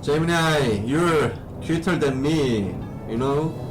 Gemini, you're cuter than me, you know?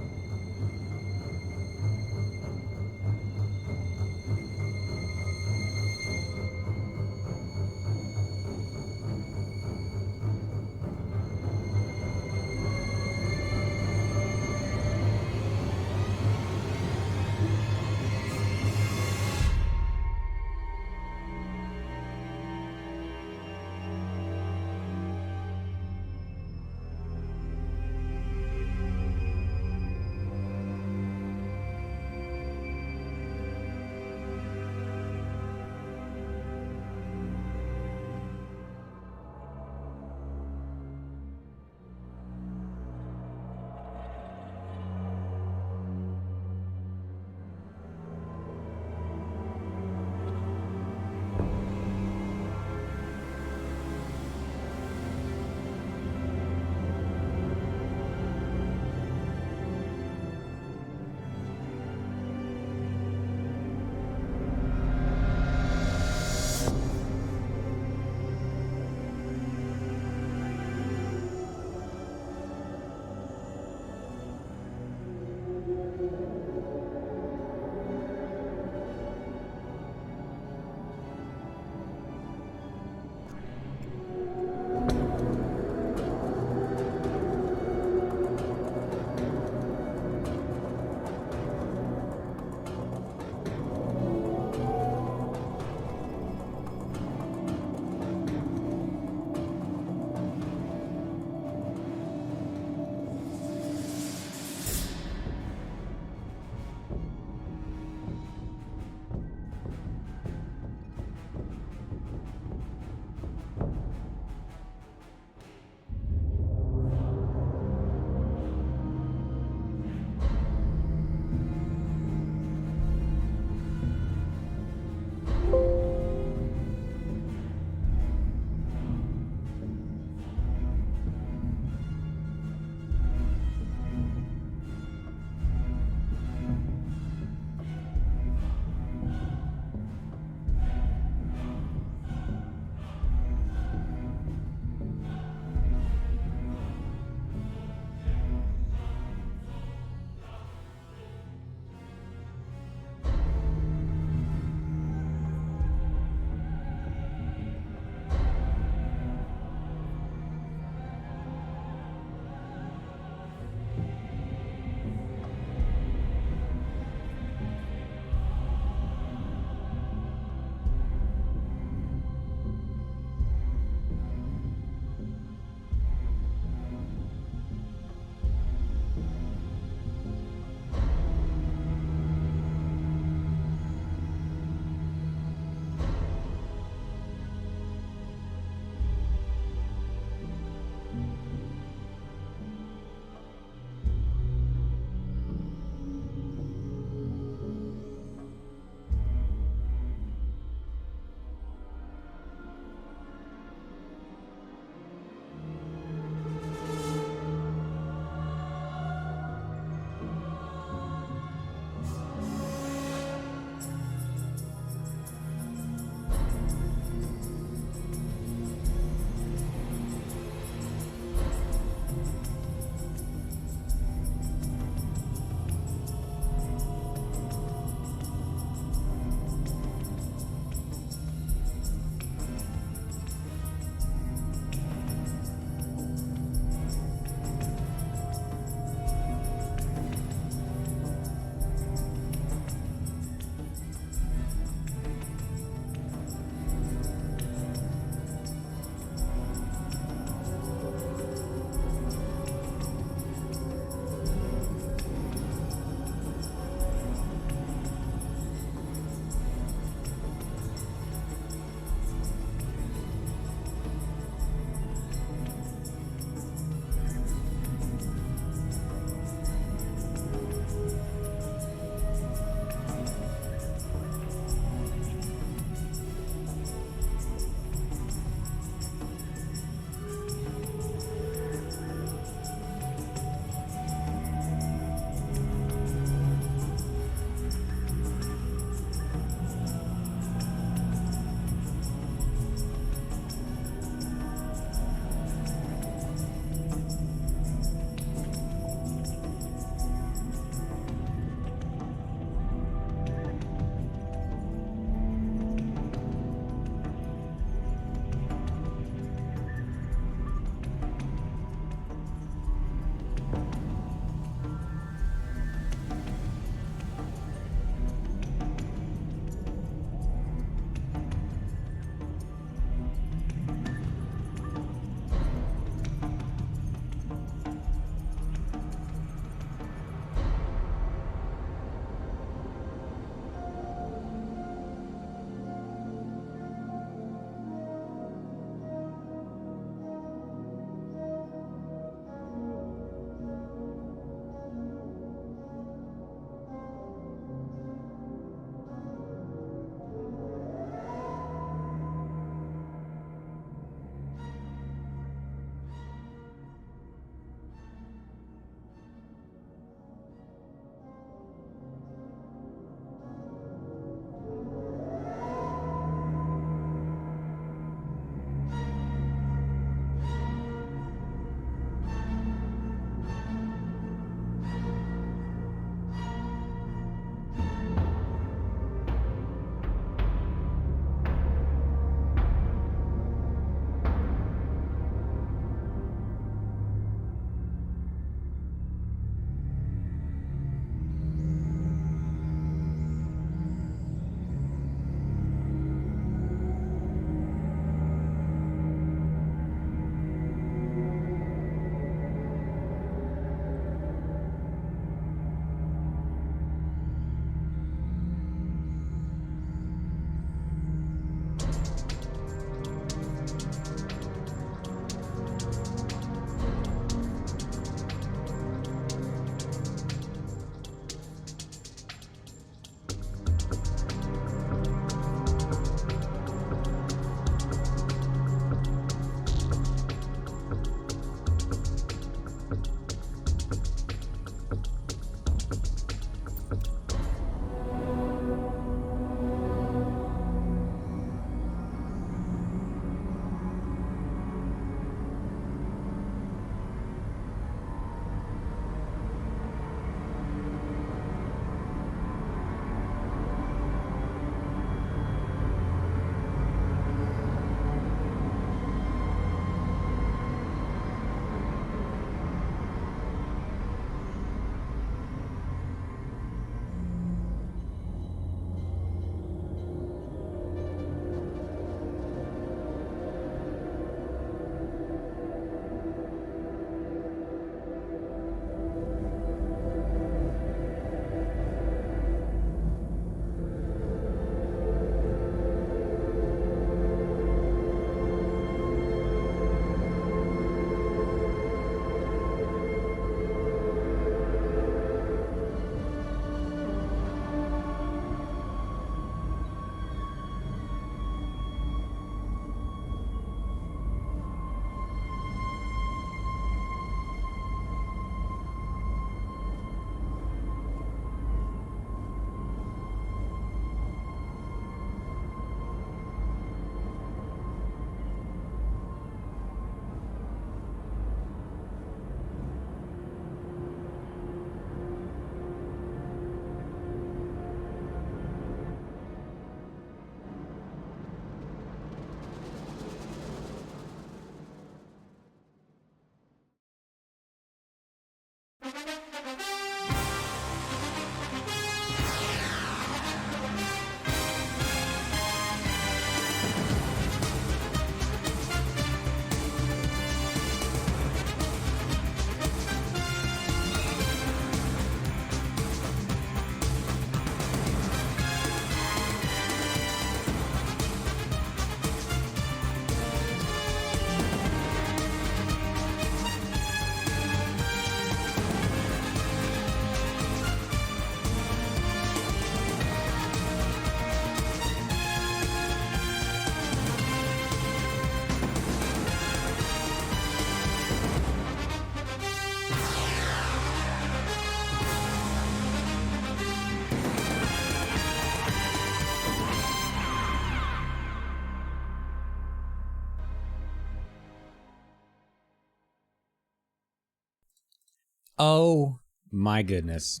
Oh my goodness.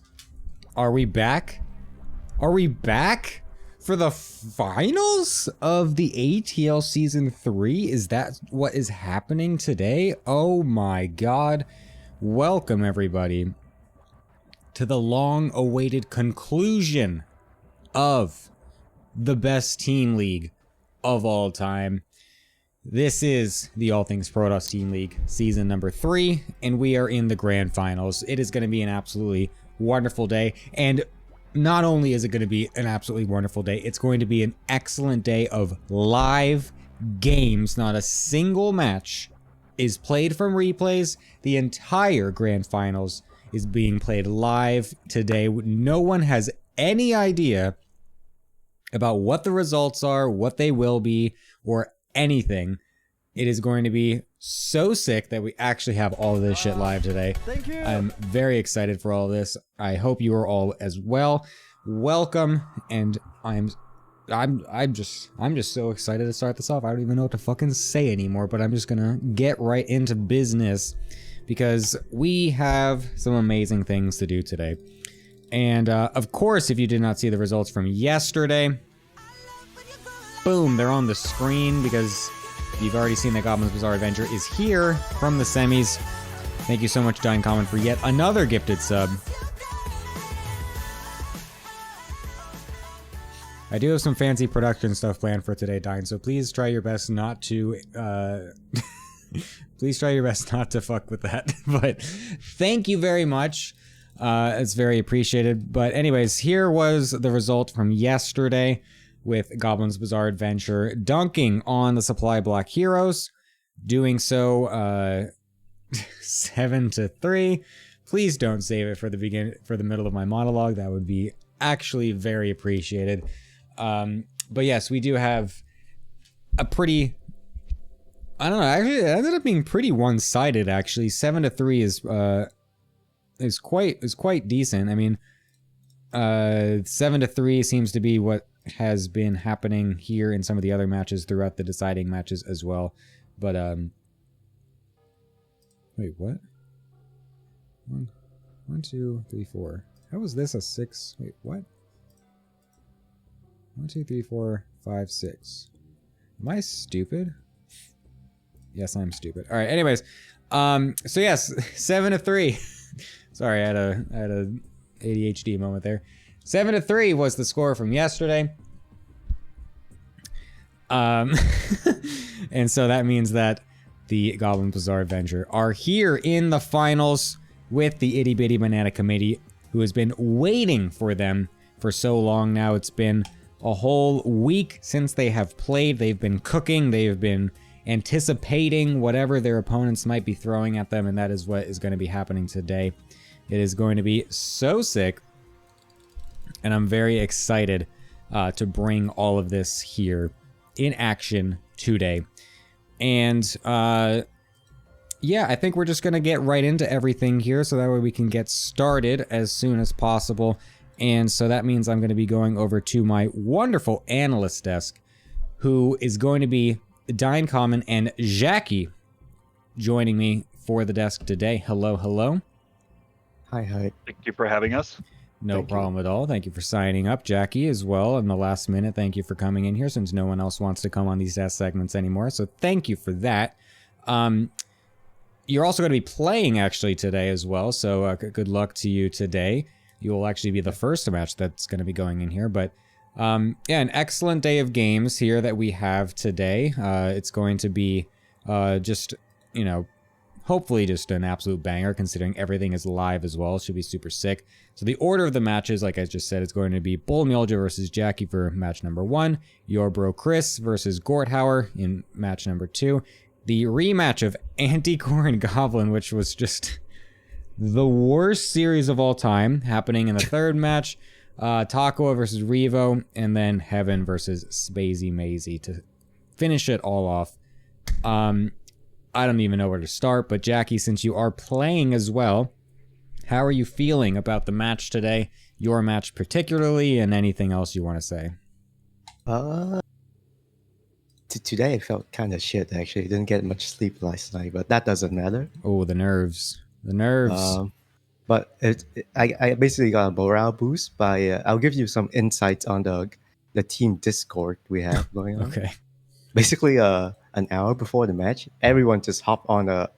Are we back? Are we back for the finals of the ATL Season 3? Is that what is happening today? Oh my god. Welcome everybody to the long-awaited conclusion of the best team league of all time. This is the All Things Protoss Team League season number 3, and we are in the grand finals. It is going to be an absolutely wonderful day, and not only is it going to be an absolutely wonderful day, it's going to be an excellent day of live games. Not a single match is played from replays. The entire grand finals is being played live today. No one has any idea about what the results are, what they will be, or anything. It is going to be so sick that we actually have all of this shit live today. Thank you. I'm very excited for all of this. I hope you are all as well. Welcome, and I'm just so excited to start this off. I don't even know what to fucking say anymore, but I'm just gonna get right into business because we have some amazing things to do today. And of course, if you did not see the results from yesterday, boom, they're on the screen because you've already seen that Goblin's Bizarre Adventure is here from the semis. Thank you so much, Dying Common, for yet another gifted sub. I do have some fancy production stuff planned for today, Dying, so please try your best not to, please try your best not to fuck with that. But thank you very much. It's very appreciated. But anyways, here was the result from yesterday with Goblin's Bizarre Adventure dunking on the supply block heroes, doing so 7-3. Please don't save it for the middle of my monologue. That would be actually very appreciated. But yes, we do have a pretty, I don't know, actually it ended up being pretty one-sided actually. 7-3 is quite decent. I mean, 7-3 seems to be what has been happening here in some of the other matches throughout the deciding matches as well. But wait, what? 1, 2, 3, 4. How was this a 6? Wait, what? 1, 2, 3, 4, 5, 6. Am I stupid? Yes, I'm stupid. All right. Anyways, so yes, 7-3. Sorry, I had a ADHD moment there. 7-3 was the score from yesterday. And so that means that the Goblin Bizarre Adventure are here in the finals with the Itty Bitty Banana Committee, who has been waiting for them for so long now. It's been a whole week since they have played. They've been cooking. They've been anticipating whatever their opponents might be throwing at them, and that is what is going to be happening today. It is going to be so sick. And I'm very excited to bring all of this here in action today. And yeah, I think we're just going to get right into everything here so that way we can get started as soon as possible. And so that means I'm going to be going over to my wonderful analyst desk, who is going to be Dying Common and Jackie joining me for the desk today. Hello, hello. Hi. Thank you for having us. No problem at all. Thank you for signing up, Jackie, as well. In the last minute, thank you for coming in here since no one else wants to come on these desk segments anymore. So thank you for that. You're also going to be playing actually today as well. So good luck to you today. You will actually be the first match that's going to be going in here. But yeah, an excellent day of games here that we have today. It's going to be just, you know, hopefully just an absolute banger considering everything is live as well. It should be super sick. So the order of the matches, like I just said, is going to be Bull Mjolja versus Jackie for match number 1. Your bro Chris versus Gorthauer in match number 2. The rematch of Anticore and Goblin, which was just the worst series of all time, happening in the third match. Taco versus Revo, and then Heaven versus Spacey Mazy to finish it all off. I don't even know where to start, but Jackie, since you are playing as well, how are you feeling about the match today? Your match particularly, and anything else you want to say? Today I felt kind of shit, actually. Didn't get much sleep last night, but that doesn't matter. Oh, the nerves. The nerves. But I basically got a morale boost by I'll give you some insights on the team Discord we have going on. Okay. Basically, an hour before the match, everyone just hop on a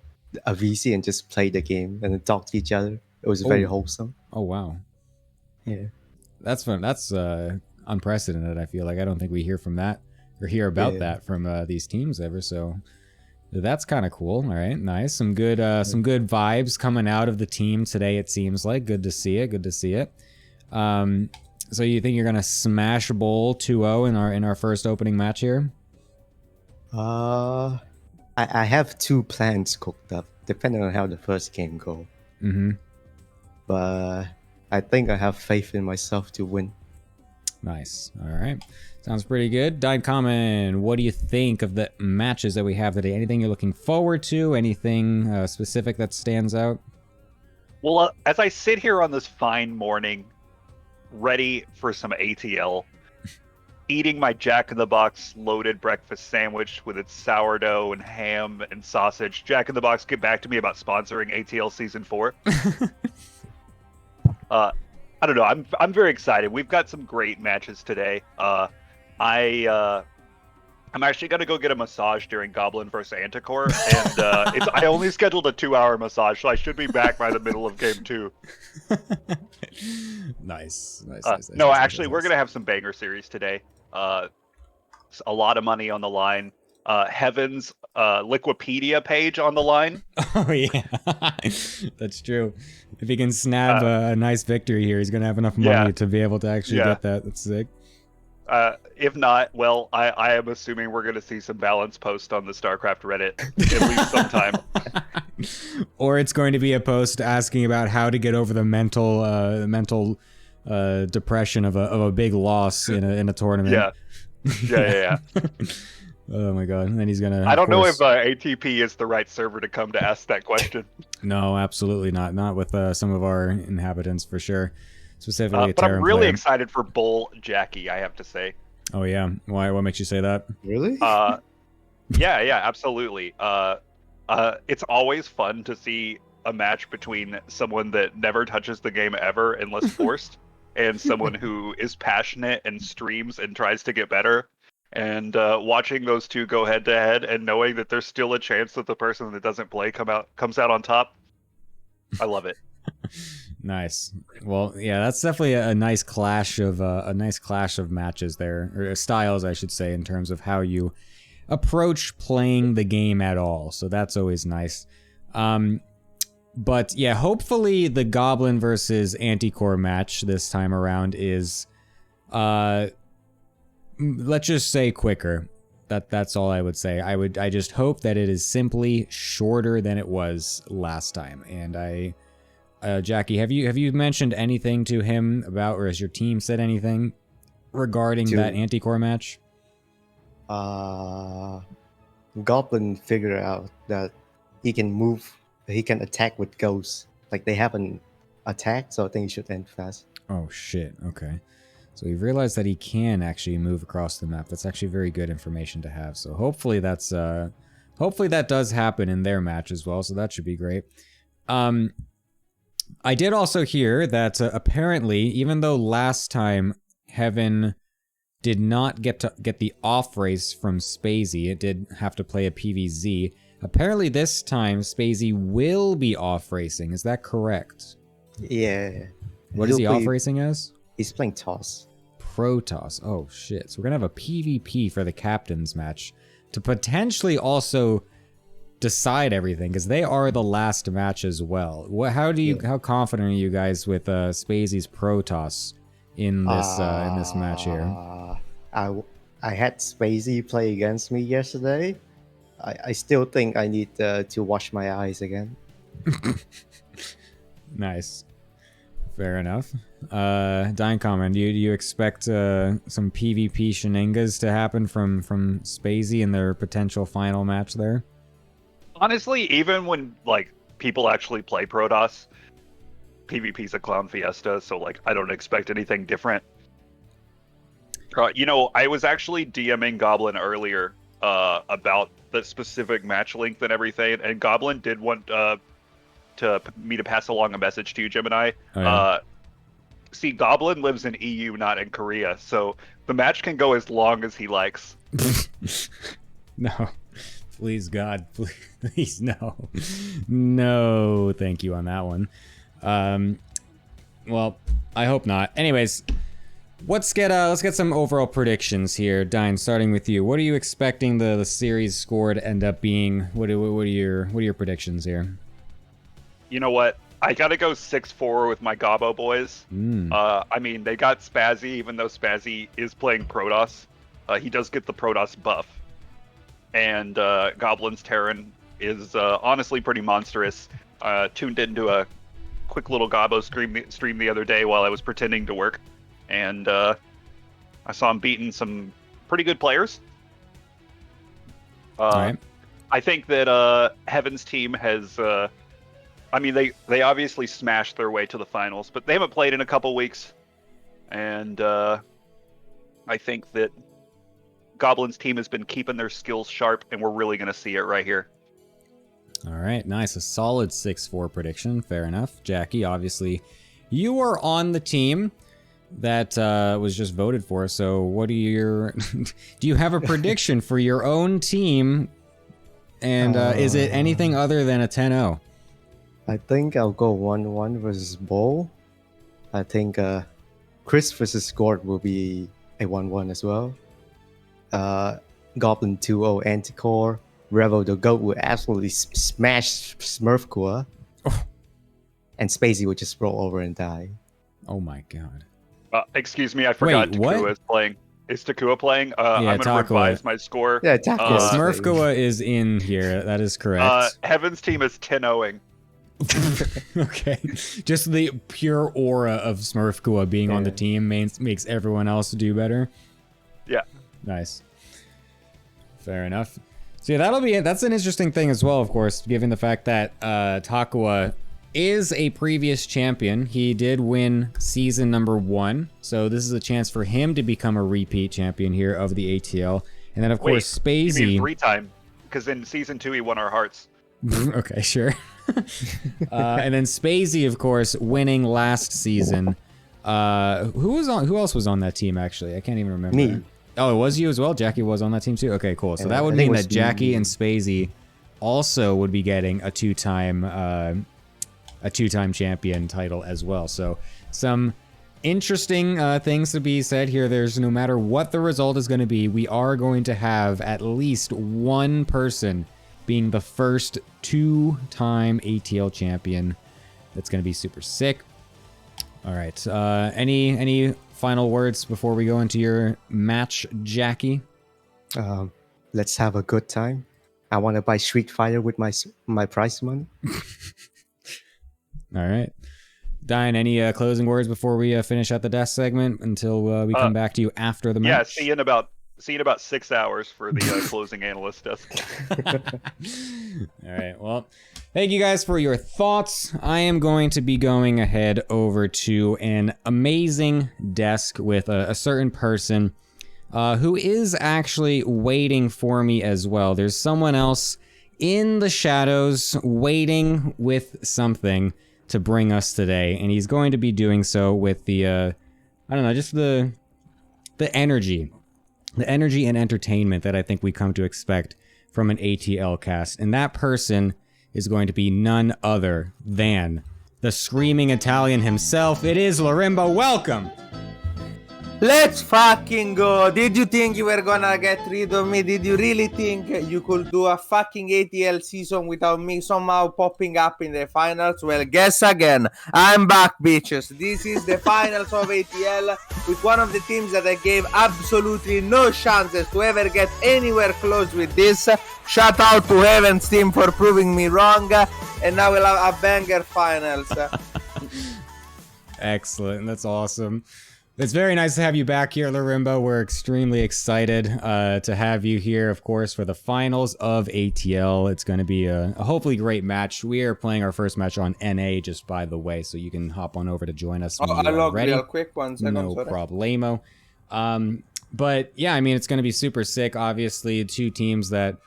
VC and just play the game and then talk to each other. It was very Oh. wholesome. Oh wow. Yeah. That's fun. That's unprecedented. I feel like I don't think we hear from that or hear about Yeah. that from these teams ever. So that's kind of cool. All right, nice. Some good vibes coming out of the team today. It seems like good to see it. Good to see it. So you think you're gonna smash Bowl 2-0 in our first opening match here? I have two plans cooked up, depending on how the first game go. Mm-hmm. But I think I have faith in myself to win. Nice. All right. Sounds pretty good. Dine Common, what do you think of the matches that we have today? Anything you're looking forward to? Anything specific that stands out? Well, as I sit here on this fine morning, ready for some ATL, eating my Jack in the Box loaded breakfast sandwich with its sourdough and ham and sausage. Jack in the Box, get back to me about sponsoring ATL Season 4. I don't know. I'm very excited. We've got some great matches today. I'm actually gonna go get a massage during Goblin versus Anticore, and I only scheduled a 2-hour massage, so I should be back by the middle of game 2. Nice. No, actually, we're gonna have some banger series today. A lot of money on the line. Heaven's Liquipedia page on the line. Oh yeah, that's true. If he can snab a nice victory here, he's gonna have enough money to be able to actually get that. That's sick. If not, well, I am assuming we're going to see some balance post on the StarCraft Reddit at least sometime. Or it's going to be a post asking about how to get over the mental depression of a big loss in a tournament. Yeah. Oh my god! And then he's gonna. I don't know if ATP is the right server to come to ask that question. No, absolutely not. Not with some of our inhabitants for sure. Specifically, but I'm really excited for Bull Jackie, I have to say. Oh yeah, why? What makes you say that? Really? Yeah, absolutely. It's always fun to see a match between someone that never touches the game ever unless forced, and someone who is passionate and streams and tries to get better. And watching those two go head to head and knowing that there's still a chance that the person that doesn't play comes out on top, I love it. Nice. Well, yeah, that's definitely a nice clash of matches there, or styles, I should say, in terms of how you approach playing the game at all. So that's always nice. But yeah, hopefully the Goblin versus Anticore match this time around is, let's just say quicker. That's all I would say. I just hope that it is simply shorter than it was last time. And Jackie, have you mentioned anything to him about, or has your team said anything regarding that Anticore match? Goblin figured out that he can attack with ghosts. Like, they haven't attacked, so I think he should end fast. Oh shit, okay. So we've realized that he can actually move across the map. That's actually very good information to have. So hopefully hopefully that does happen in their match as well, so that should be great. I did also hear that apparently, even though last time Heaven did not get the off race from Spacey, it did have to play a PVZ. Apparently this time Spacey will be off racing. Is that correct? Yeah. What is he off racing as? He's playing Toss. Protoss. Oh shit. So we're gonna have a PvP for the captain's match to potentially also decide everything, because they are the last match as well. How confident are you guys with Spacey's Protoss in this match here? I had Spacey play against me yesterday. I still think I need to wash my eyes again. Nice. Fair enough. Dying Comment, do you expect some PvP shenanigans to happen from Spacey in their potential final match there? Honestly, even when like people actually play Protoss, PvP's a clown fiesta, so like I don't expect anything different. I was actually DMing Goblin earlier about the specific match length and everything, and Goblin did want me to pass along a message to you, Gemini. Oh, yeah. See, Goblin lives in EU, not in Korea, so the match can go as long as he likes. No. Please, God. Please, no. No, thank you on that one. Well, I hope not. Anyways, let's get some overall predictions here. Dine, starting with you. What are you expecting the series score to end up being? What are your predictions here? You know what? I gotta go 6-4 with my Gobbo boys. I mean, they got Spazzy, even though Spazzy is playing Protoss. He does get the Protoss buff. And Goblin's Terran is honestly pretty monstrous. Tuned into a quick little Gobbo stream the other day while I was pretending to work. And I saw him beating some pretty good players. Right. I think that Heaven's team has... I mean, they obviously smashed their way to the finals, but they haven't played in a couple weeks. And I think that Goblin's team has been keeping their skills sharp, and we're really going to see it right here. All right, nice. A solid 6-4 prediction. Fair enough. Jackie, obviously, you are on the team that was just voted for. So what are your... Do you have a prediction for your own team? And is it anything other than a 10-0? I think I'll go 1-1 versus Bull. I think Chris versus Gord will be a 1-1 as well. Goblin 2-0 Anticore. Revo the Goat will absolutely smash Smurfkua. Oh. And Spacey would just roll over and die. Oh my god. Excuse me, I forgot Takua is playing. Is Takua playing? I'm going to revise my score. Yeah, Takua. Smurfkua is in here. That is correct. Heaven's team is 10-0ing. Okay. Just the pure aura of Smurfkua being on the team makes everyone else do better. Yeah. Nice. Fair enough. So yeah, that'll be it. That's an interesting thing as well, of course, given the fact that Takua is a previous champion. He did win season number 1, so this is a chance for him to become a repeat champion here of the ATL. And then, of course, Spacey... You mean 3-time, because in season 2 he won our hearts. Okay, sure. And then Spacey, of course, winning last season. Who else was on that team, actually? I can't even remember. Me. Oh, it was you as well? Jackie was on that team too? Okay, cool. So that would mean that Jackie and Spacey also would be getting a two-time champion title as well. So some interesting things to be said here. There's no matter what the result is going to be, we are going to have at least one person being the first 2-time ATL champion. That's going to be super sick. All right. Any final words before we go into your match, Jackie? Let's have a good time. I want to buy Street Fighter with my prize money. All right. Diane, any closing words before we finish out the desk segment until we come back to you after the match? Yeah, see you in about 6 hours for the closing analyst desk. All right. Well, thank you guys for your thoughts. I am going to be going ahead over to an amazing desk with a certain person who is actually waiting for me as well. There's someone else in the shadows waiting with something to bring us today, and he's going to be doing so with the I don't know, just the energy and entertainment that I think we come to expect from an ATL cast. And that person is going to be none other than the screaming Italian himself. It is Lorimbo. Welcome. Let's fucking go. Did you think you were gonna get rid of me? Did you really think you could do a fucking ATL season without me somehow popping up in the finals? Well, guess again. I'm back, bitches. This is the finals of ATL with one of the teams that I gave absolutely no chances to ever get anywhere close with this. Shout out to Heaven's team for proving me wrong. And now we'll have a banger finals. Excellent. That's awesome. It's very nice to have you back here, Lorimbo. We're extremely excited to have you here, of course, for the finals of ATL. It's going to be a hopefully great match. We are playing our first match on NA, just by the way, so you can hop on over to join us when you are ready. Real quick, 1 second. No problemo. But yeah, I mean, it's going to be super sick. Obviously, two teams that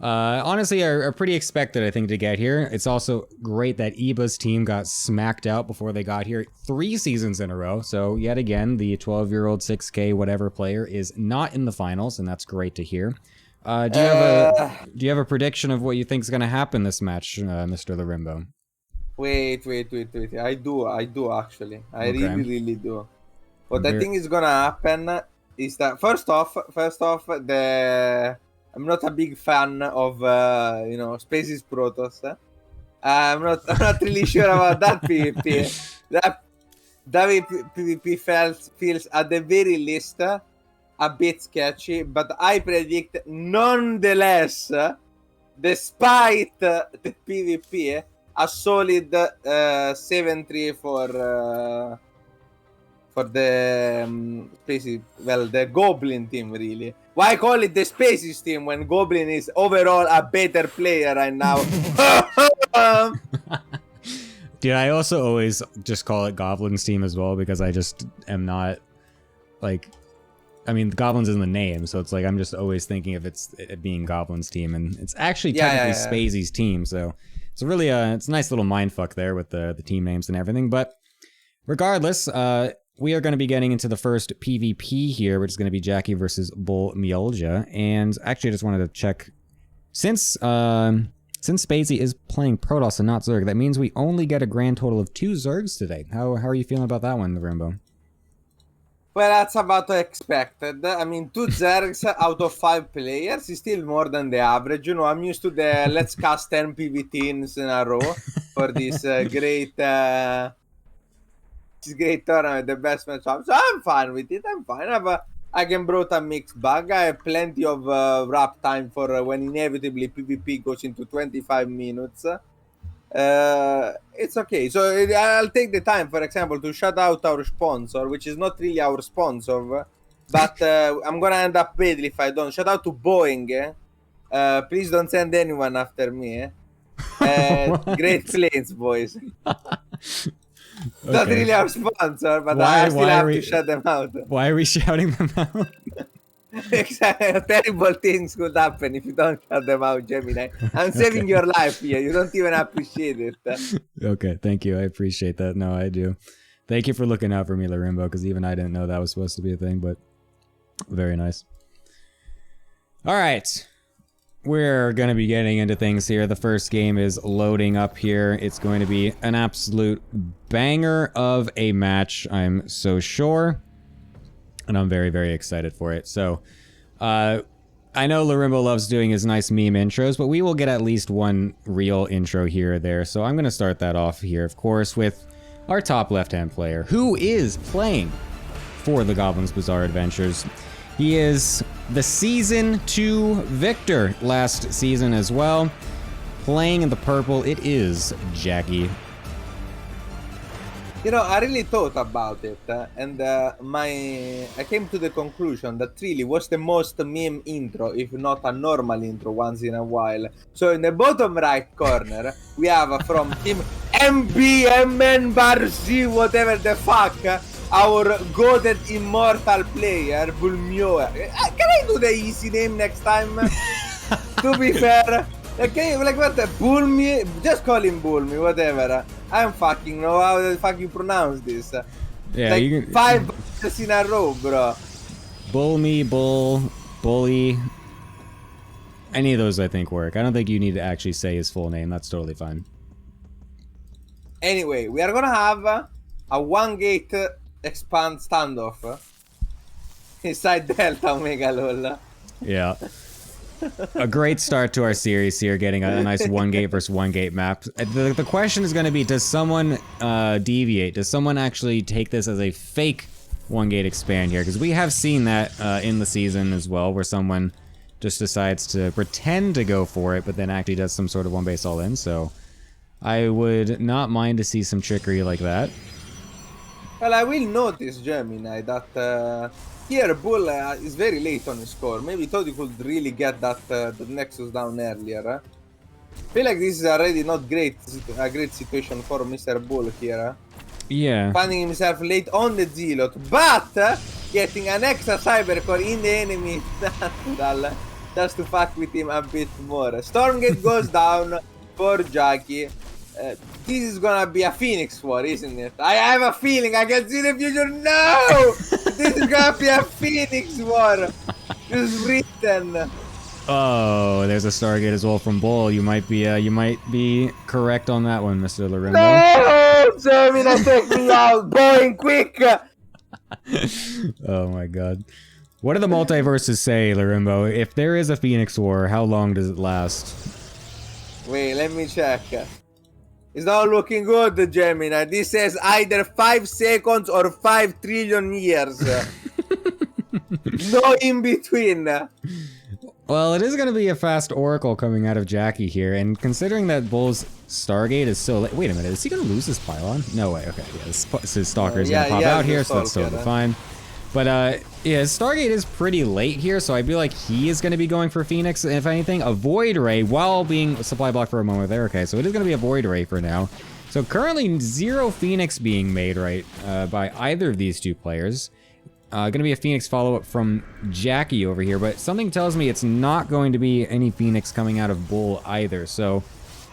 Honestly, are pretty expected, I think, to get here. It's also great that Eba's team got smacked out before they got here 3 seasons in a row. So yet again, the 12-year-old 6K whatever player is not in the finals, and that's great to hear. Do you have a prediction of what you think is going to happen this match, Mr. Larimbo? Wait. I do actually. I Okay. really do. What I Very- think is gonna happen is that first off, I'm not a big fan of Spaces Protoss. I'm not really sure about that PvP. That PvP feels at the very least a bit sketchy, but I predict nonetheless, despite the PvP, a solid 7-3 for the Spaces, well, the Goblin team, really. Why call it the Spaces team when Goblin is overall a better player right now? Dude, I also always just call it Goblin's team as well because I just am not, like... I mean, Goblins is in the name, so it's like I'm just always thinking of it being Goblin's team, and it's actually technically Spacey's team, so it's really it's a nice little mindfuck there with the team names and everything. But regardless, we are going to be getting into the first PvP here, which is going to be Jackie versus Bull Miolja. And actually, I just wanted to check, since Spacey is playing Protoss and not Zerg, that means we only get a grand total of 2 Zergs today. How are you feeling about that one, Rimbo? Well, that's about expected. I mean, 2 Zergs out of 5 players is still more than the average. You know, I'm used to the let's cast 10 PvTs in a row for this great tournament, the best matchup. So I'm fine with it. I'm fine. I can brought a mixed bag. I have plenty of wrap time for when inevitably PvP goes into 25 minutes. It's okay. So I'll take the time, for example, to shout out our sponsor, which is not really our sponsor, but I'm gonna end up badly if I don't. Shout out to Boeing. Please don't send anyone after me. Great planes, boys. Not really our sponsor, but I still have to shut them out. Why are we shouting them out? Exactly. Terrible things could happen if you don't shut them out, Gemini. I'm saving your life here. You don't even appreciate it. Okay, thank you. I appreciate that. No, I do. Thank you for looking out for me, Larimbo, because even I didn't know that was supposed to be a thing, but very nice. All right. We're going to be getting into things here. The first game is loading up here. It's going to be an absolute banger of a match, I'm so sure. And I'm very, very excited for it. So, I know Larimbo loves doing his nice meme intros, but we will get at least one real intro here or there. So I'm going to start that off here, of course, with our top left-hand player, who is playing for the Goblins Bizarre Adventures. He is the Season 2 victor last season as well. Playing in the purple, it is Jackie. You know, I really thought about it, and I came to the conclusion that really was the most meme intro, if not a normal intro once in a while. So in the bottom right corner, we have from Team MBMN Barzi, whatever the fuck, our goated immortal player, Bulmio. Can I do the easy name next time? To be fair. Can you, like, what the Bulmi? Just call him Bulmi, whatever. I don't fucking know how the fuck you pronounce this. Yeah, like, you can... 5 balls in a row, bro. Bully. Any of those I think work. I don't think you need to actually say his full name. That's totally fine. Anyway, we are gonna have a 1-gate expand standoff inside Delta Omega LOL. Yeah. A great start to our series here, getting a nice 1-gate versus 1-gate map. The question is going to be, does someone deviate? Does someone actually take this as a fake 1-gate expand here? Because we have seen that in the season as well, where someone just decides to pretend to go for it, but then actually does some sort of 1-base all-in. So I would not mind to see some trickery like that. Well, I will notice, Gemini, that here Bull is very late on his score. Maybe thought he could really get that Nexus down earlier. I feel like this is already not a great situation for Mr. Bull here. Yeah. Finding himself late on the Zealot, but getting an extra Cybercore in the enemy natural just to fuck with him a bit more. Stormgate goes down for Jackie. This is gonna be a Phoenix War, isn't it? I have a feeling, I can see the future. No! This is gonna be a Phoenix War. Just written. Oh, there's a Stargate as well from Bull. You might be correct on that one, Mr. Lorimbo. No! Gemini, take me out. Going quick. Oh my god. What do the multiverses say, Lorimbo? If there is a Phoenix War, how long does it last? Wait, let me check. It's not looking good, Gemini. This says either 5 seconds or 5 trillion years. No in between. Well, it is going to be a fast oracle coming out of Jackie here, and considering that Bull's Stargate is so late. Wait a minute, is he going to lose his pylon? No way, okay. Yeah, his Stalker is going to pop out here, so that's totally fine. But, yeah, his Stargate is pretty late here, so I feel like he is going to be going for Phoenix, if anything. A Void Ray, while being supply block for a moment there. Okay, so it is going to be a Void Ray for now. So currently, 0 Phoenix being made, right, by either of these two players. Gonna be a Phoenix follow-up from Jackie over here, but something tells me it's not going to be any Phoenix coming out of Bull either, so...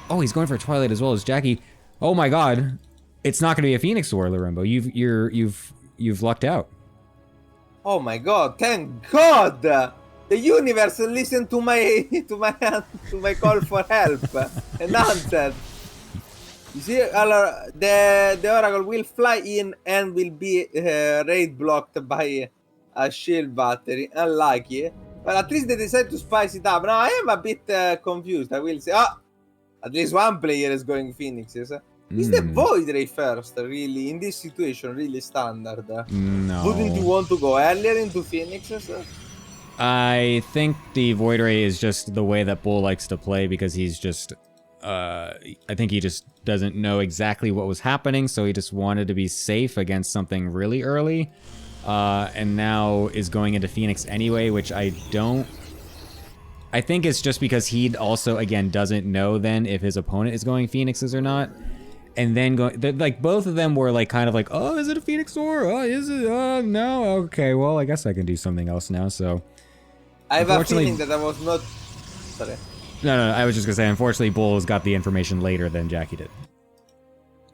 Oh, he's going for Twilight as well as Jackie. Oh my god. It's not gonna be a Phoenix War, Lorimbo. You've lucked out. Oh my god, thank god! The universe listened to my call for help and answered. You see, the Oracle will fly in and will be raid blocked by a shield battery. Unlucky. But at least they decided to spice it up. Now, I am a bit confused. I will say, at least one player is going Phoenixes. Is the Void Ray first, really, in this situation, really standard? No. Wouldn't you want to go earlier into Phoenixes? I think the Void Ray is just the way that Bull likes to play because he's just... I think he just doesn't know exactly what was happening, so he just wanted to be safe against something really early. And now is going into Phoenix anyway, which I think it's just because he also, again, doesn't know then if his opponent is going Phoenixes or not. And then like both of them were like kind of like, oh, is it a Phoenix War? Oh, is it? Oh, no. Okay, well, I guess I can do something else now, so. I have a feeling that I was not... Sorry. No, I was just gonna say, unfortunately, Bull's got the information later than Jackie did.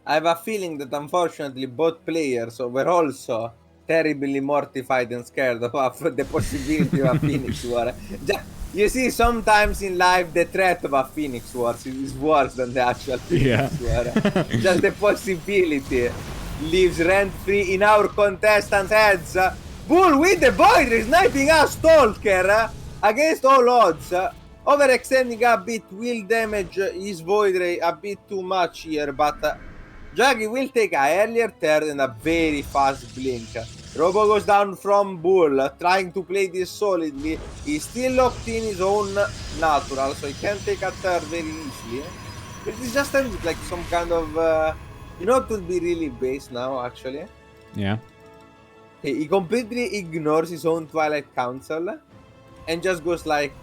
I have a feeling that unfortunately both players were also terribly mortified and scared of the possibility of a Phoenix War. You see, sometimes in life the threat of a Phoenix War is worse than the actual Phoenix War. Just the possibility lives rent-free in our contestants' heads. Bull with the Void Ray sniping a Stalker against all odds. Overextending a bit will damage his Void Ray a bit too much here, but Jackie will take a earlier turn and a very fast blink. Robo goes down from Bull, trying to play this solidly. He's still locked in his own natural, so he can take a turn very easily. But it's just like some kind of... you know, it will be really base now, actually. Yeah. He completely ignores his own Twilight Council and just goes like...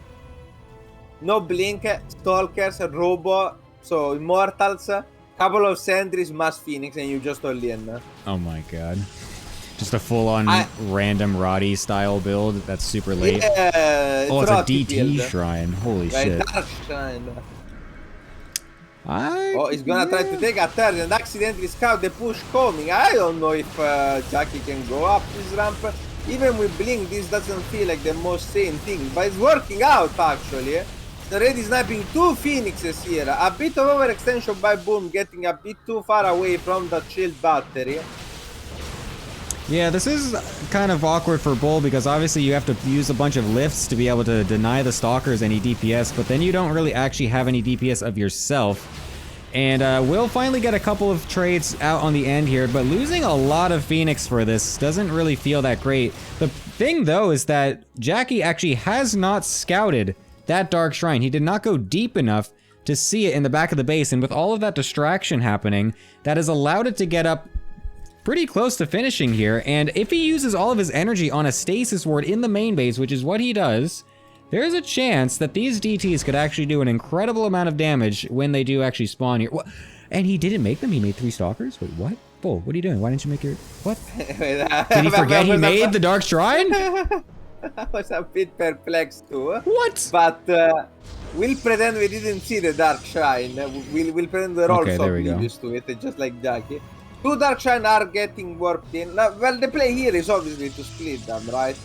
No blink, Stalkers, Robo, so Immortals, couple of Sentries, Mass Phoenix, and you just all in. Oh my god. Just a full-on random Roddy style build that's super late. Yeah, oh, it's a DT build. Shrine. Holy shit. Dark Shrine. He's gonna try to take a turn and accidentally scout the push coming. I don't know if Jackie can go up this ramp. Even with Blink, this doesn't feel like the most sane thing, but it's working out actually. Already sniping 2 Phoenixes here. A bit of overextension by Boom, getting a bit too far away from the shield battery. Yeah, this is kind of awkward for Bull because obviously you have to use a bunch of lifts to be able to deny the Stalkers any DPS, but then you don't really actually have any DPS of yourself. And we'll finally get a couple of trades out on the end here, but losing a lot of Phoenix for this doesn't really feel that great. The thing though is that Jackie actually has not scouted that Dark Shrine. He did not go deep enough to see it in the back of the base, and with all of that distraction happening, that has allowed it to get up pretty close to finishing here. And if he uses all of his energy on a stasis ward in the main base, which is what he does, there's a chance that these DTs could actually do an incredible amount of damage when they do actually spawn here. And he didn't make them, he made 3 Stalkers? Wait, what? Bull, what are you doing? Why didn't you make your... What? Did he forget he made the Dark Shrine? I was a bit perplexed too. What? But we'll pretend we didn't see the Dark Shine. We'll pretend we're Okay, also there we go. oblivious to it, just like Jackie. Two Dark Shine are getting warped in. Now, well, the play here is obviously to split them, right?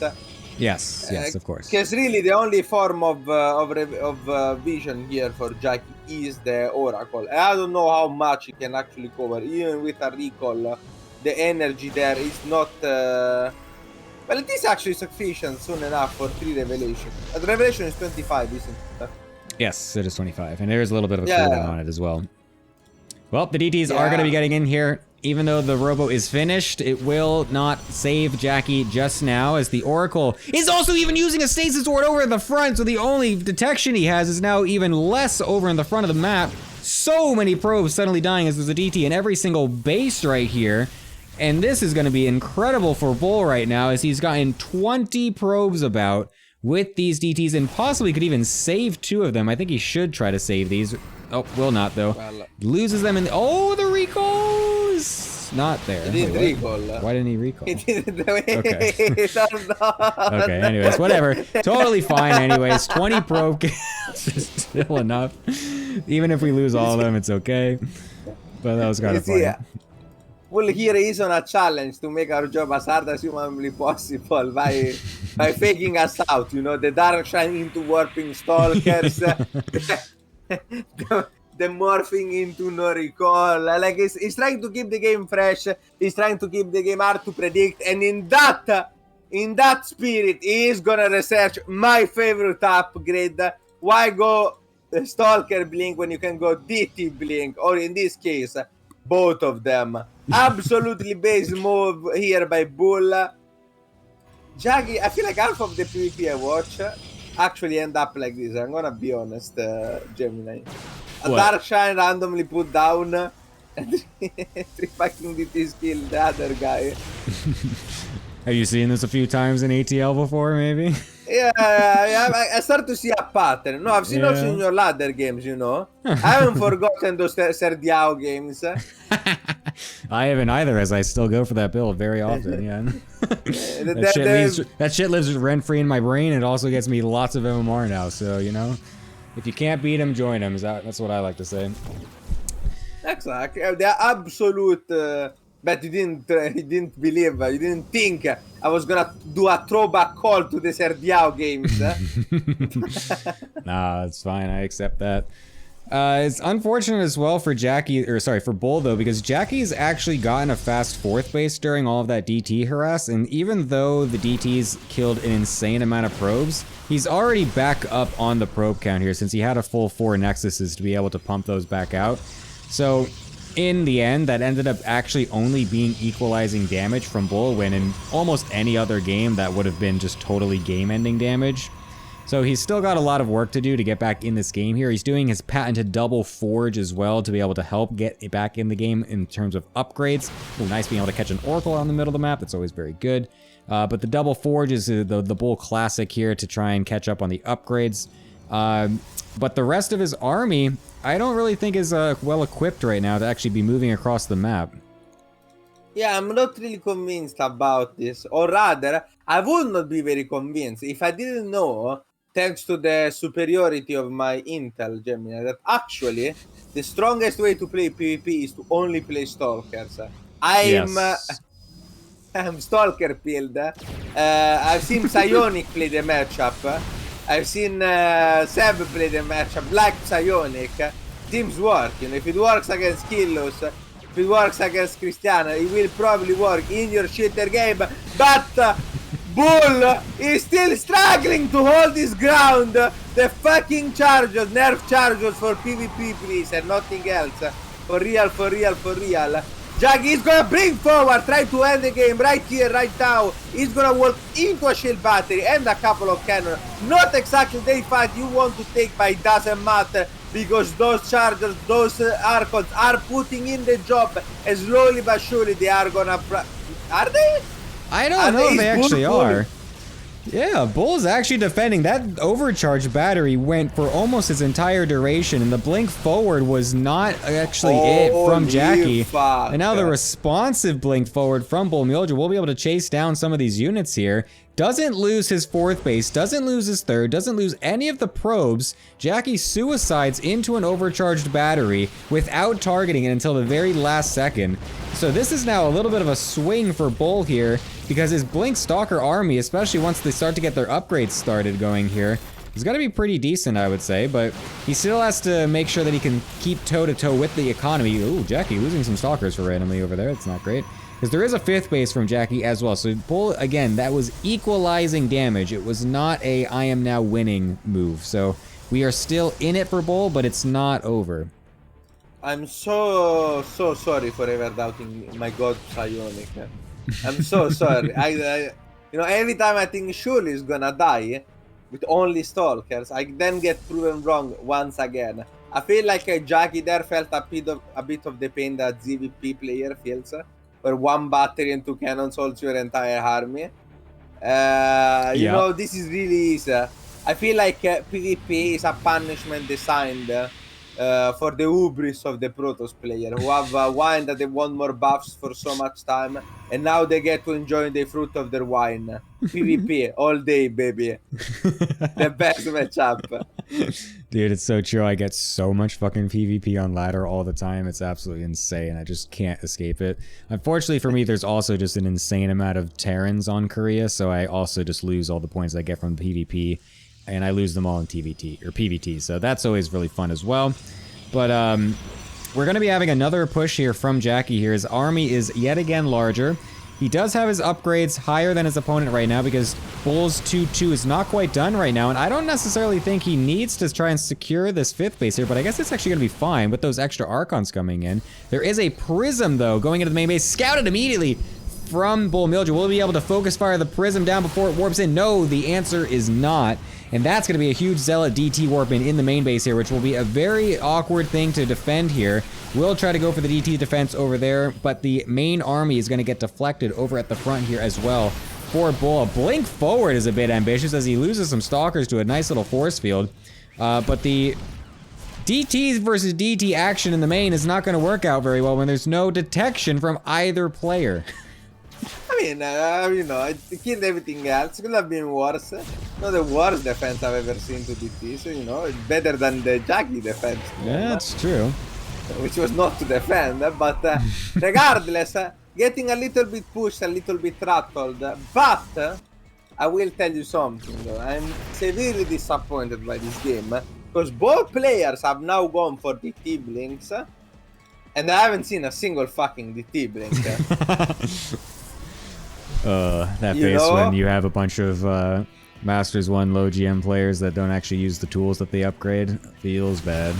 Yes, of course. Because really, the only form of vision here for Jackie is the Oracle. And I don't know how much he can actually cover. Even with a recall, the energy there is not. Well, it is actually sufficient soon enough for 3 Revelation. The Revelation is 25, isn't it? Yes, it is 25, and there's a little bit of a Yeah. cooldown on it as well. Well, the DTs are going to be getting in here. Even though the robo is finished, it will not save Jackie just now, as the Oracle is also even using a stasis ward over the front, so the only detection he has is now even less over in the front of the map. So many probes suddenly dying as there's a DT in every single base right here. And this is going to be incredible for Bull right now, as he's gotten 20 probes about with these DTs, and possibly could even save 2 of them. I think he should try to save these. Oh, will not though. Well, Loses them in the, oh, the recall is not there. he didn't Wait, recall. Why didn't he recall? He didn't. Okay. Okay, Anyways, whatever. Totally fine anyways. 20 probe kills is still enough. Even if we lose all of them, it's okay. But that was kind of funny. Well, here is on a challenge to make our job as hard as humanly possible by faking us out. You know, the Dark Shine into warping stalkers. The morphing into no recall. Like he's trying to keep the game fresh. He's trying to keep the game hard to predict. And in that spirit, he is gonna research my favorite upgrade. Why go Stalker Blink when you can go DT Blink, or in this case, both of them. Absolutely base move here by Bull. Jackie, I feel like half of the PvP I watch actually end up like this. I'm gonna be honest, Gemini. A What? Dark Shine randomly put down and 3 fucking DTs kill the other guy. Have you seen this a few times in ATL before, maybe? Yeah, I start to see a pattern. No, I've seen also in your ladder games, you know. I haven't forgotten those Serdiao games. I haven't either, as I still go for that build very often, yeah. That shit lives rent-free in my brain. It also gets me lots of MMR now, so, you know. If you can't beat him, join him. That's what I like to say. Exactly. The absolute... but you didn't believe, you didn't think I was gonna do a throwback call to the Serdiao games. Nah, it's fine. I accept that. It's unfortunate as well for for Bull though, because Jackie's actually gotten a fast 4th base during all of that DT harass, and even though the DTs killed an insane amount of probes, he's already back up on the probe count here, since he had a full 4 Nexuses to be able to pump those back out. So in the end, that ended up actually only being equalizing damage from Bull, when in almost any other game that would have been just totally game-ending damage. So he's still got a lot of work to do to get back in this game here. He's doing his patented double forge as well to be able to help get it back in the game in terms of upgrades. Ooh, nice being able to catch an Oracle on the middle of the map. That's always very good. But the double forge is the Bull classic here to try and catch up on the upgrades. But the rest of his army, I don't really think is well equipped right now to actually be moving across the map. Yeah, I'm not really convinced about this. Or rather, I would not be very convinced if I didn't know, thanks to the superiority of my intel, Gemini, that actually the strongest way to play PvP is to only play Stalkers. I'm Stalker pilled. I've seen Psionic play the matchup. I've seen Seb play the matchup like Psionic. Seems work, you know. If it works against Killos, if it works against Cristiano, it will probably work in your shitter game. But Bull is still struggling to hold his ground. The fucking Chargers, nerf Chargers for PvP, please, and nothing else. For real, for real, for real. Jackie is gonna bring forward, try to end the game right here, right now. He's gonna walk into a shield battery and a couple of cannons. Not exactly the fight you want to take, but it doesn't matter, because those Chargers, those Archons are putting in the job, and slowly but surely they are gonna... Are they? I don't know if they actually are. Yeah, Bull's actually defending. That overcharged battery went for almost its entire duration, and the blink forward was not actually it from Jackie. Fuck. And now the responsive blink forward from Bull Mjolnir will be able to chase down some of these units here. Doesn't lose his 4th base, doesn't lose his 3rd, doesn't lose any of the probes. Jackie suicides into an overcharged battery without targeting it until the very last second. So this is now a little bit of a swing for Bull here, because his Blink Stalker army, especially once they start to get their upgrades started going here, is going to be pretty decent, I would say, but he still has to make sure that he can keep toe-to-toe with the economy. Ooh, Jackie losing some Stalkers for randomly over there. That's not great. Because there is a 5th base from Jackie as well. So Bull, again, that was equalizing damage. It was not a I am now winning move. So we are still in it for Bull, but it's not over. I'm so sorry for ever doubting my god Psionic. I'm so sorry. You know, every time I think surely he's gonna die with only Stalkers, I then get proven wrong once again. I feel like Jackie there felt a bit of the pain that ZVP player feels, where 1 battery and 2 cannons holds your entire army. You know, this is really easy. I feel like PvP is a punishment designed for the hubris of the Protoss player, who have wine that they want more buffs for so much time, and now they get to enjoy the fruit of their wine. PvP all day, baby. The best matchup. Dude, it's so true. I get so much fucking PvP on ladder all the time. It's absolutely insane. I just can't escape it. Unfortunately for me, there's also just an insane amount of Terrans on Korea, so I also just lose all the points I get from PvP. And I lose them all in TVT or PVT, so that's always really fun as well. But we're going to be having another push here from Jackie here. His army is yet again larger. He does have his upgrades higher than his opponent right now because Bull's 2-2 is not quite done right now, and I don't necessarily think he needs to try and secure this 5th base here, but I guess it's actually going to be fine with those extra Archons coming in. There is a Prism, though, going into the main base, scouted immediately from Bull Mjolnir. Will he be able to focus fire the Prism down before it warps in? No, the answer is not. And that's going to be a huge Zealot DT warp in the main base here, which will be a very awkward thing to defend here. We'll try to go for the DT defense over there, but the main army is going to get deflected over at the front here as well for Bull. A blink forward is a bit ambitious as he loses some Stalkers to a nice little force field. But the DT versus DT action in the main is not going to work out very well when there's no detection from either player. I mean, you know, it killed everything else. It could have been worse. Not the worst defense I've ever seen to DT, so, you know, it's better than the Jackie defense. Yeah, that's true. Which was not to defend, but regardless, getting a little bit pushed, a little bit rattled. But I will tell you something, though. I'm severely disappointed by this game, because both players have now gone for DT blinks, and I haven't seen a single fucking DT blink. That face when you have a bunch of Masters 1 low GM players that don't actually use the tools that they upgrade feels bad.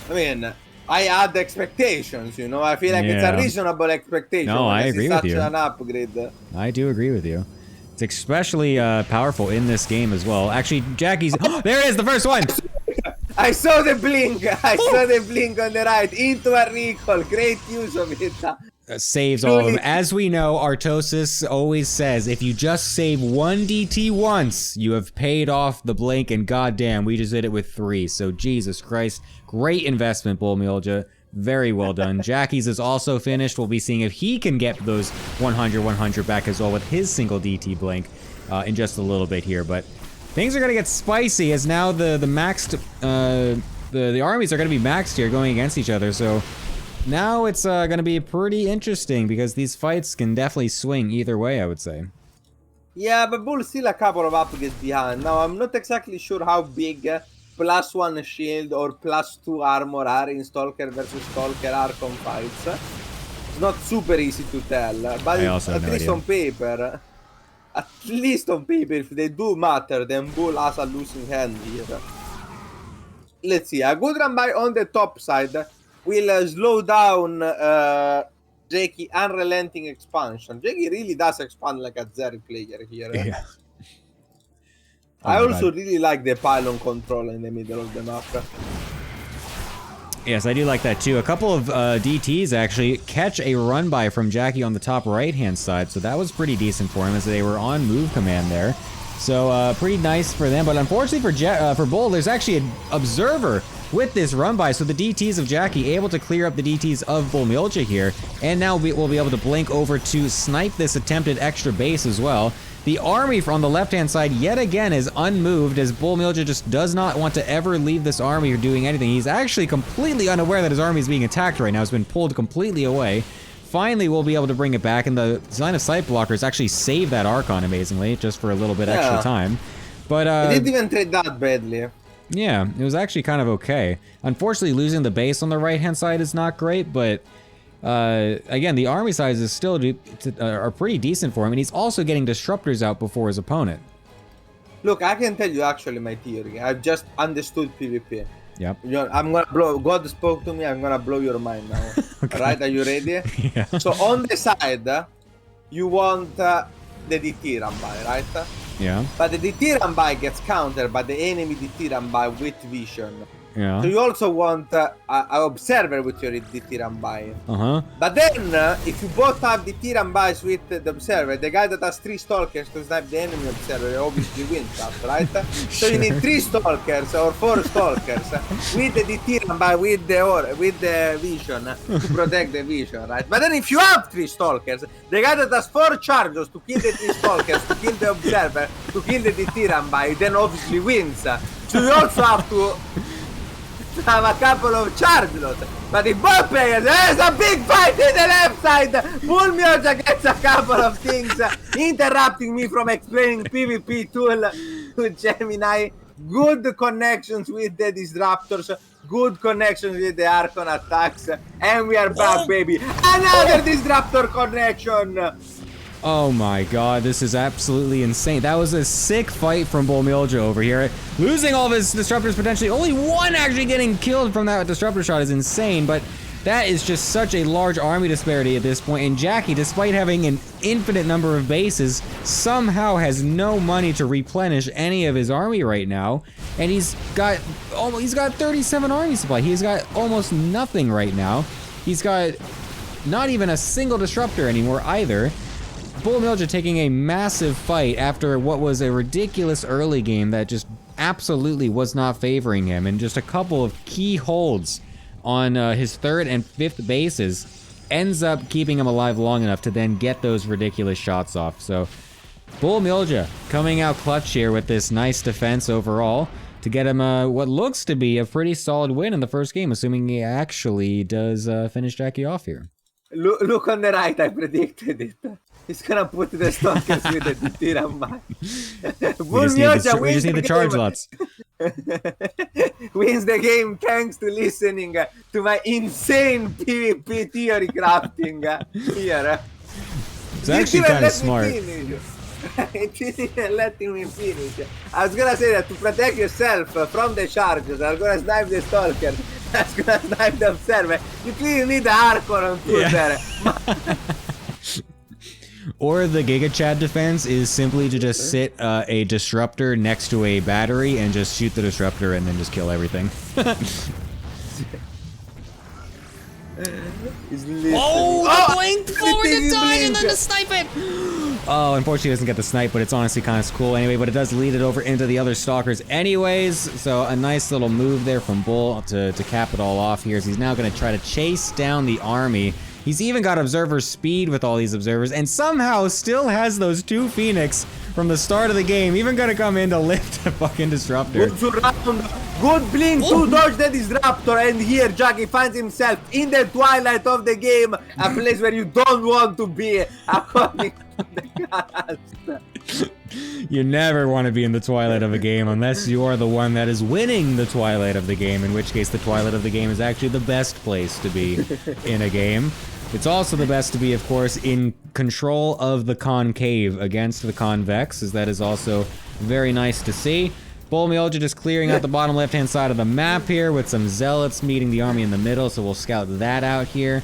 I mean, I had expectations, you know. I feel like it's a reasonable expectation. No, I agree with you. Such an upgrade. I do agree with you. It's especially powerful in this game as well. Actually, Jackie's... there it is, the first one! I saw the blink! I saw the blink on the right. Into a recall. Great use of it. Saves all of them. As we know, Artosis always says, if you just save 1 DT once, you have paid off the blink, and goddamn, we just did it with 3. So, Jesus Christ. Great investment, Bull Mjolnir. Very well done. Jackie's is also finished. We'll be seeing if he can get those 100 back as well with his single DT blink in just a little bit here. But things are going to get spicy as now the maxed, the armies are going to be maxed here going against each other. So now it's going to be pretty interesting because these fights can definitely swing either way, I would say. Yeah, but Bull's still a couple of upgrades behind. Now, I'm not exactly sure how big +1 shield or +2 armor are in Stalker versus Stalker Archon fights. It's not super easy to tell, but at least on paper, if they do matter, then Bull has a losing hand here. Let's see, a good run by on the top side will slow down Jackie unrelenting expansion. Jackie really does expand like a Zerg player here. Yeah. I also really like the pylon control in the middle of the map. Yes, I do like that too. A couple of DTs actually catch a run by from Jackie on the top right hand side, so that was pretty decent for him as they were on move command there. So pretty nice for them, but unfortunately for Bull, there's actually an observer with this run by, so the DTs of Jackie able to clear up the DTs of Bull Milja here, and now we'll be able to blink over to snipe this attempted extra base as well. The army on the left-hand side yet again is unmoved, as Bull Milja just does not want to ever leave this army or doing anything. He's actually completely unaware that his army is being attacked right now. It's been pulled completely away. Finally, we'll be able to bring it back, and the line of sight blockers actually saved that Archon amazingly, just for a little bit extra time. But I didn't even trade that badly. yeah, it was actually kind of okay. Unfortunately, losing the base on the right-hand side is not great, but again, the army sizes still are pretty decent for him, and he's also getting disruptors out before his opponent. Look, I can tell you actually my theory. I've just understood PvP. Yep. You know, I'm gonna blow. God spoke to me. I'm gonna blow your mind now. Okay. Right? Are you ready? Yeah. So on the side, you want the DT Rambai, right? Yeah. But the DT Rambai gets countered by the enemy DT Rambai with vision. Yeah. So you also want an observer with your DT Rambai. Uh-huh. But then, if you both have DT Rambais with the observer, the guy that has 3 stalkers to snipe the enemy observer obviously wins that, right? So you need 3 stalkers or 4 stalkers with the DT Rambai with the vision to protect the vision, right? But then if you have 3 stalkers, the guy that has 4 chargers to kill the 3 stalkers, to kill the observer, to kill the DT Rambai, then obviously wins. So you also have to have a couple of charges. But if both players, there's a big fight in the left side. Bull Milja gets a couple of things interrupting me from explaining PvP tool to Gemini. Good connections with the disruptors, good connections with the Archon attacks, and we are back, baby. Another disruptor connection. Oh my god, this is absolutely insane. That was a sick fight from Bull Milja over here. Losing all of his disruptors potentially, only one actually getting killed from that disruptor shot is insane, but that is just such a large army disparity at this point. And Jackie, despite having an infinite number of bases, somehow has no money to replenish any of his army right now. And he's got 37 army supply. He's got almost nothing right now. He's got not even a single disruptor anymore either. Bull Milja taking a massive fight after what was a ridiculous early game that just absolutely was not favoring him, and just a couple of key holds on his 3rd and 5th bases ends up keeping him alive long enough to then get those ridiculous shots off. So Bull Milja coming out clutch here with this nice defense overall to get him what looks to be a pretty solid win in the first game, assuming he actually does finish Jackie off here. Look on the right, I predicted it. He's gonna put the stalkers with the DT Rambai. We just need the charge lots. Wins the game thanks to listening to my insane PvP theory crafting here. It's actually kind of smart. It didn't let me finish. I was gonna say that to protect yourself from the charges, I'm gonna snipe the stalker. I was gonna snipe the observer. You clearly need the Archon on foot there. Or the Giga Chad defense is simply to just sit a disruptor next to a battery and just shoot the disruptor and then just kill everything. Oh, the blink forward to die and then to snipe it! Oh, unfortunately he doesn't get the snipe, but it's honestly kind of cool anyway, but it does lead it over into the other stalkers anyways, so a nice little move there from Bull to cap it all off here, as he's now going to try to chase down the army. He's even got observer speed with all these observers, and somehow still has those 2 Phoenix from the start of the game, even gonna come in to lift a fucking disruptor. Good surround, good blink to dodge the disruptor, and here Jackie finds himself in the twilight of the game, a place where you don't want to be, according to the cast. You never want to be in the twilight of a game unless you are the one that is winning the twilight of the game, in which case the twilight of the game is actually the best place to be in a game. It's also the best to be, of course, in control of the concave against the convex, as that is also very nice to see. Bull Milja just clearing out the bottom left-hand side of the map here with some zealots meeting the army in the middle, so we'll scout that out here.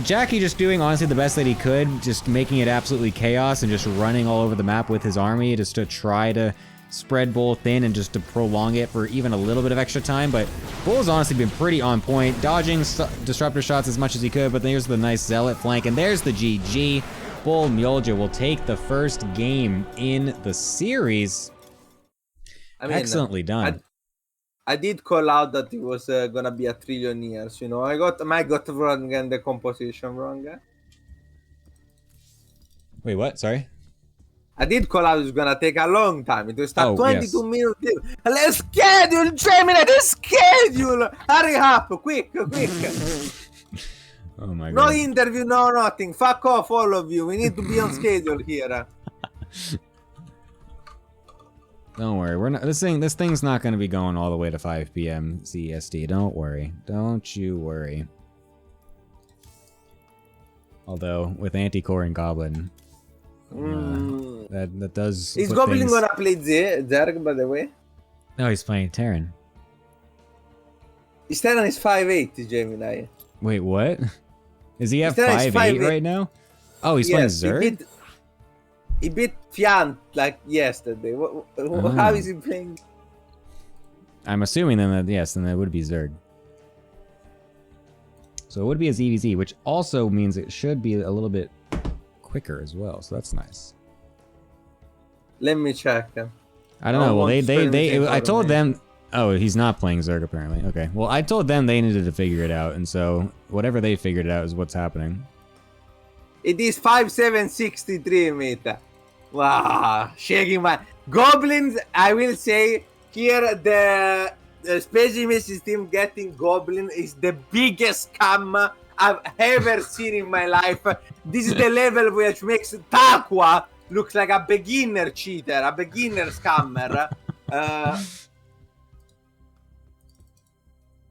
Jackie just doing, honestly, the best that he could, just making it absolutely chaos and just running all over the map with his army just to try to spread Bull thin and just to prolong it for even a little bit of extra time. But Bull's honestly been pretty on point, dodging disruptor shots as much as he could, but there's the nice zealot flank, and there's the GG. Bull Mjolnir will take the first game in the series. I mean, Excellently done. I did call out that it was gonna be a trillion years. You know, I got wrong and the composition wrong. Wait, what? Sorry? I did call out it was gonna take a long time. It will start 22 yes. minutes. Let's schedule, Gemini. Let's schedule. Hurry up, quick. Oh my No god. interview, no nothing. Fuck off, all of you. We need to be on schedule here. Don't worry. We're not this thing's not going to be going all the way to 5 p.m. CST. Don't worry. Don't you worry. Although with Anticore and Goblin that does Is put Goblin things... gonna play Zerg, by the way? No, he's playing Terran. His Terran is 5'8", Gemini. Wait, what? Is he at His Terran is 5'8" 5'8". right now? Oh, he's playing Zerg? He beat Fiant like yesterday. How is he playing? I'm assuming then that yes, then that would be Zerg. So it would be a ZVZ, which also means it should be a little bit quicker as well. So that's nice. Let me check. I don't know. Well, I told them. Oh, he's not playing Zerg apparently. Okay. Well, I told them they needed to figure it out, and so whatever they figured out is what's happening. It is 5763, mate. Wow, shaking my goblins. I will say here the Space Mrs. team getting Goblin is the biggest scam I've ever seen in my life. This is the level which makes Takwa look like a beginner cheater, a beginner scammer.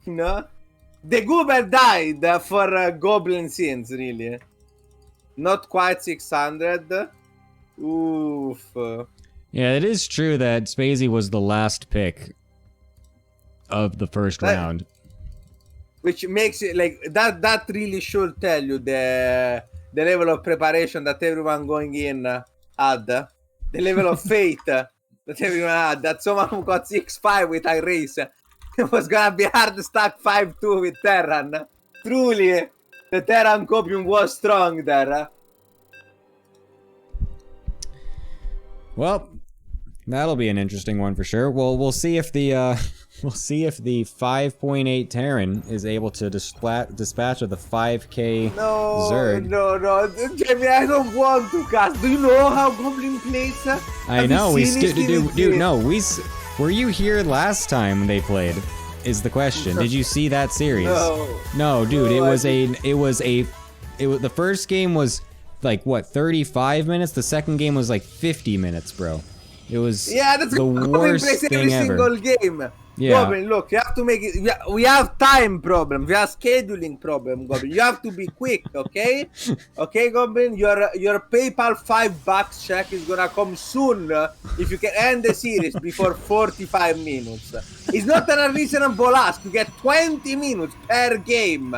You know, the Goober died for Goblin sins, really. Not quite 600. Oof. Yeah, it is true that Spacey was the last pick of the first round. Which makes it like that really should tell you the level of preparation that everyone going in had. The level of faith that everyone had. That someone who got 6-5 with a race, it was gonna be hard to stack 5-2 with Terran. Truly, the Terran copium was strong there. Well, that'll be an interesting one for sure. Well, we'll see if the 5.8 Terran is able to dispatch with the 5K Zerg. No, Jamie, I don't want to cast. Do you know how Goblin plays? I know were you here last time they played? Is the question. Did you see that series? No, dude. The first game was like what 35 minutes. The second game was like 50 minutes, bro. It was that's the worst thing ever. Single game. Yeah. Goblin, look, you have to make it. We have time problem. We have scheduling problem, Goblin. You have to be quick, okay? Okay, Goblin. Your PayPal $5 check is gonna come soon if you can end the series before 45 minutes. It's not an unreasonable ask. You get 20 minutes per game.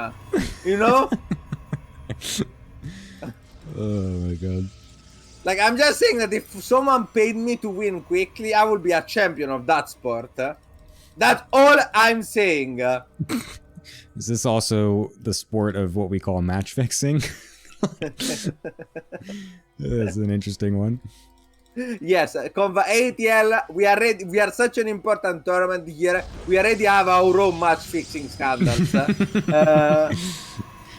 You know? Oh my god. Like, I'm just saying that if someone paid me to win quickly, I would be a champion of that sport. That's all I'm saying. Is this also the sport of what we call match fixing? That's an interesting one. Yes, Conva ATL, we are ready. We are such an important tournament here. We already have our own match fixing scandals.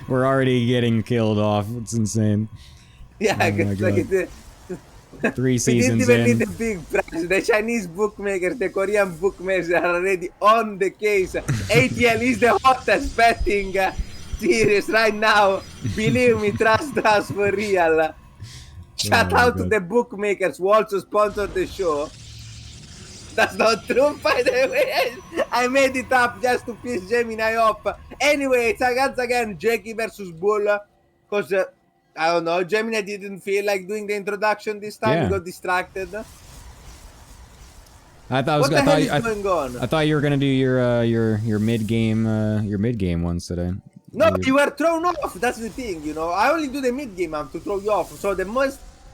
We're already getting killed off. It's insane. Yeah, oh like 3 seasons we didn't even in. need the big prize. The Chinese bookmakers, the Korean bookmakers are already on the case. ATL is the hottest betting series right now. Believe me, trust us for real. Shout out to the bookmakers who also sponsored the show. That's not true, by the way. I made it up just to piss Gemini off. Anyway, it's once again Jackie versus Bull. Because, I don't know, Gemini didn't feel like doing the introduction this time. Yeah. He got distracted. I thought you were gonna do your mid game ones today. No, you were thrown off. That's the thing, you know. I only do the mid game to throw you off. So the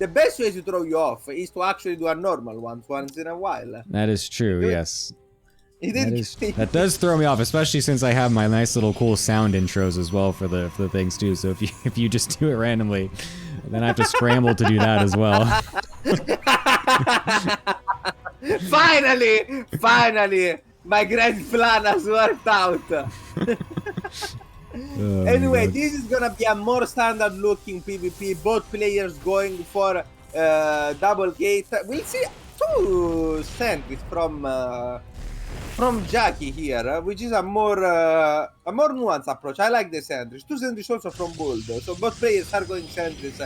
best way to throw you off is to actually do a normal one once in a while. That is true. Yes. That does throw me off, especially since I have my nice little cool sound intros as well for the things too. So if you just do it randomly, Then I have to scramble to do that as well. Finally, my grand plan has worked out. Oh, Anyway, God. this is gonna be a more standard looking PvP. Both players going for double gate. We'll see two sentries from Jackie here, which is a more nuanced approach. I like the sentries. Two sentries also from Bold. So both players are going sentries,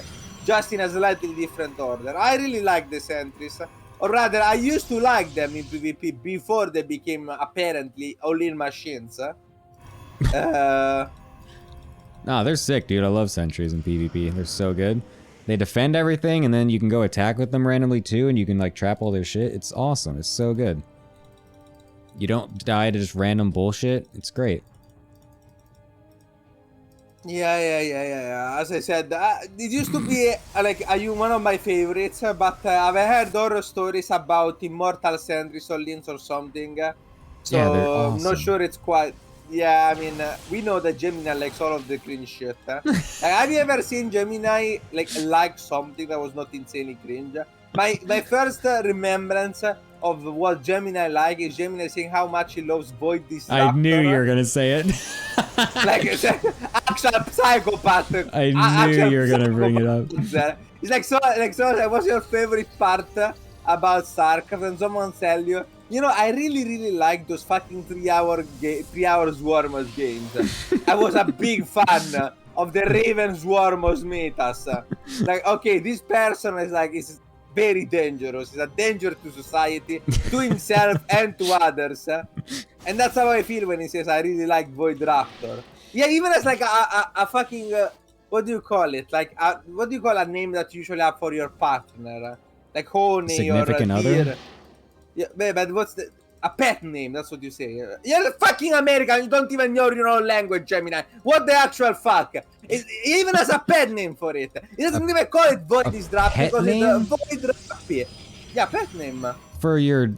just in a slightly different order. I really like the sentries. Or rather, I used to like them in PvP before they became apparently all-in machines. Nah, they're sick, dude. I love sentries in PvP. They're so good. They defend everything, and then you can go attack with them randomly too, and you can like trap all their shit. It's awesome. It's so good. You don't die to just random bullshit. It's great. Yeah. As I said, it used to be one of my favorites, but I've heard horror stories about immortal sentries or links or something. So Yeah, they're I'm not awesome. sure it's quite. Yeah, I mean, we know that Gemini likes all of the cringe shit. Have you ever seen Gemini like something that was not insanely cringe? My first remembrance of what Gemini like is Gemini saying how much he loves Void Disruptor. I knew you were gonna say it. Like actual psychopath. I knew you were gonna bring it up. It's like what's your favorite part about StarCraft? And someone tell you, I really like those fucking 3 hours Swarmers games. I was a big fan of the Raven Swarmers metas. Like, okay, this person is very dangerous. He's a danger to society, to himself and to others. And that's how I feel when he says, I really like Void Raptor. Yeah, even as like a fucking, what do you call it? Like, what do you call a name that you usually have for your partner? Like Honey Significant or other? Deer. Yeah, but what's a pet name? That's what you say. You're fucking American. You don't even know your own language, Gemini. What the actual fuck? He even has a pet name for it. He doesn't even call it Void Disruptor because it's Void Raptor. Yeah, pet name. For your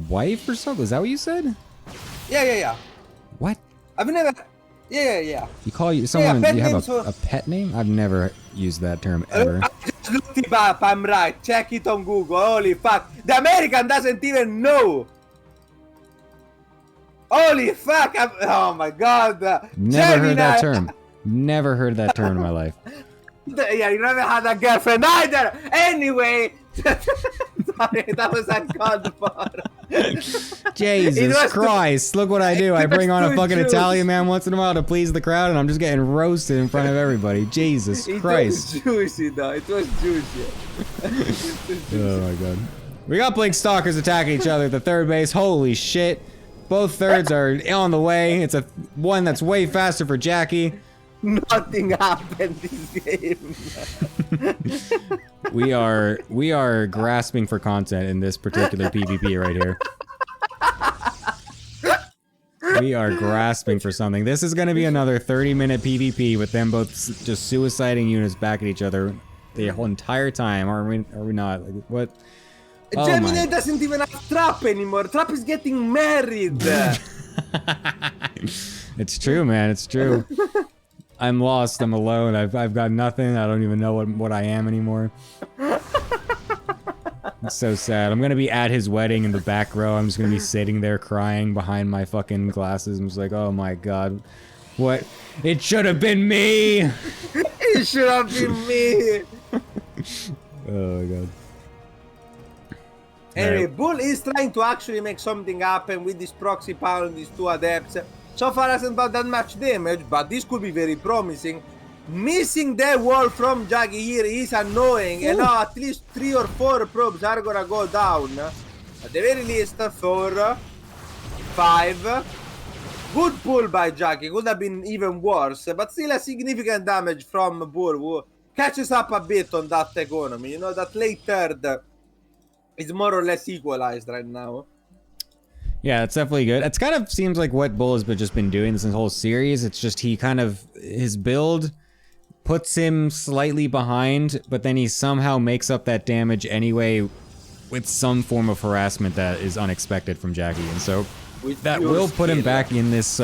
wife or something? Is that what you said? Yeah. What? I've never. Yeah. You call someone? pet You have names a pet name? I've never used that term ever. I just looked it up. I'm right. Check it on Google. Holy fuck. The American doesn't even know. Holy fuck. Oh my god. Never heard that term. Never heard that term in my life. Yeah, you never had a girlfriend either. Anyway. Sorry, that was a godfather. Jesus Christ, look what I do. I bring on a fucking juice. Italian man once in a while to please the crowd, and I'm just getting roasted in front of everybody. Jesus Christ. It was juicy though. It was juicy. Oh my god. We got Blink Stalkers attacking each other at the third base. Holy shit. Both thirds are on the way. It's one that's way faster for Jackie. Nothing happened this game. We are grasping for content in this particular PvP right here. We are grasping for something. This is going to be another 30-minute PvP with them both just suiciding units back at each other the whole entire time. Are we not? Like, what? Oh Gemini doesn't even have Trap anymore. Trap is getting married. It's true, man. It's true. I'm lost. I'm alone. I've got nothing. I don't even know what I am anymore. It's so sad. I'm gonna be at his wedding in the back row. I'm just gonna be sitting there crying behind my fucking glasses. I'm just like, oh my god, what? It should have been me. It should have been me. Oh my god. Anyway, Right. Bull is trying to actually make something happen with this proxy power and these two adepts. So far hasn't done that much damage, but this could be very promising. Missing the wall from Jaggy here is annoying, and now at least 3 or 4 probes are gonna go down. At the very least, 4, 5. Good pull by Jaggy, could have been even worse, but still a significant damage from Bull, who catches up a bit on that economy. You know, that late third is more or less equalized right now. Yeah, it's definitely good. It's kind of seems like what Bull has just been doing this whole series. It's just his build puts him slightly behind, but then he somehow makes up that damage anyway with some form of harassment that is unexpected from Jackie. And so that will put him back in this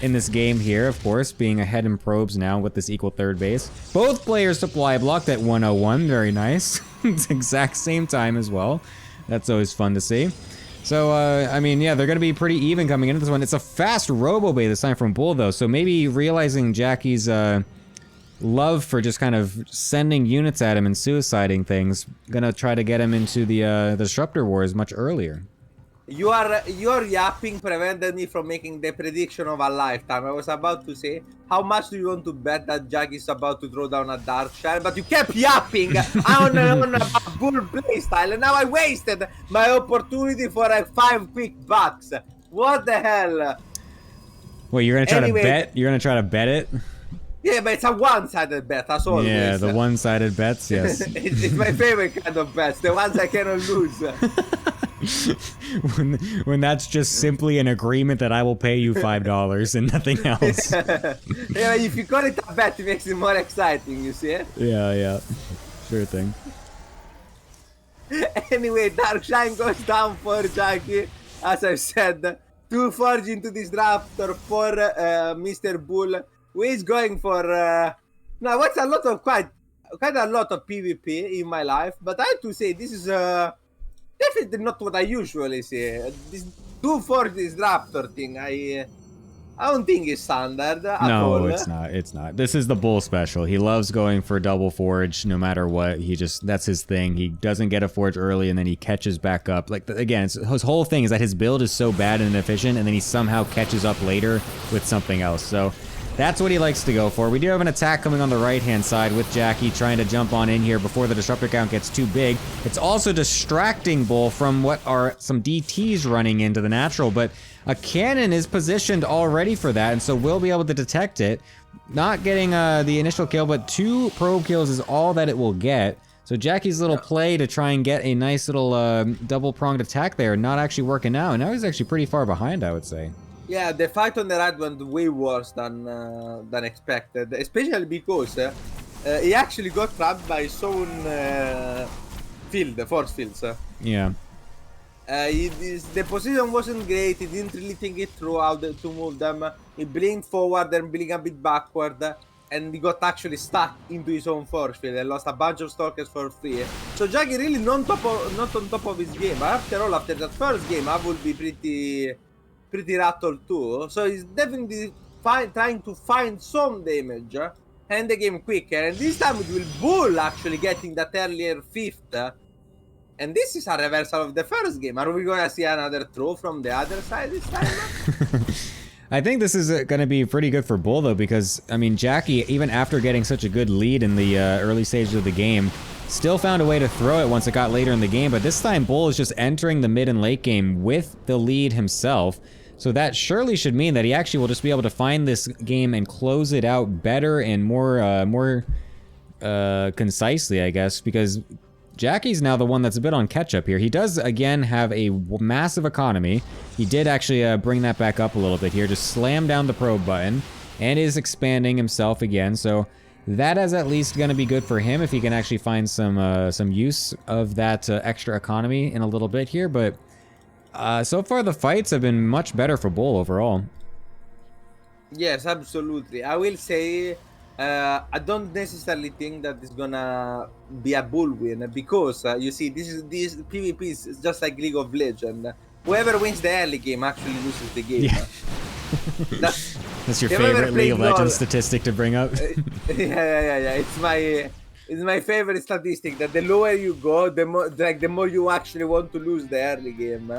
in this game here, of course, being ahead in probes now with this equal third base. Both players supply blocked at 101. Very nice. It's exact same time as well. That's always fun to see. So, I mean, yeah, they're going to be pretty even coming into this one. It's a fast robo-bay this time from Bull, though. So maybe realizing Jackie's love for just kind of sending units at him and suiciding things, gonna try to get him into the Disruptor Wars much earlier. Your yapping prevented me from making the prediction of a lifetime. I was about to say, how much do you want to bet that Jack is about to throw down a Dark Shine? But you kept yapping on a bull playstyle, and now I wasted my opportunity for like 5 quick bucks. What the hell? Well, you're gonna try to bet? You're gonna try to bet it? Yeah, but it's a one-sided bet, as always. Yeah, the one-sided bets, yes. It's my favorite kind of bets, the ones I cannot lose. when that's just simply an agreement that I will pay you $5 and nothing else. Yeah, if you call it a bet, it makes it more exciting, you see? Yeah. Sure thing. Anyway, Dark Shine goes down for Jackie, as I said. 2 Forge into Disruptor for Mr. Bull, who is going for... now, what's a lot of quite a lot of PvP in my life, but I have to say, this is... definitely not what I usually see. This 2 Forge Disruptor thing, I don't think it's standard at all. No, it's not. It's not. This is the Bull special. He loves going for double forge no matter what. That's his thing. He doesn't get a forge early and then he catches back up. Like, again, his whole thing is that his build is so bad and inefficient and then he somehow catches up later with something else. So that's what he likes to go for. We do have an attack coming on the right-hand side with Jackie trying to jump on in here before the disruptor count gets too big. It's also distracting Bull from what are some DTs running into the natural, but a cannon is positioned already for that, and so we'll be able to detect it. Not getting the initial kill, but 2 probe kills is all that it will get. So Jackie's little play to try and get a nice little double-pronged attack there, not actually working out, and now he's actually pretty far behind, I would say. Yeah, the fight on the right went way worse than expected, especially because he actually got trapped by his own force fields. Yeah. The position wasn't great, he didn't really think it through how to move them. He blinked forward and blinked a bit backward, and he got actually stuck into his own force field and lost a bunch of stalkers for free. So Jackie really not on top of his game. After all, after that first game, I would be pretty rattled too. So he's definitely trying to find some damage and the game quicker. And this time it will Bull actually getting that earlier 5th. And this is a reversal of the first game. Are we gonna see another throw from the other side this time? I think this is going to be pretty good for Bull, though, because, I mean, Jackie, even after getting such a good lead in the early stages of the game, still found a way to throw it once it got later in the game. But this time, Bull is just entering the mid and late game with the lead himself. So that surely should mean that he actually will just be able to find this game and close it out better and more concisely, I guess, because Jackie's now the one that's a bit on catch-up here. He does, again, have a massive economy. He did actually bring that back up a little bit here. Just slam down the probe button and is expanding himself again. So that is at least going to be good for him if he can actually find some use of that extra economy in a little bit here. But so far the fights have been much better for Bull overall. Yes, absolutely. I will say I don't necessarily think that it's gonna be a Bull win because you see, this PvP is just like League of Legends. Whoever wins the early game actually loses the game. Yeah. That's your favorite League of Legends statistic to bring up. Yeah. It's my favorite statistic that the lower you go, the more you actually want to lose the early game.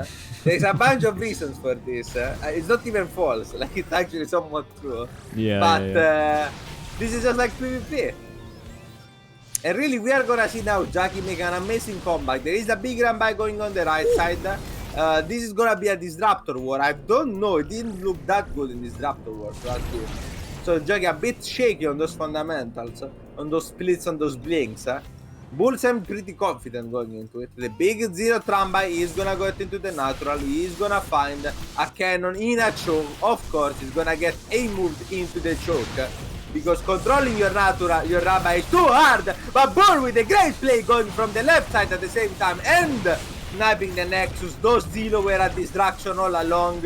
There's a bunch of reasons for this. It's not even false. Like, it's actually somewhat true. Yeah. But this is just like PvP. And really, we are gonna see now Jackie make an amazing comeback. There is a big run by going on the right side. This is gonna be a Disruptor War. I don't know. It didn't look that good in Disruptor Wars last game. So Jackie a bit shaky on those fundamentals, on those splits, on those blinks. Bull seemed pretty confident going into it. The big zero Tramba is gonna go into the natural. He is gonna find a cannon in a choke. Of course, he's gonna get a moved into the choke. Because controlling your natural, your Rabbi is too hard. But Bull with a great play going from the left side at the same time and sniping the Nexus. Those Zero were a distraction all along.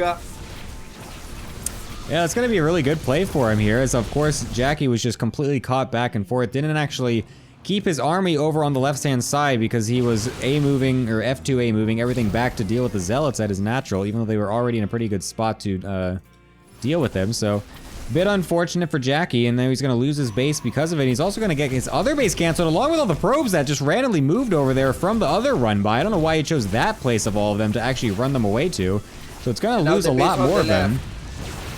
Yeah, it's going to be a really good play for him here, as of course Jackie was just completely caught back and forth, didn't actually keep his army over on the left-hand side because he was A-moving, or F2A moving everything back to deal with the Zealots at his natural, even though they were already in a pretty good spot to deal with them, so bit unfortunate for Jackie, and then he's going to lose his base because of it. He's also going to get his other base canceled, along with all the probes that just randomly moved over there from the other run-by. I don't know why he chose that place of all of them to actually run them away to, so it's going to lose a lot more of them.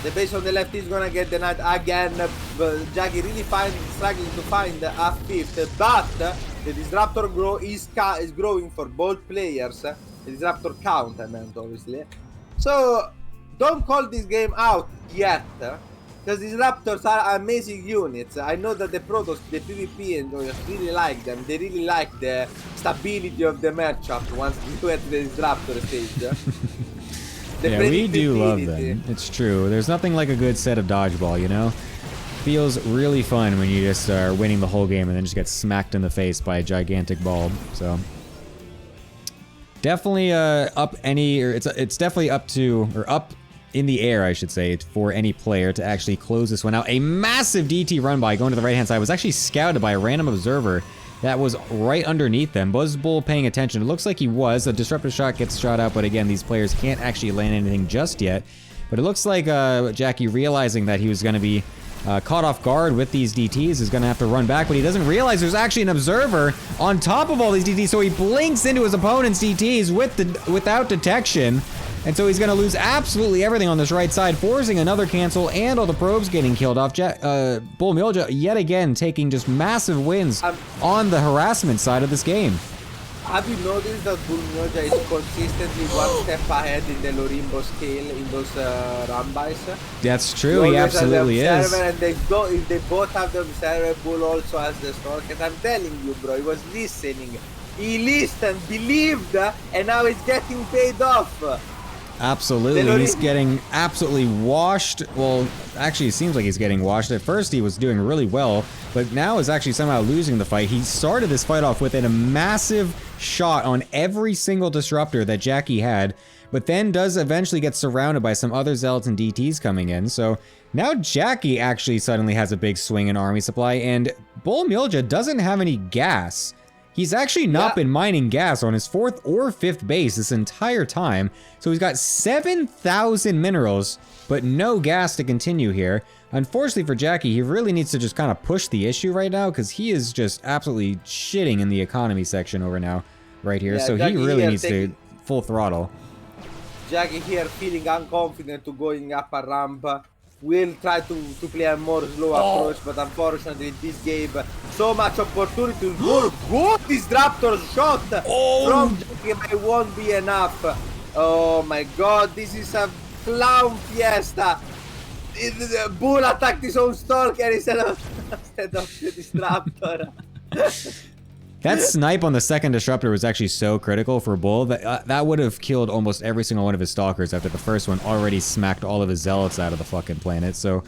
The base on the left is gonna get the knight again. Jackie really struggling to find a fifth, but the disruptor is growing for both players. The disruptor count, I meant, obviously. So don't call this game out yet, because disruptors are amazing units. I know that the Protoss, the PvP enjoyers really like them. They really like the stability of the matchup once you at the disruptor stage. Yeah, we do love them. It's true. There's nothing like a good set of dodgeball, you know? Feels really fun when you just are winning the whole game and then just get smacked in the face by a gigantic bulb. So definitely it's definitely up to, or up in the air, I should say, for any player to actually close this one out. A massive DT run by going to the right-hand side was actually scouted by a random observer that was right underneath them. Was Bull paying attention? It looks like he was. A disruptive shot gets shot out, but again, these players can't actually land anything just yet. But it looks like Jackie, realizing that he was going to be caught off guard with these DTs, is going to have to run back, but he doesn't realize there's actually an observer on top of all these DTs, so he blinks into his opponent's DTs without detection. And so he's going to lose absolutely everything on this right side, forcing another cancel and all the probes getting killed off. Bull Milja yet again taking just massive wins on the harassment side of this game. Have you noticed that Bull Milja is consistently one step ahead in the Lorimbo scale in those run-bys? That's true, he absolutely is. And they both have the observer, Bull also has the stalk. And I'm telling you, bro, he was listening. He listened, believed, and now it's getting paid off. Absolutely, he's getting absolutely washed. Well, actually, it seems like he's getting washed. At first, he was doing really well, but now is actually somehow losing the fight. He started this fight off with a massive shot on every single disruptor that Jackie had, but then does eventually get surrounded by some other Zealots and DTs coming in. So now Jackie actually suddenly has a big swing in army supply, and Bull Milja doesn't have any gas. He's actually not been mining gas on his 4th or 5th base this entire time. So he's got 7,000 minerals, but no gas to continue here. Unfortunately for Jackie, he really needs to just kind of push the issue right now, because he is just absolutely shitting in the economy section over now, right here. Yeah, so Jackie he really needs to full throttle. Jackie here feeling unconfident to going up a ramp. Will try to play a more slow approach, but unfortunately this gave so much opportunity to Bull. Good disruptor shot from Jackie, but it won't be enough. Oh my god, this is a clown fiesta. Bull attacked his own stalker instead of the disruptor. That snipe on the second disruptor was actually so critical for Bull that that would have killed almost every single one of his stalkers after the first one already smacked all of his Zealots out of the fucking planet. So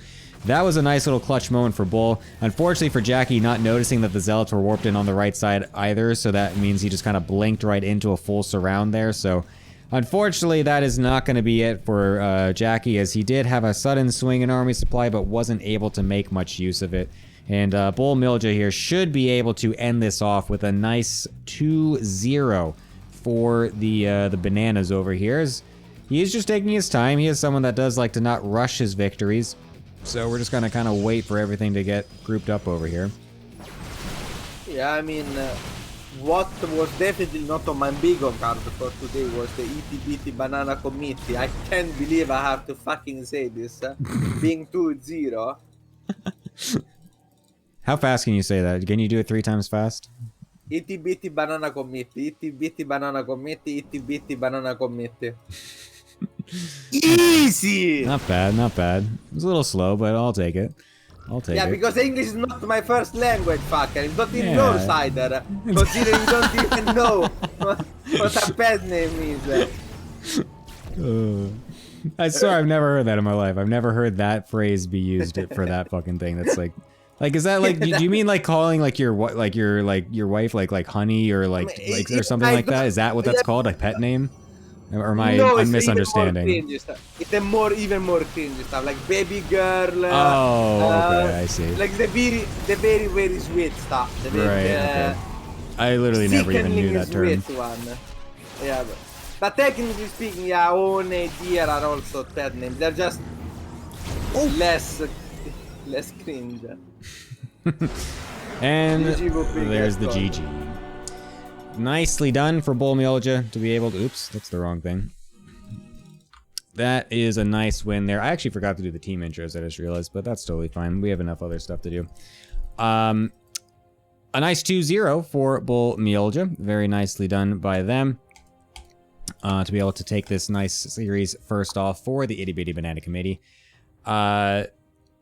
that was a nice little clutch moment for Bull. Unfortunately for Jackie, not noticing that the Zealots were warped in on the right side either, so that means he just kind of blinked right into a full surround there. So unfortunately, that is not going to be it for Jackie, as he did have a sudden swing in army supply, but wasn't able to make much use of it. And Bull Milja here should be able to end this off with a nice 2-0 for the bananas over here. He is just taking his time. He is someone that does like to not rush his victories. So we're just going to kind of wait for everything to get grouped up over here. Yeah, I mean, what was definitely not on my bingo card for today was the Itty Banana Committee. I can't believe I have to fucking say this. Being 2-0. How fast can you say that? Can you do it 3 times fast? Itty Banana Committee. Itty Banana Committee. Itty Banana Committee. Easy! Not bad, not bad. It was a little slow, but I'll take it. I'll take it. Yeah, because English is not my first language, fucker. It's not in your side, considering you don't even know what a pet name is. I swear I've never heard that in my life. I've never heard that phrase be used for that fucking thing. That's like is that like? Do you mean like calling like your wife like honey or like or something like that? Is that what that's called? A pet name? Or am no, I'm it's misunderstanding? Even more cringy stuff. It's even more cringy stuff, like baby girl. Okay, I see. Like the very sweet stuff. The very, Okay. I literally never even knew that term. sweet one. Yeah, but technically speaking, yeah, One and Deer are also pet names. They're just less cringe. And GG will be there's get the gone. GG. Nicely done for Bull Milja to be able to... Oops, that's the wrong thing. That is a nice win there. I actually forgot to do the team intros, I just realized, but that's totally fine. We have enough other stuff to do. A nice 2-0 for Bull Milja. Very nicely done by them. To be able to take this nice series first off for the Itty Bitty Banana Committee.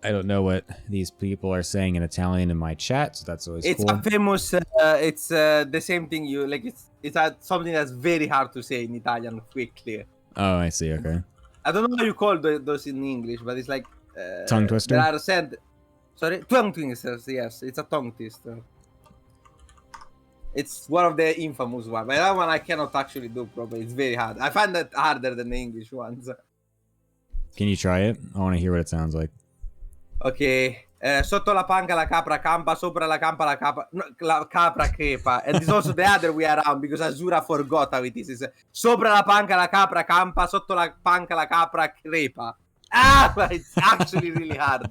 I don't know what these people are saying in Italian in my chat, so that's always It's cool. a famous. It's the same thing. You like. It's something that's very hard to say in Italian quickly. Oh, I see. Okay. I don't know how you call those in English, but it's like Tongue twister? There are said. Sorry, tongue twisters. Yes, it's a tongue twister. It's one of the infamous ones, but that one I cannot actually do properly. It's very hard. I find that harder than the English ones. Can you try it? I want to hear what it sounds like. Ok, sotto la panca la capra campa, sopra la campa la capra crepa. And it's also the other way around because Azura forgot how it is. It's sopra la panca la capra campa, sotto la panca la capra crepa. Ah, but it's actually really hard.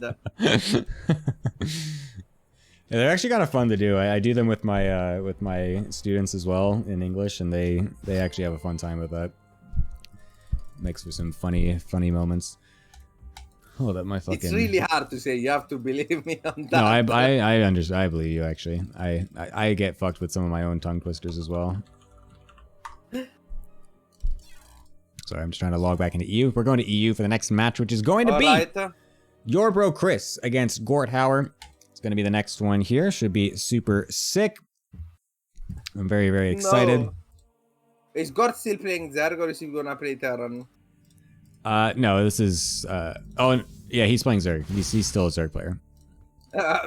Yeah, they're actually kind of fun to do. I do them with my students as well in English, and they actually have a fun time with that. Makes for some funny moments. Oh, that my fucking... It's really hard to say. You have to believe me on that. No, I understand. I believe you, actually. I get fucked with some of my own tongue twisters as well. Sorry, I'm just trying to log back into EU. We're going to EU for the next match, which is going to be your bro Chris against Gort Hauer. It's going to be the next one here. Should be super sick. I'm very, very excited. No. Is Gort still playing Zerg or is he gonna play Terran? No, this is... oh, yeah, he's playing Zerg. He's still a Zerg player.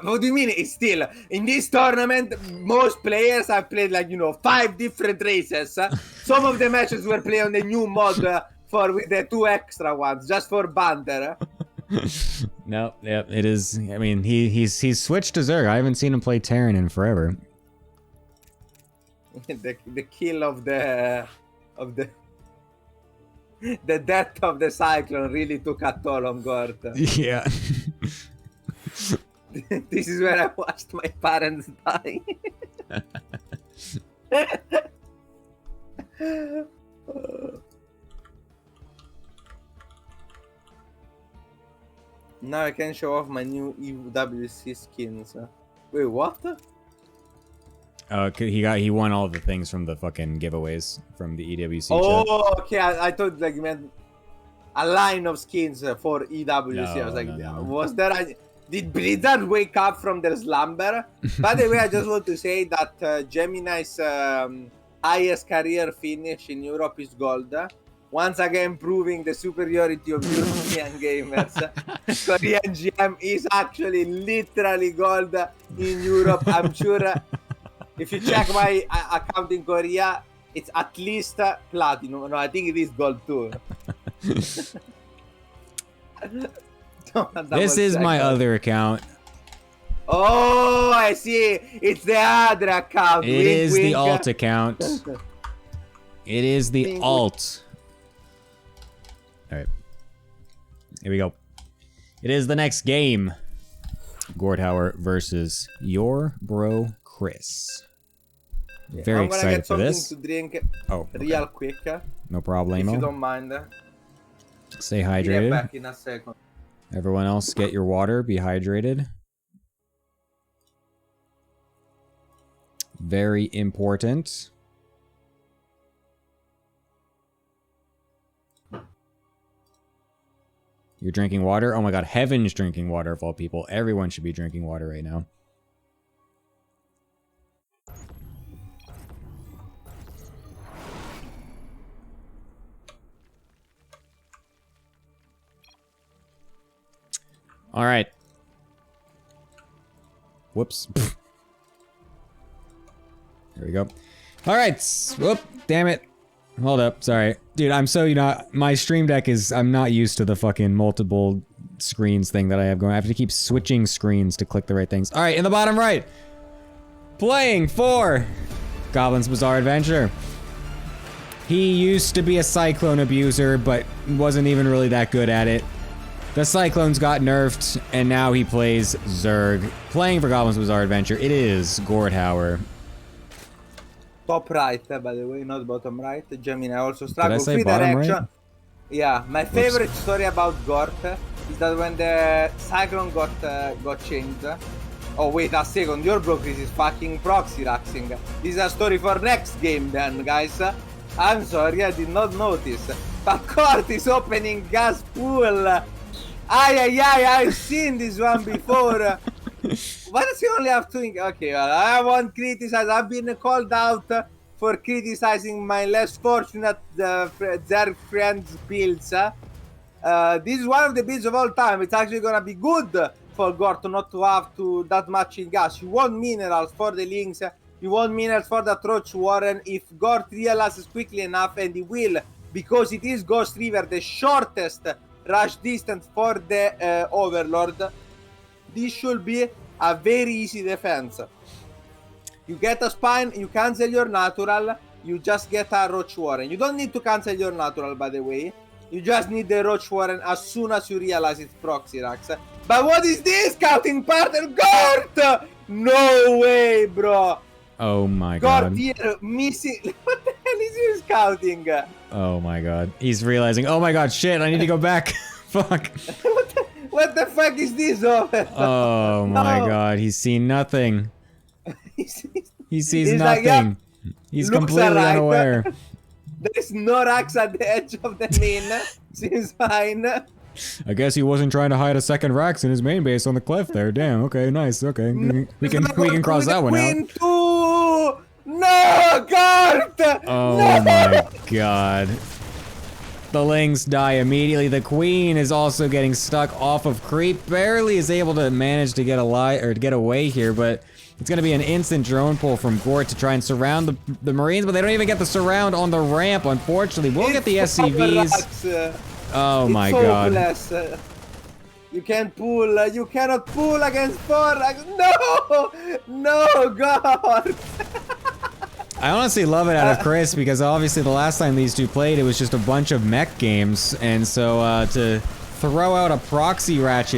What do you mean it's still? In this tournament, most players have played like, 5 different races. Some of the matches were played on the new mod with the 2 extra ones, just for banter. No, yeah, it is... I mean, he's switched to Zerg. I haven't seen him play Terran in forever. the kill of the death of the Cyclone really took a toll on Gort. Yeah. This is where I watched my parents die. Now I can show off my new EWC skins. Wait, what? He won all the things from the fucking giveaways from the EWC Oh, chat. okay. I thought like you meant a line of skins for EWC. No, I was like, no. was there a... Did Blizzard wake up from their slumber? By the way, I just want to say that Gemini's highest career finish in Europe is gold. Once again proving the superiority of European gamers. Korean GM is actually literally gold in Europe. I'm sure if you check my account in Korea, it's at least platinum. No, I think it is gold too. This is my other account. Oh, I see. It's the other account. It is the alt account. It is the alt. Alright. Here we go. It is the next game. Gort Hauer versus your bro Chris. Yeah, Very I'm gonna excited get for something this. to drink Oh, okay. real quick. No If problemo. you don't mind. Stay Be hydrated. back in a second. Everyone else, get your water. Be hydrated. Very important. You're drinking water? Oh my god, Heaven's drinking water of all people. Everyone should be drinking water right now. All right. Whoops. There we go. All right. Whoop. Damn it. hold up. Sorry. Dude, I'm so, my stream deck is, I'm not used to the fucking multiple screens thing that I have going. I have to keep switching screens to click the right things. All right, in the bottom right. Playing for Goblin's Bizarre Adventure. He used to be a Cyclone abuser, but wasn't even really that good at it. The Cyclones got nerfed, and now he plays Zerg. Playing for Goblin's Bizarre Adventure, it is Gordhauer. Top right, by the way, not bottom right. Gemini also struggle say free bottom direction. right? Yeah, my favorite story about Gort is that when the Cyclone got changed. Oh wait a second, your brokerage is fucking proxy raxing. This is a story for next game then, guys. I'm sorry, I did not notice. But Gort is opening gas pool. I've seen this one before. Why does he only have two? Okay, well, I won't criticize. I've been called out for criticizing my less fortunate their friends' builds. This is one of the builds of all time. It's actually gonna be good for Gort not to have that much in gas. You want minerals for the links. You want minerals for the Troch Warren. If Gort realizes quickly enough, and he will, because it is Ghost River, the shortest rush distance for the Overlord. This should be a very easy defense. You get a spine, you cancel your natural, you just get a Roach Warren. You don't need to cancel your natural, by the way. You just need the Roach Warren as soon as you realize it's proxy racks. But what is this scouting partner? Gort! No way, bro. Oh my Gort god. here missing. What the hell is he scouting? Oh my god. He's realizing, oh my god, shit, I need to go back. Fuck. What the fuck is this over? Oh my No. god, he's seen nothing. He sees He's nothing. like, yeah, He's looks completely alright. unaware. There's no racks at the edge of the main. Seems fine. I guess he wasn't trying to hide a second Rax in his main base on the cliff there. Damn, okay, nice, okay. We can cross that one out. Too. No, Gort! Oh No! my god. The Lings die immediately. The Queen is also getting stuck off of creep. Barely is able to manage to get get away here, but it's gonna be an instant drone pull from Gort to try and surround the Marines, but they don't even get the surround on the ramp, unfortunately. We'll get the SCVs. Oh my god. Hopeless. You can't pull. You cannot pull against 4 racks. No! No, Gort! I honestly love it out of Chris because obviously the last time these two played, it was just a bunch of mech games, and so to throw out a proxy Rax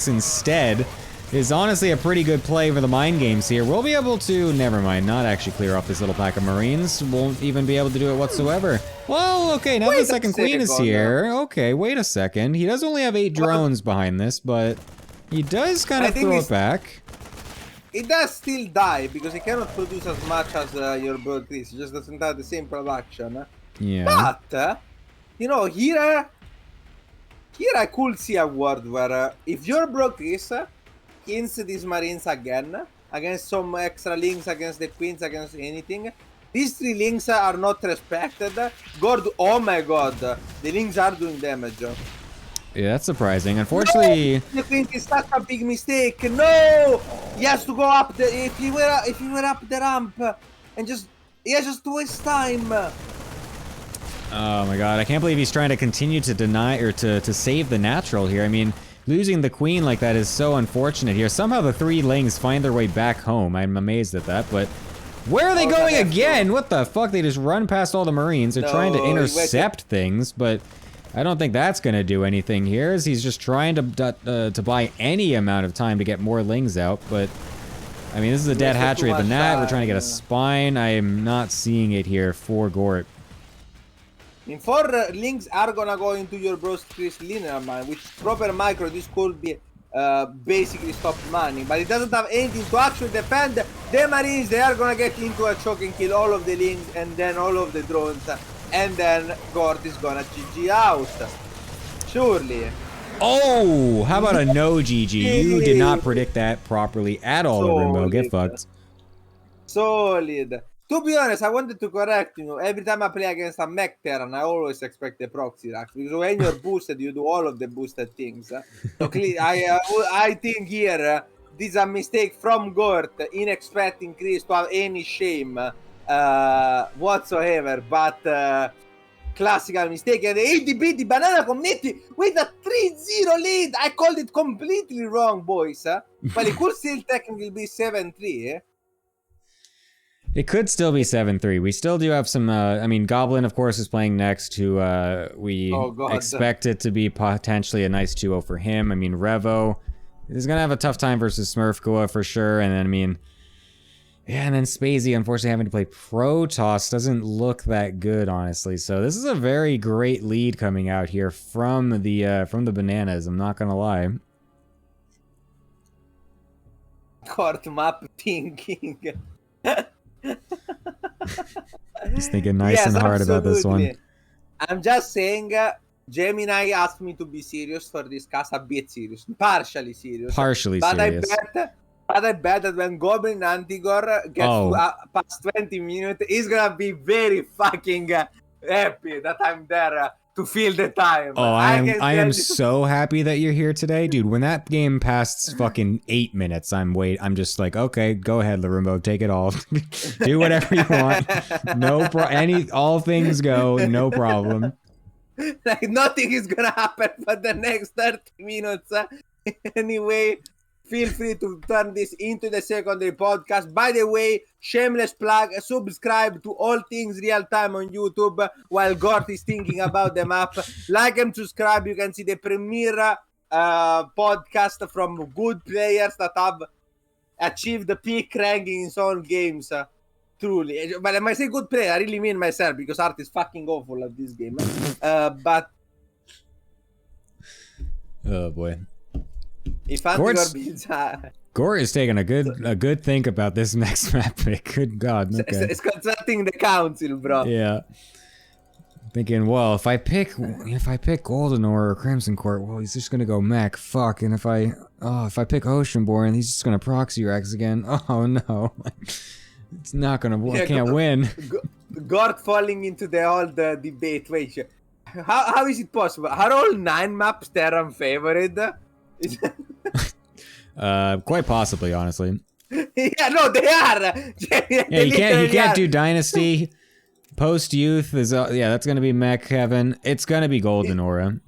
instead is honestly a pretty good play for the mind games here. We'll be able to, never mind, not actually clear off this little pack of Marines. Won't even be able to do it whatsoever. Well, okay, now the second Queen is here. Okay, wait a second. He does only have 8 drones behind this, but he does kind of throw it back. It does still die because it cannot produce as much as your bird Chris. It just doesn't have the same production. Yeah. But you know, here I could see a world where if your bro Chris hints these Marines again against some extra links, against the Queens, against anything, these 3 links are not respected. Oh my god, the links are doing damage. Yeah, that's surprising. Unfortunately, no! The Queen is such a big mistake. No, he has to go up the. If he were up the ramp, and he has just to waste time. Oh my god, I can't believe he's trying to continue to deny or to save the natural here. I mean, losing the Queen like that is so unfortunate here. Somehow the 3 Lings find their way back home. I'm amazed at that, but where are they going again? What the fuck? They just run past all the Marines. They're trying to intercept things, but I don't think that's gonna do anything here, as he's just trying to buy any amount of time to get more Lings out, but I mean, this is a dead hatchery at the Nat. We're trying to get a spine. I am not seeing it here for Gort. In 4 links are gonna go into your bro's Chris linear mine, which proper micro, this could be basically stop money, but it doesn't have anything to actually defend the Marines. They are gonna get into a choke and kill all of the links and then all of the drones, and then Gort is gonna GG out. Surely. Oh, how about a no GG? You did not predict that properly at all, Rimbo. Get fucked. Solid. To be honest, I wanted to correct you. Every time I play against a mech Terran, I always expect the proxy racks, because when you're boosted, you do all of the boosted things. So I think here this is a mistake from Gort in expecting Chris to have any shame whatsoever, but classical mistake. And the beat the Banana committee with a 3-0 lead. I called it completely wrong, boys. But it could still technically be 7-3. It could still be 7-3. We still do have some, I mean, Goblin, of course, is playing next, who we expect it to be potentially a nice 2-0 for him. I mean, Revo is going to have a tough time versus Smurfgoa for sure. And then, I mean, yeah, and then Spacey, unfortunately, having to play Protoss doesn't look that good, honestly. So this is a very great lead coming out here from the Bananas. I'm not going to lie. Court map thinking. Just thinking nice and hard about this one. I'm just saying, Gemini asked me to be serious for this cast, a bit serious, partially serious. Partially but serious. I bet that when Goblin Antigor gets past 20 minutes, he's gonna be very fucking happy that I'm there to fill the time. Oh, I am so happy that you're here today, dude. When that game passed fucking 8 minutes, I'm just like, okay, go ahead, Larumbo, take it all. Do whatever you want. All things go, no problem. Like nothing is gonna happen for the next 30 minutes. Anyway, feel free to turn this into the secondary podcast. By the way, shameless plug, subscribe to All Things Real Time on YouTube while Gort is thinking about the map. Like and subscribe. You can see the premiere podcast from good players that have achieved the peak ranking in some games. Truly. But when I say good player, I really mean myself, because Art is fucking awful at this game. But... Oh, boy. If Antigor beats... Gore is taking a good think about this next map pick. Good God. Okay. It's consulting the council, bro. Yeah. Thinking, well, if I pick Golden or Crimson Court, well, he's just gonna go mech. Fuck. And if I pick Oceanborn, he's just gonna proxy Rex again. Oh no. It's not gonna work. I can't win. Gort falling into the old debate. Wait, how is it possible? Are all 9 maps Terran favored? Quite possibly, honestly. Yeah, no, they are. Yeah, you can't do Dynasty. Post Youth is that's gonna be Mech Heaven. It's gonna be Golden Aura.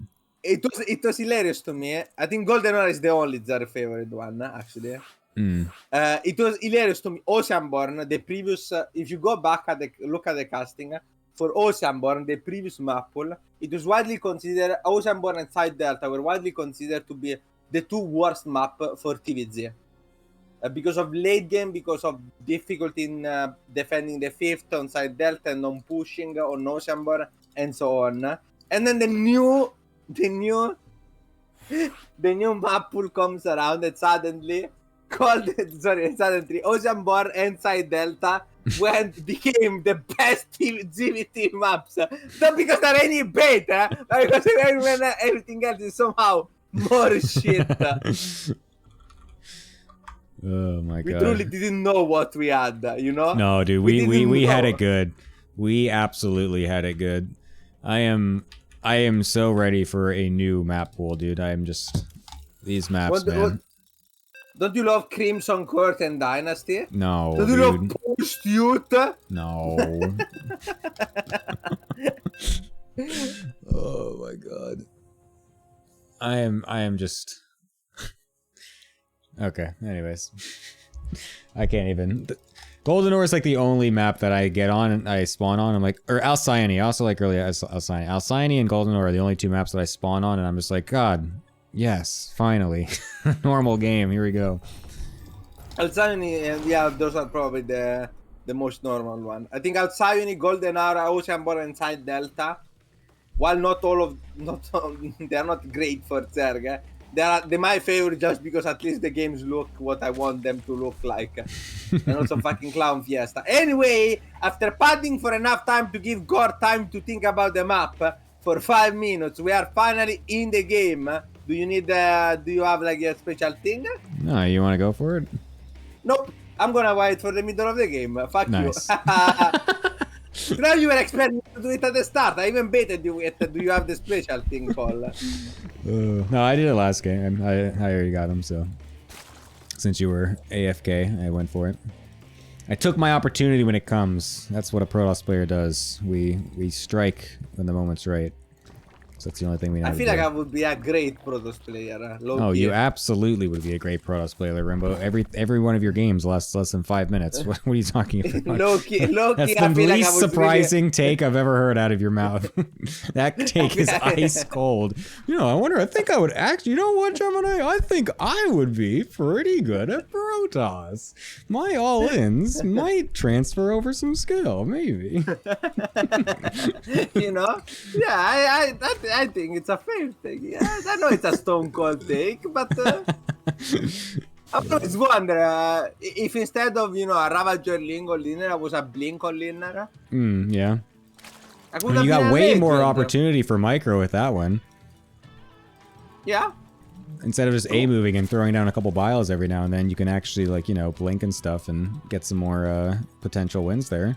It was hilarious to me. I think Golden Aura is the only Zara favorite one, actually. It was hilarious to me. Oceanborn, the previous, if you go back look at the casting for Oceanborn, the previous map pool, it was widely considered, Oceanborn and Side Delta were widely considered to be the 2 worst map for TVZ. Because of late game, because of difficulty in defending the 5th on Side Delta and on pushing on Oceanborn and so on. And then the new map pool comes around and suddenly Oceanborn and Side Delta became the best GVT maps. Not because they're any better, but because everything else is somehow more shit. Oh my God. We truly didn't know what we had, you know? No, dude, we had it good. We absolutely had it good. I am so ready for a new map pool, dude. I am just these maps, man. Don't you love Crimson Court and Dynasty? No. Don't you love Post Youth? No. Oh my God. I am just okay. Anyways, I can't even. Golden Ore is like the only map that I get on and I spawn on. I'm like, or Alcyone. I also like earlier Alcyone. Alcyone and Golden Ore are the only 2 maps that I spawn on, and I'm just like, God, yes, finally, normal game. Here we go. Alcyone, yeah, those are probably the most normal one. I think Alcyone, Golden Aura, Oceanborn, and Side Delta, while they are not great for Zerg. They're my favorite just because at least the games look what I want them to look like. And also fucking Clown Fiesta. Anyway, after padding for enough time to give Gore time to think about the map for 5 minutes, we are finally in the game. Do you have like a special thing? No, you want to go for it? Nope. I'm gonna wait for the middle of the game. Fuck nice. You. Now you were expecting to do it at the start. I even baited you with, do you have the special thing, Paul? No, I did it last game. I already got him, so. Since you were AFK, I went for it. I took my opportunity when it comes. That's what a Protoss player does. We strike when the moment's right. So that's the only thing we know. I to feel do. like I would be a great Protoss player. Oh, you absolutely would be a great Protoss player, Rimbo. Every one of your games lasts less than 5 minutes. What are you talking about? low key, That's I the feel like I least was surprising take I've ever heard out of your mouth. That take is ice cold. You know, I think I would actually, you know what, Gemini? I think I would be pretty good at Protoss. My all-ins might transfer over some skill, maybe. You know? Yeah, I think it's a fair thing. Yeah, I know it's a stone cold take, but I always wonder if instead of, you know, a Ravager Ling or Liner, I was a Blink or Liner. Yeah. I I could mean, have you been got a way late more builder. opportunity for micro with that one. Yeah. Instead of just A-moving and throwing down a couple biles every now and then, you can actually, like, you know, blink and stuff and get some more potential wins there.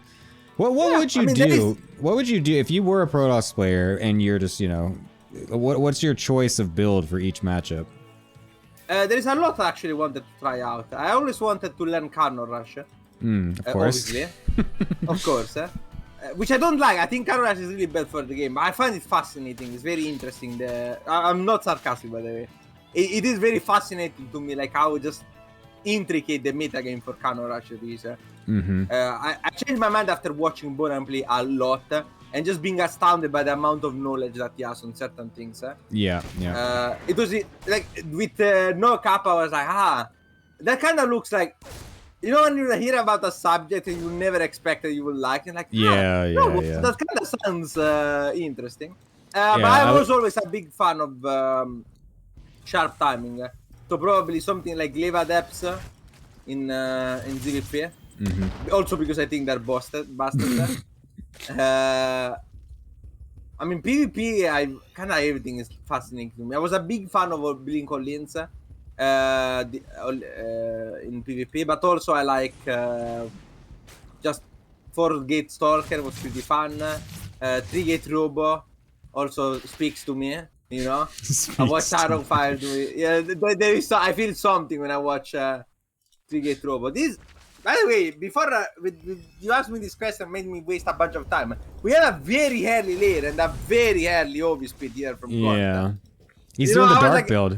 What would you do? What would you do if you were a Protoss player and you're just, you know, what's your choice of build for each matchup? There is a lot I actually wanted to try out. I always wanted to learn Cannon Rush. Of course. Obviously. Of course. Which I don't like. I think Cannon Rush is really bad for the game. But I find it fascinating. It's very interesting. I'm not sarcastic, by the way. It is very fascinating to me, like how just intricate the meta game for Cannon Rush is. I changed my mind after watching Boran play a lot and just being astounded by the amount of knowledge that he has on certain things. Yeah. It was like with no Kappa, I was like, that kind of looks like, you know, when you hear about a subject and you never expect that you will like it, like, Yeah. that kind of sounds interesting. But I was always a big fan of sharp timing. So probably something like Leva Depths in ZVP. Also because I think they're busted. I mean, PvP, kind of everything is fascinating to me. I was a big fan of Blink on Lins in PvP, but also I like just 4-gate Stalker was pretty fun. 3-gate Robo also speaks to me, you know. I watch Ironfire do it. Yeah, there is I feel something when I watch 3-gate Robo. This, by the way, before you asked me this question, made me waste a bunch of time. We have a very early layer and a very early OB speed here from Gort. Yeah. He's You doing know, the I was dark like- build,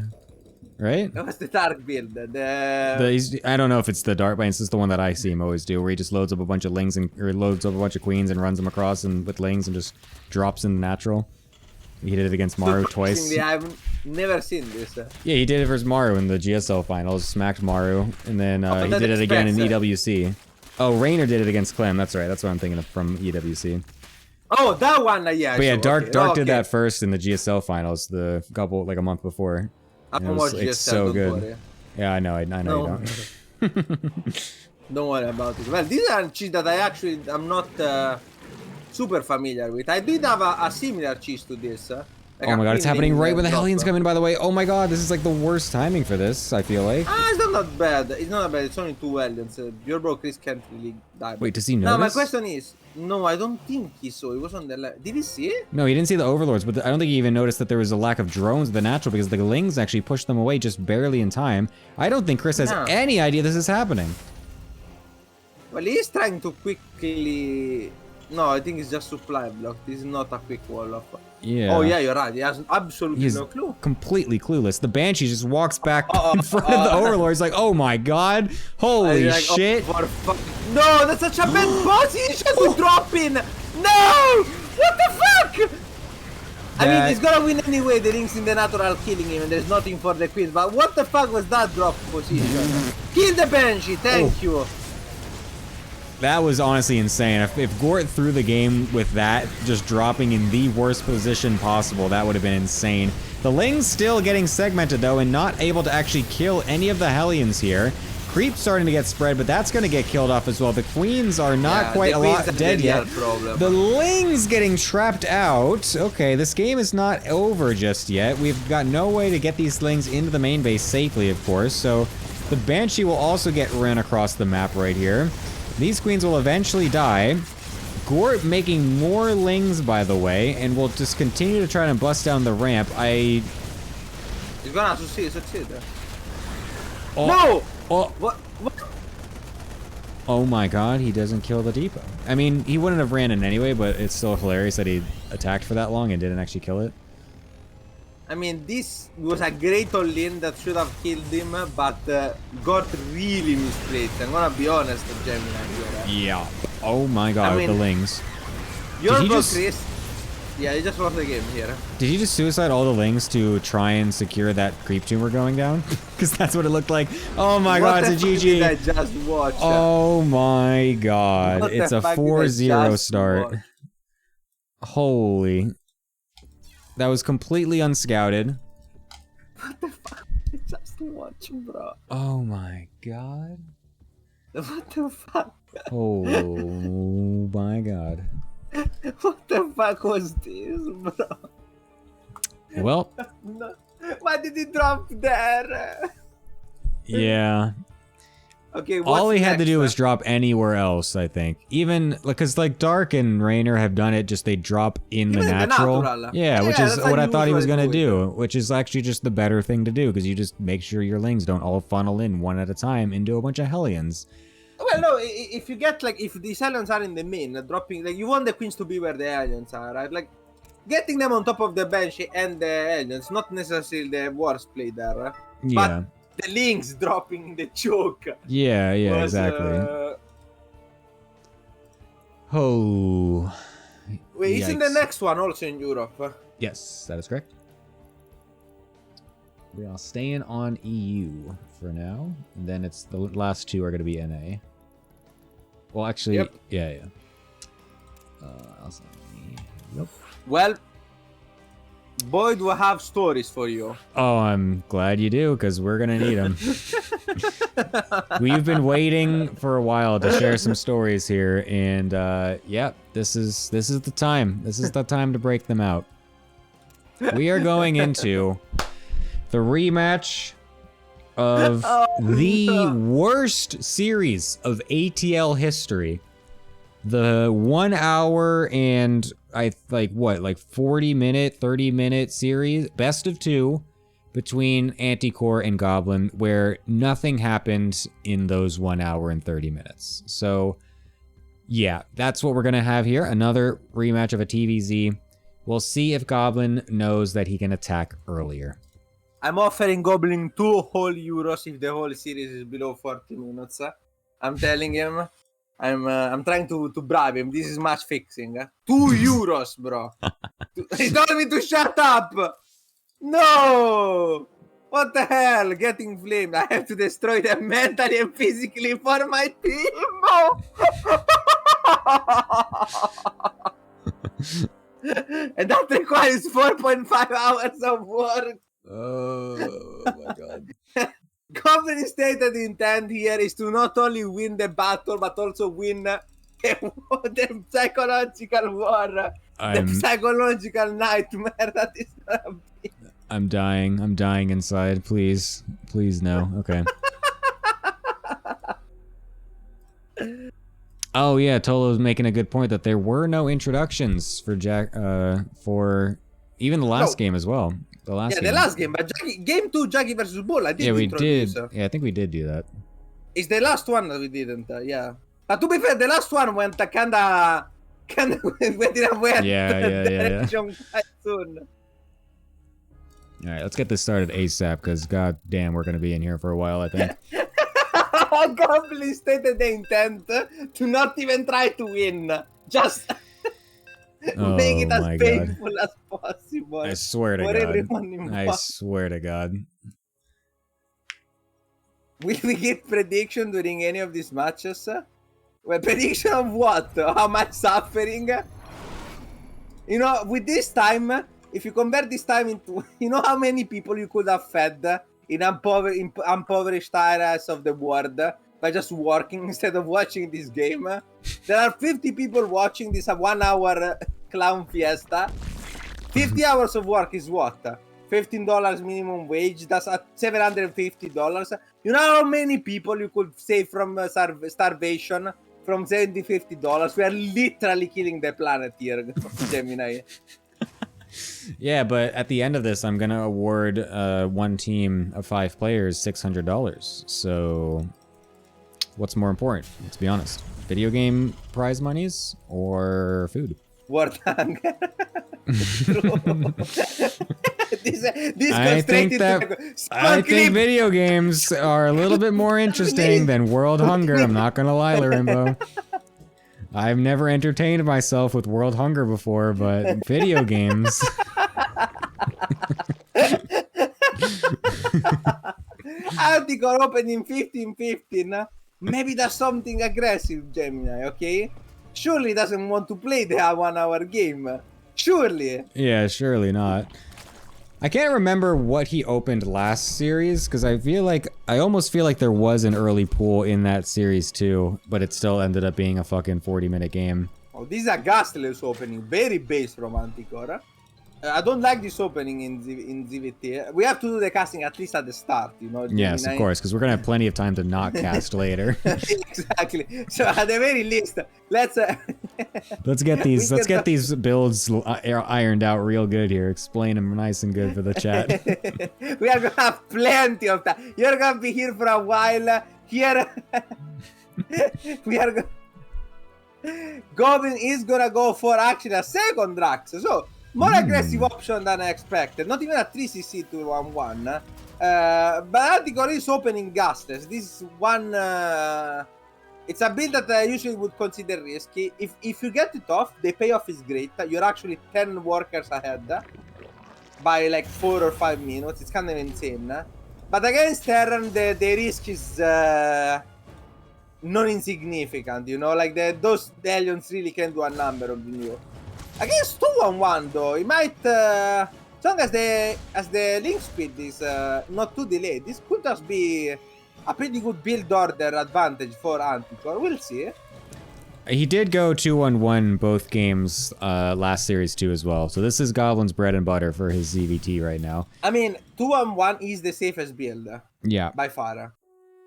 right? That was the dark build. I don't know if it's the dark, but it's just the one that I see him always do, where he just loads up a bunch of lings or loads up a bunch of queens and runs them across and with lings and just drops in the natural. He did it against Maru twice. I've never seen this. Yeah, he did it versus Maru in the GSL finals, smacked Maru, and then he that did it again in expects EWC. Oh, Raynor did it against Clem. That's right. That's what I'm thinking of from EWC. Oh, that one, yeah. But yeah, sure, Dark okay. Dark Okay. did that first in the GSL finals, the couple like a month before. I And don't it was, watch like, GSL, so don't good. worry. Yeah, I know you No. don't. Don't worry about it. Well, these are cheese that I'm not super familiar with. I did have a similar cheese to this. Like Oh my a god, it's Queen happening Lane right when the drop. Hellions come in, by the way. Oh my god, this is like the worst timing for this, I feel like. It's not that bad. It's not that bad. It's only 2 Hellions. Your bro Chris can't really die. Wait, does he know No, my this? question is, no, I don't think he saw. It was on the left. Did he see it? No, he didn't see the Overlords, but I don't think he even noticed that there was a lack of drones in the natural because the Lings actually pushed them away just barely in time. I don't think Chris has No. any idea this is happening. Well, he's trying to quickly... No, I think it's just supply block. This is not a quick wall off. Yeah. Oh, yeah, you're right. He has absolutely He's no clue. completely clueless. The Banshee just walks back in front of the Overlords like, oh my god, holy Like, oh, shit. for fuck- No, that's such a bad position to drop in. No! What the fuck? I mean, That- he's gonna win anyway. The rings in the natural killing him, and there's nothing for the queen. But what the fuck was that drop position? Kill the Banshee, thank you. That was honestly insane. If Gort threw the game with that, just dropping in the worst position possible, that would have been insane. The Ling's still getting segmented though, and not able to actually kill any of the Hellions here. Creep's starting to get spread, but that's going to get killed off as well. The Queens are not Yeah, quite the a lot Queens are dead the yet. real problem. The Ling's getting trapped out. Okay, this game is not over just yet. We've got no way to get these Lings into the main base safely, of course, so the Banshee will also get run across the map right here. These queens will eventually die. Gort making more Lings, by the way, and will just continue to try to bust down the ramp. He's gonna succeed. Oh, No! oh, What? Oh my god, he doesn't kill the depot. I mean, he wouldn't have ran in anyway, but it's still hilarious that he attacked for that long and didn't actually kill it. I mean, this was a great all-in that should have killed him, but got really misplaced. I'm gonna be honest, Gemini here. Yeah. Oh my god, I mean, the Lings. Your he go, just- Chris. Yeah, he just lost the game here. Did he just suicide all the Lings to try and secure that creep tumor going down? Because that's what it looked like. Oh my god, it's a What the fuck GG. did I just watch? Oh my god. What It's the a fuck did I 4-0 just start. watch? Holy. That was completely unscouted. What the fuck did I just watch, bro? Oh my god. What the fuck? Oh my god. What the fuck was this, bro? Well, No. Why did he drop there? yeah. Okay, All he had to do was was drop anywhere else, I think. Even, because like Dark and Raynor have done it, just they drop in the Even in the natural. natural. Yeah, which Yeah, is that's how what I you thought he was usually going to do do, which is actually just the better thing to do, because you just make sure your Lings don't all funnel in one at a time into a bunch of Hellions. Well, no, if you get like if these aliens are in the main, dropping like you want the queens to be where the aliens are, right? Like getting them on top of the bench and the aliens, not necessarily the worst play there. Yeah. But the links dropping the choke. Yeah, was, exactly. Oh. Wait, isn't the Yikes. next one also in Europe? Yes, that is correct. We are staying on EU for now, and then it's the last two are going to be NA. Well, actually, Yep. yeah. Yep. Well, boy, do I have stories for you. Oh, I'm glad you do, because we're going to need them. We've been waiting for a while to share some stories here, and yeah, this is the time. This is the time to break them out. We are going into the rematch of the worst series of ATL history. The 1 hour and 40-minute, 30-minute series, best of two, between Anticore and Goblin, where nothing happened in those 1 hour and 30 minutes. So, yeah, that's what we're going to have here. Another rematch of a TVZ. We'll see if Goblin knows that he can attack earlier. I'm offering Goblin 2 whole euros if the whole series is below 40 minutes. I'm telling him. I'm trying to bribe him. This is match fixing. 2 euros, bro. He told me to shut up. No. What the hell? Getting flamed. I have to destroy them mentally and physically for my team. No. And that requires 4.5 hours of work. Oh my god. Goblin stated intent here is to not only win the battle, but also win the psychological war, the psychological nightmare that is gonna be. I'm dying. I'm dying inside. Please. Please no. Okay. Oh yeah, Tolo was making a good point that there were no introductions for for even the last game as well. The last game. But game 2, Jackie versus Bull, I did. Yeah, we introduce. did. Yeah, I think we did do that. It's the last one that we didn't. Yeah. But to be fair, the last one went kinda went in a weird direction quite soon. All right, let's get this started ASAP, because god damn, we're gonna be in here for a while, I think. Goblin stated the intent to not even try to win. Just make it as painful as possible. I swear to for God. everyone involved. I swear to God. Will we get prediction during any of these matches? Well, prediction of what? How much suffering? You know, with this time, if you convert this time into, you know how many people you could have fed in impoverished areas of the world by just working instead of watching this game? There are 50 people watching this 1 hour clown fiesta. 50 hours of work is what? $15 minimum wage. That's at $750. You know how many people you could save from starvation from $50? We are literally killing the planet here, Gemini. Yeah, but at the end of this, I'm gonna award one team of 5 players $600. So What's more important? Let's be honest. Video game prize monies or food? World hunger. this I goes straight think into that the I clip. think video games are a little bit more interesting than world hunger. I'm not gonna lie, Rainbow. I've never entertained myself with world hunger before, but video games. Anticor opening 15-15. Maybe that's something aggressive, Gemini, okay? Surely doesn't want to play the 1 hour game. Surely. Yeah, surely not. I can't remember what he opened last series, because I almost feel like there was an early pool in that series too, but it still ended up being a fucking 40-minute game. Oh, this is a gastless opening. Very base from Anticor. I don't like this opening in ZVT. We have to do the casting at least at the start, you know? Yes, of course, because we're gonna have plenty of time to not cast later. Exactly. So at the very least, let's get these builds ironed out real good here. Explain them nice and good for the chat. We are gonna have plenty of time. You're gonna be here for a while. Here, we are Goblin is gonna go for actually a second Drax. So more aggressive option than I expected. Not even a 3cc to 1-1. But Anticor is opening Gastless. This is one. It's a build that I usually would consider risky. If you get it off, the payoff is great. You're actually 10 workers ahead by like 4 or 5 minutes. It's kind of insane. But against Terran, the risk is non-insignificant. You know, like those Delions really can do a number of you. Against 2-1 though, it might, as long as the link speed is not too delayed, this could just be a pretty good build order advantage for Anticor. We'll see. He did go 2-1-1 both games last series too as well. So this is Goblin's bread and butter for his ZVT right now. I mean, 2-1 is the safest build. Yeah. By far.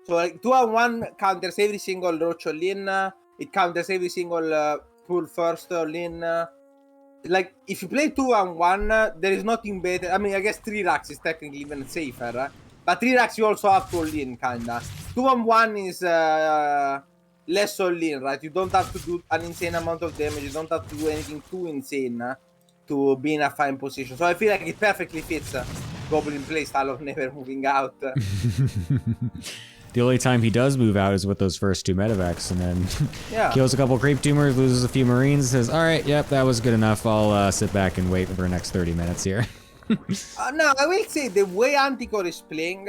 So like 2-1 counters every single Roach all-in. It counters every single pull first all-in. Like, if you play 2-1, there is nothing better. I mean, I guess 3 racks is technically even safer. But 3 racks you also have to all-in, kinda. 2-1 is less all-in, right? You don't have to do an insane amount of damage. You don't have to do anything too insane to be in a fine position. So I feel like it perfectly fits Goblin playstyle of never moving out. The only time he does move out is with those first 2 medevacs, and then kills a couple creep tumors, loses a few marines, says, alright, yep, that was good enough. I'll sit back and wait for the next 30 minutes here. No, I will say the way Anticor is playing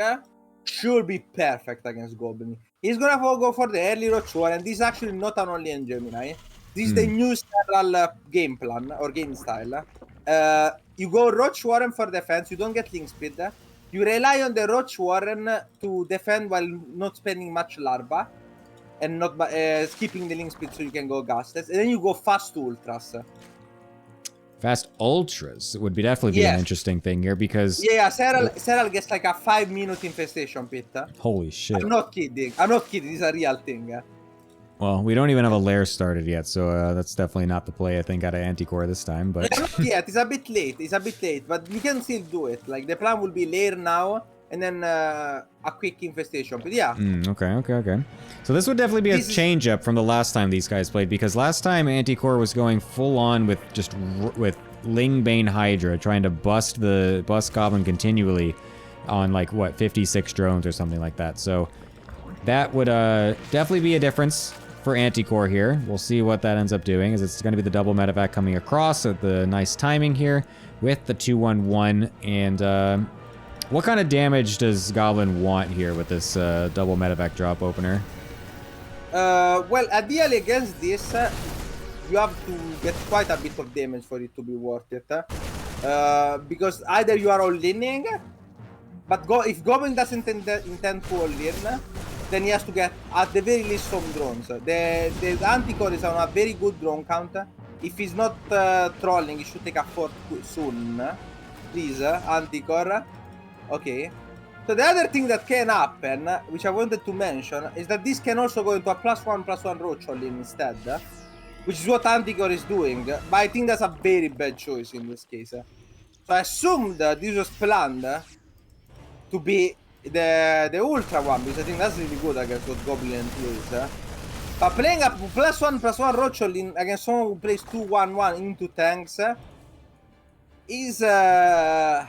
should be perfect against Goblin. He's gonna go for the early Roach War, and this is actually not an only in Gemini. This is the new Sterile game plan, or game style. You go Roach Warren for defense, you don't get link speed. You rely on the Roach Warren to defend while not spending much larva and not skipping the link speed so you can go Gastless. And then you go fast to Ultras. Fast Ultras would definitely be an interesting thing here because... Yeah, Serral gets like a 5-minute infestation pit. Holy shit. I'm not kidding. This is a real thing. Well, we don't even have a lair started yet, so that's definitely not the play I think out of Anticor this time, but... Yeah, it's a bit late, but we can still do it. Like, the plan will be lair now, and then a quick infestation, but yeah. Okay. So this would definitely be a change-up from the last time these guys played, because last time Anticor was going full-on with just... with Lingbane Hydra, trying to bust Goblin continually on, like, what, 56 drones or something like that, so... That would definitely be a difference for Anticor here. We'll see what that ends up doing, as it's going to be the double medevac coming across at the nice timing here with the 2-1-1. And what kind of damage does Goblin want here with this double medevac drop opener? Well, ideally against this, you have to get quite a bit of damage for it to be worth it. Because either you are all-inning, but if Goblin doesn't intend to all-in, then he has to get, at the very least, some drones. The Anticor is on a very good drone count. If he's not trolling, he should take a fort soon. Please, Anticor. Okay. So the other thing that can happen, which I wanted to mention, is that this can also go into a +1/+1 Roach all-in instead. Which is what Anticor is doing. But I think that's a very bad choice in this case. So I assumed this was planned to be the Ultra one, because I think that's really good against what Goblin plays. But playing a +1/+1 Rochel against someone who plays 2/1/1 into tanks is a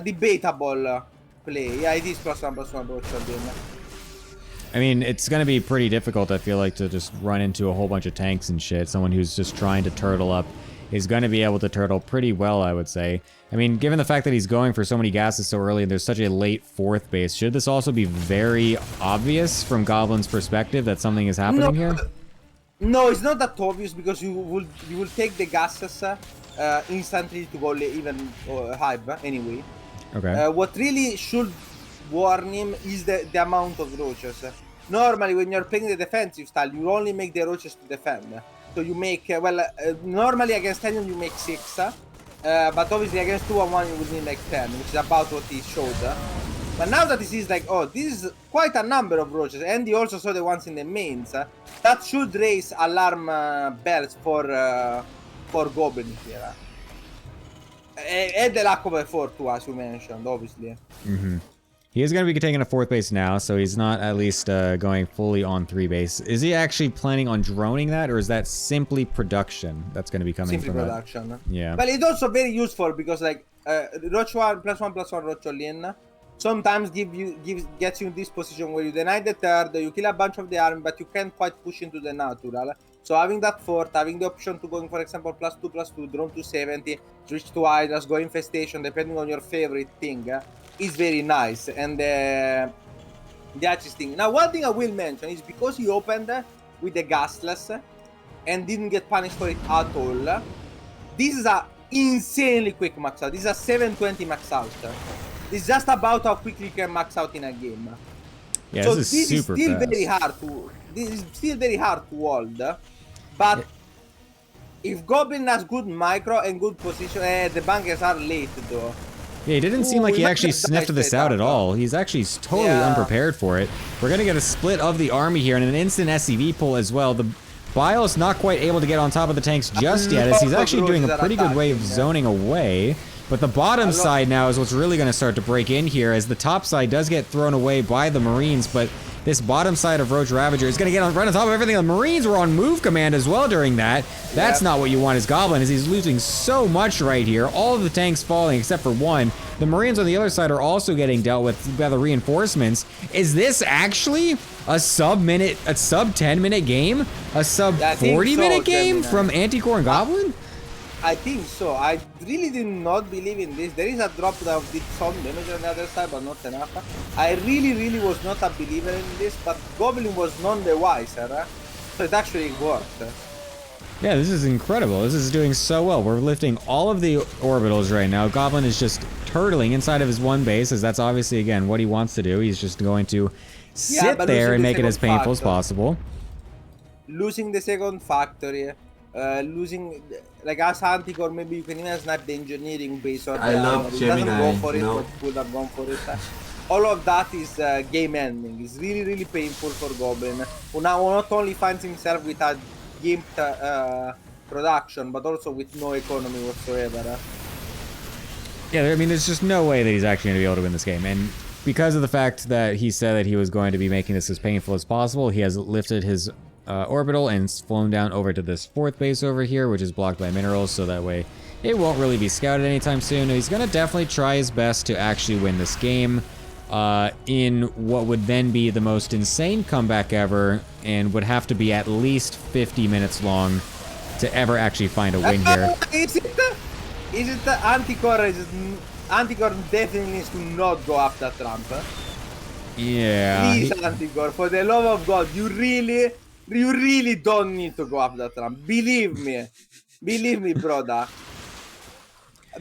debatable play. Yeah, it is +1/+1 Rochel then. I mean, it's gonna be pretty difficult, I feel like, to just run into a whole bunch of tanks and shit. Someone who's just trying to turtle up is gonna be able to turtle pretty well, I would say. I mean, given the fact that he's going for so many gases so early and there's such a late 4th base, should this also be very obvious from Goblin's perspective that something is happening here? No, it's not that obvious because you will take the gases instantly to go even hive anyway. Okay. What really should warn him is the amount of roaches. Normally, when you're playing the defensive style, you only make the roaches to defend. So you make, normally against 10 you make 6, but obviously against 2/1 you would need like 10, which is about what he showed. But now that he sees like, oh, this is quite a number of roaches, and he also saw the ones in the mains, that should raise alarm bells for Goblin here. And the lack of effort too, as you mentioned, obviously. Mm-hmm. He is going to be taking a 4th base now, so he's not at least going fully on 3 base. Is he actually planning on droning that, or is that simply production that's going to be coming Simply from production. That? Yeah. But it's also very useful because like Roach 1 +1/+1 Roach sometimes gets you in this position where you deny the 3rd, you kill a bunch of the army, but you can't quite push into the natural. So having that 4th, having the option to going, for example, +2/+2, drone to 70, switch to Hydras, go infestation, depending on your favorite thing, is very nice. And the artist thing. Now, one thing I will mention is because he opened with the gasless and didn't get punished for it at all, this is a insanely quick max out. This is a 720 max out. It's just about how quickly you can max out in a game. Yeah, so this is super still fast. very hard to. This is still very hard to hold, but if Goblin has good micro and good position, the bunkers are late though. Yeah, he didn't seem like he might actually just die sniffed this straight out up, at though. all. He's actually totally Yeah. unprepared for it. We're gonna get a split of the army here and an instant SCV pull as well. The Bios not quite able to get on top of the tanks just yet, as he's actually doing a pretty good way of zoning away. But the bottom side now is what's really going to start to break in here, as the top side does get thrown away by the Marines, but this bottom side of Roach Ravager is going to get right on top of everything. The Marines were on move command as well during that. That's not what you want as Goblin, as he's losing so much right here. All of the tanks falling except for one. The Marines on the other side are also getting dealt with by the reinforcements. Is this actually a sub 10 minute game? A sub 40 minute game from Anticore and Goblin? I think so. I really did not believe in this. There is a drop that did some damage on the other side, but not enough. I really was not a believer in this, but Goblin was none the wiser. So it actually worked. Yeah, this is incredible. This is doing so well. We're lifting all of the orbitals right now. Goblin is just turtling inside of his one base, as that's obviously, again, what he wants to do. He's just going to sit there and make it as painful as possible. Losing the second factory, losing, like as Anticore, maybe you can even snipe the engineering base or I love it doesn't Gemini, go for it, you know? but could have gone for it. All of that is game ending. It's really painful for Goblin, who now not only finds himself with a gimped production, but also with no economy whatsoever. Yeah, I mean, there's just no way that he's actually going to be able to win this game. And because of the fact that he said that he was going to be making this as painful as possible, he has lifted his orbital and flown down over to this 4th base over here, which is blocked by minerals, so that way it won't really be scouted anytime soon. He's going to definitely try his best to actually win this game in what would then be the most insane comeback ever, and would have to be at least 50 minutes long to ever actually find a win here. Is it Anticore? Anticore definitely needs to not go up that ramp. Yeah. Please, Anticore, for the love of God, you really don't need to go up that ramp. Believe me, brother.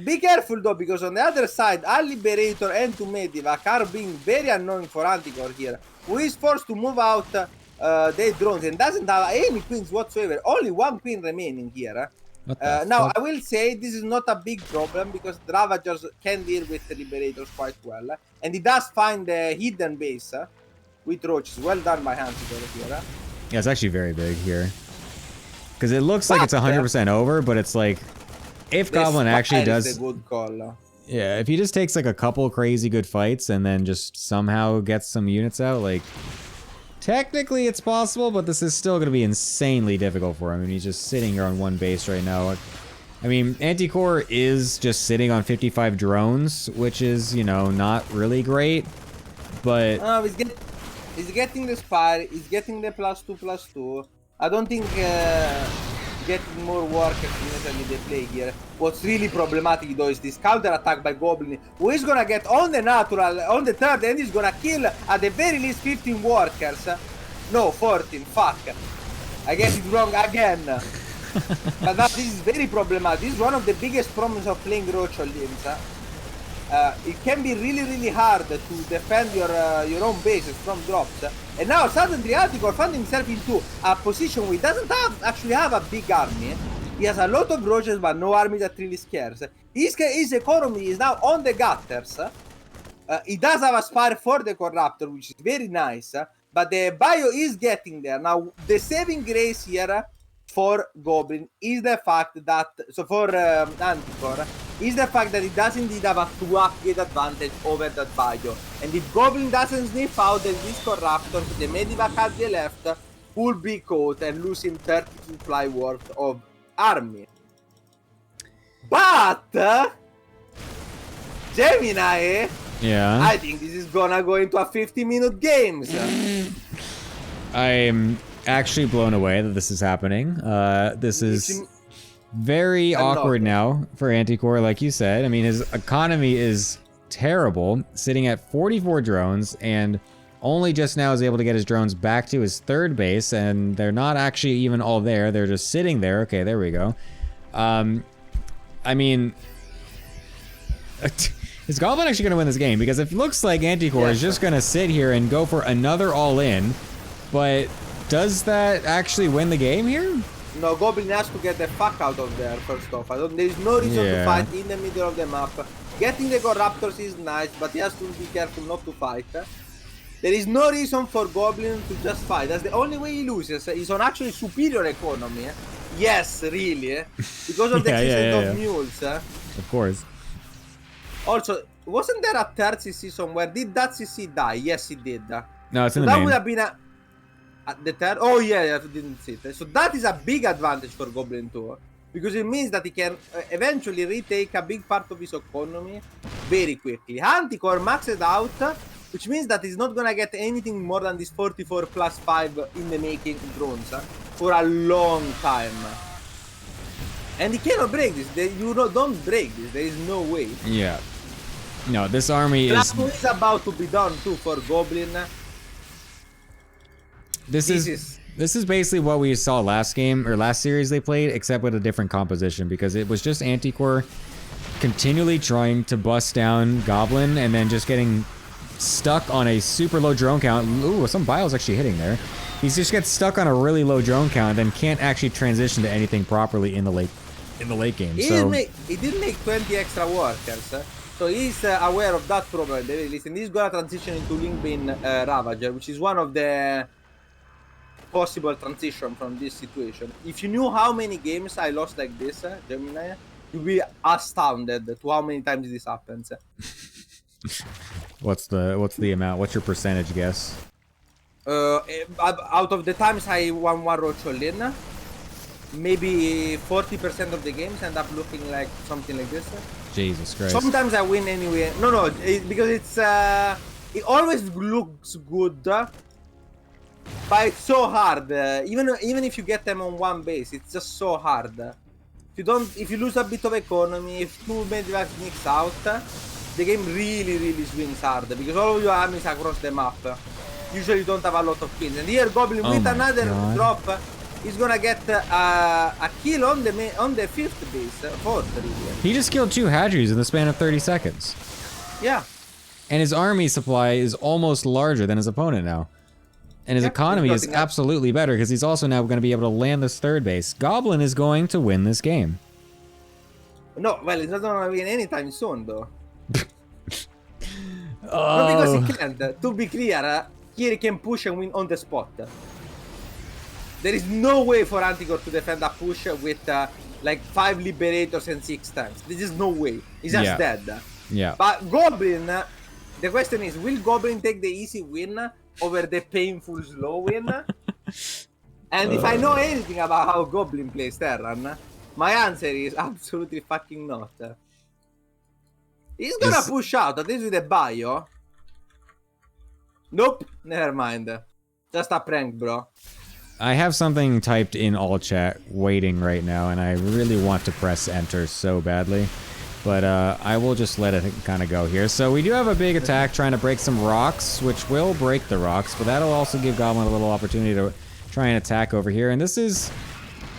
Be careful though, because on the other side, a Liberator and two Medivac are being very annoying for Anticore here, who is forced to move out their drones and doesn't have any queens whatsoever. Only one queen remaining here. Now, I will say this is not a big problem because the Ravagers can deal with the Liberators quite well. And he does find the hidden base with Roaches. Well done by Anticore here. Yeah, it's actually very big here. Because it looks like it's 100% over, but it's like, if Goblin actually does... a good call. Yeah, if he just takes like a couple crazy good fights and then just somehow gets some units out, like technically it's possible, but this is still going to be insanely difficult for him. I mean, he's just sitting here on one base right now. I mean, Anticore is just sitting on 55 drones, which is, you know, not really great, but... He's getting the spire, he's getting the +2/+2. I don't think getting more workers necessarily the play here. What's really problematic though is this counter attack by Goblin, who is gonna get on the natural, on the third, and he's gonna kill at the very least 15 workers. No, 14, fuck. I guess it's wrong again. But this is very problematic. This is one of the biggest problems of playing Rocho Limbs. It can be really hard to defend your own bases from drops. And now suddenly Anticore found himself into a position where he doesn't actually have a big army. He has a lot of Roaches but no army that really scares. His economy is now on the gutters. He does have a spire for the Corruptor, which is very nice. But the bio is getting there. Now, the saving grace here for Goblin is the fact that, so for Anticore, is the fact that it does indeed have a 2 upgrade advantage over that bio. And if Goblin doesn't sniff out that these Corruptors, the Medivac at the left, will be caught and losing 32 fly worth of army. But Gemini, yeah, I think this is gonna go into a 50-minute game. I'm actually blown away that this is happening. This is very awkward now for Anticore, like you said. I mean, his economy is terrible, sitting at 44 drones, and only just now is able to get his drones back to his third base, and they're not actually even all there. They're just sitting there. Okay, there we go. I mean, is Goblin actually going to win this game? Because it looks like Anticore is just going to sit here and go for another all-in, but does that actually win the game here? No, Goblin has to get the fuck out of there, first off. There is no reason to fight in the middle of the map. Getting the Corruptors is nice, but he has to be careful not to fight. There is no reason for Goblin to just fight. That's the only way he loses. He's on actually superior economy. Yes, really. Because of the existence of mules. Of course. Also, wasn't there a third CC somewhere? Did that CC die? Yes, it did. No, it's in the that main. Would have been the third. Oh yeah, I didn't see it. So that is a big advantage for Goblin 2, because it means that he can eventually retake a big part of his economy very quickly. Anticore maxed out, which means that he's not gonna get anything more than this 44 plus 5 in the making drones for a long time. And he cannot break this. You don't break this. There is no way. Yeah. No, this army is about to be done too for Goblin. This is basically what we saw last game, or last series they played, except with a different composition, because it was just Anticore continually trying to bust down Goblin and then just getting stuck on a super low drone count. Ooh, some bio's actually hitting there. He just gets stuck on a really low drone count and then can't actually transition to anything properly in the late game. He did make 20 extra workers, so he's aware of that problem at the very least, and he's gonna transition into Linkbane Ravager, which is one of the possible transition from this situation. If you knew how many games I lost like this, Gemini, you'd be astounded to how many times this happens. What's the amount? What's your percentage guess? Out of the times I won one Rocholin, maybe 40% of the games end up looking like something like this. Jesus Christ. Sometimes I win anyway. No, because it's it always looks good. But it's so hard. Even if you get them on one base, it's just so hard. If you lose a bit of economy, if two Medivac sneaks out, the game really swings hard, because all of your armies across the map usually don't have a lot of kills. And here Goblin with another drop is gonna get a kill on the fifth base, fourth really. He just killed 2 Hadris in the span of 30 seconds. Yeah. And his army supply is almost larger than his opponent now. And his economy is absolutely better, because he's also now going to be able to land this third base. Goblin is going to win this game. No, well, it's not going to win anytime soon, though. Not because he can't. To be clear, here he can push and win on the spot. There is no way for Anticore to defend a push with like 5 Liberators and 6 tanks. There is no way. He's just dead. Yeah. But Goblin, the question is, will Goblin take the easy win over the painful slow win? And if I know anything about how Goblin plays Terran, my answer is absolutely fucking not. He's gonna push out, at least with a bio. Nope, never mind. Just a prank, bro. I have something typed in all chat waiting right now, and I really want to press enter so badly. But I will just let it kind of go here. So we do have a big attack trying to break some rocks, which will break the rocks, but that'll also give Goblin a little opportunity to try and attack over here. And this is,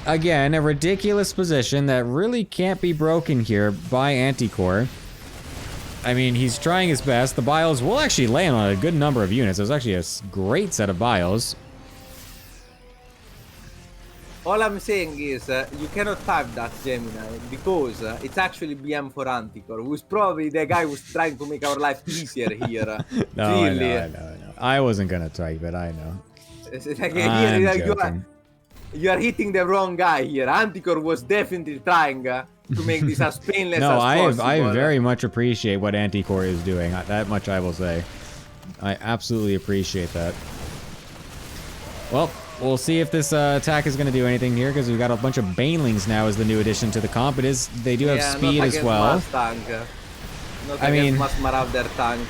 again, a ridiculous position that really can't be broken here by Anticore. I mean, he's trying his best. The bios will actually land on a good number of units. It was actually a great set of bios. All I'm saying is, you cannot type that Gemini because it's actually BM for Anticore, who's probably the guy who's trying to make our life easier here. No, really. I know. I wasn't gonna type it, I know. It's like, I'm here, joking. you are hitting the wrong guy here. Anticore was definitely trying to make this as painless No, as possible. I very much appreciate what Anticore is doing. That much I will say. I absolutely appreciate that. Well, we'll see if this attack is going to do anything here, because we've got a bunch of Banelings now as the new addition to the comp. They do have speed not as against well. Mustang. Not I mean, against Marauder tank.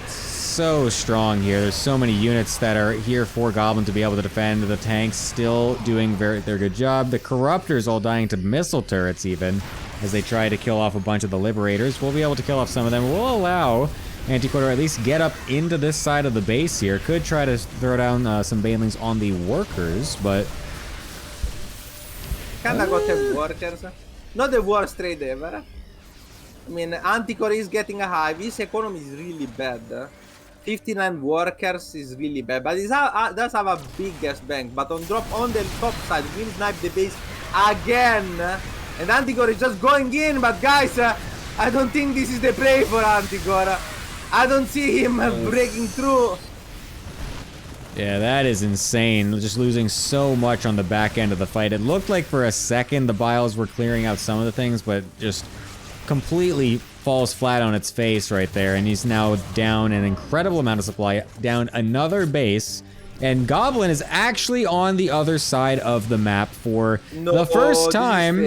So strong here. There's so many units that are here for Goblin to be able to defend. The tanks still doing their good job. The Corruptors all dying to missile turrets even, as they try to kill off a bunch of the Liberators. We'll be able to kill off some of them. We'll allow Anticore to at least get up into this side of the base here. Could try to throw down some Banelings on the workers, but... Kinda got the workers. Not the worst trade ever. I mean, Anticore is getting a high. His economy is really bad. 59 workers is really bad, but it does have a biggest bank. But on the top side, will snipe the base again, and Anticore is just going in. But guys, I don't think this is the play for Anticore. I don't see him breaking through. Yeah, that is insane. Just losing so much on the back end of the fight. It looked like for a second the Biles were clearing out some of the things, but just completely falls flat on its face right there. And he's now down an incredible amount of supply, down another base. And Goblin is actually on the other side of the map for the first time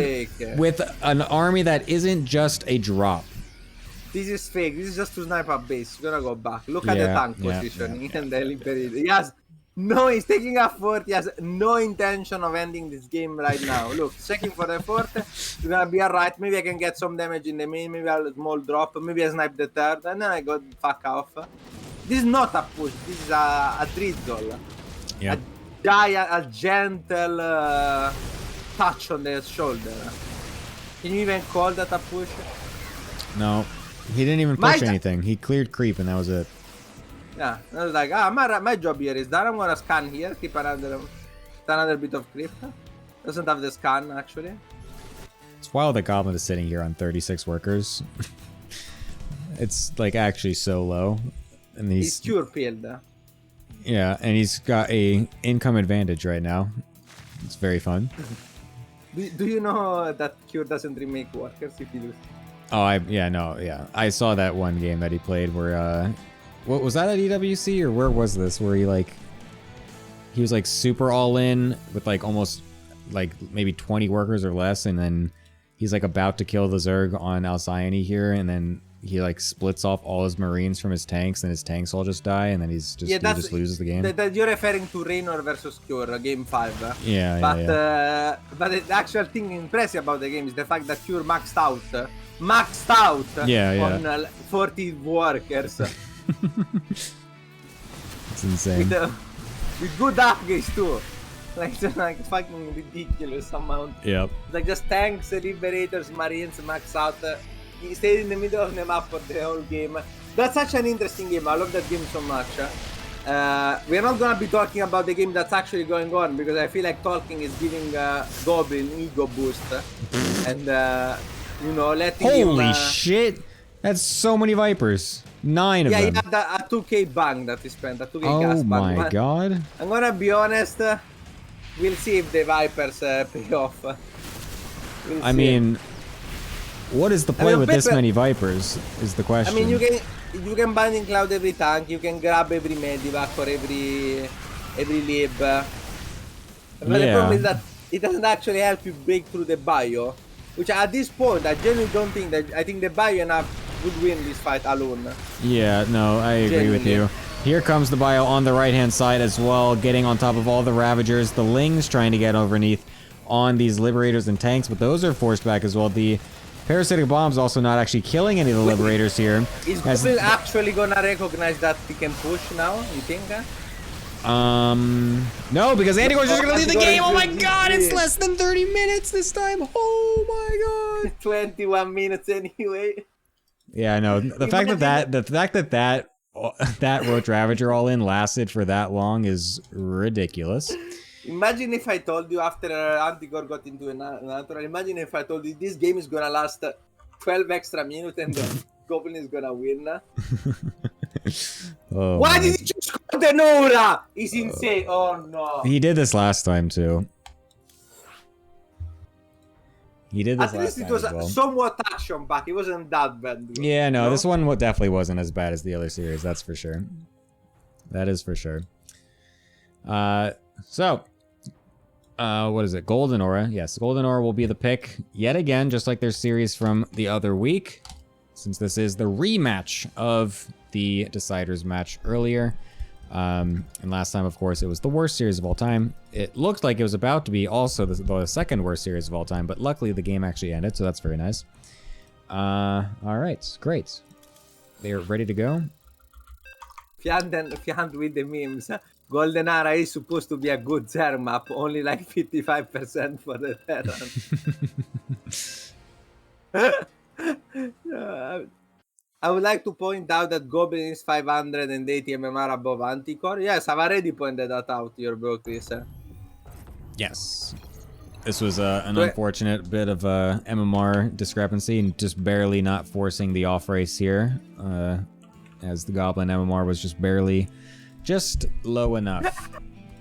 with an army that isn't just a drop. This is fake. This is just to snipe a base. You're gonna go back. Look at the tank positioning and the Liberator. He has no, he's taking a fort. He has no intention of ending this game right now. Look, checking for the fort. You're gonna be alright. Maybe I can get some damage in the main. Maybe a small drop. Maybe I snipe the third. And then I go fuck off. This is not a push. This is a drizzle. Yep. A gentle touch on the shoulder. Can you even call that a push? No. He didn't even push anything. He cleared creep and that was it. Yeah, I was like, my job here is done. I'm gonna scan here, keep another bit of creep. Doesn't have the scan actually. It's wild that Goblin is sitting here on 36 workers. It's like actually so low. And he's cure peeled. Yeah, and he's got a income advantage right now. It's very fun. Do you know that cure doesn't remake workers if you lose? Oh, yeah. I saw that one game that he played where, what was that at EWC or where was this? Where he was like super all in with like almost like maybe 20 workers or less, and then he's like about to kill the Zerg on Alcyone here, and then he like splits off all his Marines from his tanks, and his tanks all just die, and then he just loses the game. You're referring to Raynor versus Cure, game 5. Yeah, but the actual thing impressive about the game is the fact that Cure maxed out on 40 workers. It's insane. With good upgrades too. Like fucking ridiculous amount. Yep. Like just tanks, liberators, marines max out. He stayed in the middle of the map for the whole game. That's such an interesting game. I love that game so much. We're not gonna be talking about the game that's actually going on, because I feel like talking is giving Goblin ego boost. And you know, letting him... Holy shit! That's so many Vipers. 9 of them. Yeah, he had a 2k bang that he spent, a 2k gas bang. Oh my god. I'm gonna be honest, we'll see if the Vipers pay off. I mean, What is the play mean, with this Pepe- many Vipers? Is the I question. mean, you can bind in cloud every tank, you can grab every medivac or every lib. But the problem is that it doesn't actually help you break through the bio. Which at this point, I genuinely don't think that. I think the bio enough would win this fight alone. Yeah, no, I agree with you. Here comes the bio on the right-hand side as well, getting on top of all the Ravagers. The Lings trying to get underneath on these Liberators and tanks, but those are forced back as well. The Parasitic Bombs also not actually killing any of the Liberators here. Is Goblin actually gonna recognize that he can push now, you think? No, because Antigore's just gonna leave the game. Oh my Antigore is god, it's GG. less than 30 minutes this time. Oh my god. 21 minutes anyway. Yeah, I know. The fact that that Roach Ravager all in lasted for that long is ridiculous. Imagine if I told you after Antigore got into a natural, imagine if I told you this game is gonna last 12 extra minutes and the Goblin is gonna win. Oh, Why man. did he just score the Nora? He's insane. Oh no. He did this last time too. He did this At last least it time was as well. somewhat action back. It wasn't that bad. Yeah, no, No? this one definitely wasn't as bad as the other series, that's for sure. That is for sure. What is it? Golden Aura. Yes, Golden Aura will be the pick yet again, just like their series from the other week, since this is the rematch of the Deciders match earlier. And last time, of course, it was the worst series of all time. It looked like it was about to be also the second worst series of all time, but luckily the game actually ended, so that's very nice. All right, great. They are ready to go. Fiand with the memes. Golden Ara is supposed to be a good Zerg map, only like 55% for the Terran. I would like to point out that Goblin is 580 MMR above Anticore. Yes, I've already pointed that out, your bro, Chris. Yes. This was an unfortunate bit of a MMR discrepancy and just barely not forcing the off race here, as the Goblin MMR was just low enough.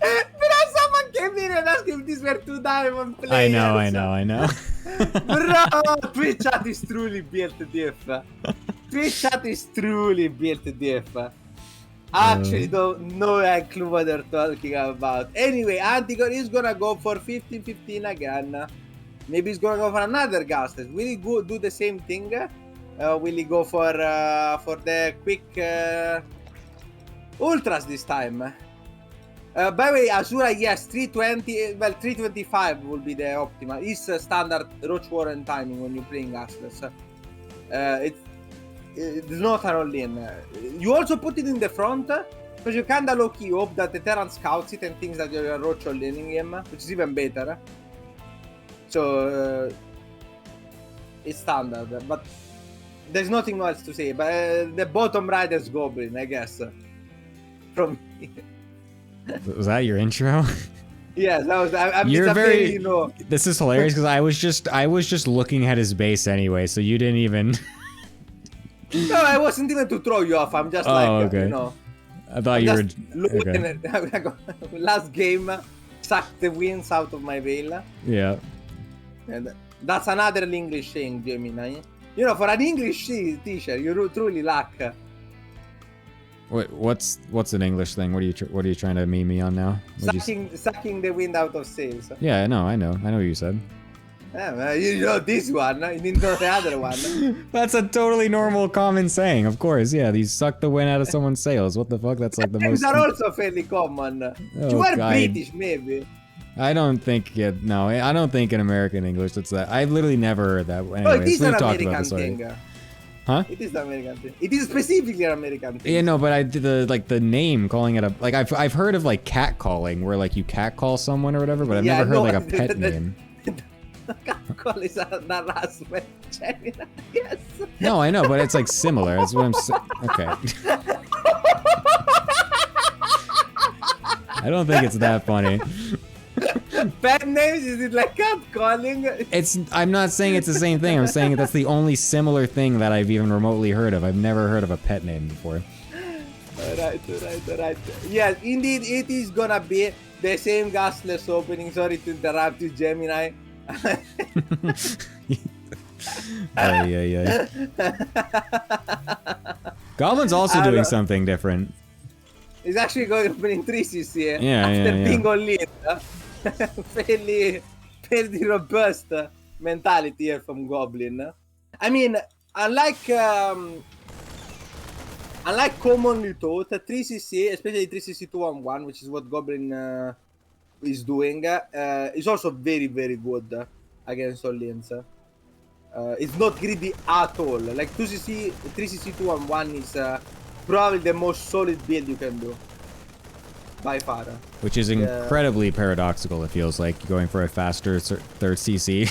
Someone came in and asked if these were 2 diamond players. I know. Bro, Twitch chat is truly built diff. Twitch chat is truly built diff. I actually don't know a clue what they're talking about. Anyway, Antigore is gonna go for 15-15 again. Maybe he's gonna go for another Gastes. Will he go do the same thing? Will he go for the quick Ultras this time? By the way, Azura, yes, 320, well, 325 will be the optimal. It's standard Roach Warren timing when you're playing Gastes. It's not an all-in. You also put it in the front, because you kinda low-key hope that the Terran scouts it and thinks that you're Roach all-inning him, which is even better. So, it's standard, but there's nothing else to say. But the bottom right is Goblin, I guess. From me. Was that your intro? Yes, that was. I'm You're just very. you know. This is hilarious because I was just looking at his base anyway, so you didn't even. No, I wasn't even to throw you off. I'm just okay. you know. I thought I'm you were. just looking Okay. at last game, sucked the wins out of my veil. Yeah. And that's another English thing, Gemini. You know, for an English teacher, you truly lack. Wait, what's an English thing? What are you trying to meme me on now? Sucking the wind out of sails. Yeah, I know what you said. Yeah, you know this one, you didn't know the other one. That's a totally normal, common saying, of course. Yeah, you suck the wind out of someone's sails. What the fuck? That's like the These most. are also fairly common. You are God. British, maybe. I don't think it. No, I don't think in American English it's that. I've literally never heard that. Anyways, Oh, it is an we've talked about American this already. thing. Huh? It is the American thing. It is specifically an American thing. Yeah, no, but I did the name calling it a like I've heard of like cat calling where like you cat call someone or whatever, but I've never heard like a pet name. Call is an harassment. Yes. No, I know, but it's like similar. That's what I'm saying. Okay. I don't think it's that funny. Pet names? Is it like cat calling? I'm not saying it's the same thing. I'm saying that's the only similar thing that I've even remotely heard of. I've never heard of a pet name before. Alright. Yes, indeed, it is gonna be the same gasless opening. Sorry to interrupt you, Gemini. Yeah. Goblin's also doing something different. He's actually going opening 3CC Yeah, after yeah. being all in. Fairly robust mentality here from Goblin. I mean, unlike commonly taught, 3CC, especially 3CC 2-on-1, which is what Goblin is doing, is also very, very good against all lanes. It's not greedy at all. Like 2CC, 3CC 2-on-1 is probably the most solid build you can do. By far. Which is incredibly paradoxical, it feels like. Going for a faster third CC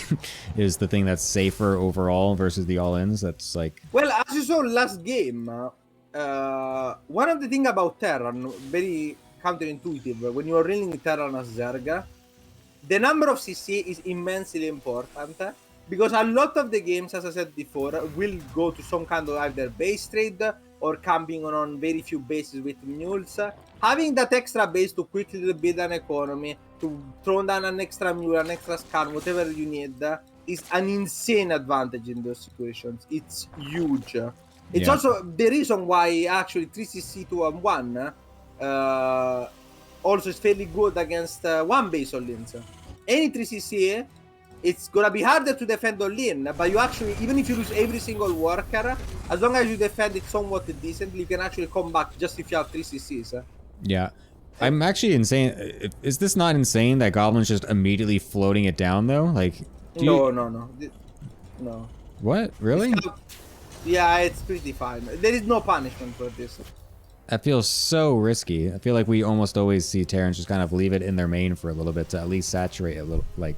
is the thing that's safer overall versus the all-ins. That's like... Well, as you saw last game, one of the things about Terran, very counterintuitive, when you are running Terran as Zerg, the number of CC is immensely important, because a lot of the games, as I said before, will go to some kind of either base trade or camping on very few bases with mules. Having that extra base to quickly build an economy, to throw down an extra mule, an extra scan, whatever you need, is an insane advantage in those situations. It's huge. It's also the reason why actually 3CC 2-on-1 also is fairly good against one base on lanes. Any 3CC, it's gonna be harder to defend on lane, but you actually, even if you lose every single worker, as long as you defend it somewhat decently, you can actually come back just if you have 3CCs. Yeah. I'm actually insane. Is this not insane that Goblin's just immediately floating it down, though? Like, No. What? Really? Yeah, it's pretty fine. There is no punishment for this. That feels so risky. I feel like we almost always see Terrans just kind of leave it in their main for a little bit to at least saturate a little, like,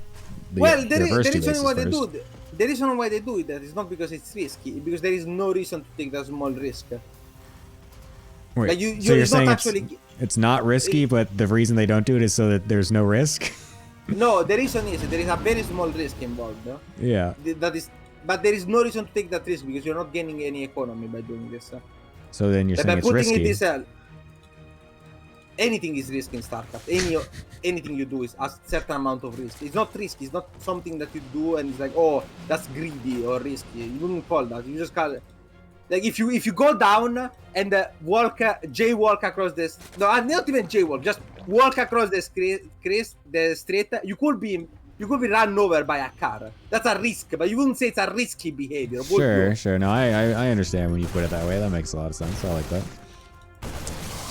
well, the reason why they do it, the reason why they do it is not because it's risky, because there is no reason to take that small risk. Wait, like so you're saying actually, it's not risky, but the reason they don't do it is so that there's no risk? No, the reason is there is a very small risk involved. No? Yeah. But there is no reason to take that risk because you're not gaining any economy by doing this. So then you're saying it's risky. Anything is risk in StarCraft. Anything you do is a certain amount of risk. It's not risky. It's not something that you do and it's like, oh, that's greedy or risky. You wouldn't call that. You just call it. Like if you go down and jaywalk across this, no, not even jaywalk, just walk across the street, you could be run over by a car. That's a risk, but you wouldn't say it's a risky behavior. Sure. No, I understand when you put it that way. That makes a lot of sense. I like that.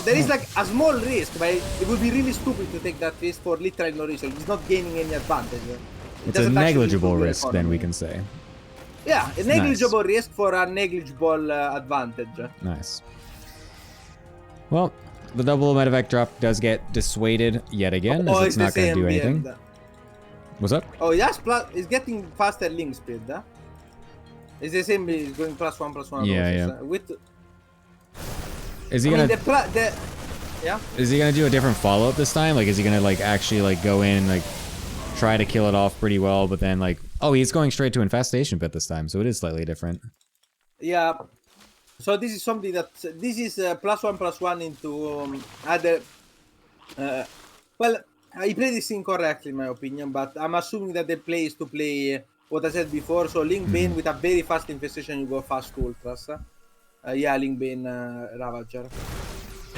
There is like a small risk, but it would be really stupid to take that risk for literally no reason. It's not gaining any advantage. It's a negligible risk, then we can say. Yeah, a negligible risk for a negligible advantage. Nice. Well, the double medevac drop does get dissuaded yet again, as it's not going to do anything. What's up? Oh, yes, it's getting faster link speed. It's the same, it's going +1/+1. Yeah. With... Is he gonna? Yeah. Is he gonna do a different follow-up this time? Like, is he gonna like actually like go in and like try to kill it off pretty well, but then like, oh, he's going straight to infestation pit this time, so it is slightly different. Yeah. So this is something that this is +1/+1 into other. Well, I played this incorrectly in my opinion, but I'm assuming that the play is to play what I said before. So Link Bane with a very fast infestation, you go fast to ultras. Yeah, Link Bane Ravager.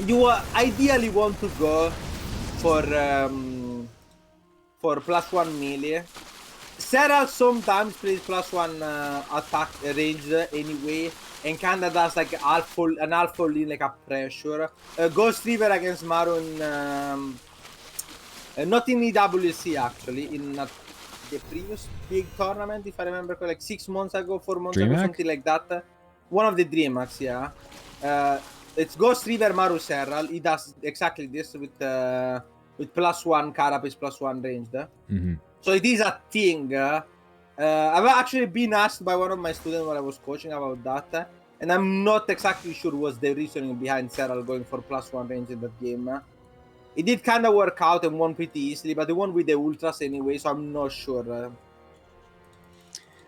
You ideally want to go for +1 melee. Serral sometimes plays +1 attack range anyway, and kinda does like an half full in like a pressure. Ghost River against Maru not in EWC actually, in the previous big tournament, if I remember correctly, like 6 months ago, 4 months ago, something like that. One of the DreamHacks, yeah. It's Ghost River Maru Serral. He does exactly this with +1 carapace, +1 ranged. So it is a thing. I've actually been asked by one of my students when I was coaching about that, and I'm not exactly sure what's the reasoning behind Serral going for +1 range in that game. It did kind of work out and won pretty easily, but they won with the ultras anyway, so I'm not sure.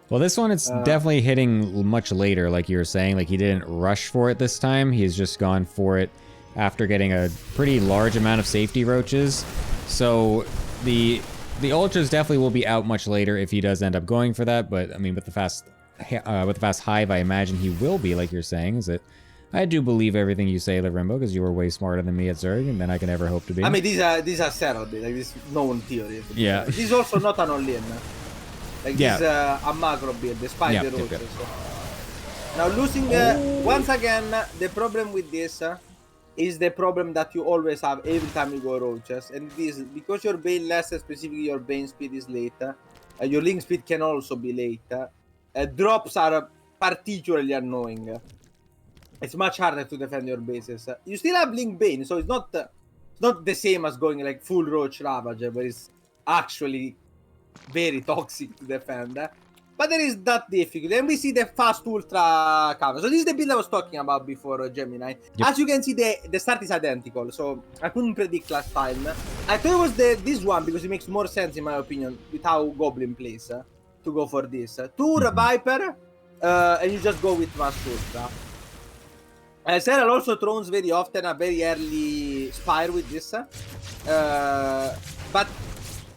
Well, this one, it's definitely hitting much later, like you were saying. Like, he didn't rush for it this time. He's just gone for it after getting a pretty large amount of safety roaches. So the ultras definitely will be out much later if he does end up going for that. But, I mean, with the fast with the fast hive, I imagine he will be, like you're saying, is that I do believe everything you say, Limbo, because you were way smarter than me at Zerg than I can ever hope to be. I mean, these are Serral, like this known theory. Yeah. This is also not an all-in. Like Yeah. this is a macro build, despite Yep, the yep, rules. yep. So. Now losing once again, the problem with this is the problem that you always have every time you go roaches, and it is because your bane less, specifically your bane speed is late. Your link speed can also be late. Drops are particularly annoying. It's much harder to defend your bases. You still have link bane, so it's not the same as going like full roach ravager, but it's actually very toxic to defend. But there is that difficulty, and we see the fast ultra cover. So this is the build I was talking about before, Gemini. Yep. As you can see, the start is identical, so I couldn't predict last time. I thought it was this one because it makes more sense, in my opinion, with how Goblin plays, to go for this. Two Viper, and you just go with fast ultra. Serral also throws very often a very early Spire with this, but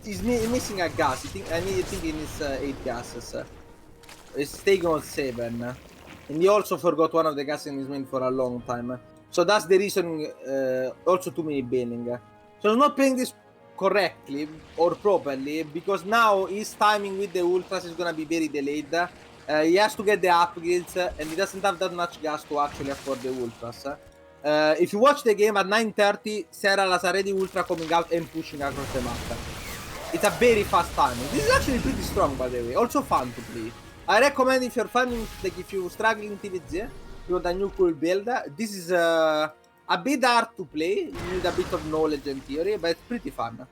he's missing a gas. I think he needs 8 gases. He's taking on 7. And he also forgot one of the gases in his main for a long time. So that's the reason, also too many baning. So he's not playing this correctly or properly, because now his timing with the ultras is gonna be very delayed. He has to get the upgrades, and he doesn't have that much gas to actually afford the ultras. If you watch the game at 9:30, Serral has already ultra coming out and pushing across the map. It's a very fast timing. This is actually pretty strong, by the way. Also fun to play. I recommend if you're finding, like if you're struggling TVZ, you want a new cool build. This is a bit hard to play. You need a bit of knowledge and theory, but it's pretty fun.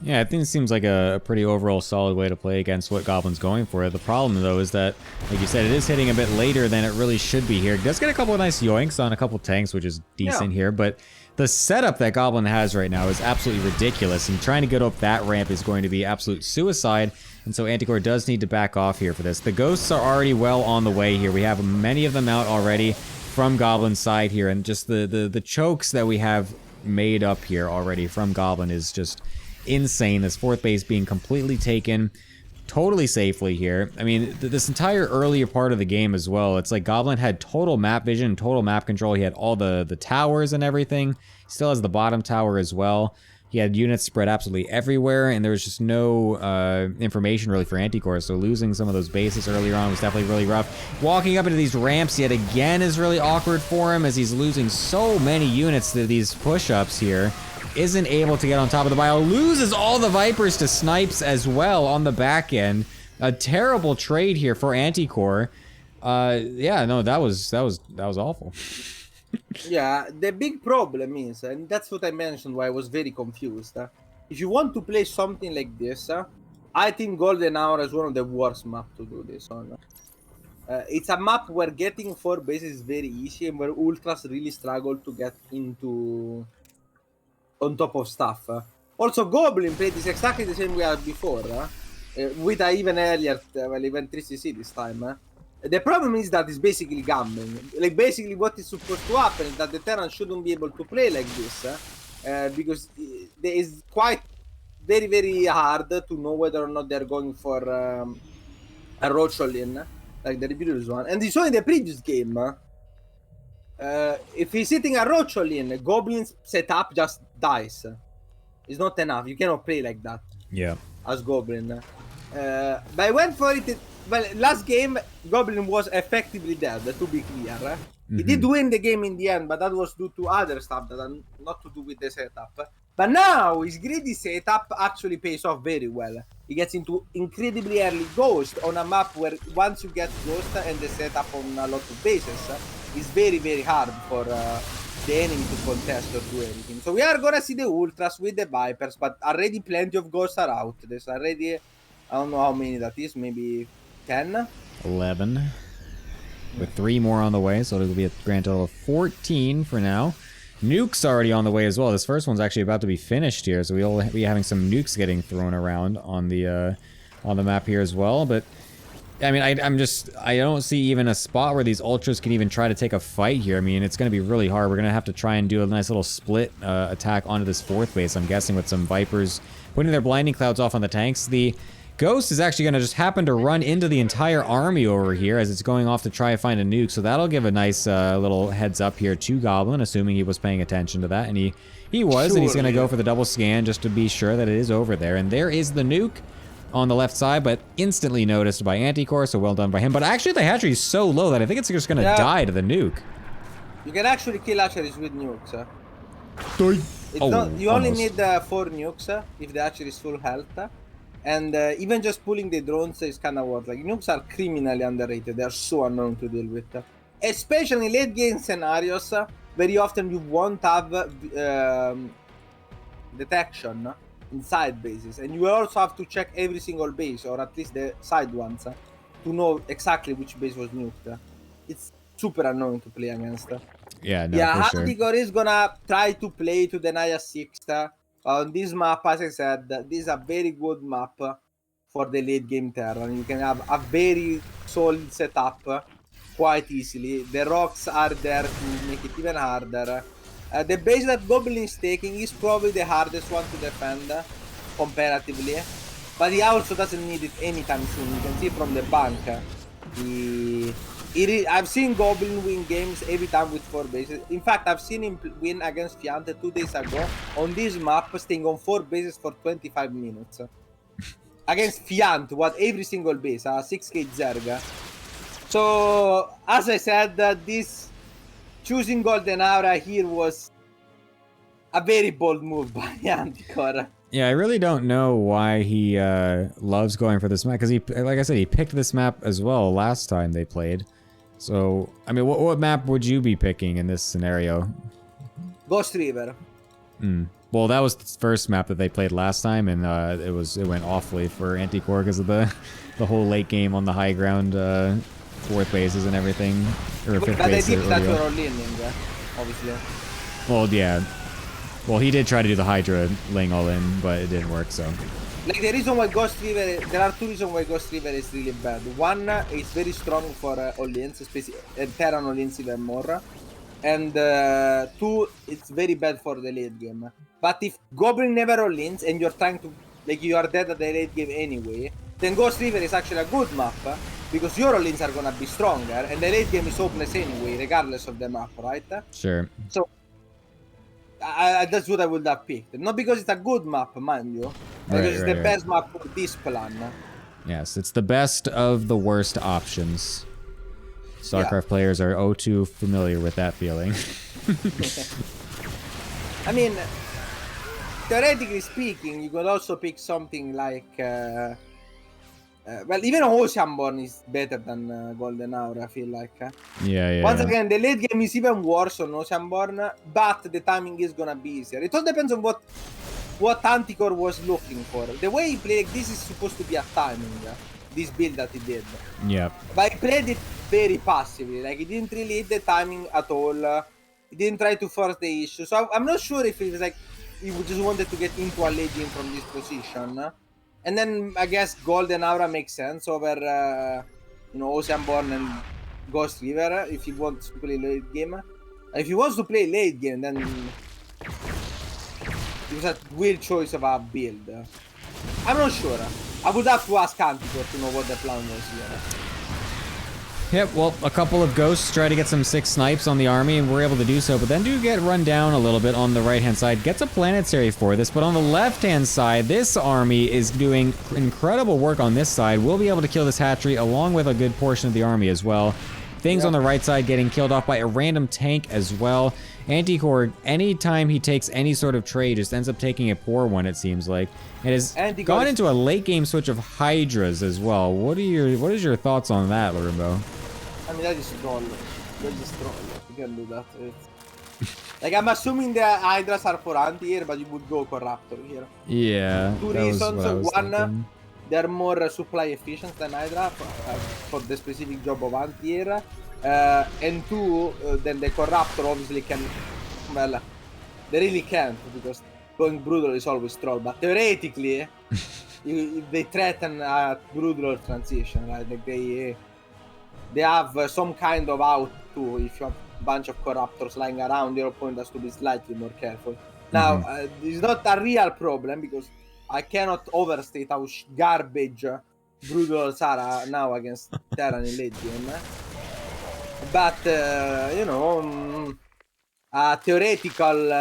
Yeah, I think it seems like a pretty overall solid way to play against what Goblin's going for. The problem, though, is that, like you said, it is hitting a bit later than it really should be here. It does get a couple of nice yoinks on a couple tanks, which is decent here, but the setup that Goblin has right now is absolutely ridiculous, and trying to get up that ramp is going to be absolute suicide, and so Anticore does need to back off here for this. The ghosts are already well on the way here. We have many of them out already from Goblin's side here, and just the chokes that we have made up here already from Goblin is just insane. This fourth base being completely taken totally safely here. I mean, this entire earlier part of the game as well, it's like Goblin had total map vision, total map control. He had all the towers and everything. He still has the bottom tower as well. He had units spread absolutely everywhere, and there was just no information really for Anticore, so losing some of those bases earlier on was definitely really rough. Walking up into these ramps yet again is really awkward for him, as he's losing so many units to these push-ups here. Isn't able to get on top of the bio, loses all the Vipers to Snipes as well on the back end. A terrible trade here for Anticore. Yeah, no, that was awful. Yeah, the big problem is, and that's what I mentioned why I was very confused. If you want to play something like this, I think Golden Hour is one of the worst maps to do this on. It's a map where getting 4 bases is very easy, and where Ultras really struggle to get into on top of stuff. Also, Goblin played this exactly the same way as before, with an even earlier, even 3CC this time. The problem is that it's basically gambling. Like, basically what is supposed to happen is that the Terran shouldn't be able to play like this, because it is quite very, very hard to know whether or not they're going for a Roach all-in, like the previous one. And you saw in the previous game, if he's hitting a Roach all-in, Goblin's setup just dies. It's not enough. You cannot play like that. Yeah. As Goblin. But I went for it. Well, last game, Goblin was effectively dead, to be clear. He did win the game in the end, but that was due to other stuff that are not to do with the setup. But now, his greedy setup actually pays off very well. He gets into incredibly early Ghost on a map where once you get Ghost and the setup on a lot of bases, it's very, very hard for the enemy to contest or do anything. So we are gonna see the Ultras with the Vipers, but already plenty of Ghosts are out. There's already, I don't know how many that is, maybe 10? 11. With 3 more on the way, so it'll be a grand total of 14 for now. Nukes already on the way as well. This first one's actually about to be finished here, so we'll be having some nukes getting thrown around on the map here as well. But I mean, I don't see even a spot where these ultras can even try to take a fight here. I mean, it's going to be really hard. We're going to have to try and do a nice little split attack onto this fourth base, I'm guessing, with some Vipers putting their blinding clouds off on the tanks. The Ghost is actually going to just happen to run into the entire army over here as it's going off to try and find a nuke. So that'll give a nice little heads up here to Goblin, assuming he was paying attention to that. And he was, and he's going to go for the double scan just to be sure that it is over there. And there is the nuke on the left side, but instantly noticed by Anticore, so well done by him. But actually the hatchery is so low that I think it's just going to die to the nuke. You can actually kill hatcheries with nukes. Oh, You only almost. need 4 nukes if the hatchery is full health. And even just pulling the drones is kind of worth. Like, nukes are criminally underrated. They are so annoying to deal with. Especially in late game scenarios, very often you won't have detection inside bases. And you also have to check every single base, or at least the side ones, to know exactly which base was nuked. It's super annoying to play against. Yeah, no, Yeah, for sure. Antigor is gonna try to play to deny a 6. On this map, as I said, this is a very good map for the late game Terran. You can have a very solid setup quite easily. The rocks are there to make it even harder. The base that Goblin is taking is probably the hardest one to defend comparatively, but he also doesn't need it anytime soon. You can see from the bank. I've seen Goblin win games every time with 4 bases. In fact, I've seen him win against Fiante 2 days ago on this map, staying on 4 bases for 25 minutes. Against Fiante, every single base, 6k Zerga. So, as I said, this choosing Golden Aura here was a very bold move by Anticore. Yeah, I really don't know why he loves going for this map, because like I said, he picked this map as well last time they played. So, I mean, what map would you be picking in this scenario? Ghost River. Well, that was the first map that they played last time, and it went awfully for Anticore because of the whole late game on the high ground, 4th bases and everything, or 5th But they base. did that were all in, obviously. Well, yeah. Well, he did try to do the Hydra laying all in, but it didn't work, so. Like, the reason why Ghost River, there are 2 reasons why Ghost River is really bad. One, it's very strong for all-ins, especially Terran all-ins even more. And 2, it's very bad for the late game. But if Goblin never all-ins and you're trying to, like, you are dead at the late game anyway, then Ghost River is actually a good map, because your all-ins are gonna be stronger, and the late game is hopeless anyway, regardless of the map, right? Sure. So, that's what I would have picked. Not because it's a good map, mind you, because it's the best map for this plan. Yes, it's the best of the worst options. StarCraft players are oh too familiar with that feeling. I mean, theoretically speaking, you could also pick something like... well, even Oceanborn is better than Golden Hour, I feel like. Yeah. Once again, the late game is even worse on Oceanborn, but the timing is gonna be easier. It all depends on what Anticore was looking for. The way he played, this is supposed to be a timing, this build that he did. Yep. But he played it very passively, like he didn't really hit the timing at all. He didn't try to force the issue. So I'm not sure if it was like he just wanted to get into a late game from this position. And then I guess Golden Aura makes sense over, Oceanborn and Ghost River if he wants to play late game. If he wants to play late game, then it was a weird choice of a build. I'm not sure. I would have to ask Anticore to know what the plan was here. Yep, well, a couple of ghosts try to get some 6 snipes on the army, and we're able to do so, but then do get run down a little bit on the right-hand side. Gets a planetary for this, but on the left-hand side, this army is doing incredible work on this side. We'll be able to kill this hatchery along with a good portion of the army as well. Things on the right side getting killed off by a random tank as well. Anticore, anytime he takes any sort of trade, just ends up taking a poor one, it seems like. It has gone into a late-game switch of Hydras as well. What is your thoughts on that, Larumbo? I mean, that is troll. That is troll. You can do that. Like, I'm assuming the Hydras are for anti here, but you would go Corruptor here. Yeah. 2 reasons. One, thinking. they're more supply efficient than Hydra for the specific job of anti-air. And 2, then the Corruptor obviously can... Well, they really can't, because going Brutal is always troll. But theoretically, they threaten a Brutal transition, right? Like, they have some kind of out too. If you have a bunch of Corruptors lying around, your opponent has to be slightly more careful. Now, it's not a real problem, because I cannot overstate how garbage Broodlords are now against Terran in late game. But you know, a theoretical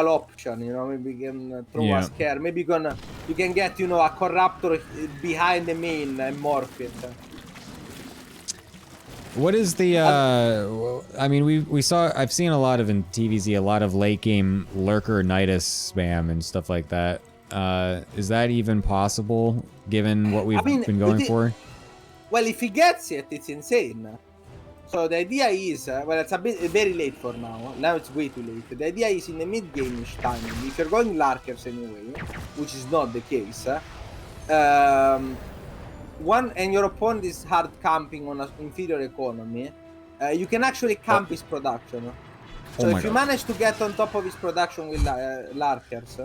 option, you know, maybe you can throw a scare. Maybe you can get, you know, a Corruptor behind the main and morph it. What is the, I mean, I've seen a lot of in TVZ, a lot of late game Lurker Nidus spam and stuff like that. Is that even possible, given what we've been going for? Well, if he gets it, it's insane. So the idea is, well, it's a bit very late for now. Now it's way too late. The idea is in the mid-game-ish timing, if you're going Larkers anyway, which is not the case, one and your opponent is hard camping on an inferior economy, you can actually camp his production. So if you manage to get on top of his production with Larkers,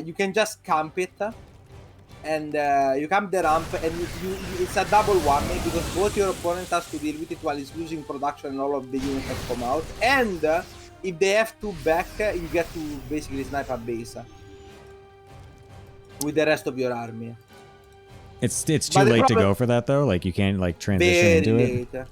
you can just camp it, and you camp the ramp, and it's a double one because both your opponent has to deal with it while he's losing production and all of the units that come out. And if they have to back, you get to basically snipe a base with the rest of your army. It's too late to go for that though. Like you can't like transition into it.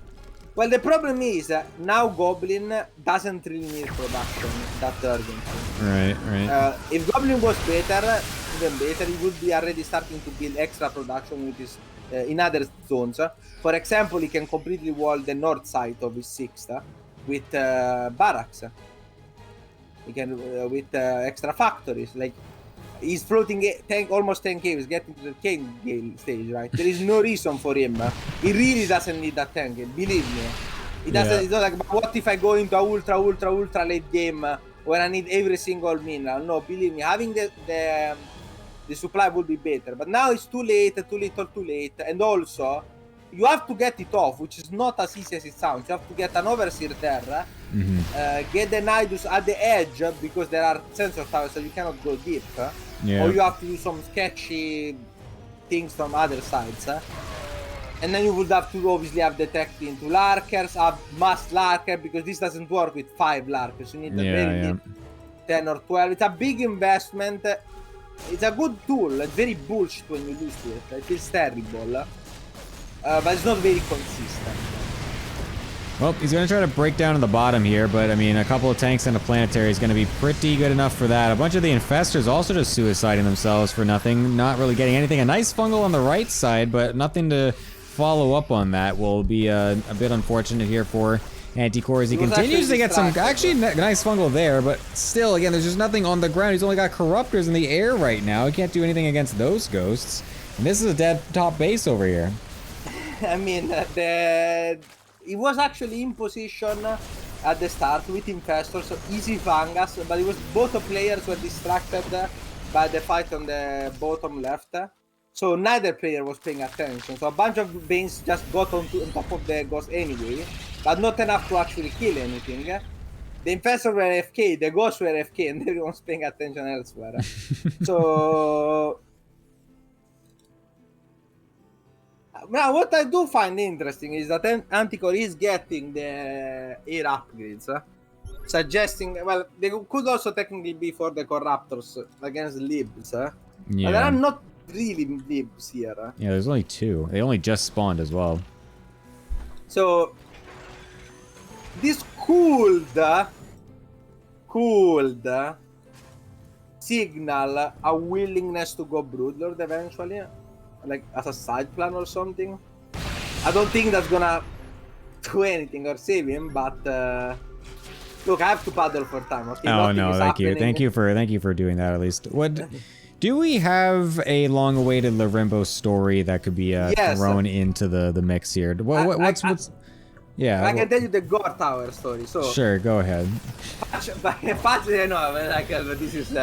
Well, the problem is now Goblin doesn't really need production that urgently. Right. If Goblin was better, even better, he would be already starting to build extra production with his in other zones. For example, he can completely wall the north side of his 6th with barracks. He can with extra factories. Like he's floating almost 10k. He's getting to the 10k stage, right? There is no reason for him. He really doesn't need that 10k. Believe me. He doesn't. It's not like, but what if I go into a ultra late game where I need every single mineral? No, believe me. Having the supply would be better. But now it's too late, too little, too late. And also, you have to get it off, which is not as easy as it sounds. You have to get an Overseer there, get the Nidus at the edge, because there are sensor towers, so you cannot go deep. Or you have to do some sketchy things from other sides. And then you would have to obviously have detect into Larkers, have mass Larker, because this doesn't work with 5 Larkers. You need a very 10 or 12. It's a big investment. It's a good tool. It's very bullshit when you lose to it. It feels terrible. But it's not very consistent. Well, he's going to try to break down in the bottom here, but I mean, a couple of tanks and a planetary is going to be pretty good enough for that. A bunch of the infestors also just suiciding themselves for nothing, not really getting anything. A nice fungal on the right side, but nothing to follow up on that. Will be a bit unfortunate here for Anticore as he continues to get some actually nice fungal there, but still, again, there's just nothing on the ground. He's only got corruptors in the air right now. He can't do anything against those ghosts. And this is a dead top base over here. I mean, he was actually in position at the start with Infestor, so easy fungus, but it was both players were distracted by the fight on the bottom left. So neither player was paying attention. So a bunch of Banes just got on top of the ghost anyway, but not enough to actually kill anything. The Infestors were AFK, the ghosts were AFK, and everyone was paying attention elsewhere. So now, what I do find interesting is that Anticore is getting the air upgrades, suggesting, well, they could also technically be for the Corruptors against Libs, but there are not really Libs here. Yeah, there's only 2. They only just spawned as well. So, this could signal a willingness to go Broodlord eventually, like as a side plan or something. I don't think that's gonna do anything or save him, but look, I have to paddle for time. Okay, oh no, thank you for doing that at least. What do we have a long-awaited Larimbo story that could be thrown into the mix here? What's yeah? I can tell you the Gore Tower story. So sure, go ahead. Patch, you know, like this is.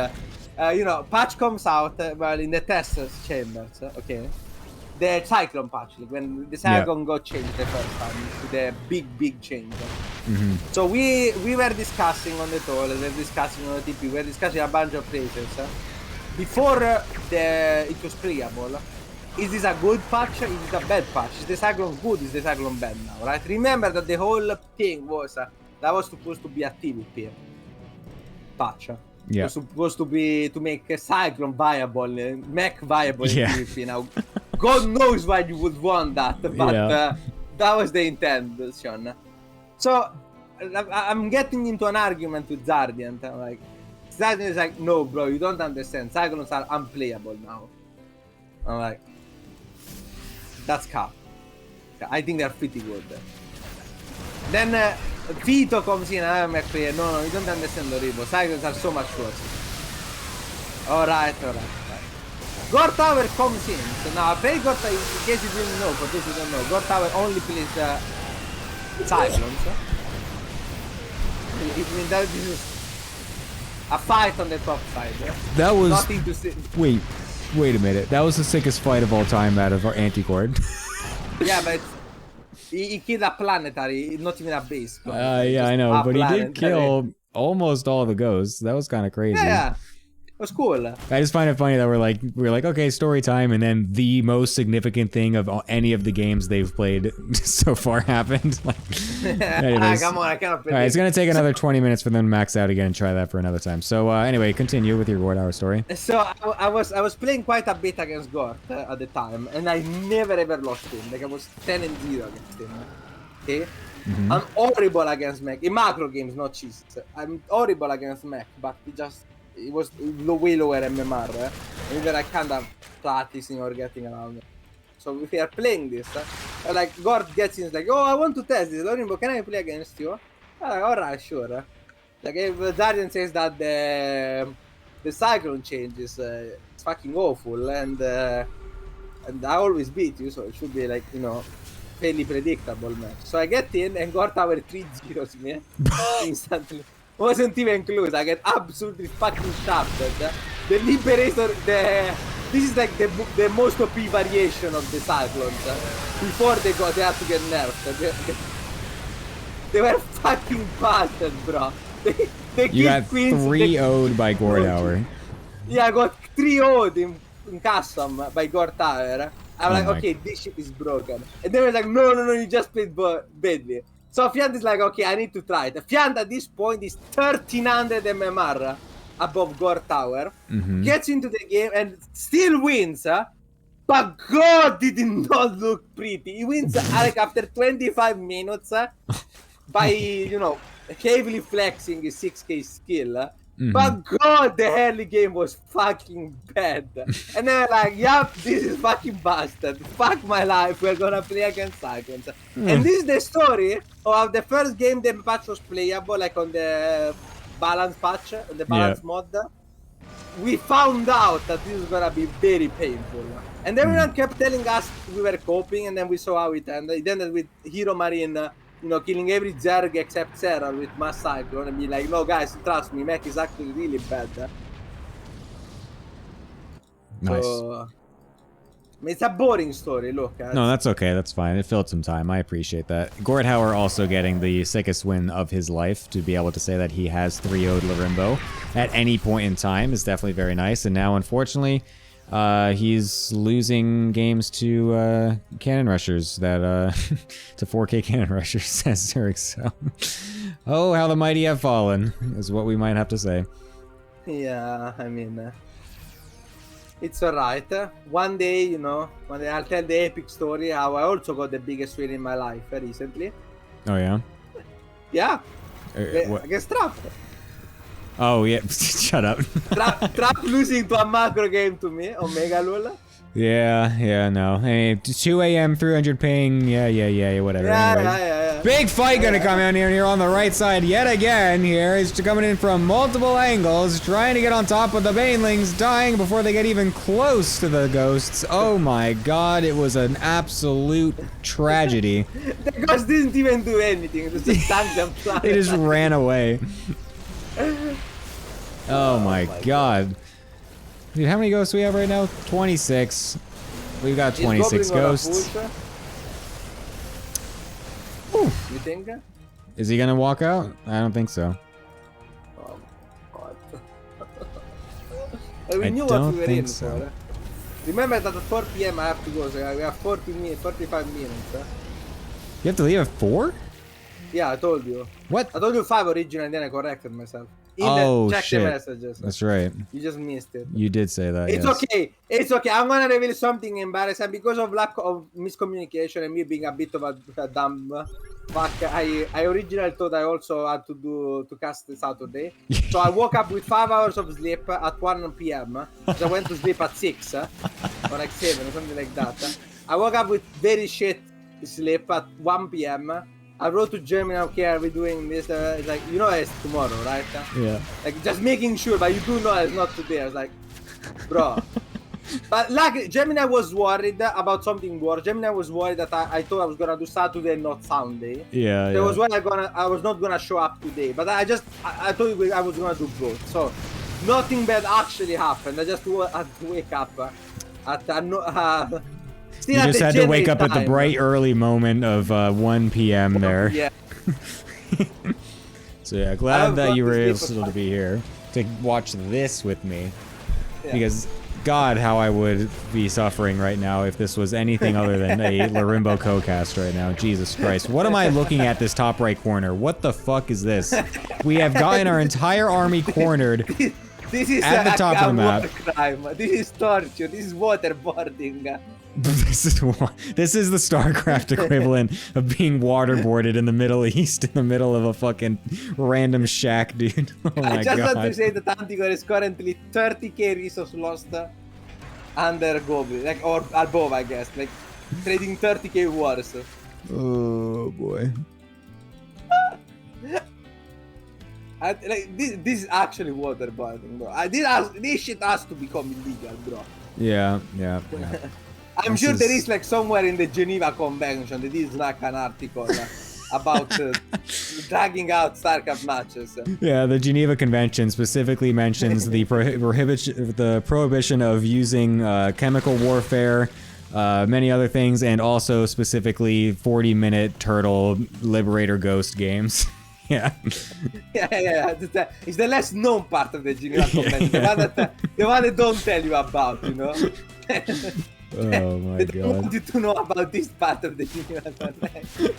You know, patch comes out well in the test chambers, okay? The Cyclone patch, like when the Cyclone got changed the first time to the big change. So we were discussing on the toll, we were discussing on the TP, we were discussing a bunch of places. Before it was playable, is this a good patch? Is this a bad patch? Is the Cyclone good? Is the Cyclone bad now, right? Remember that the whole thing was that was supposed to be a TVP patch. Yeah. was supposed to make a Cyclone viable, mech viable in Yeah. PvP. Now, God knows why you would want that, but Yeah. that was the intention. So I'm getting into an argument with Zardiant. I'm like, Zardiant is like, no, bro, you don't understand. Cyclones are unplayable now. I'm like, that's cap. I think they're pretty good. Then Vito comes in and I'm like, no, you don't understand Oribo. Cyclones are so much worse. Alright. Gore Tower comes in. So now, play Gore Tower, in case you didn't know, for those who don't know, Gore Tower only plays Cyclones. I mean, this is a fight on the top side. That was. Nothing to say. Wait a minute. That was the sickest fight of all time out of our anti-cord. Yeah, but he killed a planetary, not even a base. Yeah, I know, but he did kill almost all the ghosts. That was kind of crazy. Yeah, it was cool. I just find it funny that we're like, okay, story time, and then the most significant thing of any of the games they've played so far happened. Anyways. Come on, I cannot predict. All right, it's gonna take another 20 minutes for them to max out again and try that for another time. So anyway, continue with your Ward Hour story. So I was playing quite a bit against Gort at the time, and I never ever lost him. Like I was 10-0 against him. Okay, I'm horrible against mech in macro games, not cheese. I'm horrible against mech, but it was way lower MMR. And even I kind of practicing or getting around. So if we are playing this, like Gort gets in, like, oh, I want to test this. Lorimbo, can I play against you? I'm like, alright, sure. Like if Zardian says that the Cyclone changes, it's fucking awful, and I always beat you, so it should be like, you know, fairly predictable match. So I get in and Gore Tower 3-0 me instantly. Wasn't even close. I get absolutely fucking shafted. The Liberator, this is like the most OP variation of the Cyclones. Before they had to get nerfed. They were fucking bastard, bro. They You got Queens, 3-0'd by Gore Tower. Yeah, I got 3-0'd in custom by Gore Tower. I'm like, okay, this shit is broken. And then I was like, no, you just played badly. So Fiant is like, okay, I need to try it. Fiant at this point is 1300 MMR above Gore Tower. Gets into the game and still wins, but God did not look pretty. He wins like after 25 minutes by, you know, heavily flexing his 6k skill. But God, the early game was fucking bad. And then like, yup, this is fucking bastard. Fuck my life, we're gonna play against Cyclones. And this is the story of the first game the patch was playable, like on the balance patch, the balance mod. We found out that this was gonna be very painful. And everyone kept telling us we were coping, and then we saw how it ended. It ended with Hero Marine, you know, killing every Zerg except Serral with Mass Cyclone and be like, no guys, trust me, mech is actually really bad. Nice. So, it's a boring story, look. No, that's okay. That's fine. It filled some time. I appreciate that. Gordhauer also getting the sickest win of his life to be able to say that he has 3-0'd Lorimbo at any point in time is definitely very nice. And now, unfortunately, he's losing games to cannon rushers that to 4K cannon rushers, says Zurich. So, oh, how the mighty have fallen is what we might have to say. Yeah, I mean, it's alright. One day, you know, one day I'll tell the epic story how I also got the biggest win in my life recently. Oh yeah. Yeah. What? Against Trap. Oh yeah. Shut up. Trap losing to a macro game to me on Megalul. Yeah, no. Hey, 2 a.m. 300 ping. Yeah, whatever. Yeah. Big fight gonna come in here on the right side yet again. Here he's coming in from multiple angles, trying to get on top of the Banelings, dying before they get even close to the ghosts. Oh my God, it was an absolute tragedy. The ghost didn't even do anything. It was just tanks and flying. They just ran away. Oh my God. Dude, how many ghosts do we have right now? 26. We've got 26 ghosts. You think? Is he gonna walk out? I don't think so. Oh, God. We knew what we were in for. Remember that at 4 PM I have to go, so we have 45 minutes. You have to leave at 4? Yeah, I told you. What? I told you 5 originally, and then I corrected myself. Oh, check the shit. messages. That's right. You just missed it. You did say that. It's yes. okay. It's okay. I'm gonna reveal something embarrassing because of lack of miscommunication and me being a bit of a dumb fuck. I originally thought I also had to cast this Saturday, so I woke up with 5 hours of sleep at 1 p.m. So I went to sleep at 6 or like 7 or something like that. I woke up with very shit sleep at 1 p.m. I wrote to Germany, okay, are we doing this? It's like, you know, it's tomorrow, right? Yeah. Like, just making sure, but you do know it's not today. I was like, bro. But like, Gemini was worried about something worse. Gemini was worried that I thought I was gonna do Saturday, not Sunday. Yeah. That was why I was not gonna show up today. But I thought I was gonna do both. So nothing bad actually happened. I just had to wake up You just had to wake up at the bright early moment of 1 p.m. there. Yeah. So yeah, glad that you were able to be here to watch this with me. Yeah. Because God, how I would be suffering right now if this was anything other than a Larimbo co-cast right now. Jesus Christ. What am I looking at this top right corner? What the fuck is this? We have gotten our entire army cornered This is at the top of the map. Crime. This is torture. This is waterboarding. This is the StarCraft equivalent of being waterboarded in the Middle East in the middle of a fucking random shack, dude. Oh my I just God. want to say that Antigor is currently 30k resource lost under Goblin, like, or above, I guess, like trading 30k wars. Oh boy. Like this is actually waterboarding, bro. This shit has to become illegal, bro. Yeah. I'm This sure there is- is like somewhere in the Geneva Convention that is like an article about dragging out StarCraft matches. Yeah, the Geneva Convention specifically mentions the prohibition of using chemical warfare, many other things, and also specifically 40-minute turtle liberator ghost games. Yeah. Yeah. It's the less known part of the Geneva Convention, the one that don't tell you about, you know. Oh my They don't God. want you to know about this part of the Geneva Convention.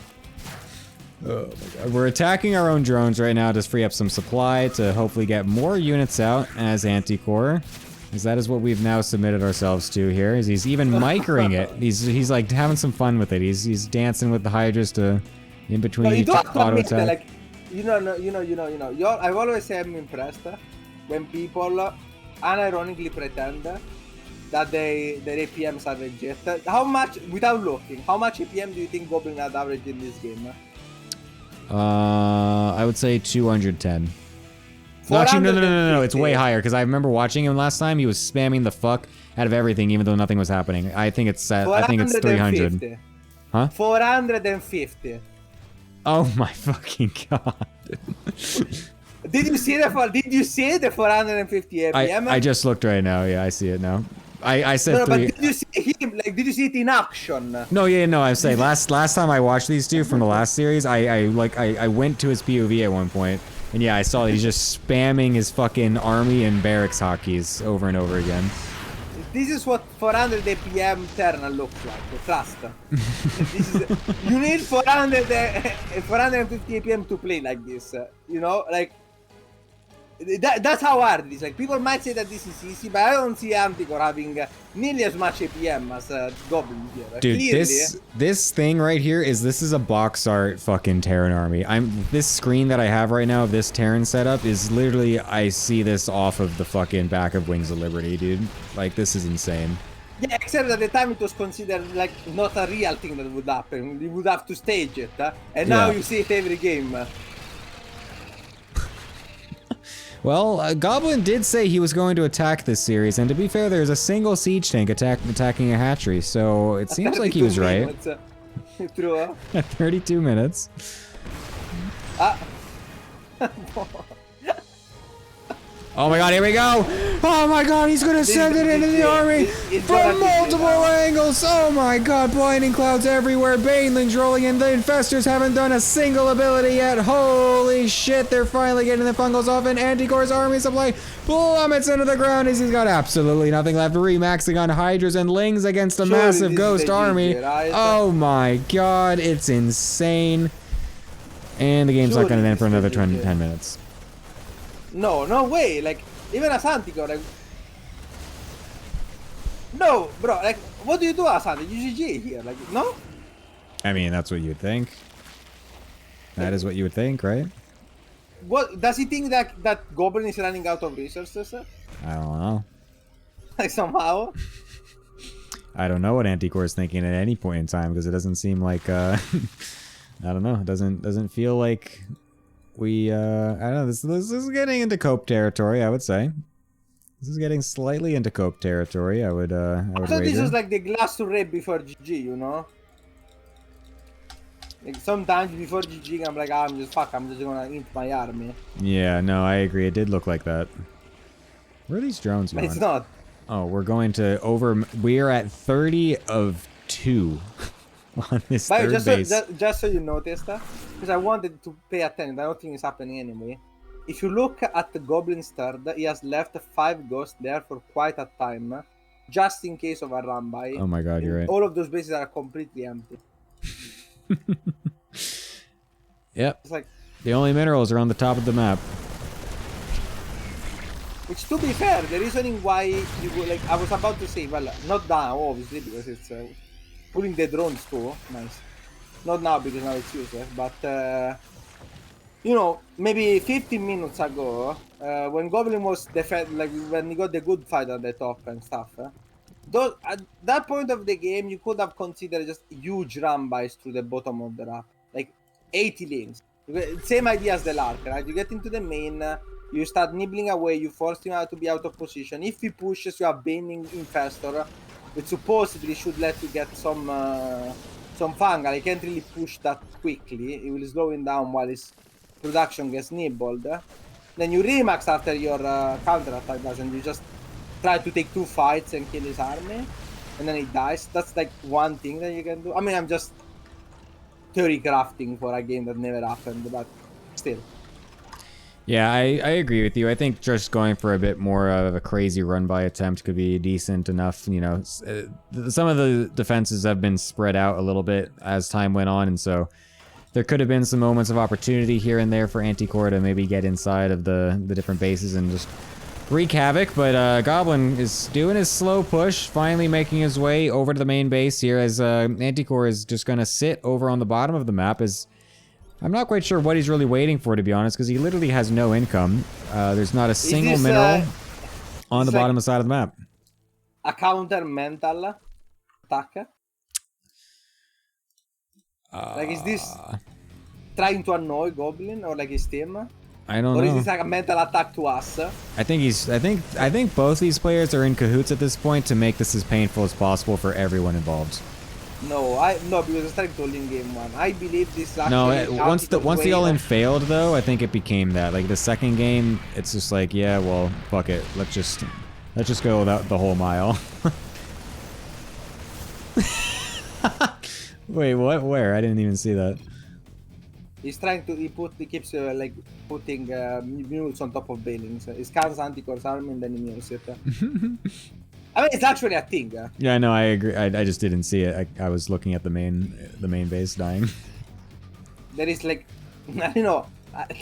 Oh my God. We're attacking our own drones right now to free up some supply to hopefully get more units out as anti-core. Because that is what we've now submitted ourselves to here. Is he's even micring it. He's like having some fun with it. He's dancing with the Hydras to in between No, you each don't have to auto admit that, attack. like, I've always said I'm impressed when people unironically pretend that their APMs are legit. How much, without looking, how much APM do you think Goblin had average in this game? I would say 210. No, actually, no. It's way higher because I remember watching him last time. He was spamming the fuck out of everything, even though nothing was happening. I think it's 300. Huh? 450. Oh my fucking God. Did you see the 450 APM? I just looked right now. Yeah, I see it now. I said No, but 3. did you see him? Like, did you see it in action? No, I was saying last time I watched these two from the last series, I went to his POV at one point, and yeah, I saw that he's just spamming his fucking army and barracks hotkeys over and over again. This is what 400 APM Terna looks like. Trust. You need 450 APM to play like this. You know, like that's how hard it is. Like, people might say that this is easy, but I don't see Antigor having nearly as much APM as Goblin here. Dude, Clearly, this thing right here this is a box art fucking Terran army. This screen that I have right now of this Terran setup is literally, I see this off of the fucking back of Wings of Liberty, dude. Like, this is insane. yeah, except at the time it was considered like not a real thing that would happen. You would have to stage it, and now Yeah. you see it every game. Well, Goblin did say he was going to attack this series, and to be fair, there's a single siege tank attacking a hatchery, so it seems like he was right. True. Huh? At 32 minutes. Oh my God, here we go! Oh my God, he's gonna send it into the army from multiple angles! Oh my God, blinding clouds everywhere, banelings rolling in, the infestors haven't done a single ability yet! Holy shit, they're finally getting the fungals off, and Anticore's army supply plummets into the ground as he's got absolutely nothing left, remaxing on Hydras and Lings against a Surely massive this is ghost the army. GG, right? Oh my God, it's insane. And the game's not Surely gonna end this for is another the 10 GG. minutes. No way. Like, even as Anticore, like... No, bro, like, what do you do as Anticore? You GG here, like, no? I mean, that's what you'd think. That is what you would think, right? What, does he think that Goblin is running out of resources? I don't know. Like, somehow? I don't know what Anticore is thinking at any point in time, because it doesn't seem like, I don't know, it doesn't feel like we, I don't know, this is getting into cope territory, I would say. This is getting slightly into cope territory, I would So this wager. is like the glass to rape before GG, you know? Like, sometimes before GG, I'm like, I'm just gonna int my army. Yeah, no, I agree, it did look like that. Where are these drones But going? it's not. Oh, we're going to we are at 30 of 2 on this But third base. just so you noticed, because I wanted to pay attention, I don't think it's happening anyway. If you look at the Goblin's third, he has left 5 ghosts there for quite a time, just in case of a run by. Oh my god, you're right. All of those bases are completely empty. Yep. It's like, The only minerals are on the top of the map. which, to be fair, the reasoning why you go, like, I was about to say, well, not now, obviously, because it's pulling the drones too. Nice. Not now, because now it's useless, but, you know, maybe 15 minutes ago, when Goblin was like, when he got the good fight on the top and stuff, at that point of the game, you could have considered just huge run-bys through the bottom of the rack. Like, 80 lanes. Same idea as the Lark, right? You get into the main, you start nibbling away, you force him out to be out of position. If he pushes, you are Baning Infestor, which supposedly should let you get some fungal. He can't really push that quickly. He will slow him down while his production gets nibbled. Then you remax after your counter-attack does, and you just try to take 2 fights and kill his army, and then he dies. That's like one thing that you can do. I mean, I'm just theory crafting for a game that never happened, but still. Yeah, I agree with you. I think just going for a bit more of a crazy run-by attempt could be decent enough. You know, some of the defenses have been spread out a little bit as time went on, and so there could have been some moments of opportunity here and there for Anticore to maybe get inside of the different bases and just wreak havoc. But Goblin is doing his slow push, finally making his way over to the main base here, as Anticore is just going to sit over on the bottom of the map. As I'm not quite sure what he's really waiting for, to be honest, because he literally has no income. There's not a single this, mineral on the like bottom side of the map. A counter mental attack? Like, is this trying to annoy Goblin or like his team? I don't Or know. is this like a mental attack to us? I think both these players are in cahoots at this point to make this as painful as possible for everyone involved. No, because I started told in game 1. I believe this is No, actually once the all-in failed though, I think it became that. Like the second game, it's just like, yeah, well, fuck it. Let's just go without the whole mile. Wait, what? Where? I didn't even see that. He's trying to, he keeps like putting mules on top of Banings. He scans Anticore's army and then he mules it. I mean, it's actually a thing. Yeah, no, I agree. I just didn't see it. I was looking at the main base dying. There is like, I don't know.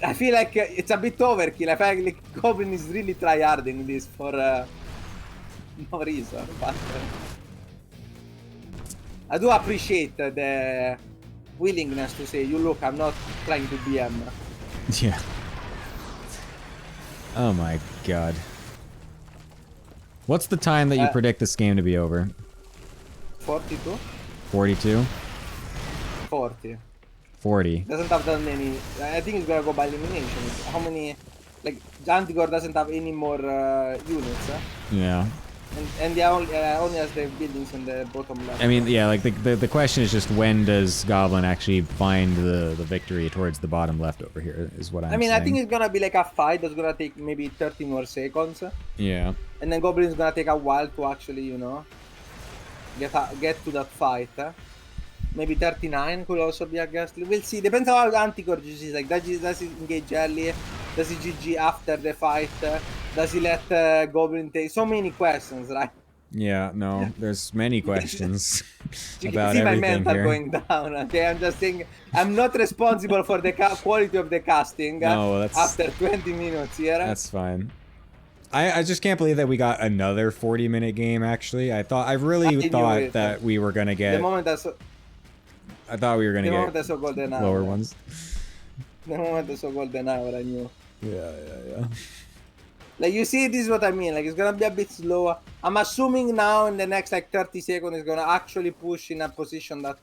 I feel like it's a bit overkill. I feel like Goblin is really tryharding this for no reason. But I do appreciate the willingness to say, you look, I'm not trying to BM. Yeah. Oh my god. What's the time that you predict this game to be over? 42? 42? 40. 40. Doesn't have done any. I think it's gonna go by elimination. How many? Like, Antigore doesn't have any more units. Yeah. And they only has the buildings in the bottom left. I mean, yeah, like the question is just when does Goblin actually find the victory towards the bottom left over here is what I'm saying. I think it's gonna be like a fight that's gonna take maybe 30 more seconds. Yeah. And then Goblin's gonna take a while to actually, you know, get to that fight. Maybe 39 could also be a guess. We'll see. Depends on how Anticore is. Like, does he engage early? Does he GG after the fight? Does he let Goblin take? So many questions, right? Yeah, no, there's many questions You about can see my everything mental here. going down. Okay, I'm just saying I'm not responsible for the quality of the casting. No, that's- After 20 minutes here. That's fine. I just can't believe that we got another 40-minute game. Actually, I really knew thought it. that we were gonna The get. moment I saw, I thought we were gonna the moment I get saw Golden Hour. lower ones. The moment I saw Golden Hour, I knew. Yeah. Like, you see, this is what I mean. Like, it's gonna be a bit slower. I'm assuming now in the next like 30 seconds, it's gonna actually push in a position that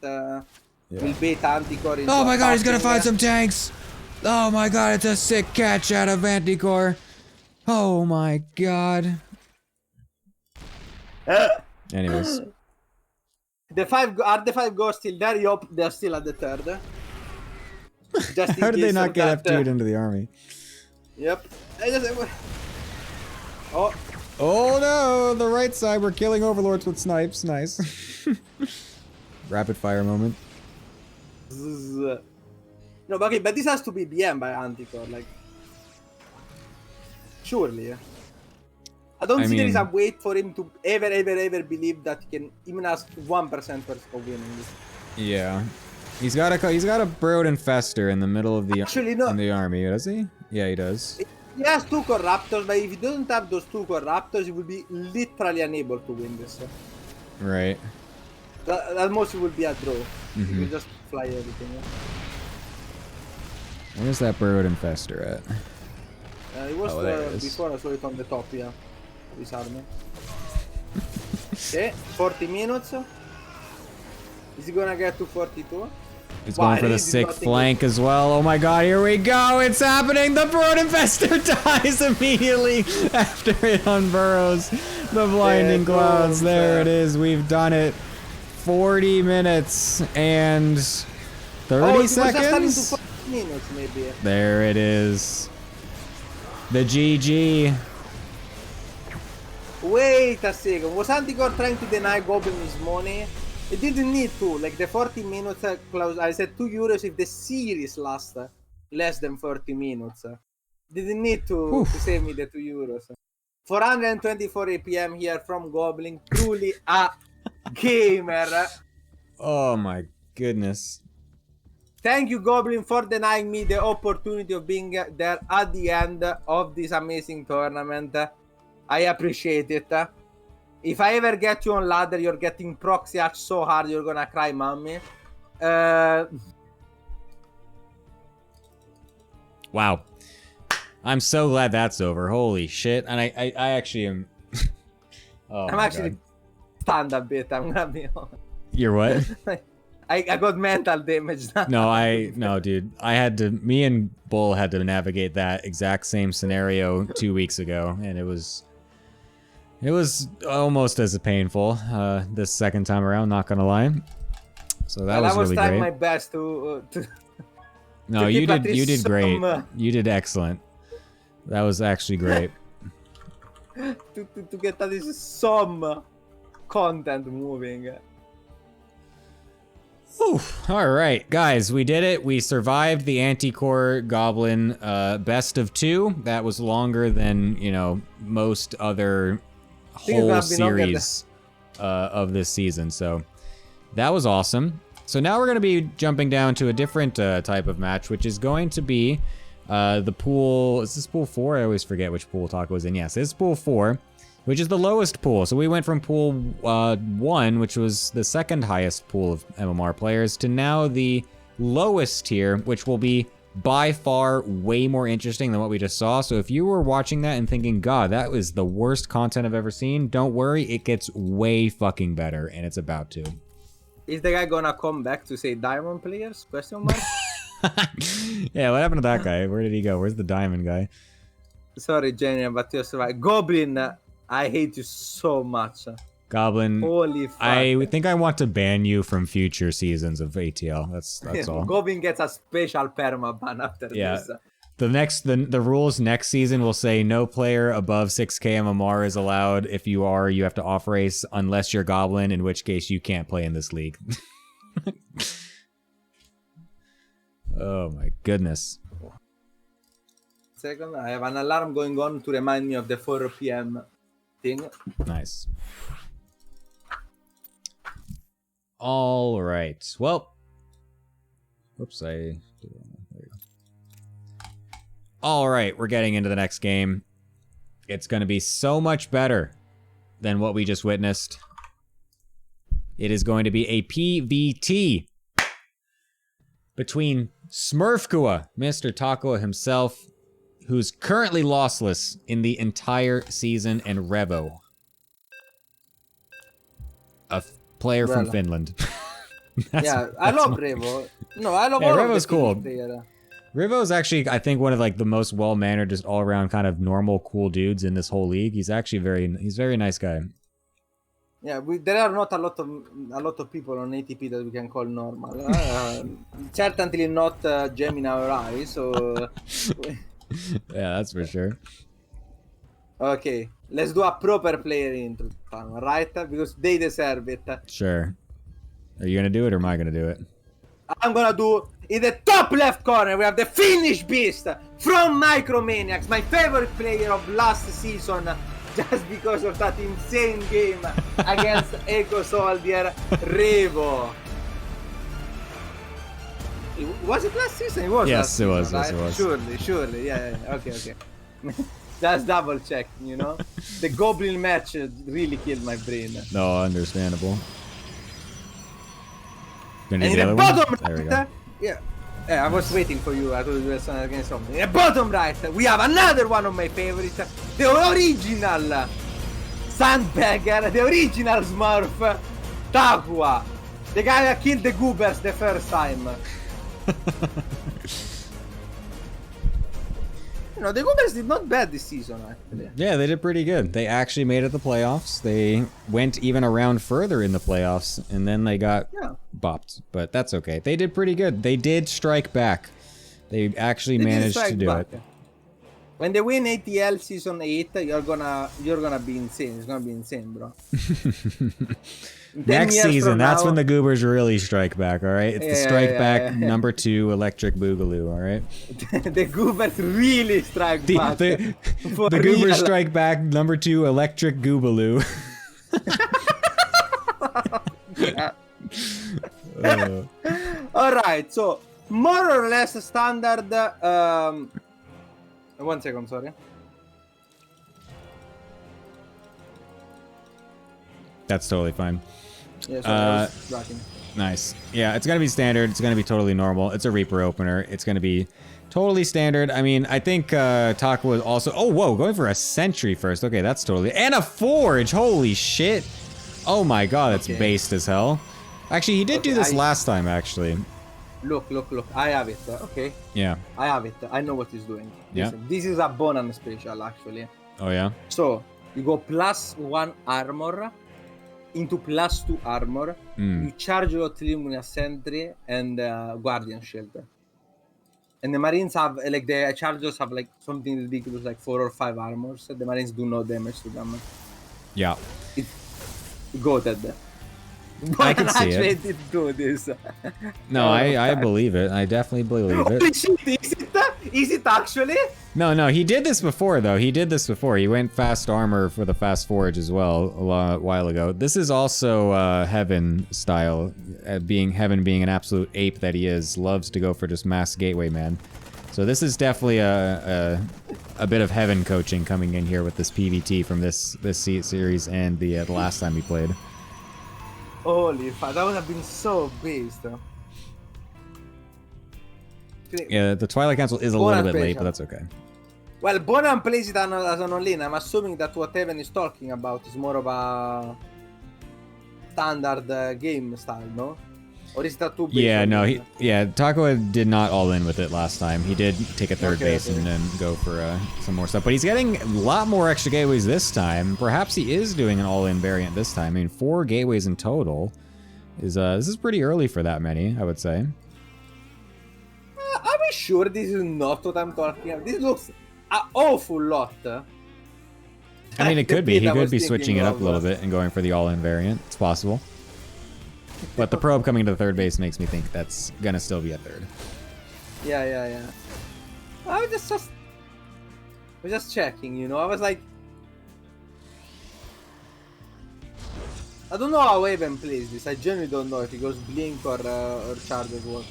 will beat Anticore. into Oh my god, he's gonna attacking. find some tanks! Oh my god, it's a sick catch out of Anticore. Oh my god. Anyways. The five ghosts still there? Yup, they're still at the third. Just in How did they case not of get that, F2'd into the army? Yep. Oh, Oh no, the right side, we're killing overlords with snipes. Nice. Rapid fire moment. zzz. No, but okay, but this has to be BM by Anticore, like. Surely. I don't see there is a mean- way for him to ever believe that he can even ask 1% of winning this. Yeah. He's got a Brood Infester in the middle of the Actually, no. in the army, does he? Yeah, he does. He has 2 Corruptors, but if he doesn't have those 2 Corruptors, he will be literally unable to win this. Right. At most, it will be a draw. He Mhm. will just fly everything. Where's that Brood Infester at? It was Oh, there it is. before I saw it on the top, yeah. This army. Okay, 40 minutes. Is he gonna get to 42? He's Wow, going for I the really sick did not think flank as well. Oh my god, here we go! It's happening! The Brood Infester dies immediately after it unburrows the blinding There clouds. goes There it that. is. We've done it. 40 minutes and 30 Oh, it was just turning to seconds. 40 minutes, maybe. There it is. The GG. Wait a second. Was Anticore trying to deny Goblin his money? It didn't need to. Like the 40 minutes clause, I said €2 if the series lasts less than 40 minutes. Didn't need to save me the €2. 424 APM here from Goblin. Truly a gamer. Oh my goodness. Thank you, Goblin, for denying me the opportunity of being there at the end of this amazing tournament. I appreciate it. If I ever get you on ladder, you're getting proxy hatch so hard you're gonna cry, mommy. Wow. I'm so glad that's over. Holy shit. And I actually am. Oh I'm my actually God. stunned a bit, I'm gonna be honest. You're what? I got mental damage now. No, dude. Me and Bull had to navigate that exact same scenario 2 weeks ago, and it was almost as painful this second time around, not gonna lie. So that Well, was I was really trying great. my best to No, to you keep at did least great. some, You did excellent. That was actually great. to get at least some content moving. Whew. All right, guys, we did it. We survived the Anticore Goblin best of 2. That was longer than, most other think it's whole gonna be longer than- series of this season. So that was awesome. So now we're going to be jumping down to a different type of match, which is going to be the pool. Is this pool 4? I always forget which pool Taco was in. Yes, it's pool 4, which is the lowest pool. So we went from pool 1, which was the second highest pool of MMR players, to now the lowest tier, which will be by far way more interesting than what we just saw. So if you were watching that and thinking, God, that was the worst content I've ever seen, don't worry, it gets way fucking better, and it's about to. Is the guy gonna come back to say diamond players? Question mark. Yeah, what happened to that guy? Where did he go? Where's the diamond guy? Sorry, Jenny, but you're right. Goblin, I hate you so much. Goblin, Holy fuck. I think I want to ban you from future seasons of ATL. That's all. Goblin gets a special perma ban after Yeah. this. The rules next season will say no player above 6k MMR is allowed. If you are, you have to off race unless you're Goblin, in which case you can't play in this league. Oh my goodness. Second, I have an alarm going on to remind me of the 4 p.m. thing. Nice. All right. Well, whoops, there you go. All right, we're getting into the next game. It's going to be so much better than what we just witnessed. It is going to be a PVT between Smurfkua, Mr. Takua himself, who's currently lossless in the entire season, and Revo, a player from Finland. I love Revo. No, I love Yeah, all Revo's of the cool. player. Revo's actually, I think, one of like the most well-mannered, just all-around kind of normal, cool dudes in this whole league. He's actually he's a very nice guy. Yeah, there are not a lot of people on ATP that we can call normal. Certainly not Gemini or I. So Yeah, that's for sure. okay, let's do a proper player intro, right? Because they deserve it. Sure. Are you gonna do it or am I gonna do it? I'm gonna do in the top left corner. We have the Finnish beast from Micromaniacs, my favorite player of last season, just because of that insane game against Eco Soldier, Revo. Was it last season? It was. Yes, it was. Right? Yes, it was. Surely. Yeah. Okay. Just double check. The Goblin match really killed my brain. No, understandable. Gonna And do in the the other one? bottom There we right, go. I was waiting for you. I thought you were against something. In the bottom right, we have another one of my favorites, the original Sandbagger, the original Smurf, Takua, the guy that killed the Goobers the first time. The Goobers did not bad this season, actually. Yeah, they did pretty good. They actually made it the playoffs. They went even a round further in the playoffs, and then they got bopped. But that's okay. They did pretty good. They did strike back. They actually managed to do it. When they win ATL Season 8, you're gonna be insane. It's gonna be insane, bro. Next season, that's when the Goobers really strike back, all right? It's the strike back number 2 Electric Boogaloo, all right? The Goobers really strike back. The Goobers strike back number 2 Electric Goobaloo. Alright, so more or less standard. 1 second, sorry. That's totally fine. Yeah, sorry, I was tracking. Nice. Yeah, it's going to be standard. It's going to be totally normal. It's a Reaper opener. It's going to be totally standard. I mean, I think Taka was also... Oh, whoa, going for a Sentry first. Okay, that's totally... And a Forge! Holy shit! Oh my god, that's based as hell. Actually, he did do this last time, actually. Look. I have it. Okay. Yeah. I have it. I know what he's doing. Yeah. Listen, this is a Bonan special, actually. Oh, yeah? So, you go +1 armor into +2 armor. You charge your Luminous Sentry and Guardian Shield. And the Marines have, like, the Chargers have, like, something ridiculous, like 4 or 5 armors. The Marines do no damage to them. Yeah. It's goated. I can see actually it. Did do this. No, I believe it. I definitely believe it. Holy shit, is it actually? No, he did this before, though. He did this before. He went fast armor for the fast forge as well a while ago. This is also Heaven style, Heaven being an absolute ape that he is, loves to go for just mass gateway, man. So this is definitely a bit of Heaven coaching coming in here with this PVT from this series and the last time he played. Holy fuck, that would have been so based. Yeah, the Twilight Council is a little bit late, but that's okay. Well, Bonan plays it as an all-in. I'm assuming that what Evan is talking about is more of a standard game style, no? Or is that too big? Yeah, no, Takua did not all in with it last time. He did take a third base and then go for some more stuff. But he's getting a lot more extra gateways this time. Perhaps he is doing an all-in variant this time. I mean, 4 gateways in total. This is pretty early for that many, I would say. Are we sure this is not what I'm talking about? This looks an awful lot. I mean, it could be. He could be switching it up a little bit and going for the all-in variant. It's possible. But the probe coming to the third base makes me think that's gonna still be a third. Yeah. I was just checking, I was like, I don't know how Haven plays this. I genuinely don't know if he goes Blink or Charge as well.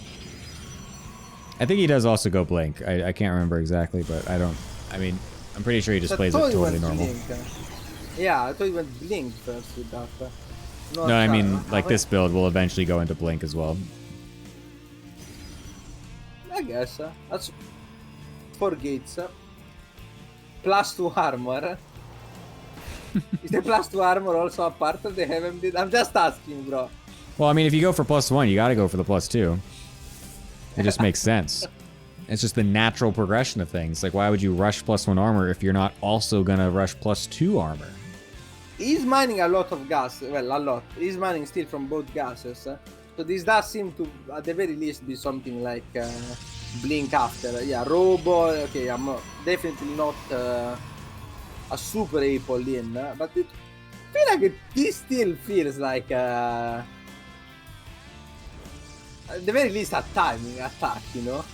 I think he does also go Blink. I can't remember exactly, but I mean, I'm pretty sure he just plays it totally normal. Blink. Yeah, I thought he went Blink first with that. No, I mean, like this build will eventually go into Blink as well. I guess. That's 4 gates. +2 armor. Is the +2 armor also a part of the Heaven build? I'm just asking, bro. Well, I mean, if you go for +1, you gotta go for the +2. It just makes sense. It's just the natural progression of things. Like, why would you rush +1 armor if you're not also gonna rush +2 armor? He's mining a lot of gas. Well, a lot. He's mining still from both gases. So this does seem to, at the very least, be something like Blink after. Yeah, Robo. Okay, I'm definitely not a super Apple in, but I feel like this still feels like at the very least a timing attack, you know?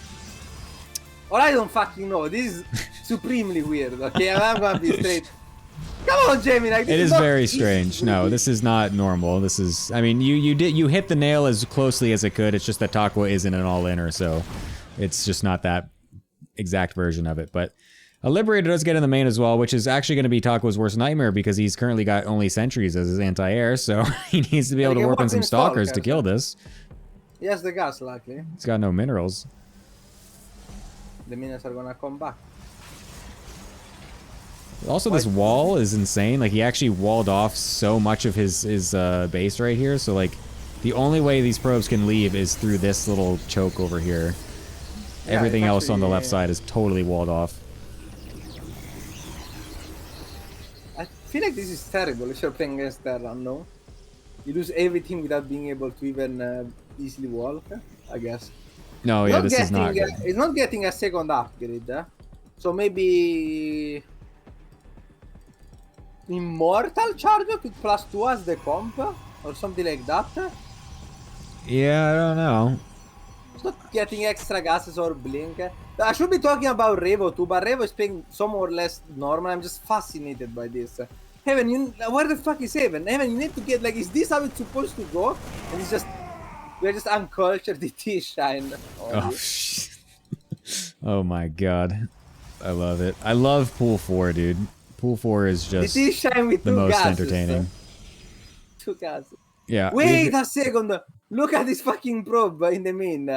Or I don't fucking know. This is supremely weird. Okay, I'm gonna be straight. Come on, Jamie. Like, it is very strange. No, this is not normal. This is, I mean, you hit the nail as closely as it could. It's just that Takwa isn't an all-inner, so it's just not that exact version of it. But a Liberator does get in the main as well, which is actually going to be Takwa's worst nightmare because he's currently got only sentries as his anti-air, so he needs to be able to warp in some stalkers to kill this. He has the gas, luckily. He's got no minerals. The minerals are gonna come back. Also, this wall is insane. Like, he actually walled off so much of his base right here. So, like, the only way these probes can leave is through this little choke over here. Yeah, everything else on the left side is totally walled off. I feel like this is terrible if you're playing against Terra, no? You lose everything without being able to even easily walk, I guess. No, yeah, this is not good. It's not getting a second upgrade, so maybe Immortal Charger with +2 as the comp or something like that. Yeah, I don't know. It's not getting extra gases or blink. I should be talking about Revo too, but Revo is playing some more or less normal. I'm just fascinated by this. Heaven, where the fuck is Heaven? Heaven, you need to get, like, is this how it's supposed to go? And it's just, we're just uncultured DT shine. Oh, oh my god. I love it. I love Pool 4, dude. Pool 4 is just with the most gases, entertaining. 2 gases. Yeah. Wait a second. Look at this fucking probe in the main.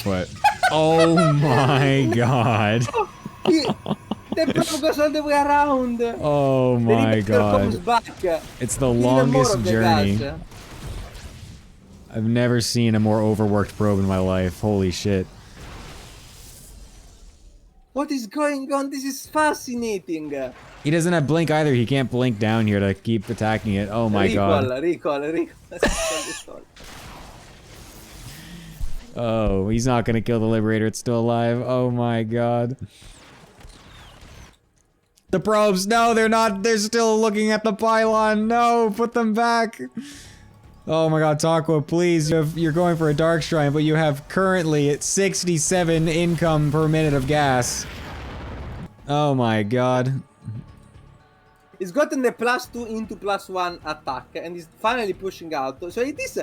What? Oh my god. The probe goes all the way around. Oh my god. Comes back. It's the longest journey. I've never seen a more overworked probe in my life. Holy shit. What is going on? This is fascinating. He doesn't have blink either. He can't blink down here to keep attacking it. Oh my god. Recall. Oh, he's not gonna kill the Liberator. It's still alive. Oh my god. The probes, no, they're not. They're still looking at the pylon. No, put them back. Oh my god, Takwa, please. You're going for a Dark Shrine, but you have currently at 67 income per minute of gas. Oh my god. He's gotten the +2 into +1 attack, and he's finally pushing out. So it is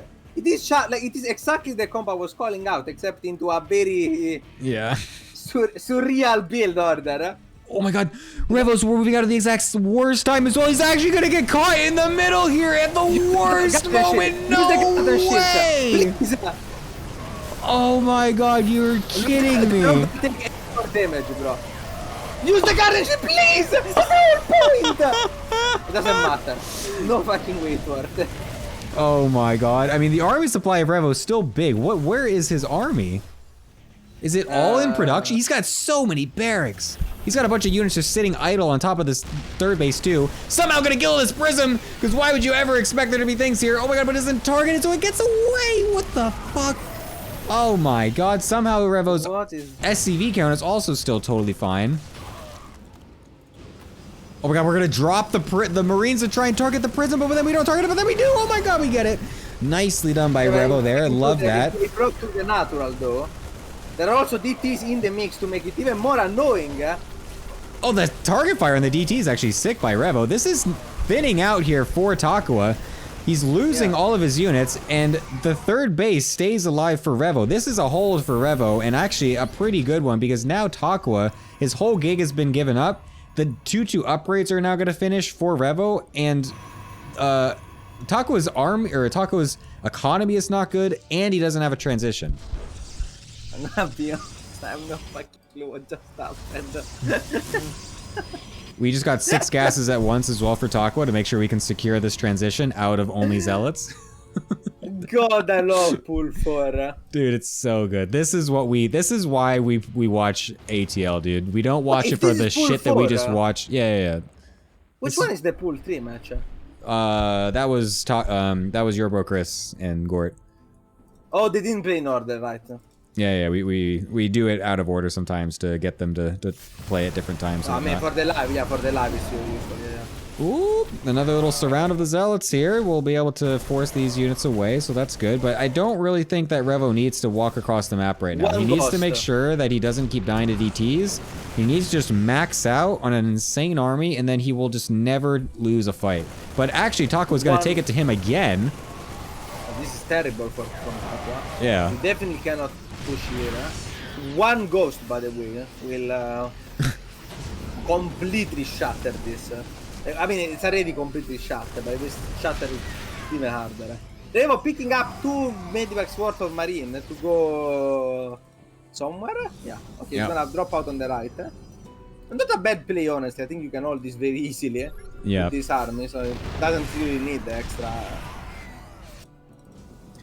exactly the comp I was calling out, except into a very surreal build order. Oh my god, Revo's moving out of the exact worst time as well. He's actually gonna get caught in the middle here at the worst moment. No way! Oh my god, you're kidding me. Don't take any more damage, bro. Use the garden ship, please! That's the whole point! It doesn't matter. No fucking way for it. Oh my god. I mean, the army supply of Revo is still big. Where is his army? Is it all in production? He's got so many barracks. He's got a bunch of units just sitting idle on top of this third base too. Somehow gonna kill this prism, because why would you ever expect there to be things here? Oh my god, but it isn't targeted, so it gets away. What the fuck? Oh my god, somehow Revo's SCV count is also still totally fine. Oh my god, we're gonna drop the Marines to try and target the prism, but then we don't target it, but then we do. Oh my god, we get it. Nicely done by Revo there. Love that. He broke through the natural though. There are also DTs in the mix to make it even more annoying. Oh, the target fire on the DT is actually sick by Revo. This thinning out here for Takua. He's losing all of his units, and the third base stays alive for Revo. This is a hold for Revo, and actually a pretty good one, because now Takua, his whole gig has been given up. The 2-2 upgrades are now going to finish for Revo, and Takua's army, or Takua's economy is not good, and he doesn't have a transition. I have no fucking clue what just happened. We just got 6 gases at once as well for Takua to make sure we can secure this transition out of only zealots. God, I love pull 4. Dude, it's so good. This is why we watch ATL, dude. We don't watch it for the shit that we just watch. Yeah. Which one is the pool 3 match? That was your bro Chris and Gort. Oh, they didn't play in order, right? Yeah, we do it out of order sometimes to get them to play at different times. I mean, for the live, it's usually, yeah. Ooh, another little surround of the zealots here. We'll be able to force these units away, so that's good. But I don't really think that Revo needs to walk across the map right now. He needs to make sure that he doesn't keep dying to DTs. He needs to just max out on an insane army, and then he will just never lose a fight. But actually, Takua's going to take it to him again. This is terrible for Takua. Yeah. You definitely cannot push here. One ghost, by the way, will completely shatter this. I mean, it's already completely shattered, but this shatter is even harder. They were picking up 2 medivacs worth of marine to go somewhere. Yeah, okay, It's gonna drop out on the right. Not a bad play, honestly. I think you can hold this very easily with this army, so it doesn't really need the extra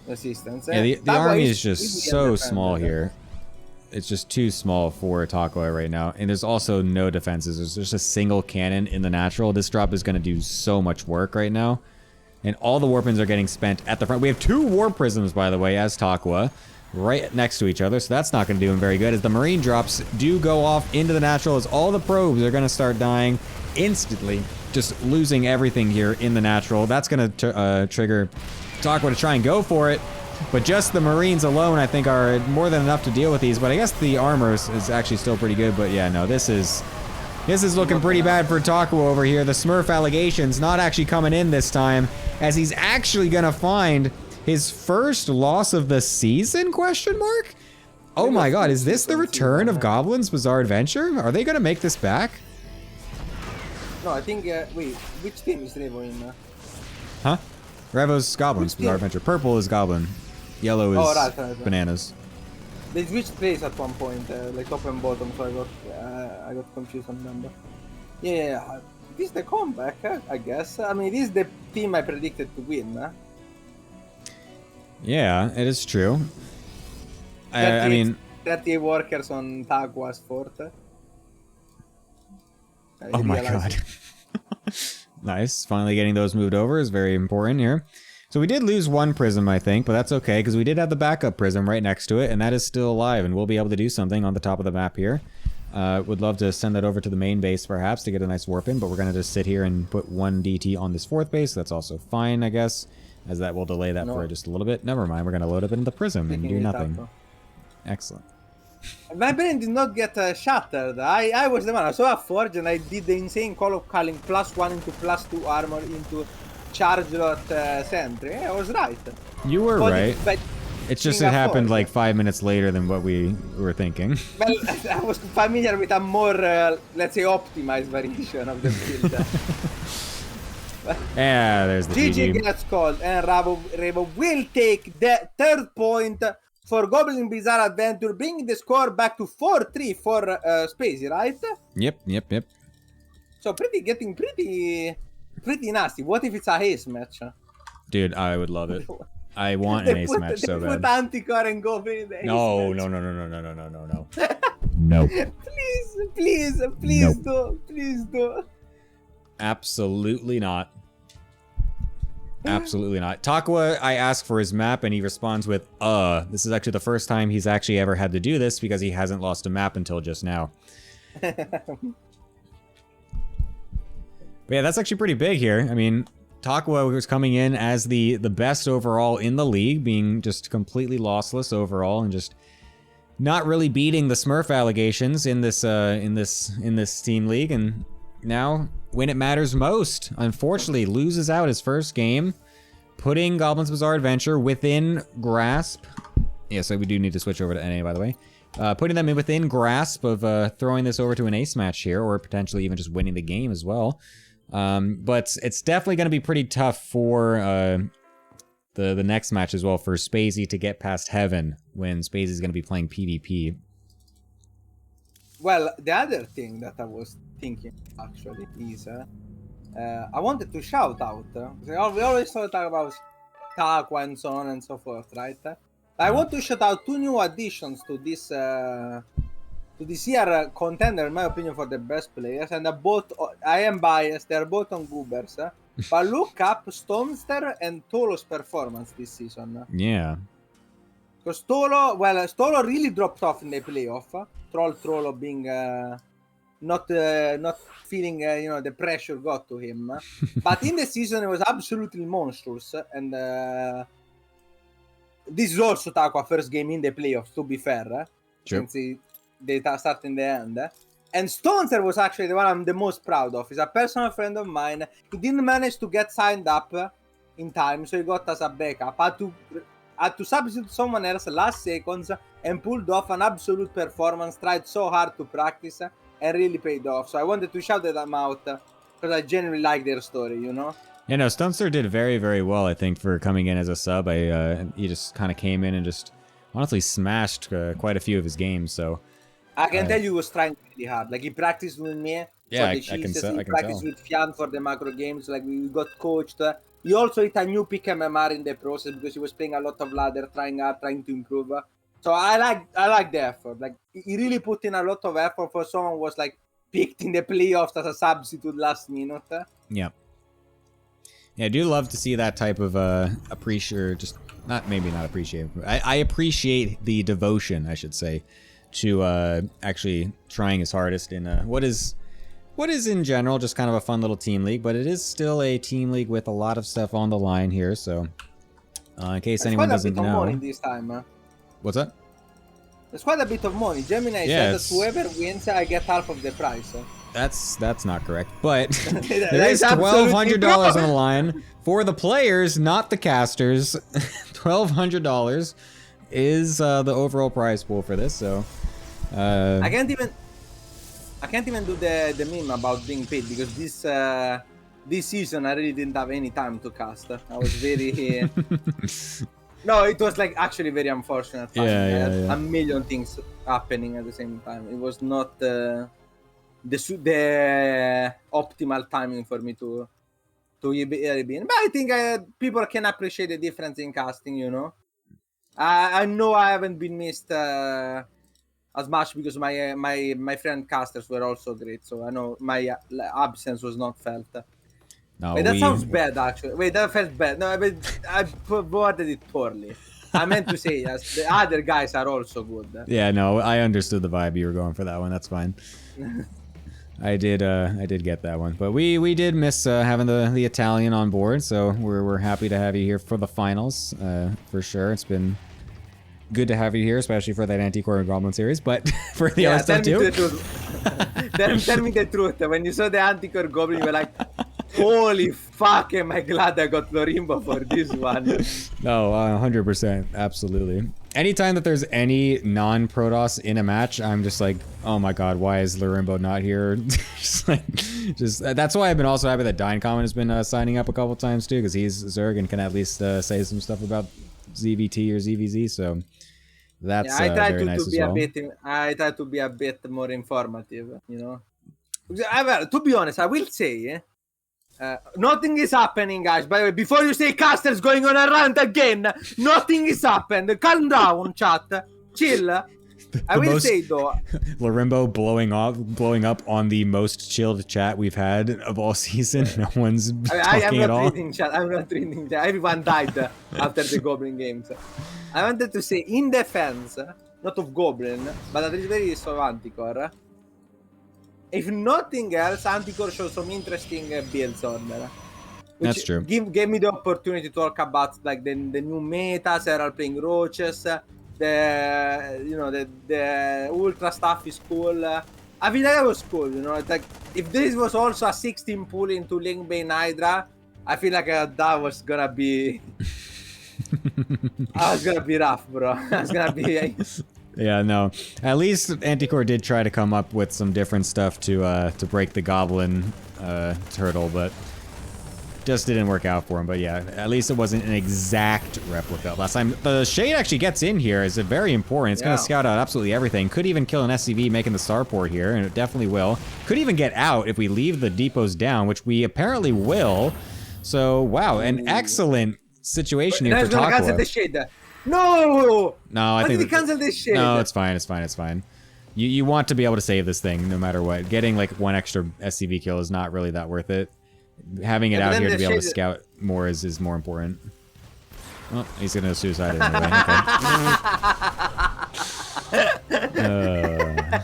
resistance. Yeah, the army is just so small here. It's just too small for Takua right now. And there's also no defenses. There's just a single cannon in the natural. This drop is going to do so much work right now. And all the warpins are getting spent at the front. We have 2 war prisms, by the way, as Takua, right next to each other. So that's not going to do him very good. As the marine drops do go off into the natural, as all the probes are going to start dying instantly. Just losing everything here in the natural. That's going to trigger Takua to try and go for it. But just the Marines alone, I think, are more than enough to deal with these. But I guess the armor is actually still pretty good. But yeah, no, this is looking pretty bad for Takua over here. The Smurf allegations not actually coming in this time, as he's actually gonna find his first loss of the season? Question mark? Oh my God, is this the return of Goblin's Bizarre Adventure? Are they gonna make this back? No, I think. Wait, which team is Revo in? Huh? Revo's Goblin's Bizarre Adventure. Purple is Goblin. Yellow is right. Bananas. They switched place at one point, like top and bottom, so I got confused on them. Yeah. This is the comeback, I guess. I mean, this is the team I predicted to win. Yeah, it is true. I mean, 38 workers on Takua's fort. Oh my God. Nice. Finally getting those moved over is very important here. So we did lose 1 prism, I think, but that's okay, because we did have the backup prism right next to it, and that is still alive, and we'll be able to do something on the top of the map here. Would love to send that over to the main base, perhaps, to get a nice warp in, but we're going to just sit here and put 1 DT on this 4th base. That's also fine, I guess, as that will delay that for just a little bit. Never mind, we're going to load up into the prism and do nothing. Excellent. My brain did not get shattered. I was the one. I saw a forge and I did the insane call of calling +1 into +2 armor into charge lot sentry. I was right. You were right. It's just it happened like 5 minutes later than what we were thinking. Well, I was familiar with a more, let's say, optimized variation of the build. Yeah, there's the GG gets called, and Revo will take the 3rd point for Goblin Bizarre Adventure, bringing the score back to 4-3 for Spacey, right? Yep. So getting pretty nasty. What if it's a haste match? Dude, I would love it. I want an ace match so bad. Put Anticore and Goblin in the ace No. No. Please do. Absolutely not. Absolutely not. Takua, I ask for his map and he responds with, This is actually the first time he's actually ever had to do this because he hasn't lost a map until just now. But yeah, that's actually pretty big here. I mean, Takua was coming in as the best overall in the league, being just completely lossless overall and just not really beating the Smurf allegations in this team league, and now, when it matters most, unfortunately, loses out his first game, putting Goblin's Bizarre Adventure within grasp. Yeah, so we do need to switch over to NA, by the way. Putting them within grasp of throwing this over to an ace match here, or potentially even just winning the game as well. But it's definitely going to be pretty tough for the next match as well for Spacey to get past Heaven when Spacey's going to be playing PvP. Well, the other thing that I was thinking actually is I wanted to shout out. We always talk about Takwa and so on and so forth, right? I want to shout out 2 new additions to this year contender, in my opinion, for the best players. And I am biased; they're both on Goobers. But look up Stonester and Tolo's performance this season. Yeah. Because Tolo really dropped off in the playoff. Trollo being not feeling the pressure got to him. But in the season, it was absolutely monstrous. And this is also Takwa first game in the playoffs, to be fair. Sure. Since they start in the end. And Stonzer was actually the one I'm the most proud of. He's a personal friend of mine. He didn't manage to get signed up in time, so he got as a backup. Had to substitute someone else last seconds and pulled off an absolute performance. Tried so hard to practice and really paid off. So I wanted to shout them out because I genuinely like their story, you know? Yeah, no, Stunster did very, very well, I think, for coming in as a sub. He just kind of came in and just honestly smashed quite a few of his games, so... I can tell you he was trying really hard. Like, he practiced with me yeah, for the cheeses. He practiced with Fian for the macro games. Like, we got coached. He also hit a new pick MMR in the process because he was playing a lot of ladder, trying to improve. So I like the effort. Like, he really put in a lot of effort for someone who was, like, picked in the playoffs as a substitute last minute. Yeah. Yeah, I do love to see that type of maybe not appreciate. I appreciate the devotion, I should say, to actually trying his hardest in what is in general just kind of a fun little team league, but it is still a team league with a lot of stuff on the line here. So, in case anyone doesn't know, money this time. What's that? There's quite a bit of money. Gemini said that whoever wins, I get half of the price. That's not correct, but there is $1,200 on the line for the players, not the casters. $1,200 is the overall prize pool for this. So I can't even do the meme about being paid because this season I really didn't have any time to cast. I was very no, it was like actually very unfortunate. Yeah. A million things happening at the same time. It was not the optimal timing for me to be in. But I think people can appreciate the difference in casting, you know. I know I haven't been missed as much because my friend casters were also great, so I know my absence was not felt. No, wait, that sounds bad actually. Wait, that felt bad. No, I worded it poorly. I meant to say yes. The other guys are also good. Yeah, no, I understood the vibe you were going for that one. That's fine. I did get that one, but we did miss having the Italian on board, so we're happy to have you here for the finals for sure. It's been good to have you here, especially for that Anticore and Goblin series, but for the other stuff too. Tell me the truth. When you saw the Anticore Goblin, you were like, holy fuck, am I glad I got Lorimbo for this one. No, 100%, absolutely. Anytime that there's any non-Protoss in a match, I'm just like, oh my god, why is Lorimbo not here? That's why I've been also happy that Dynecommon has been signing up a couple times too, because he's Zerg and can at least say some stuff about ZVT or ZVZ, so that's very nice as well. I try to be a bit more informative, you know. To be honest, I will say, nothing is happening, guys. By the way, before you say Caster's going on a rant again, nothing is happened. Calm down, chat. Chill. I will say though, Lorimbo blowing up on the most chilled chat we've had of all season. No one's talking at all. I'm not reading chat. Everyone died after the Goblin games. I wanted to say, in defense, not of Goblin, but at least very of Anticore. If nothing else, Anticore shows some interesting builds on there. That's true. Gave me the opportunity to talk about like the new meta, Serral playing Roaches, the ultra stuff is cool. I feel like that was cool, you know. It's like if this was also a 16 pull into Lingbane Hydra, I feel like that was gonna be. I was gonna be rough, bro. I was gonna be. Yeah, no. At least Anticore did try to come up with some different stuff to break the Goblin turtle, but just didn't work out for him. But yeah, at least it wasn't an exact replica. Last time, the Shade actually gets in here is very important. It's gonna scout out absolutely everything. Could even kill an SCV making the starport here, and it definitely will. Could even get out if we leave the depots down, which we apparently will. So wow, an excellent situation here for cancel the Takwa. Shade. No! No, I think did he cancel this shit? No, it's fine. It's fine. It's fine. You want to be able to save this thing no matter what. Getting like one extra SCV kill is not really that worth it. Having it out here to be able to scout more is more important. Well, he's gonna suicide it anyway. Okay.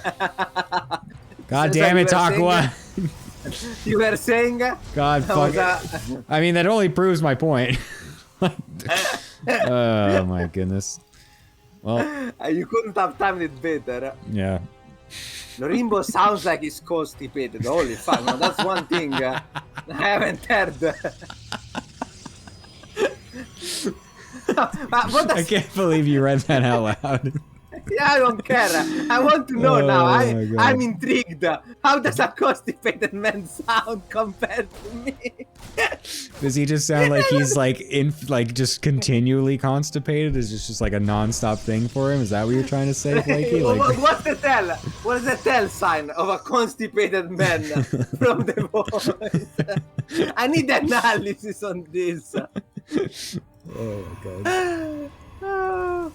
God damn it, Takwa! You were saying? God fuck. I mean, that only proves my point. Oh my goodness. Well, you couldn't have timed it better. yeah. Lorimbo sounds like he's constipated. Holy fuck, no, that's one thing I haven't heard. I can't believe you read that out loud. Yeah, I don't care. I want to know now. my God. I'm intrigued. How does a constipated man sound compared to me? Does he just sound like he's like just continually constipated? Is this just like a non-stop thing for him? Is that what you're trying to say, Flaky? Like, What's the tell? What is the tell sign of a constipated man from the voice? I need analysis on this. oh my God.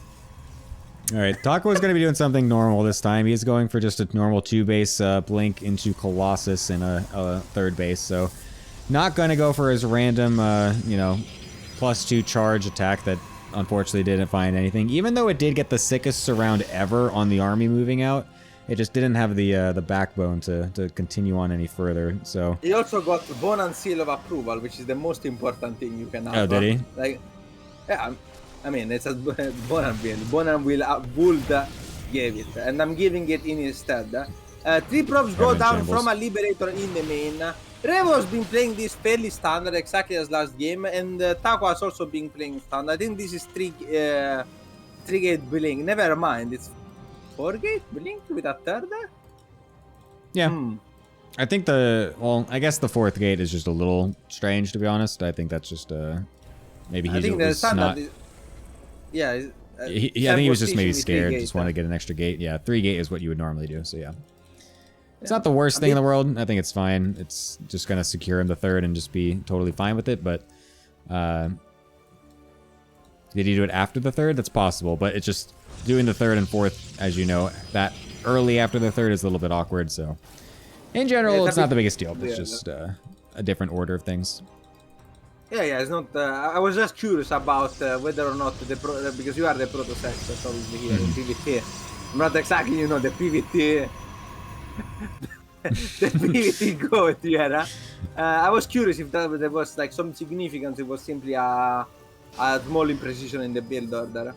Alright, Taco's going to be doing something normal this time. He's going for just a normal 2-base blink into Colossus and a 3rd base, so not going to go for his random, you know, +2 charge attack that unfortunately didn't find anything. Even though it did get the sickest surround ever on the army moving out, it just didn't have the backbone to continue on any further, so... He also got bone and seal of approval, which is the most important thing you can have. Oh, did he? Like, yeah, I mean, it's a Bonanville. Bonanville Would gave it, and I'm giving it in his stead. 3 props go down shambles. from a Liberator in the main. Revo's been playing this fairly standard, exactly as last game, and Taco has also been playing standard. I think this is 3-gate blink. Never mind, it's 4-gate blink with a 3rd? Yeah. I think well, I guess the 4th gate is just a little strange, to be honest. I think that's just, maybe he's not... Yeah, I think he was just maybe scared, just wanted to get an extra gate. Yeah, 3-gate is what you would normally do, so yeah. It's not the worst thing in the world. I think it's fine. It's just going to secure him the 3rd and just be totally fine with it, but... did he do it after the 3rd? That's possible, but it's just doing the 3rd and 4th, as you know, that early after the 3rd is a little bit awkward, so... In general, it's not the biggest deal, but it's just a different order of things. Yeah, it's not. I was just curious about whether or not because you are the proto sexers obviously here in PvT. I'm not exactly, you know, the PvT, the PvT goat here. I was curious if there was like some significance. It was simply a small imprecision in the build order.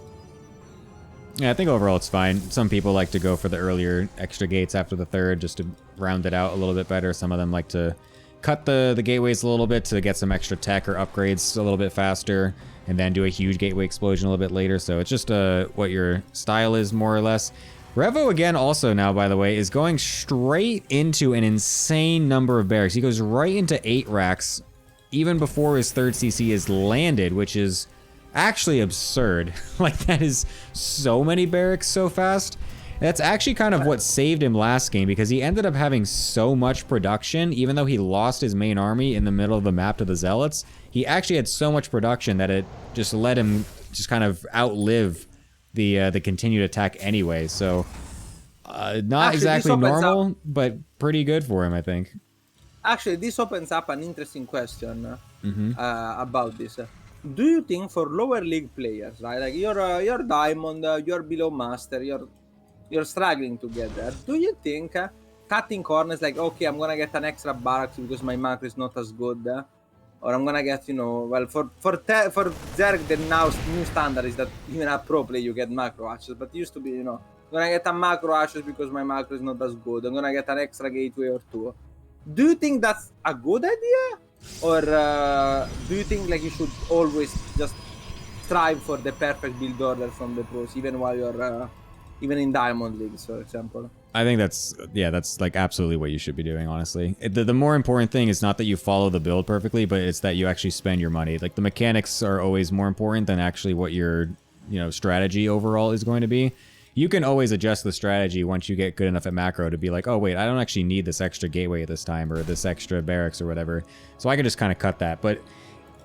Yeah, I think overall it's fine. Some people like to go for the earlier extra gates after the 3rd just to round it out a little bit better. Some of them like to cut the gateways a little bit to get some extra tech or upgrades a little bit faster, and then do a huge gateway explosion a little bit later. So it's just what your style is, more or less. Revo, again, also now, by the way, is going straight into an insane number of barracks. He goes right into 8 racks, even before his 3rd CC is landed, which is actually absurd. Like, that is so many barracks so fast. That's actually kind of what saved him last game, because he ended up having so much production, even though he lost his main army in the middle of the map to the Zealots. He actually had so much production that it just let him just kind of outlive the continued attack anyway. So not exactly normal, but pretty good for him, I think. Actually, this opens up an interesting question about this. Do you think for lower league players, right? Like you're diamond, you're below master, you're struggling to get there. Do you think cutting corners, like, okay, I'm gonna get an extra barracks because my macro is not as good, or I'm gonna get, you know, well, for Zerg, the now new standard is that even at pro play you get macro hatches, but it used to be, you know, gonna get a macro Ashes because my macro is not as good. I'm gonna get an extra gateway or two. Do you think that's a good idea? Or do you think like you should always just strive for the perfect build order from the pros, even while you're even in Diamond Leagues, for example? I think that's like absolutely what you should be doing, honestly. The more important thing is not that you follow the build perfectly, but it's that you actually spend your money. Like, the mechanics are always more important than actually what your, strategy overall is going to be. You can always adjust the strategy once you get good enough at macro to be like, oh wait, I don't actually need this extra gateway at this time, or this extra barracks or whatever. So I can just kind of cut that. But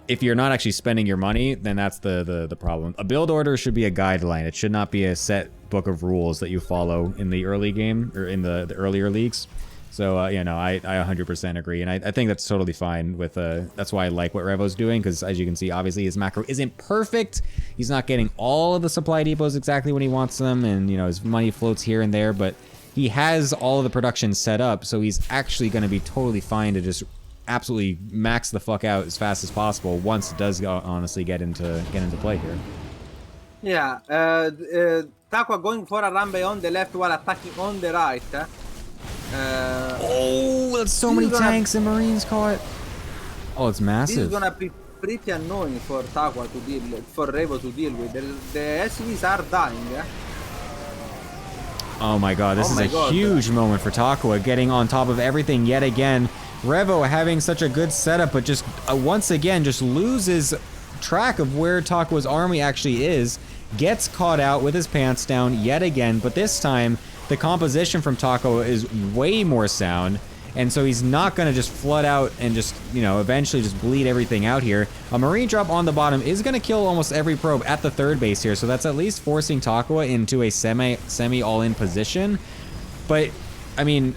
if you're not actually spending your money, then that's the problem. A build order should be a guideline. It should not be a set book of rules that you follow in the early game or in the earlier leagues. So, I 100% agree. And I think that's totally fine with, that's why I like what Revo's doing, because as you can see, obviously his macro isn't perfect. He's not getting all of the supply depots exactly when he wants them, and, his money floats here and there, but he has all of the production set up, so he's actually going to be totally fine to just absolutely max the fuck out as fast as possible once it does honestly get into play here. Yeah, Takwa going for a run on the left while attacking on the right. That's so many tanks and Marines caught. Oh, it's massive. This is gonna be pretty annoying for Takwa to deal with, for Revo to deal with. The SCVs are dying. Oh my god, this is a huge moment for Takwa, getting on top of everything yet again. Revo having such a good setup, but just once again just loses track of where Takwa's army actually is. Gets caught out with his pants down yet again, but this time the composition from Takwa is way more sound, and so he's not going to just flood out and just, eventually just bleed everything out here. A Marine drop on the bottom is going to kill almost every probe at the third base here, so that's at least forcing Takwa into a semi all-in position. But, I mean,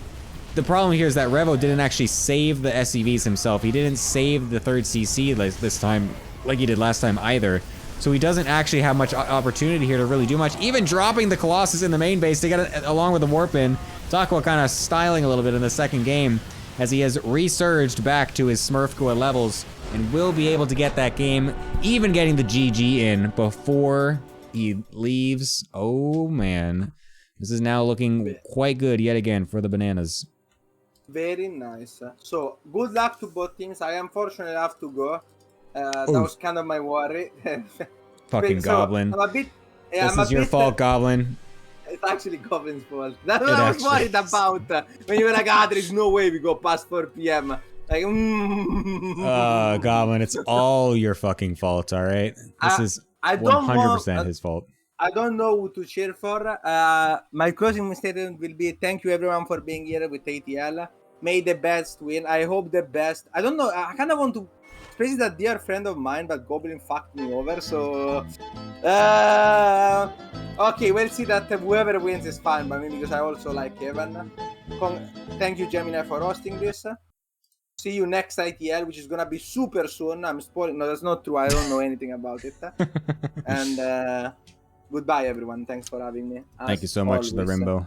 the problem here is that Revo didn't actually save the SCVs himself. He didn't save the third CC this time like he did last time either. So he doesn't actually have much opportunity here to really do much. Even dropping the Colossus in the main base to get it along with the Warp in. Takwa kind of styling a little bit in the second game as he has resurged back to his Smurfkua levels and will be able to get that game, even getting the GG in before he leaves. Oh man, this is now looking quite good yet again for the Bananas. Very nice. So good luck to both teams. I unfortunately have to go. That was kind of my worry. Fucking Goblin. I'm a bit, this is your fault, Goblin. It's actually Goblin's fault. That's what I was worried about. When you were like, there's no way we go past 4 p.m. Like, Goblin, it's all your fucking fault, alright? This is 100% his fault. I don't know who to cheer for. My closing statement will be thank you everyone for being here with ATL. May the best win. I hope the best. I don't know. I kind of want to praise that dear friend of mine, but Goblin fucked me over. So, okay, we'll see that whoever wins is fine by me because I also like Kevin. Thank you, Gemini, for hosting this. See you next ITL, which is gonna be super soon. I'm spoiling. No, that's not true. I don't know anything about it. And goodbye, everyone. Thanks for having me. Thank you so much, the Rimbo.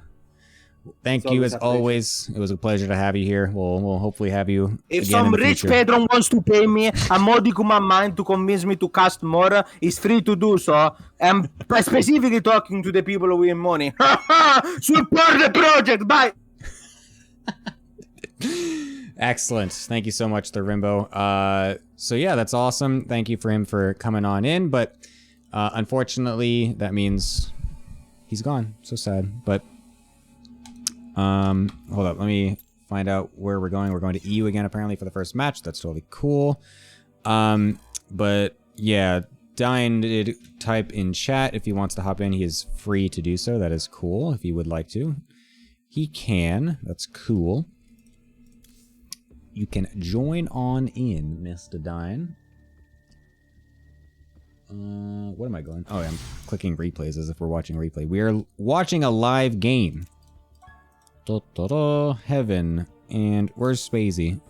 Thank you as always. It was a pleasure to have you here. We'll hopefully have you. If some rich patron wants to pay me a modicum amount to convince me to cast more, he's free to do so. I'm specifically talking to the people who win money. Support the project. Bye. Excellent. Thank you so much, the Rimbo. So yeah, that's awesome. Thank you for him for coming on in, but unfortunately, that means he's gone. So sad, but. Hold up, let me find out where we're going. We're going to EU again, apparently, for the first match. That's totally cool. But yeah, Dine did type in chat if he wants to hop in. He is free to do so. That is cool. If he would like to, he can. That's cool. You can join on in, Mr. Dine. What am I going? Oh, I'm clicking replays as if we're watching a replay. We are watching a live game. Heaven. And where's Spacey?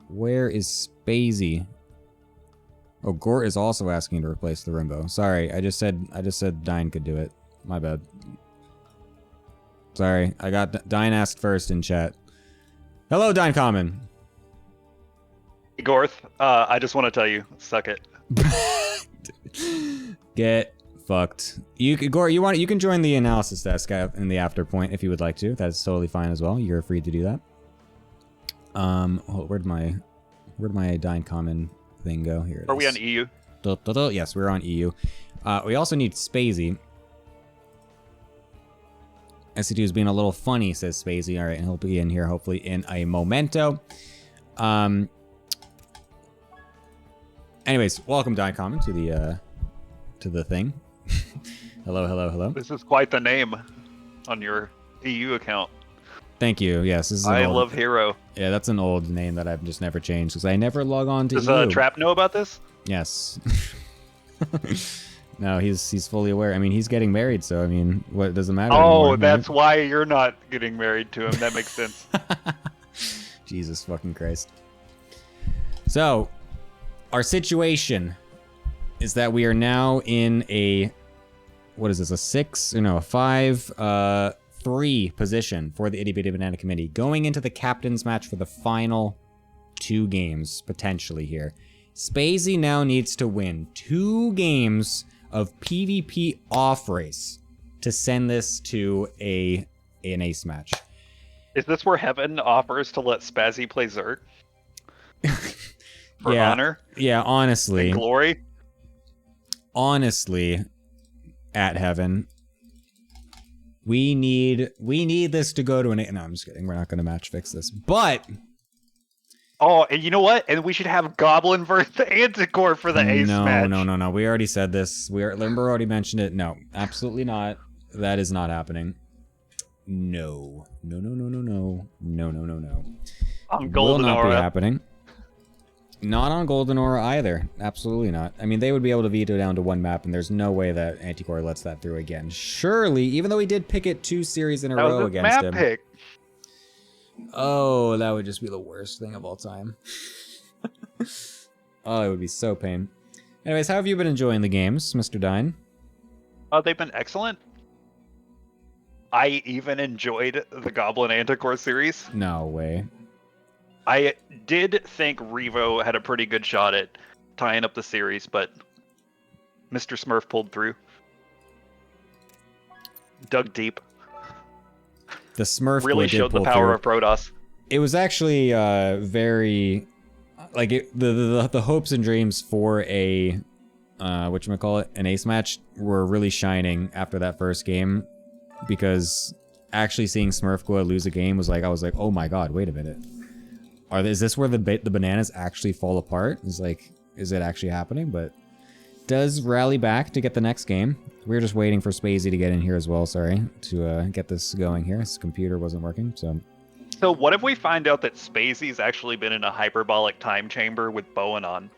Where is Spacey? Oh, Gort is also asking to replace the Rimbo. Sorry, I just said Dine could do it. My bad. Sorry, I got Dine asked first in chat. Hello, Dine Common. Gorth, I just want to tell you, suck it. Get fucked. Gore, you can join the analysis desk in the after point if you would like to. That's totally fine as well. You're free to do that. Where'd my Dine Common thing go? Here it is. Are we on EU? Yes, we're on EU. We also need Spacey. SC2 is being a little funny, says Spacey. All right, and he'll be in here hopefully in a momento. Anyways, welcome Dine Common to the thing. hello. This is quite the name on your EU account. Thank you. Yes, this is I love Hero. Yeah, that's an old name that I've just never changed because I never log on to Does Trap know about this? Yes. No, he's fully aware. I mean, he's getting married, so I mean, what does it matter? Oh, anymore, that's right? why you're not getting married to him. That makes sense. Jesus fucking Christ. So, our situation is that we are now in a, what is this, a 5-3 position for the Itty Bitty Banana Committee, going into the captain's match for the final 2 games, potentially here. Spacey now needs to win 2 games of PvP off race to send this to an ace match. Is this where Heaven offers to let Spazzy play Zerg? For honor? Yeah, honestly. And glory? Honestly, at Heaven, we need this to go to an... No, I'm just kidding. We're not going to match fix this. But... Oh, and you know what? And we should have Goblin versus the Anticore for the ace match. No. We already said this. Limber already mentioned it. No, absolutely not. That is not happening. No. No. On Will Golden not Aura. be happening. Not on Golden Aura either. Absolutely not. I mean, they would be able to veto down to 1 map, and there's no way that Anticore lets that through again. Surely, even though he did pick it 2 series in a row against map him. Pick. Oh, that would just be the worst thing of all time. Oh, it would be so pain. Anyways, how have you been enjoying the games, Mr. Dine? They've been excellent. I even enjoyed the Goblin Anticore series. No way. I did think Revo had a pretty good shot at tying up the series, but Mr. Smurf pulled through. Dug deep. The Smurf really showed the power of Protoss. It was actually very, like the hopes and dreams for a whatchamacallit, an ace match were really shining after that first game, because actually seeing Smurfqua lose a game was like, I was like, oh my god, wait a minute, is this where the bananas actually fall apart? It's like, is it actually happening? But does rally back to get the next game. We're just waiting for Spacey to get in here as well, sorry, to get this going here. His computer wasn't working, so... So what if we find out that Spacey's actually been in a hyperbolic time chamber with Bowen on?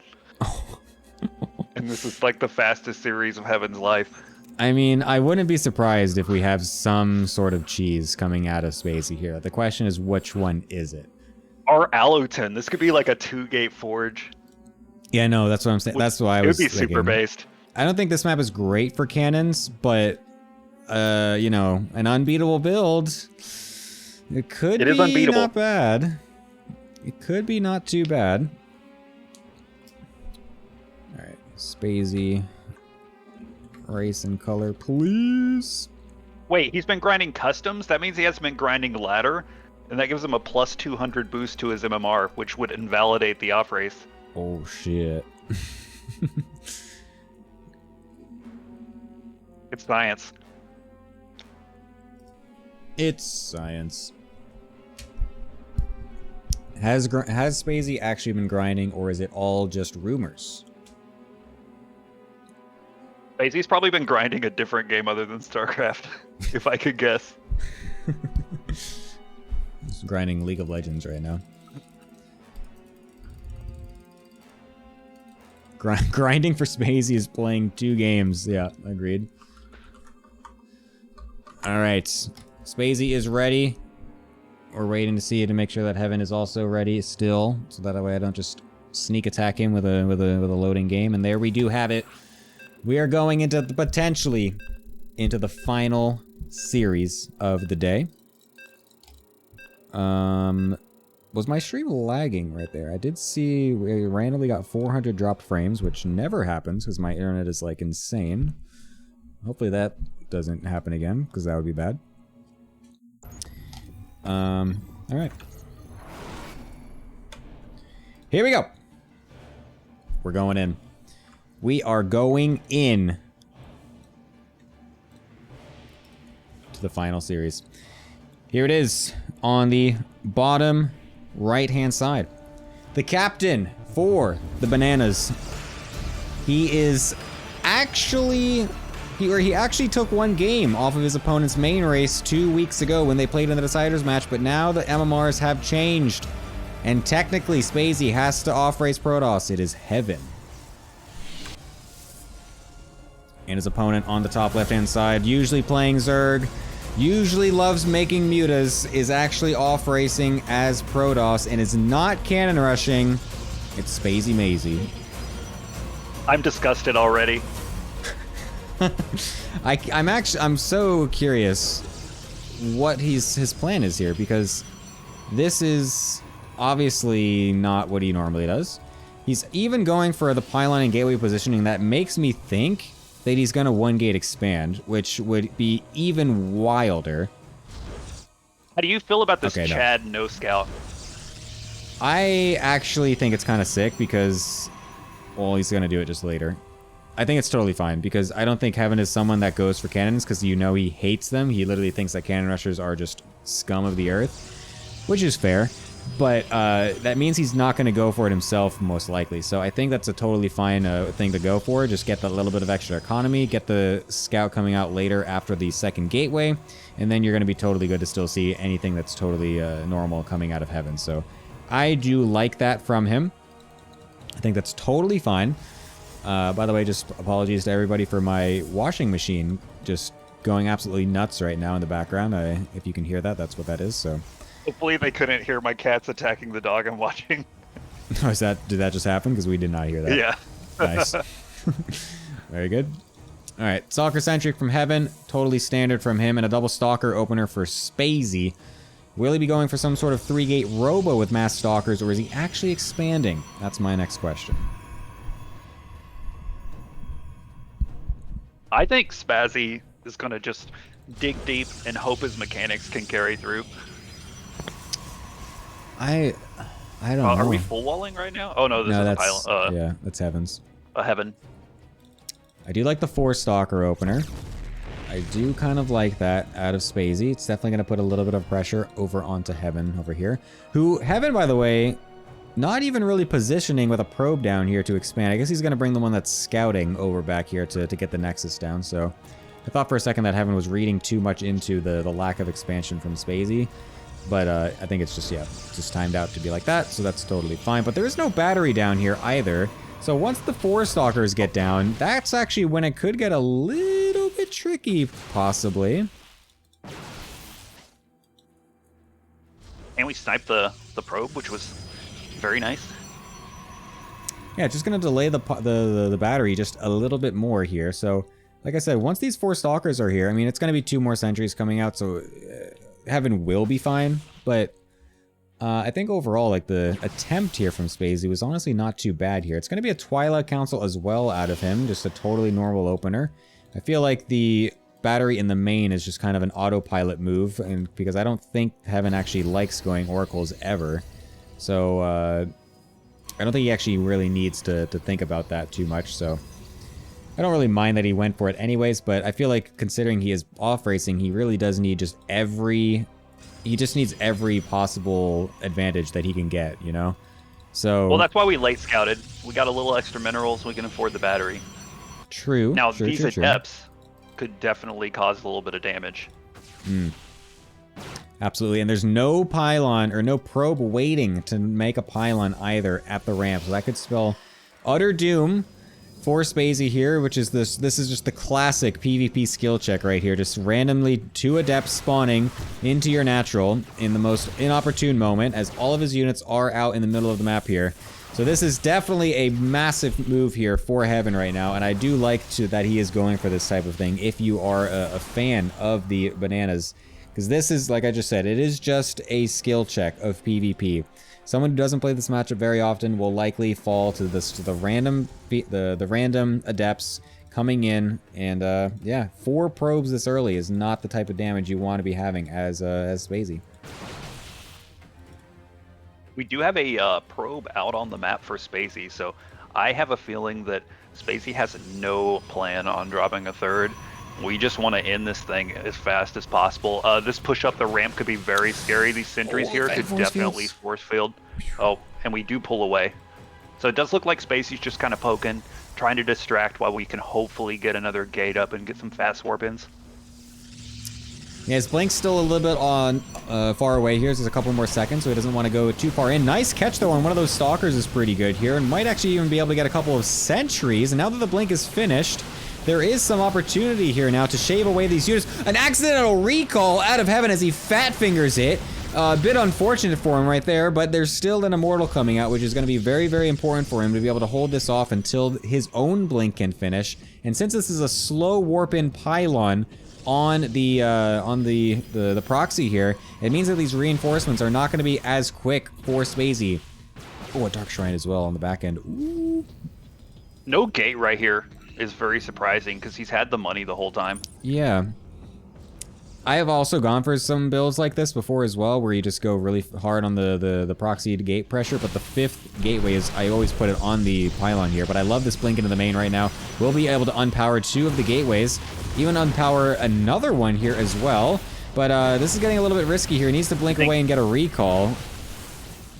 And this is like the fastest series of Heaven's life. I mean, I wouldn't be surprised if we have some sort of cheese coming out of Spacey here. The question is, which one is it? Or Aluton. This could be like a 2-gate forge. Yeah, no, that's what I'm saying. That's why I was thinking. It would be super based. I don't think this map is great for cannons, but, you know, an unbeatable build. It could be unbeatable. Not bad. It could be not too bad. Alright, Spacey. Race and color, please. Wait, he's been grinding customs? That means he hasn't been grinding ladder? And that gives him a plus 200 boost to his MMR, which would invalidate the off race. Oh, shit. It's science. It's science. Has Spacey actually been grinding, or is it all just rumors? Spacey's probably been grinding a different game other than StarCraft, if I could guess. He's grinding League of Legends right now. Grinding for Spacey is playing 2 games. Yeah, agreed. Alright. Spacey is ready. We're waiting to see to make sure that Heaven is also ready still, so that way I don't just sneak attack him with a loading game. And there we do have it. We are going into potentially into the final series of the day. Was my stream lagging right there? I did see we randomly got 400 dropped frames, which never happens because my internet is like insane. hopefully that doesn't happen again, because that would be bad. Alright. Here we go. We're going in. We are going in to the final series. Here it is on the bottom right-hand side. The captain for the Bananas. He is actually... He actually took one game off of his opponent's main race 2 weeks ago when they played in the Deciders match, but now the MMRs have changed. And technically, Spacey has to off-race Protoss. It is Heaven. And his opponent on the top left-hand side, usually playing Zerg, usually loves making mutas, is actually off-racing as Protoss and is not cannon rushing. It's Spacey Mazy. I'm disgusted already. I'm so curious what his plan is here, because this is obviously not what he normally does. He's even going for the pylon and gateway positioning that makes me think that he's gonna one gate expand, which would be even wilder. How do you feel about this Chad no scout? I actually think it's kind of sick because, well, he's gonna do it just later. I think it's totally fine because I don't think Heaven is someone that goes for cannons because you know he hates them. He literally thinks that cannon rushers are just scum of the earth, which is fair. But that means he's not going to go for it himself, most likely. So I think that's a totally fine thing to go for. Just get that little bit of extra economy, get the scout coming out later after the second gateway, and then you're going to be totally good to still see anything that's totally normal coming out of Heaven. So I do like that from him. I think that's totally fine. By the way, just apologies to everybody for my washing machine just going absolutely nuts right now in the background. If you can hear that, that's what that is. So hopefully they couldn't hear my cats attacking the dog I'm watching. Did that just happen? Because we did not hear that. Yeah. Nice. Very good. All right, Stalker Centric from Heaven, totally standard from him, and a double Stalker opener for Spacey. Will he be going for some sort of 3-gate robo with mass Stalkers, or is he actually expanding? That's my next question. I think Spazzy is going to just dig deep and hope his mechanics can carry through. I don't know. Are we full walling right now? Oh no, this is a pile. Yeah, that's Heaven's. Heaven. I do like the 4-Stalker opener. I do kind of like that out of Spacey. It's definitely going to put a little bit of pressure over onto Heaven over here. Heaven, by the way, not even really positioning with a probe down here to expand. I guess he's going to bring the one that's scouting over back here to get the Nexus down. So I thought for a second that Heaven was reading too much into the lack of expansion from Spacey. But I think it's just, yeah, just timed out to be like that. So that's totally fine. But there is no battery down here either. So once the 4-Stalkers get down, that's actually when it could get a little bit tricky, possibly. And we sniped the probe, which was very nice. Yeah, just gonna delay the battery just a little bit more here. So, like I said, once these 4-Stalkers are here, I mean, it's gonna be 2 more sentries coming out, so Heaven will be fine. But I think overall, like, the attempt here from Spacey was honestly not too bad here. It's gonna be a Twilight Council as well out of him, just a totally normal opener. I feel like the battery in the main is just kind of an autopilot move, and because I don't think Heaven actually likes going Oracles ever. So, I don't think he actually really needs to think about that too much, so I don't really mind that he went for it anyways, but I feel like considering he is off-racing, he really does need just he just needs every possible advantage that he can get, you know? So... Well, that's why we late scouted. We got a little extra minerals, we can afford the battery. True. Now, these adepts could definitely cause a little bit of damage. Absolutely, and there's no pylon or no probe waiting to make a pylon either at the ramp, so that could spell utter doom for Spacey here, which is this is just the classic PvP skill check right here, just randomly 2 adepts spawning into your natural in the most inopportune moment, as all of his units are out in the middle of the map here. So this is definitely a massive move here for Heaven right now, and I do like that he is going for this type of thing if you are a fan of the Bananas. Because this is, like I just said, it is just a skill check of PvP. Someone who doesn't play this matchup very often will likely fall to the random adepts coming in, and yeah, 4 probes this early is not the type of damage you want to be having as Spacey. We do have a probe out on the map for Spacey, so I have a feeling that Spacey has no plan on dropping a third. We just want to end this thing as fast as possible. This push up the ramp could be very scary. These sentries here could definitely force field. Oh, and we do pull away. So it does look like Spacey's just kind of poking, trying to distract while we can hopefully get another gate up and get some fast warp ins. Yeah, his blink's still a little bit on far away here. There's a couple more seconds, so he doesn't want to go too far in. Nice catch, though, on one of those stalkers is pretty good here, and might actually even be able to get a couple of sentries. And now that the blink is finished, there is some opportunity here now to shave away these units. An accidental recall out of heaven as he fat fingers it. A bit unfortunate for him right there, but there's still an immortal coming out, which is going to be very, very important for him to be able to hold this off until his own blink can finish. And since this is a slow warp-in pylon on the proxy here, it means that these reinforcements are not going to be as quick for Spacey. Oh, a Dark Shrine as well on the back end. Ooh. No gate right here is very surprising because he's had the money the whole time. Yeah. I have also gone for some builds like this before as well, where you just go really hard on the proxy gate pressure, but the 5th gateway is, I always put it on the pylon here, but I love this blink into the main right now. We'll be able to unpower 2 of the gateways, even unpower another one here as well, but this is getting a little bit risky here. He needs to blink away and get a recall.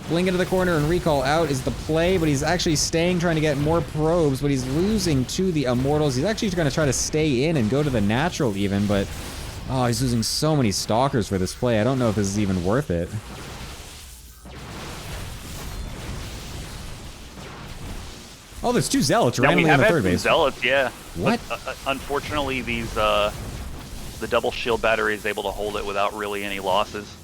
Blink into the corner and recall out is the play, but he's actually staying, trying to get more probes, but he's losing to the immortals. He's actually going to try to stay in and go to the natural even, but oh, he's losing so many stalkers for this play. I don't know if this is even worth it. Oh, there's 2 zealots randomly in the third base. Zealots, yeah. What? But, unfortunately, these the double shield battery is able to hold it without really any losses.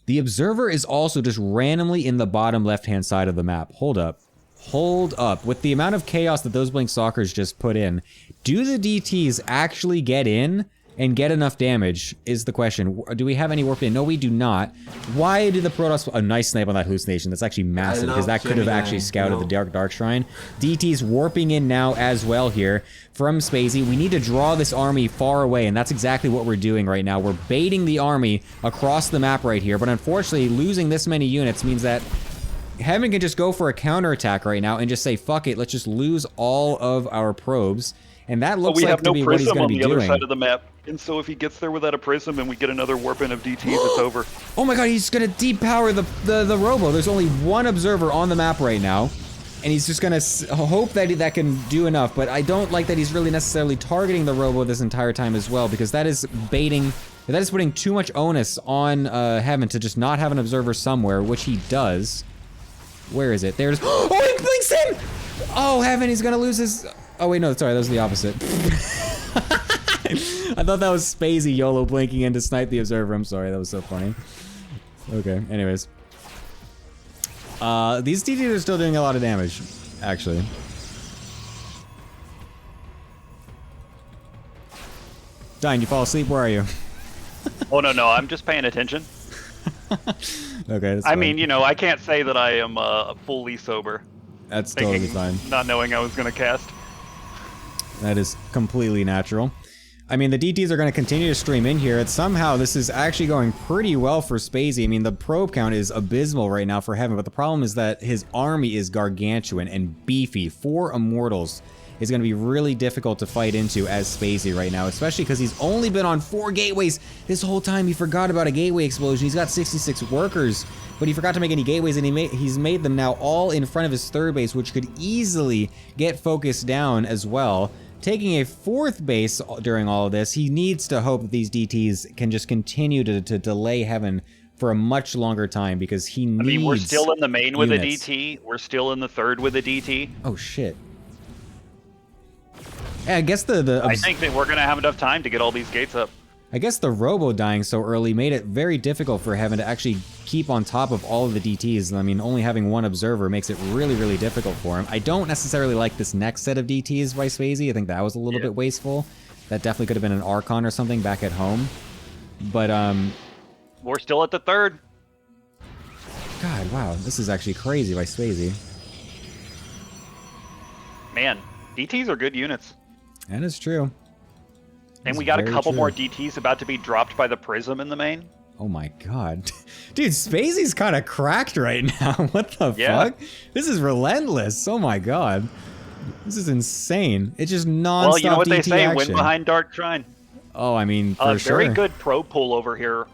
The observer is also just randomly in the bottom left-hand side of the map. Hold up. Hold up. With the amount of chaos that those blink stalkers just put in, do the DTs actually get in and get enough damage is the question. Do we have any warp in? No, we do not. Why did the Protoss... A nice snipe on that hallucination. That's actually massive, because that could have actually scouted the Dark Shrine. DT's warping in now as well here from Spacey. We need to draw this army far away, and that's exactly what we're doing right now. We're baiting the army across the map right here, but unfortunately, losing this many units means that Heaven can just go for a counterattack right now and just say, fuck it, let's just lose all of our probes. And that looks like to be what he's going to be doing. We have no prism on the other side of the map, and so if he gets there without a prism and we get another warp in of DTs, it's over. Oh my god, he's going to depower the robo. There's only 1 observer on the map right now, and he's just going to hope that that can do enough. But I don't like that he's really necessarily targeting the robo this entire time as well, because that is baiting... That is putting too much onus on Heaven to just not have an observer somewhere, which he does. Where is it? There's... Oh, he blinks in! Oh, Heaven, he's going to lose his... Oh, wait, no, sorry, that was the opposite. I thought that was Spacey YOLO blinking in to snipe the observer. I'm sorry, that was so funny. Okay, anyways. These DTs are still doing a lot of damage, actually. Dine, you fall asleep? Where are you? Oh, no, I'm just paying attention. Okay, that's I fine. mean, you know, I can't say that I am fully sober. That's totally fine. Not knowing I was going to cast. That is completely natural. I mean, the DTs are going to continue to stream in here, and somehow this is actually going pretty well for Spacey. I mean, the probe count is abysmal right now for Heaven, but the problem is that his army is gargantuan and beefy. 4 immortals is going to be really difficult to fight into as Spacey right now, especially because he's only been on 4 gateways this whole time. He forgot about a gateway explosion. He's got 66 workers, but he forgot to make any gateways, and he's made them now all in front of his 3rd base, which could easily get focused down as well. Taking a 4th base during all of this, he needs to hope that these DTs can just continue to delay Heaven for a much longer time, because he needs... I mean, we're still in the main with units. a DT. We're still in the 3rd with a DT. Oh, shit. Yeah, I guess I think that we're going to have enough time to get all these gates up. I guess the robo dying so early made it very difficult for Heaven to actually keep on top of all of the DTs. I mean, only having 1 observer makes it really, really difficult for him. I don't necessarily like this next set of DTs by Spacey. I think that was a little bit wasteful. That definitely could have been an Archon or something back at home. But, we're still at the 3rd. God, wow, this is actually crazy by Spacey. Man, DTs are good units. That is true. And That's we got a very couple true. more DTs about to be dropped by the Prism in the main. Oh my god. Dude, Spacey's kind of cracked right now. What the Yeah. fuck? This is relentless. Oh my god. This is insane. It's just non-stop Well, you know what they DT say, action. win behind Dark Shrine. Oh, I mean, for sure. Very good pro pull over here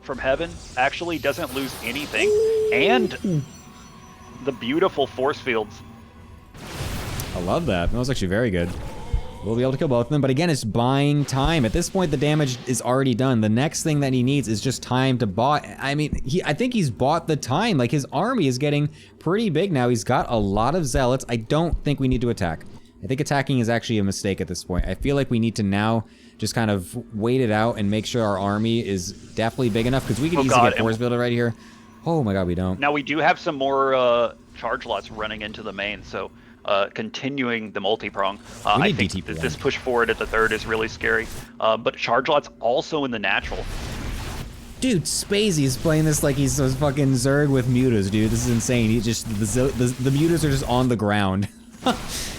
from Heaven. Actually doesn't lose anything. And the beautiful force fields. I love that. That was actually very good. We'll be able to kill both of them, but again, it's buying time. At this point, the damage is already done. The next thing that he needs is just time to bot. I mean, I think he's bought the time. Like, his army is getting pretty big now. He's got a lot of zealots. I don't think we need to attack. I think attacking is actually a mistake at this point. I feel like we need to now just kind of wait it out and make sure our army is definitely big enough, because we could easily get force builder right here. Oh my god, we don't. Now we do have some more charge lots running into the main, so continuing the multi-prong. I think DT that this push forward at the third is really scary. But charge lots also in the natural. Dude, Spacey is playing this like he's a fucking Zerg with mutas, dude. This is insane. He just, the mutas are just on the ground.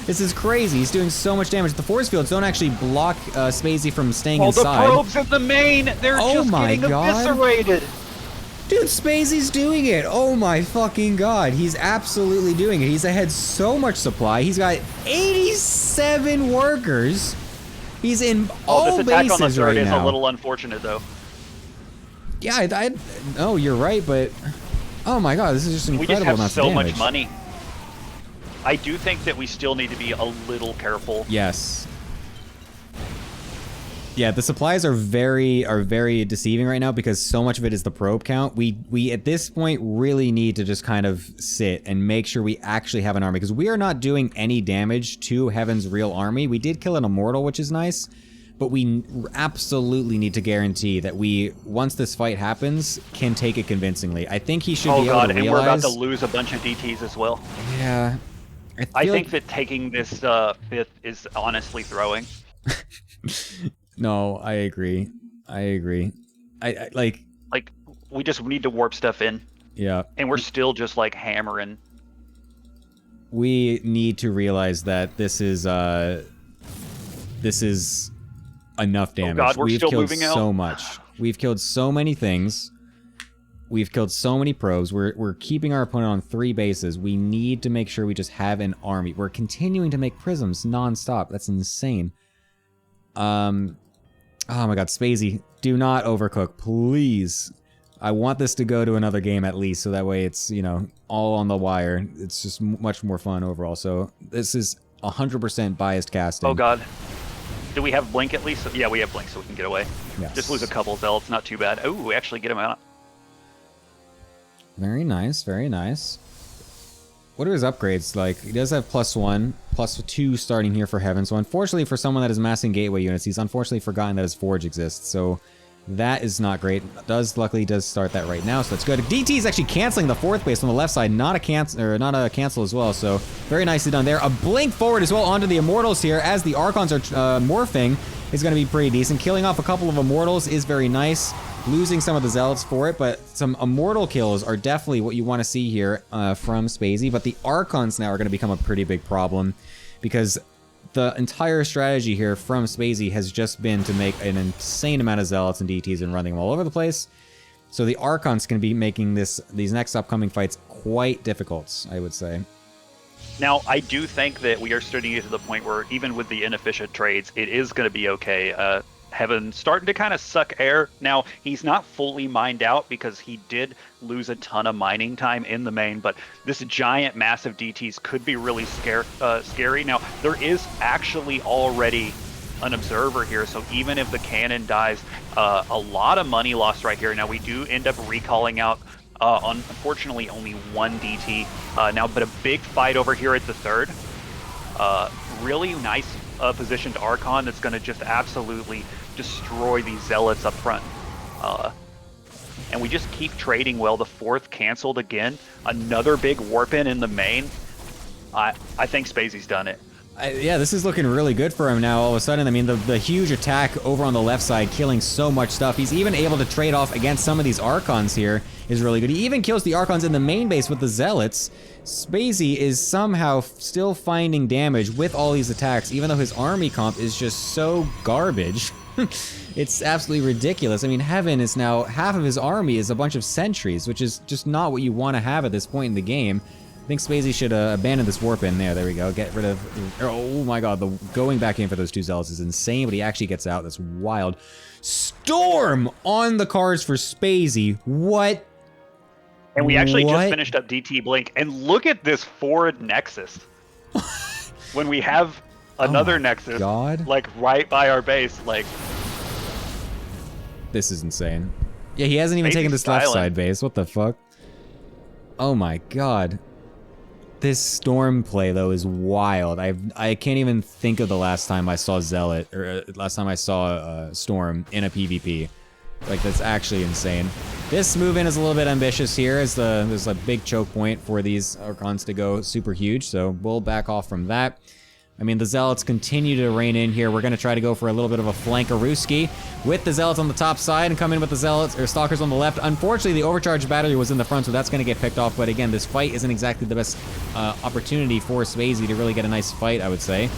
This is crazy. He's doing so much damage. The force fields don't actually block Spacey from staying inside. The probes in the main, they're just getting eviscerated. Dude, Spacey's doing it. Oh my fucking god. He's absolutely doing it. He's ahead so much supply. He's got 87 workers. He's in all this attack bases on the third right is now. a little unfortunate, though. Yeah, no, you're right, but oh my god, this is just incredible. We just have amounts so of damage. much money. I do think that we still need to be a little careful. Yes. Yeah, the supplies are very deceiving right now, because so much of it is the probe count. We at this point really need to just kind of sit and make sure we actually have an army, because we are not doing any damage to Heaven's real army. We did kill an immortal, which is nice, but we absolutely need to guarantee that we, once this fight happens, can take it convincingly. I think he should be able to realize. And we're about to lose a bunch of DTs as well. Yeah. I think that taking this fifth is honestly throwing. No, I agree. I like we just need to warp stuff in. Yeah. And we're still just like hammering. We need to realize that this is enough damage. Oh god, we're We've still killed moving out. so much. We've killed so many things. We've killed so many probes. We're keeping our opponent on 3 bases. We need to make sure we just have an army. We're continuing to make prisms non-stop. That's insane. Oh my god, Spacey, do not overcook, please. I want this to go to another game at least, so that way it's, you know, all on the wire. It's just much more fun overall. So this is 100% biased casting. Oh god. Do we have Blink at least? Yeah, we have Blink, so we can get away. Yes. Just lose a couple zealots, not too bad. Oh, we actually get him out. Very nice, very nice. What are his upgrades like? He does have +1, +2 starting here for Heaven. So unfortunately for someone that is massing gateway units, he's unfortunately forgotten that his Forge exists. So that is not great. Luckily does start that right now, so that's good. DT is actually canceling the 4th base on the left side, not a cancel as well. So very nicely done there. A blink forward as well onto the Immortals here as the Archons are morphing is going to be pretty decent. Killing off a couple of Immortals is very nice. Losing some of the Zealots for it, but some Immortal kills are definitely what you want to see here from Spacey. But the Archons now are going to become a pretty big problem, because the entire strategy here from Spacey has just been to make an insane amount of Zealots and DTs and running them all over the place. So the Archons can be making these next upcoming fights quite difficult, I would say. Now, I do think that we are starting to get to the point where even with the inefficient trades, it is going to be okay. Heaven starting to kind of suck air. Now, he's not fully mined out because he did lose a ton of mining time in the main, but this giant, massive DTs could be really scary. Now, there is actually already an observer here, so even if the cannon dies, a lot of money lost right here. Now, we do end up recalling out, unfortunately, only 1 DT now, but a big fight over here at the third. Really nice positioned Archon that's going to just absolutely destroy these Zealots up front. And we just keep trading well. The 4th canceled again. Another big warp in the main. I think Spacey's done it. Yeah, this is looking really good for him now all of a sudden. I mean, the huge attack over on the left side, killing so much stuff. He's even able to trade off against some of these Archons here is really good. He even kills the Archons in the main base with the Zealots. Spacey is somehow still finding damage with all these attacks, even though his army comp is just so garbage. It's absolutely ridiculous. I mean, Heaven is now, half of his army is a bunch of sentries, which is just not what you want to have at this point in the game. I think Spacey should abandon this warp in there. There we go. Get rid of... Oh my god, the going back in for those 2 Zealots is insane, but he actually gets out. That's wild. Storm on the cards for Spacey. What? And we actually What? just finished up DT Blink, and look at this forward Nexus. When we have another my Nexus, God. like right by our base, like... This is insane. Yeah, he hasn't even taken Spacey's this left styling. side base. What the fuck? Oh my god. This Storm play, though, is wild. I can't even think of the last time I saw Zealot, or last time I saw Storm in a PvP. Like, that's actually insane. This move-in is a little bit ambitious here, as there's a big choke point for these Archons to go super huge, so we'll back off from that. I mean, the Zealots continue to reign in here. We're going to try to go for a little bit of a flankerooski with the Zealots on the top side and come in with the Zealots, or Stalkers on the left. Unfortunately, the overcharged battery was in the front, so that's going to get picked off. But again, this fight isn't exactly the best opportunity for Spacey to really get a nice fight, I would say.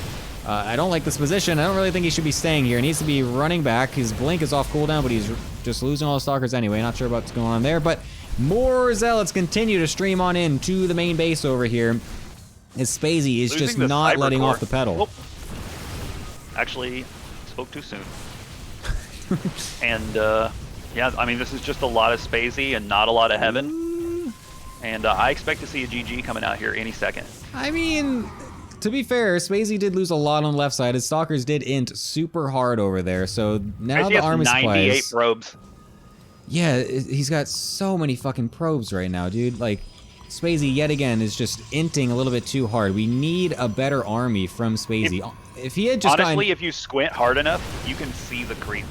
I don't like this position. I don't really think he should be staying here. He needs to be running back. His blink is off cooldown, but he's just losing all the Stalkers anyway. Not sure what's going on there, but more Zealots continue to stream on in to the main base over here. As Spacey is Losing just the not cyber letting core. off the pedal. Whoop. Actually, spoke too soon. And, yeah, I mean, this is just a lot of Spacey and not a lot of Heaven. And I expect to see a GG coming out here any second. I mean, to be fair, Spacey did lose a lot on the left side. His Stalkers did int super hard over there, so now Spacey the has army 98 supplies... probes. Yeah, he's got so many fucking probes right now, dude. Like, Spacey, yet again, is just inting a little bit too hard. We need a better army from Spacey. If he had just Honestly, if you squint hard enough, you can see the creep.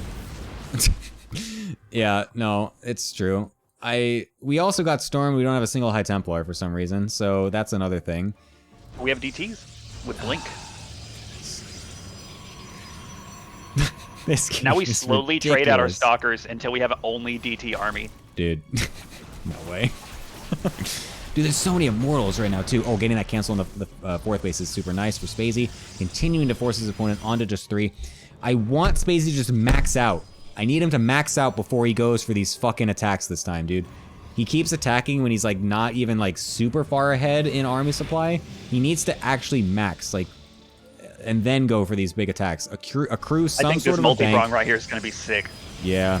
Yeah, no, it's true. We also got Storm. We don't have a single High Templar for some reason, so that's another thing. We have DTs with Blink. This game Now we is slowly trade out our ridiculous. Stalkers until we have only DT army. Dude, no way. Dude, there's so many Immortals right now, too. Oh, getting that cancel on the fourth base is super nice for Spacey. Continuing to force his opponent onto just 3. I want Spacey to just max out. I need him to max out before he goes for these fucking attacks this time, dude. He keeps attacking when he's, like, not even, like, super far ahead in army supply. He needs to actually max, like, and then go for these big attacks. Accrue some I think sort this of a bank. multi-prong right here is going to be sick. Yeah.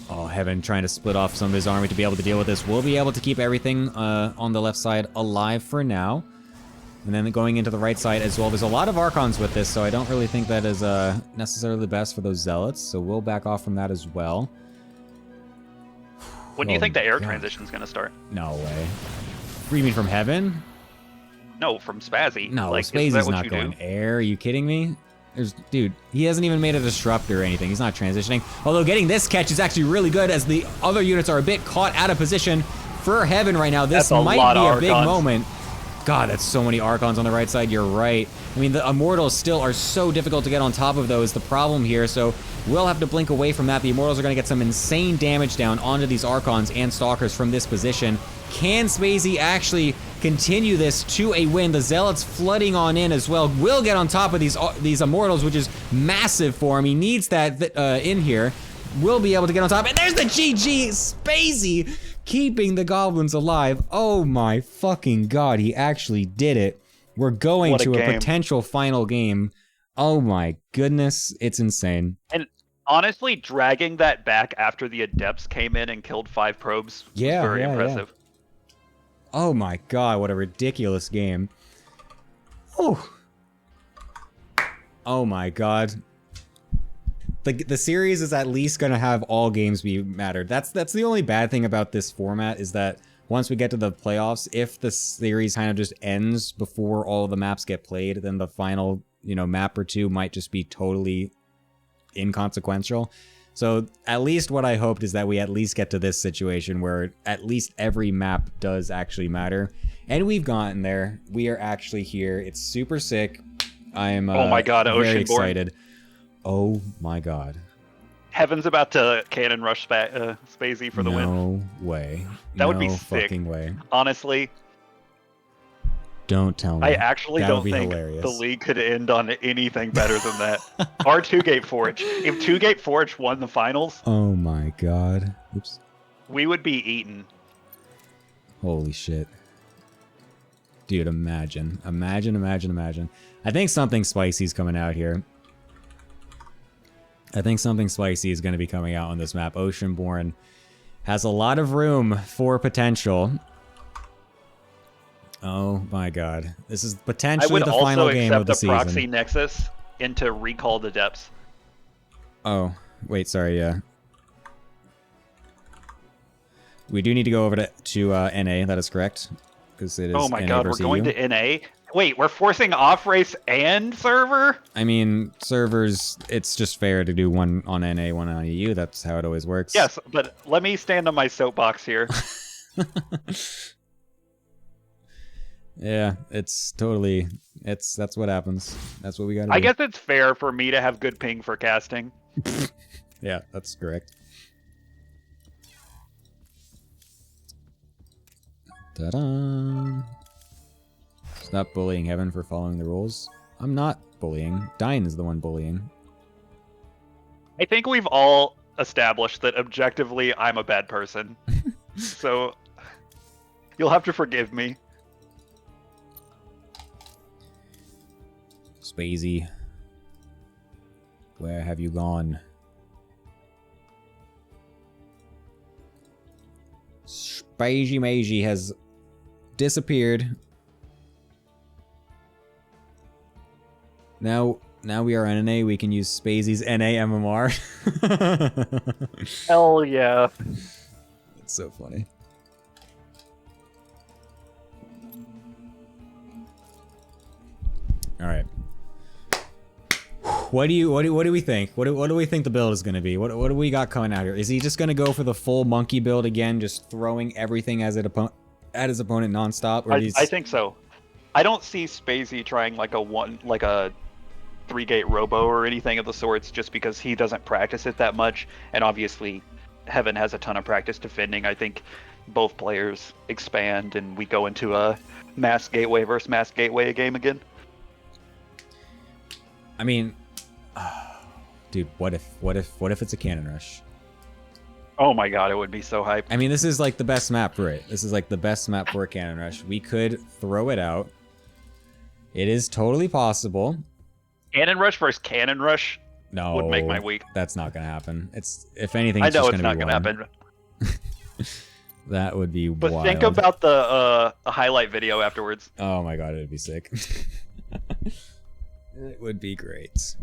Oh, Heaven trying to split off some of his army to be able to deal with this. We'll be able to keep everything on the left side alive for now. And then going into the right side as well. There's a lot of Archons with this, so I don't really think that is necessarily the best for those Zealots. So we'll back off from that as well. When do you Oh think the my air God. transition is going to start? No way. You mean from Heaven? No, from Spazzy. No, like, Spacey's is that what not you going do? air. Are you kidding me? Dude, he hasn't even made a disruptor or anything. He's not transitioning. Although getting this catch is actually really good as the other units are a bit caught out of position for Heaven right now. This That's a might lot be of a big Archons. moment. God, that's so many Archons on the right side. You're right. I mean, the Immortals still are so difficult to get on top of, though, is the problem here. So we'll have to blink away from that. The Immortals are going to get some insane damage down onto these Archons and Stalkers from this position. Can Spacey actually continue this to a win? The Zealots flooding on in as well. Will get on top of these Immortals, which is massive for him. He needs that in here. Will be able to get on top. And there's the GG! Spacey keeping the Goblins alive. Oh my fucking god, he actually did it. We're going What a to a game. potential final game. Oh my goodness, it's insane. And honestly, dragging that back after the Adepts came in and killed 5 probes was very impressive. Oh my god, what a ridiculous game. Oh. Oh my god. The series is at least going to have all games be mattered. That's the only bad thing about this format, is that once we get to the playoffs, if the series kind of just ends before all the maps get played, then the final, map or two might just be totally inconsequential. So at least what I hoped is that we at least get to this situation where at least every map does actually matter. And we've gotten there. We are actually here. It's super sick. I am Oh my God, very Oceanborn. excited. Oh my God. Heaven's about to cannon rush Spacey for the win. No way. That would be No sick. fucking way. Honestly, Don't tell me. I actually That would don't be think hilarious. the league could end on anything better than that. Or Two Gate Forge. If Two Gate Forge won the finals, Oh my God. Oops. we would be eaten. Holy shit. Dude, imagine. Imagine. I think something spicy is coming out here. I think something spicy is going to be coming out on this map. Oceanborn has a lot of room for potential. Oh my God. This is I potentially would the also final game of accept the a season. proxy nexus into Recall the Depths. Oh, wait, sorry, yeah. We do need to go over to NA, that is correct. Because it is Oh my NA God, we're versus going EU. to NA? Wait, we're forcing off race and server? I mean, servers, it's just fair to do one on NA, one on EU. That's how it always works. Yes, but let me stand on my soapbox here. Yeah, it's totally, that's what happens. That's what we gotta do. I guess it's fair for me to have good ping for casting. Yeah, that's correct. Ta-da! Stop bullying Heaven for following the rules. I'm not bullying. Dine is the one bullying. I think we've all established that objectively I'm a bad person. So you'll have to forgive me. Spacey. Where have you gone? Spacey Meiji has disappeared. Now we are NA. We can use Spacey's NA MMR. Hell yeah. It's so funny. All right. What do we think? What do we think the build is going to be? What do we got coming out here? Is he just going to go for the full monkey build again, just throwing everything at his opponent nonstop? Or I think so. I don't see Spacey trying like a 3-gate robo or anything of the sorts, just because he doesn't practice it that much, and obviously Heaven has a ton of practice defending. I think both players expand and we go into a mass gateway versus mass gateway game again. I mean, dude, what if it's a cannon rush? Oh my god, it would be so hype. I mean, this is like the best map for it. This is like the best map for a cannon rush. We could throw it out. It is totally possible. Cannon rush versus cannon rush No, would make my week. That's not gonna happen. It's if anything, I it's know just it's gonna not be gonna one. happen. That would be But wild. think about the highlight video afterwards. Oh my god, it'd be sick. It would be great.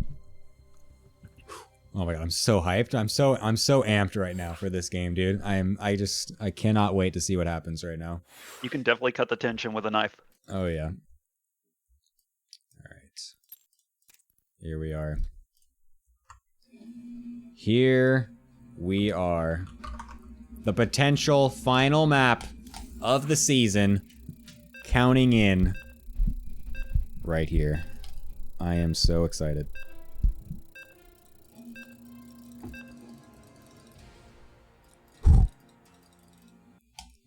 Oh my god, I'm so hyped. I'm so amped right now for this game, dude. I cannot wait to see what happens right now. You can definitely cut the tension with a knife. Oh yeah. Alright. Here we are. Here we are. The potential final map of the season counting in right here. I am so excited.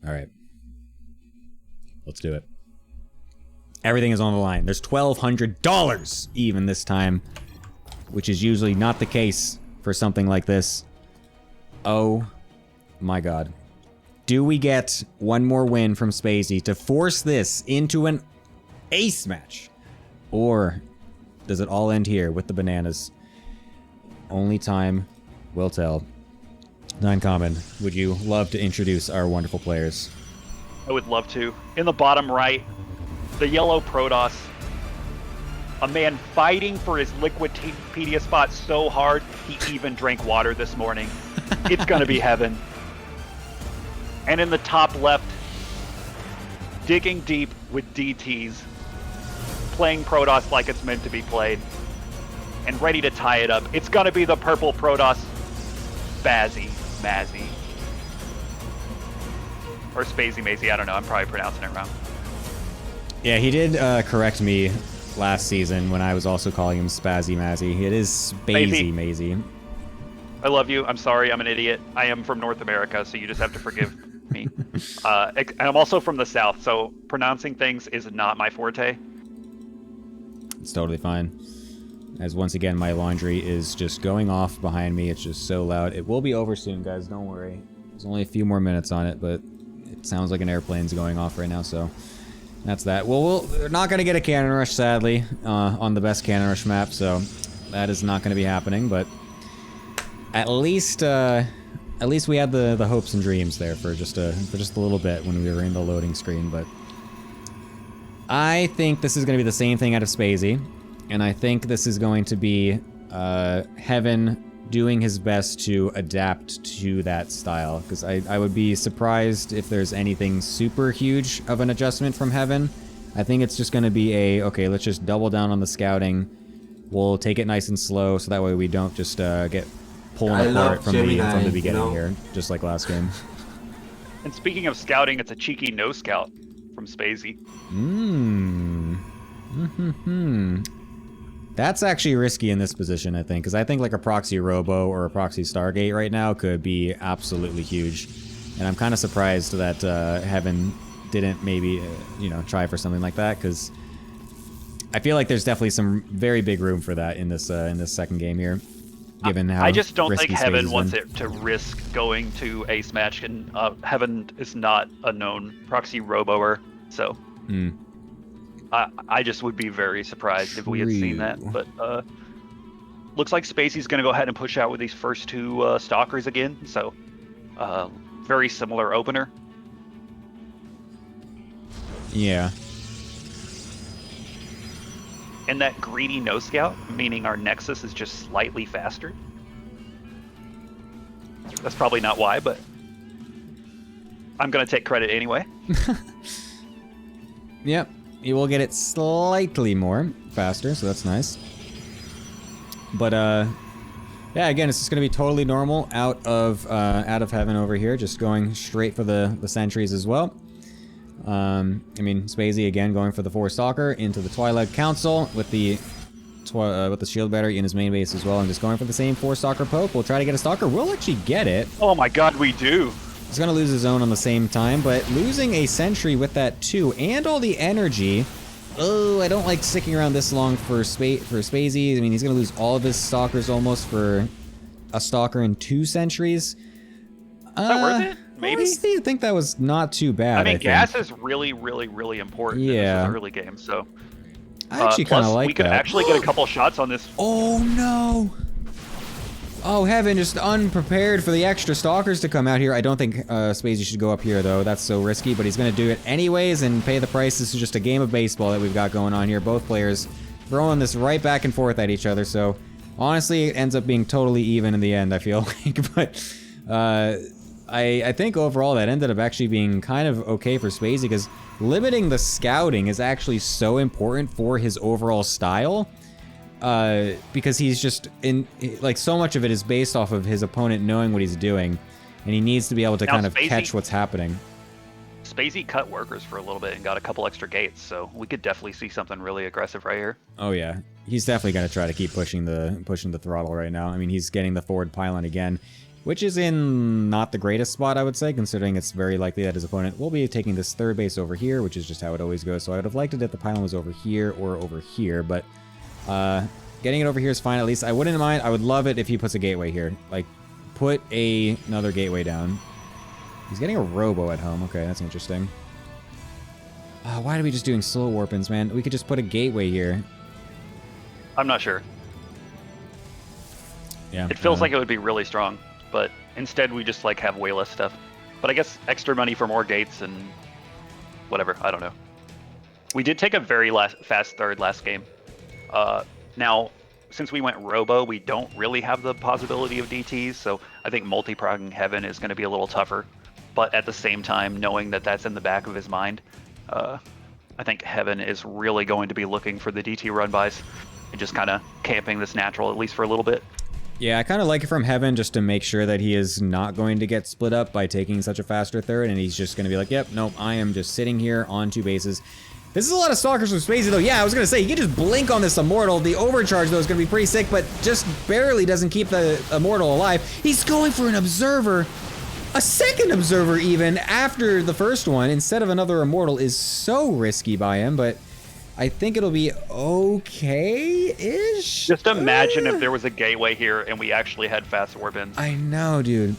Alright. Let's do it. Everything is on the line. There's $1,200 even this time, which is usually not the case for something like this. Oh my god. Do we get one more win from Spacey to force this into an ace match? Or does it all end here with the bananas? Only time will tell. Nine Common, would you love to introduce our wonderful players? I would love to. In the bottom right, the yellow Protoss. A man fighting for his Liquipedia spot so hard, he even drank water this morning. It's gonna be heaven. And in the top left, digging deep with DTs, playing Protoss like it's meant to be played, and ready to tie it up. It's gonna be the purple Protoss. Spazzy Mazzy. Or Spazzy Mazy, I don't know. I'm probably pronouncing it wrong. Yeah, he did correct me last season when I was also calling him Spazzy Mazzy. It is Spazzy Mazy. I love you. I'm sorry. I'm an idiot. I am from North America, so you just have to forgive me. And I'm also from the South, so pronouncing things is not my forte. It's totally fine. As once again, my laundry is just going off behind me. It's just so loud. It will be over soon, guys. Don't worry. There's only a few more minutes on it, but it sounds like an airplane's going off right now, so that's that. Well, we're not going to get a cannon rush, sadly, on the best cannon rush map, so that is not going to be happening, but at least we had the hopes and dreams there for just a little bit when we were in the loading screen. But I think this is going to be the same thing out of Spazzy, and I think this is going to be Heaven doing his best to adapt to that style, because I would be surprised if there's anything super huge of an adjustment from Heaven. I think it's just going to be okay, let's just double down on the scouting. We'll take it nice and slow, so that way we don't just get pulling apart from the beginning here, just like last game. And speaking of scouting, it's a cheeky no scout from Spazzy. That's actually risky in this position, I think, because I think like a proxy Robo or a proxy Stargate right now could be absolutely huge. And I'm kind of surprised that Heaven didn't maybe, try for something like that, because I feel like there's definitely some very big room for that in this second game here. Given how I just don't think risky Heaven Spazzy's wants been. it to risk going to ace match, and Heaven is not a known proxy roboer, so I just would be very surprised if we had seen that. But looks like Spacey's going to go ahead and push out with these first two stalkers again, so very similar opener. Yeah. And that greedy no scout, meaning our Nexus is just slightly faster. That's probably not why, but I'm going to take credit anyway. Yep. You will get it slightly more faster, so that's nice. But yeah, again, it's just gonna be totally normal out of Heaven over here, just going straight for the sentries as well. I mean, Spacey again going for the 4 stalker into the Twilight Council with the shield battery in his main base as well, and just going for the same 4 stalker poke. We'll try to get a stalker. We'll actually get it. Oh my god, we do. He's going to lose his own on the same time, but losing a sentry with that too, and all the energy. Oh, I don't like sticking around this long for Spacey. I mean, he's going to lose all of his stalkers almost for a stalker and 2 sentries. Is that worth it? Maybe? Honestly, I think that was not too bad. I mean, gas is really, really, really important in this early game, so... I actually kind of like that. We could actually get a couple shots on this. Oh, no! Oh, Heaven, just unprepared for the extra stalkers to come out here. I don't think Spacey should go up here, though. That's so risky, but he's going to do it anyways and pay the price. This is just a game of baseball that we've got going on here. Both players throwing this right back and forth at each other, so honestly, it ends up being totally even in the end, I feel like. But I think overall that ended up actually being kind of okay for Spacey, because limiting the scouting is actually so important for his overall style. Because he's just like, so much of it is based off of his opponent knowing what he's doing, and he needs to be able to kind of catch what's happening. Spacey cut workers for a little bit and got a couple extra gates, so we could definitely see something really aggressive right here. Oh yeah, he's definitely going to try to keep pushing the throttle right now. I mean, he's getting the forward pylon again, which is in not the greatest spot, I would say, considering it's very likely that his opponent will be taking this third base over here, which is just how it always goes. So I would have liked it if the pylon was over here or over here, but getting it over here is fine. At least I wouldn't mind. I would love it if he puts a gateway here. Like, put another gateway down. He's getting a robo at home. Okay, that's interesting. Why are we just doing slow warpins, man? We could just put a gateway here. I'm not sure. Yeah. It feels like it would be really strong, but instead we just like have way less stuff. But I guess extra money for more gates and whatever. I don't know. We did take a very fast third last game. Now, since we went Robo, we don't really have the possibility of DTs, so I think multi-progging Heaven is going to be a little tougher. But at the same time, knowing that that's in the back of his mind, I think Heaven is really going to be looking for the DT run-bys and just kind of camping this natural, at least for a little bit. Yeah, I kind of like it from Heaven just to make sure that he is not going to get split up by taking such a faster third, and he's just going to be like, yep, nope, I am just sitting here on 2 bases. This is a lot of Stalkers from Spacey, though. Yeah, I was going to say, he can just blink on this Immortal. The overcharge, though, is going to be pretty sick, but just barely doesn't keep the Immortal alive. He's going for an Observer. A second Observer, even, after the first one, instead of another Immortal, is so risky by him, but I think it'll be okay-ish. Just imagine if there was a gateway here and we actually had fast warp-ins. I know, dude.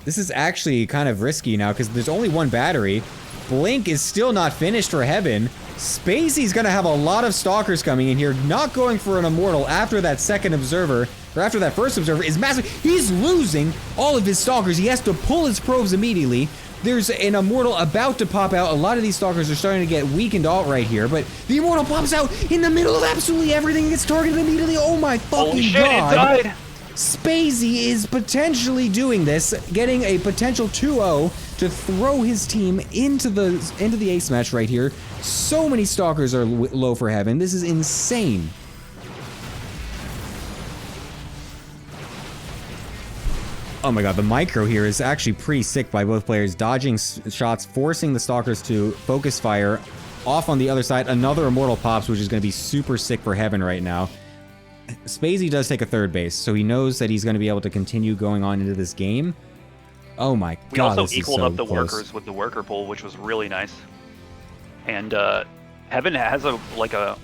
This is actually kind of risky now because there's only 1 battery. Blink is still not finished for Heaven. Spacey's gonna have a lot of Stalkers coming in here, not going for an Immortal after that second Observer, or after that first Observer is massive. He's losing all of his Stalkers. He has to pull his probes immediately. There's an Immortal about to pop out. A lot of these Stalkers are starting to get weakened alt right here, but the Immortal pops out in the middle of absolutely everything and gets targeted immediately. Oh my fucking Holy shit, god. it died! Spacey is potentially doing this, getting a potential 2-0 to throw his team into the ace match right here. So many Stalkers are low for Heaven. This is insane. Oh my god, the micro here is actually pretty sick by both players. Dodging shots, forcing the Stalkers to focus fire. Off on the other side, another Immortal pops, which is going to be super sick for Heaven right now. Spacey does take a third base, so he knows that he's going to be able to continue going on into this game. Oh my god, We also this is equaled so up the close. workers with the worker pool, which was really nice. And Heaven has a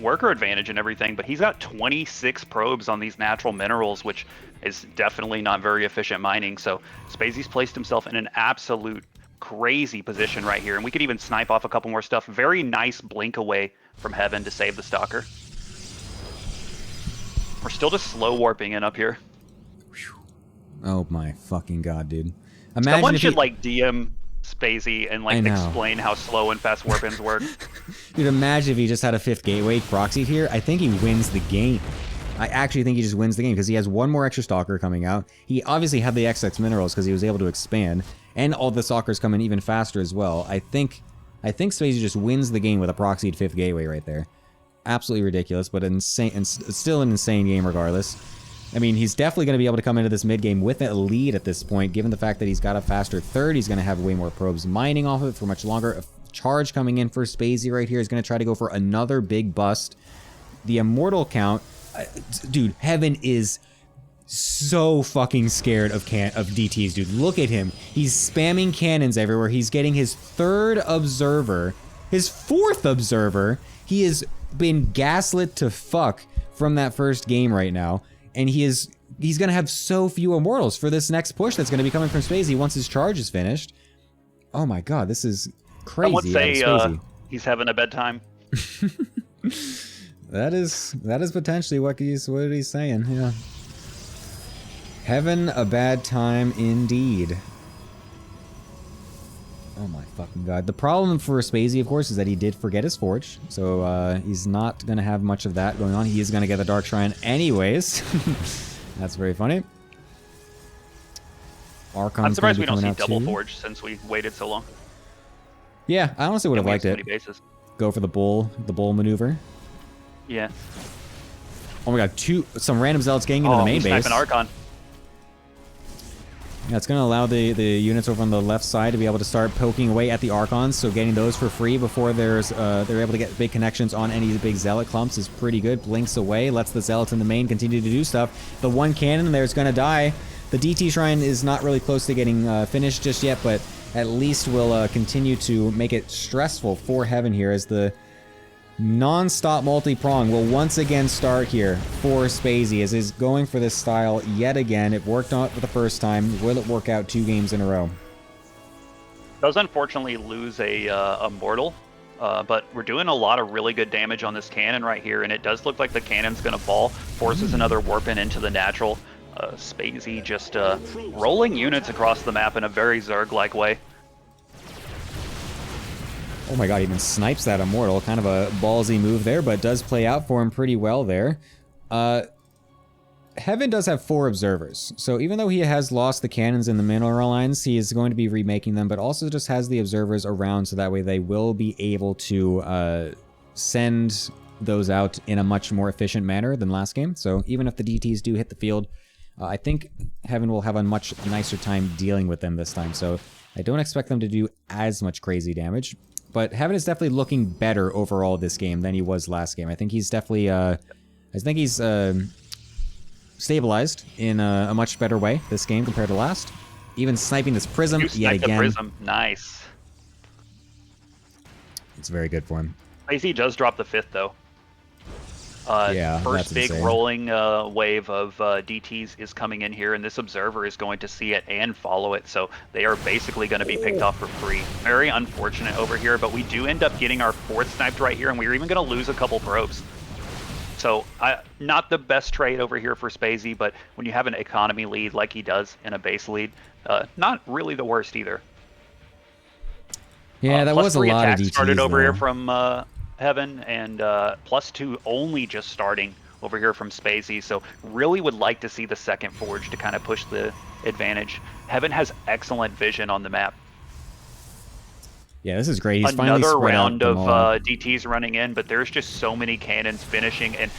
worker advantage and everything, but he's got 26 probes on these natural minerals, which is definitely not very efficient mining. So Spacey's placed himself in an absolute crazy position right here, and we could even snipe off a couple more stuff. Very nice blink away from Heaven to save the Stalker. We're still just slow warping in up here. Oh my fucking god, dude. Imagine Someone if should he... like DM Spacey and like explain how slow and fast warp-ins work. Dude, imagine if he just had a 5th gateway proxy here. I think he wins the game. I actually think he just wins the game because he has 1 more extra Stalker coming out. He obviously had the XX minerals because he was able to expand, and all the Stalkers come in even faster as well. I think Spacey just wins the game with a proxied 5th gateway right there. Absolutely ridiculous, but insane, and still an insane game regardless. I mean, he's definitely going to be able to come into this mid game with a lead at this point, given the fact that he's got a faster third. He's going to have way more probes mining off of it for much longer. A charge coming in for Spacey right here is going to try to go for another big bust. The Immortal count, dude, Heaven is so fucking scared of DTs, dude. Look at him. He's spamming cannons everywhere. He's getting his 3rd Observer, his 4th Observer. He has been gaslit to fuck from that first game right now. And he's going to have so few Immortals for this next push that's going to be coming from Spacey once his charge is finished. Oh my god, this is crazy. I would say he's having a bedtime. That is potentially what he's saying, yeah. Having a bad time indeed. Oh my fucking god. The problem for Spacey, of course, is that he did forget his Forge, so he's not going to have much of that going on. He is going to get the Dark Shrine anyways. That's very funny. Archon's I'm surprised we don't see out double too. Forge since we waited so long. Yeah, I honestly would have And we liked so it. many bases. Go for the bull maneuver. Yeah. Oh my god, some random zealots getting into the main base. Sniping Archon. Yeah, it's going to allow the units over on the left side to be able to start poking away at the Archons, so getting those for free before they're able to get big connections on any of the big Zealot clumps is pretty good. Blinks away, lets the Zealots in the main continue to do stuff. The 1 cannon there is going to die. The DT Shrine is not really close to getting finished just yet, but at least will continue to make it stressful for Heaven here as the non-stop multi-prong will once again start here for Spacey as he's going for this style yet again. It worked out for the first time. Will it work out 2 games in a row? Does unfortunately lose a Mortal, but we're doing a lot of really good damage on this cannon right here, and it does look like the cannon's going to fall. Forces another warp-in into the natural. Spacey just rolling units across the map in a very Zerg-like way. Oh my god, he even snipes that Immortal. Kind of a ballsy move there, but does play out for him pretty well there. Heaven does have 4 observers, so even though he has lost the cannons in the mineral lines, he is going to be remaking them, but also just has the observers around so that way they will be able to send those out in a much more efficient manner than last game. So even if the DTs do hit the field, I think Heaven will have a much nicer time dealing with them this time. So I don't expect them to do as much crazy damage. But Heaven is definitely looking better overall this game than he was last game. I think he's definitely, stabilized in a much better way this game compared to last. Even sniping this Prism yet again. The Prism, nice. It's very good for him. He does drop the 5th though. Yeah, first that's big insane. rolling wave of DTs is coming in here, and this observer is going to see it and follow it, so they are basically going to be picked off for free. Very unfortunate over here, but we do end up getting our 4th sniped right here, and we're even going to lose a couple probes. So, not the best trade over here for Spacey, but when you have an economy lead like he does in a base lead, not really the worst either. Yeah, that was a lot of DTs started over here though. from Heaven, and +2 only just starting over here from Spacey, so really would like to see the second Forge to kind of push the advantage. Heaven has excellent vision on the map. Yeah, this is great. He's finally Another spread round out of them all. DTs running in, but there's just so many cannons finishing, and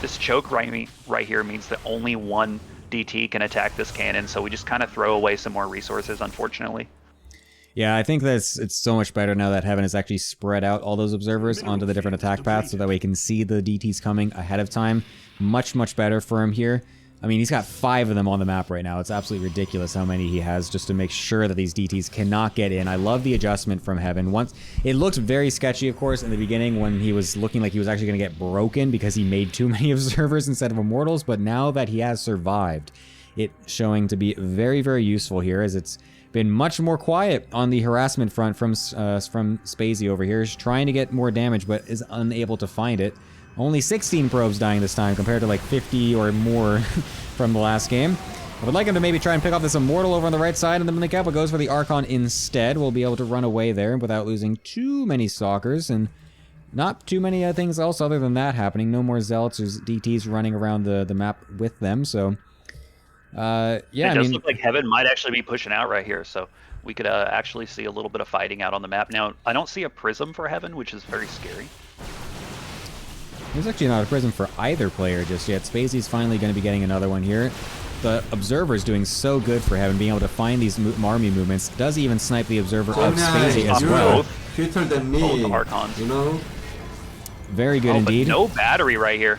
this choke right here means that only one DT can attack this cannon, so we just kind of throw away some more resources, unfortunately. Yeah, I think it's so much better now that Heaven has actually spread out all those observers onto the different attack paths so that way he can see the DTs coming ahead of time. Much, much better for him here. I mean, he's got 5 of them on the map right now. It's absolutely ridiculous how many he has just to make sure that these DTs cannot get in. I love the adjustment from Heaven. Once it looked very sketchy, of course, in the beginning when he was looking like he was actually going to get broken because he made too many observers instead of immortals, but now that he has survived, it's showing to be very, very useful here as it's been much more quiet on the harassment front from Spacey over here. He's trying to get more damage, but is unable to find it. Only 16 probes dying this time compared to like 50 or more from the last game. I would like him to maybe try and pick off this Immortal over on the right side, and then when the Kappa goes for the Archon instead, we'll be able to run away there without losing too many Stalkers, and not too many things else other than that happening. No more Zealots or DTs running around the map with them, so... yeah, it does look like Heaven might actually be pushing out right here, so we could actually see a little bit of fighting out on the map. Now, I don't see a Prism for Heaven, which is very scary. There's actually not a Prism for either player just yet. Spacey's finally going to be getting another one here. The Observer's doing so good for Heaven, being able to find these army movements. Does even snipe the Observer of Spacey as well. Quicker than me, Both Archons. you know? Very good indeed. But no battery right here.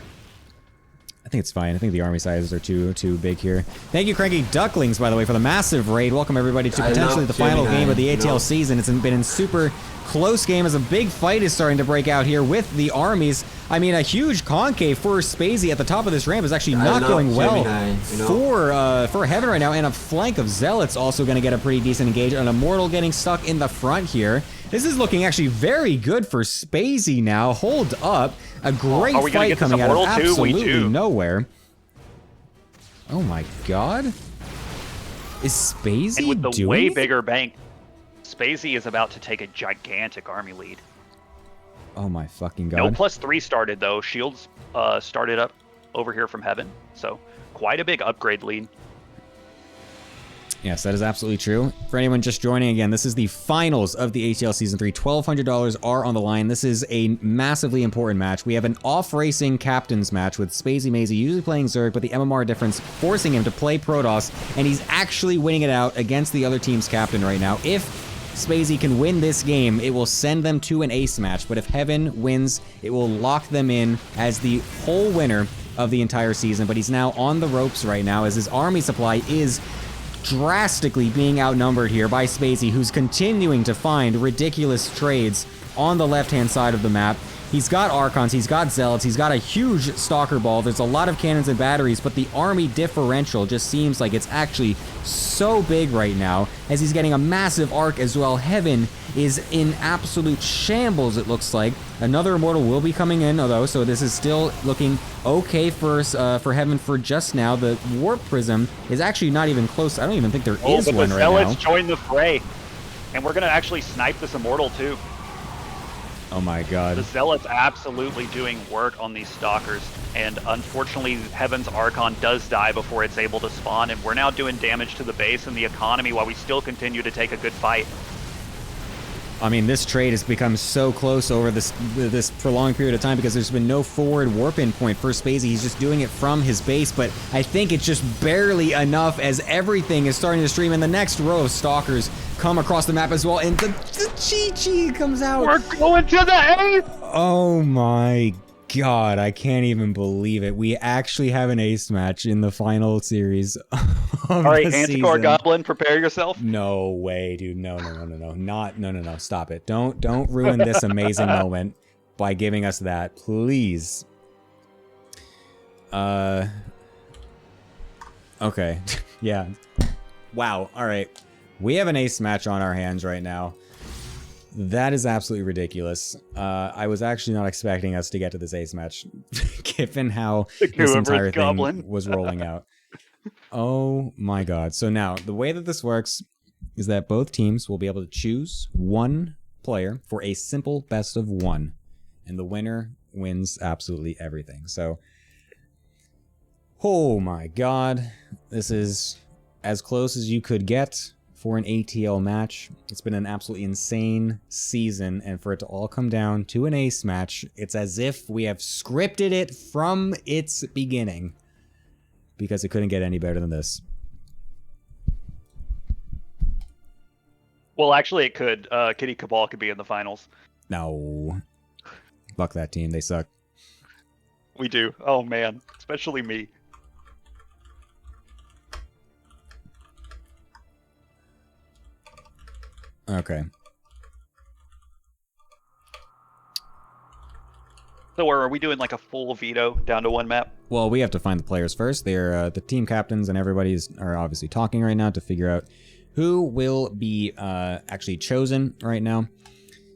I think it's fine. I think the army sizes are too big here. Thank you, Cranky Ducklings, by the way, for the massive raid. Welcome, everybody, to potentially the final game of the ATL season. It's been in super close game as a big fight is starting to break out here with the armies. I mean, a huge concave for Spacey at the top of this ramp is actually not going well for Heaven right now, and a flank of Zealots also going to get a pretty decent engage. An Immortal getting stuck in the front here. This is looking actually very good for Spacey now. Hold up. A great fight coming out of absolutely nowhere. Oh my god. Is Spacey and with the doing way it? bigger bank, Spacey is about to take a gigantic army lead. Oh my fucking god. No +3 started though. Shields started up over here from Heaven, so quite a big upgrade lead. Yes, that is absolutely true. For anyone just joining again, this is the finals of the ATL Season 3. $1,200 are on the line. This is a massively important match. We have an off-racing captain's match with Spacey Mazy usually playing Zerg, but the MMR difference forcing him to play Protoss, and he's actually winning it out against the other team's captain right now. If Spacey can win this game, it will send them to an ace match, but if Heaven wins, it will lock them in as the whole winner of the entire season, but he's now on the ropes right now as his army supply is drastically being outnumbered here by Spacey, who's continuing to find ridiculous trades on the left-hand side of the map. He's got Archons, he's got Zealots, he's got a huge Stalker Ball, there's a lot of cannons and batteries, but the army differential just seems like it's actually so big right now, as he's getting a massive arc as well. Heaven is in absolute shambles, it looks like. Another Immortal will be coming in, though, so this is still looking okay for Heaven for just now. The Warp Prism is actually not even close. I don't even think there is one right now. The Zealots join the fray, and we're going to actually snipe this Immortal, too. Oh my god. The Zealots absolutely doing work on these Stalkers, and unfortunately Heaven's Archon does die before it's able to spawn, and we're now doing damage to the base and the economy while we still continue to take a good fight. I mean, this trade has become so close over this prolonged period of time because there's been no forward warp-in point for Spacey. He's just doing it from his base, but I think it's just barely enough as everything is starting to stream, and the next row of stalkers come across the map as well, and the Chi-Chi comes out. We're going to the ace! Oh my god, I can't even believe it. We actually have an ace match in the final series of All right, the Manticore season. Goblin, prepare yourself. No way, dude. No. No. Stop it. Don't ruin this amazing moment by giving us that, please. Okay. Yeah. Wow. All right. We have an ace match on our hands right now. That is absolutely ridiculous. I was actually not expecting us to get to this ace match, given how this entire thing was rolling out. Oh my god. So now, the way that this works is that both teams will be able to choose one player for a simple best of one, and the winner wins absolutely everything. So, oh my god. This is as close as you could get for an ATL match. It's been an absolutely insane season, and for it to all come down to an ace match, it's as if we have scripted it from its beginning, because it couldn't get any better than this. Well, actually, it could. Kitty Cabal could be in the finals. No. Fuck that team, they suck. We do. Oh man, especially me. Okay. So are we doing like a full veto down to one map? Well, we have to find the players first. They're the team captains, and everybody's are obviously talking right now to figure out who will be actually chosen right now.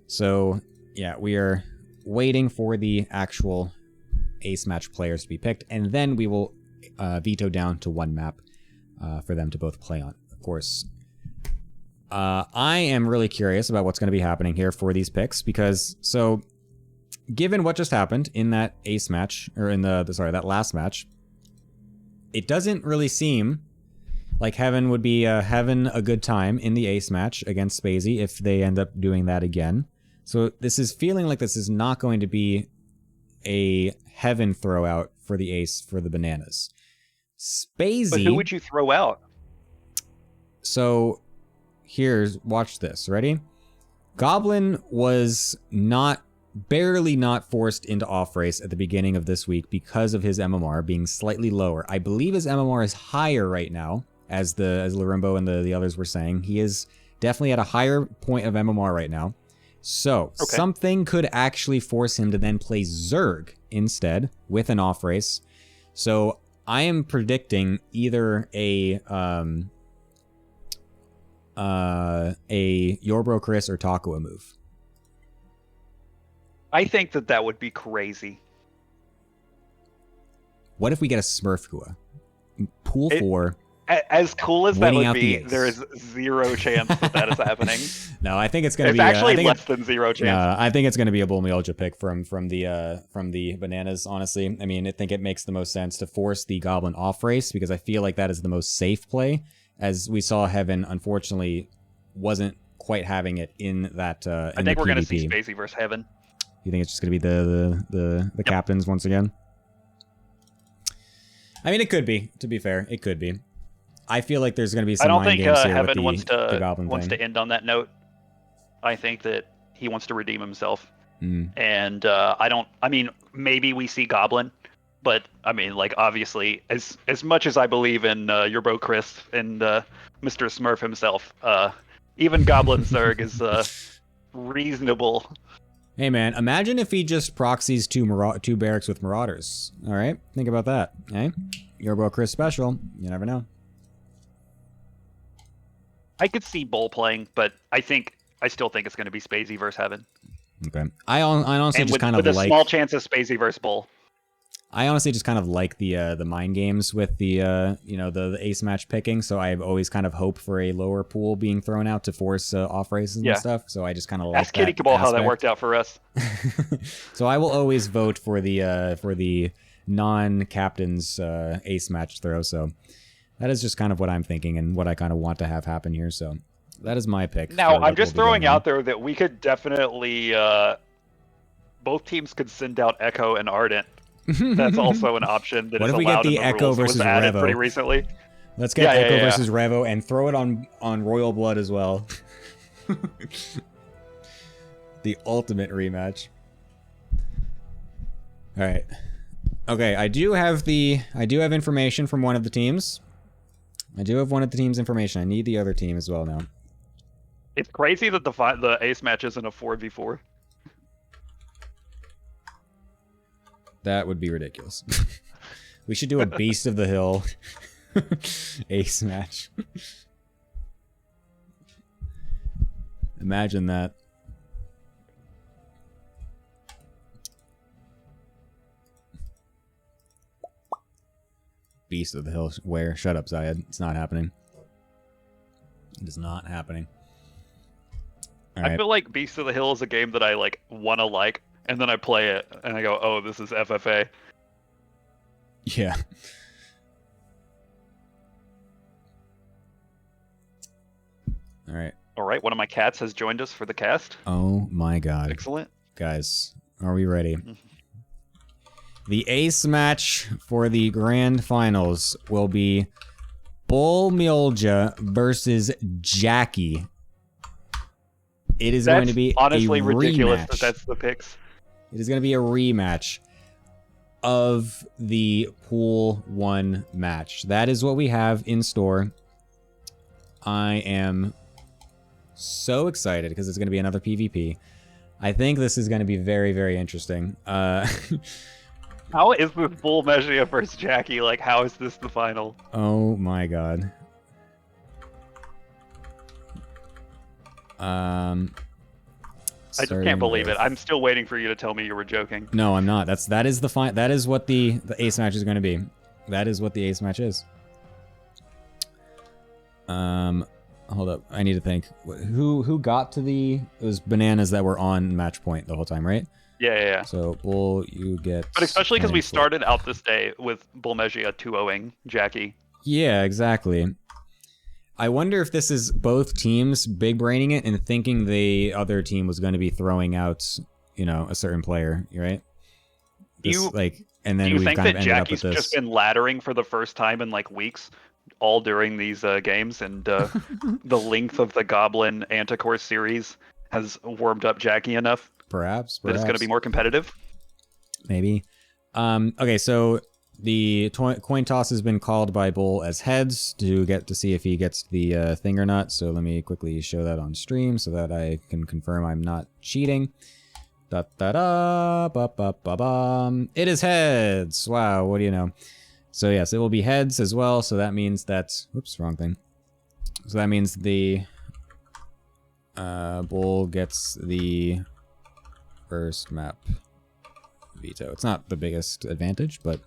So yeah, we are waiting for the actual ace match players to be picked, and then we will veto down to one map for them to both play on. Of course, I am really curious about what's going to be happening here for these picks, because so given what just happened in that ace match, or in that last match, it doesn't really seem like Heaven would be having a good time in the ace match against Spacey if they end up doing that again. So this is feeling like this is not going to be a Heaven throw out for the ace for the bananas. Spacey. But who would you throw out? So watch this. Ready? Goblin was barely not forced into off race at the beginning of this week because of his MMR being slightly lower. I believe his MMR is higher right now, as Larimbo and the others were saying. He is definitely at a higher point of MMR right now. So something could actually force him to then play Zerg instead with an off race. So I am predicting either a Yorbro Chris or Takua move. I think that would be crazy. What if we get a Smurf Kua? Pool 4. As cool as that winning would out be, the ace. there is zero chance that is happening. No, I think it's going to It's be actually less than zero chance. I think it's going to be a Bull Meolja pick from the bananas. Honestly, I mean, I think it makes the most sense to force the Goblin off race, because I feel like that is the most safe play. As we saw, Heaven unfortunately wasn't quite having it in that. I think we're going to see Spacey versus Heaven. You think it's just going to be the captains once again? I mean, it could be. To be fair, it could be. I feel like there's going to be some mind games here Heaven with the Goblin wants thing. to end on that note. I think that he wants to redeem himself. And I mean, maybe we see Goblin, but I mean, like, obviously, as much as I believe in your bro Chris and Mr. Smurf himself, even Goblin Zerg is reasonable. Hey man, imagine if he just proxies two barracks with Marauders. All right, think about that. Hey, your bro Chris special. You never know. I could see Bull playing, but I still think it's going to be Spacey versus Heaven. Okay, I honestly and just kind of with a like small chance of Spacey versus Bull. I honestly just kind of like the mind games with the the ace match picking. So I've always kind of hoped for a lower pool being thrown out to force off races and stuff. So I just kind of like Ask Kitty Cabal how that worked out for us. So I will always vote for the non-captain's ace match throw. So that is just kind of what I'm thinking and what I kind of want to have happen here. So That is my pick. Now, for I'm what just will be going throwing on. out there that we could definitely, both teams could send out Echo and Ardent. That's also an option that What is if we get allowed in the the Echo rules. It was versus added Revo? pretty recently. Let's get Yeah, yeah, Echo yeah. versus Revo and throw it on Royal Blood as well. The ultimate rematch. All right. Okay, I do have information from one of the teams. I do have one of the team's information. I need the other team as well now. It's crazy that the ace match isn't a 4v4. That would be ridiculous. We should do a Beast of the Hill ace match. Imagine that. Beast of the Hill. Where? Shut up, Zayed. It's not happening. It is not happening. All I right. feel like Beast of the Hill is a game that I want to like, and then I play it and I go, "Oh, this is FFA." Yeah. All right. All right, one of my cats has joined us for the cast. Oh my god. Excellent. Guys, are we ready? The ace match for the grand finals will be Bull Milja versus Jackie. It is going to be honestly a ridiculous rematch. that that's the picks. It is going to be a rematch of the Pool 1 match. That is what we have in store. I am so excited because it's going to be another PvP. I think this is going to be very, very interesting. How is this Bull Mejia versus Jackie? Like, how is this the final? Oh my god. I just can't believe it. I'm still waiting for you to tell me you were joking. No, I'm not. That is what the ace match is going to be. That is what the ace match is. Hold up. I need to think. Who got to the? It was bananas that were on match point the whole time, right? Yeah. So Bull, you get. But especially because we 24. started out this day with Bull Mejia 2-0ing Jackie. Yeah, exactly. I wonder if this is both teams big braining it and thinking the other team was going to be throwing out, a certain player, right? And then Do you we've think kind of that ended up Jackie's with this. just been laddering for the first time in weeks, all during these games, and the length of the Goblin Anticore series has warmed up Jackie enough Perhaps. that it's going to be more competitive? Maybe. Okay, so the coin toss has been called by Bull as heads to get to see if he gets the thing or not. So let me quickly show that on stream so that I can confirm I'm not cheating. Da da da ba ba ba ba. It is heads. Wow, what do you know? So yes, it will be heads as well. So that means that whoops, wrong thing. So that means the Bull gets the first map veto. It's not the biggest advantage, but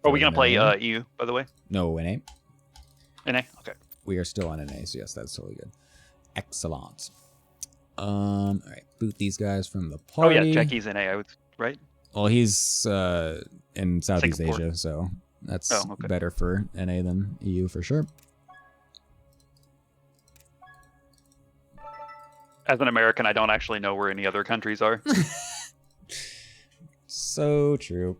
Are we going to play EU, by the way? No, NA. NA? Okay. We are still on NA, so yes, that's totally good. Excellent. All right, boot these guys from the party. Oh yeah, Jackie's NA, right? Well, he's in Southeast Singapore. Asia, so that's okay. better for NA than EU for sure. As an American, I don't actually know where any other countries are. So true.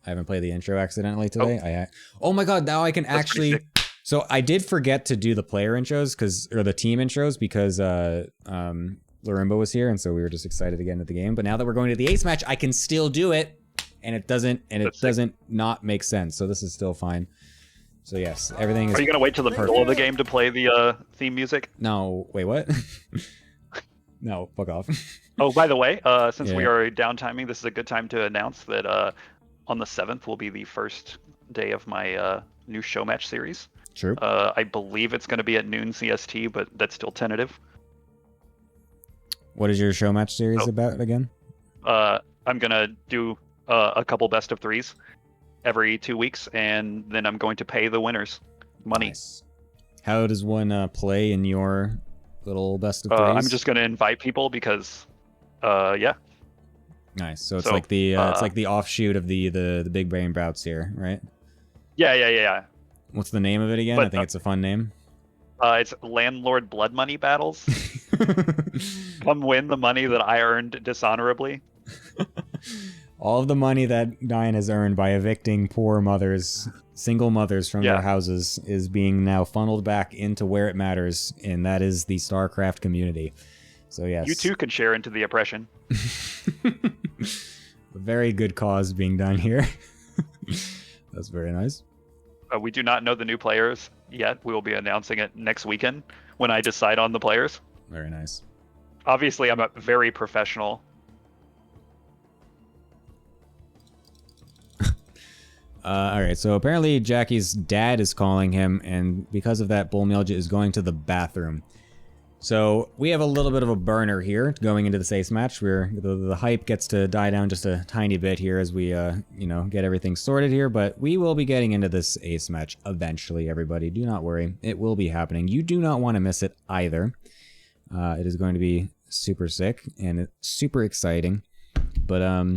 I haven't played the intro accidentally today. Oh my god, now I can That's pretty actually. So I did forget to do the player intros or the team intros because Larimba was here, and so we were just excited to get into the game. But now that we're going to the ace match, I can still do it, and it doesn't not make sense. So this is still fine. So yes, everything is. Are you gonna wait till the middle of the game to play the theme music? No, wait, what? No, fuck off. Oh, by the way, since we Yeah. are downtiming, this is a good time to announce that on the 7th will be the first day of my new show match series. True. I believe it's going to be at noon CST, but that's still tentative. What is your show match series about again? I'm going to do a couple best of threes every 2 weeks, and then I'm going to pay the winners money. Nice. How does one play in your little best of threes? I'm just going to invite people because, yeah. Nice. So it's like the offshoot of the big brain bouts here, right? Yeah. What's the name of it again? But, I think it's a fun name. It's Landlord Blood Money Battles. Come win the money that I earned dishonorably. All of the money that Diane has earned by evicting poor mothers, single mothers from their houses, is being now funneled back into where it matters, and that is the StarCraft community. So yes. You too can share into the oppression. A very good cause being done here. That's very nice. We do not know the new players yet. We will be announcing it next weekend when I decide on the players. Very nice. Obviously, I'm a very professional. All right, so apparently Jackie's dad is calling him, and because of that, Bullmilja is going to the bathroom. So we have a little bit of a burner here going into this ace match, where the hype gets to die down just a tiny bit here as we, get everything sorted here. But we will be getting into this ace match eventually, everybody. Do not worry. It will be happening. You do not want to miss it either. It is going to be super sick and super exciting. But,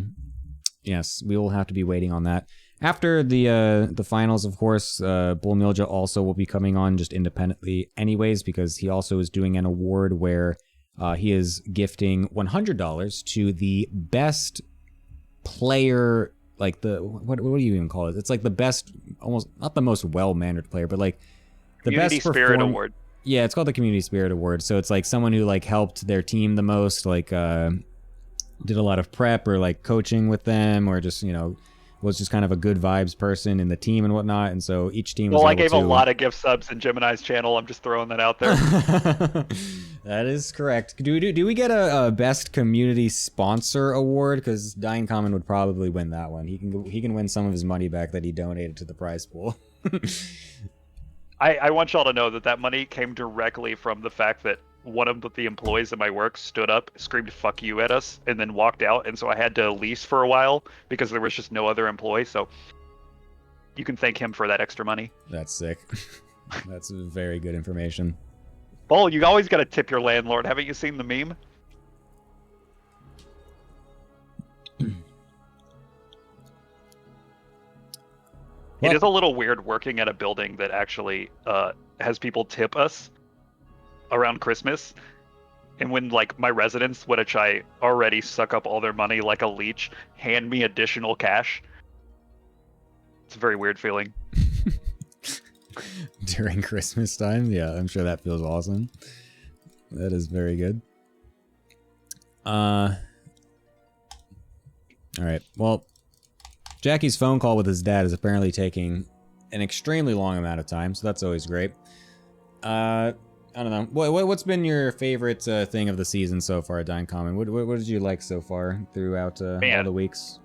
yes, we will have to be waiting on that. After the finals, of course, Bullmilja also will be coming on just independently anyways, because he also is doing an award where he is gifting $100 to the best player, like what do you even call it? It's like the best, almost not the most well-mannered player, but like the Community best Spirit Award. Yeah, it's called the Community Spirit Award. So it's like someone who like helped their team the most, like did a lot of prep or like coaching with them, or just was just kind of a good vibes person in the team and whatnot, and so each team was Well, I able gave to... a lot of gift subs in Gemini's channel. I'm just throwing that out there. That is correct. Do we get a best community sponsor award? Because Dying Common would probably win that one. He can win some of his money back that he donated to the prize pool. I want y'all to know that money came directly from the fact that one of the employees at my work stood up, screamed "fuck you" at us, and then walked out. And so I had to lease for a while because there was just no other employee. So you can thank him for that extra money. That's sick. That's very good information. Bull, you always got to tip your landlord. Haven't you seen the meme? It is a little weird working at a building that actually has people tip us around Christmas, and when like my residents, which I already suck up all their money like a leech, hand me additional cash. It's a very weird feeling. During Christmas time, yeah, I'm sure that feels awesome. That is very good. All right, well, Jackie's phone call with his dad is apparently taking an extremely long amount of time, so that's always great. I don't know. What's been your favorite thing of the season so far, Dying Common? What did you like so far throughout all the weeks?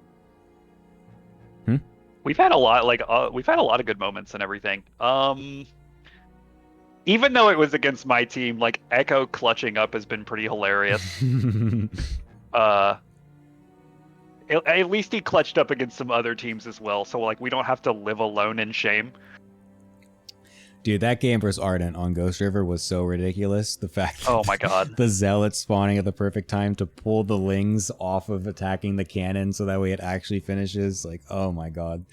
We've had a lot, we've had a lot of good moments and everything. Even though it was against my team, like Echo clutching up has been pretty hilarious. At least he clutched up against some other teams as well, so like we don't have to live alone in shame. Dude, that game versus Ardent on Ghost River was so ridiculous. The fact that oh my god, the Zealots spawning at the perfect time to pull the Lings off of attacking the cannon so that way it actually finishes. Like, oh my god.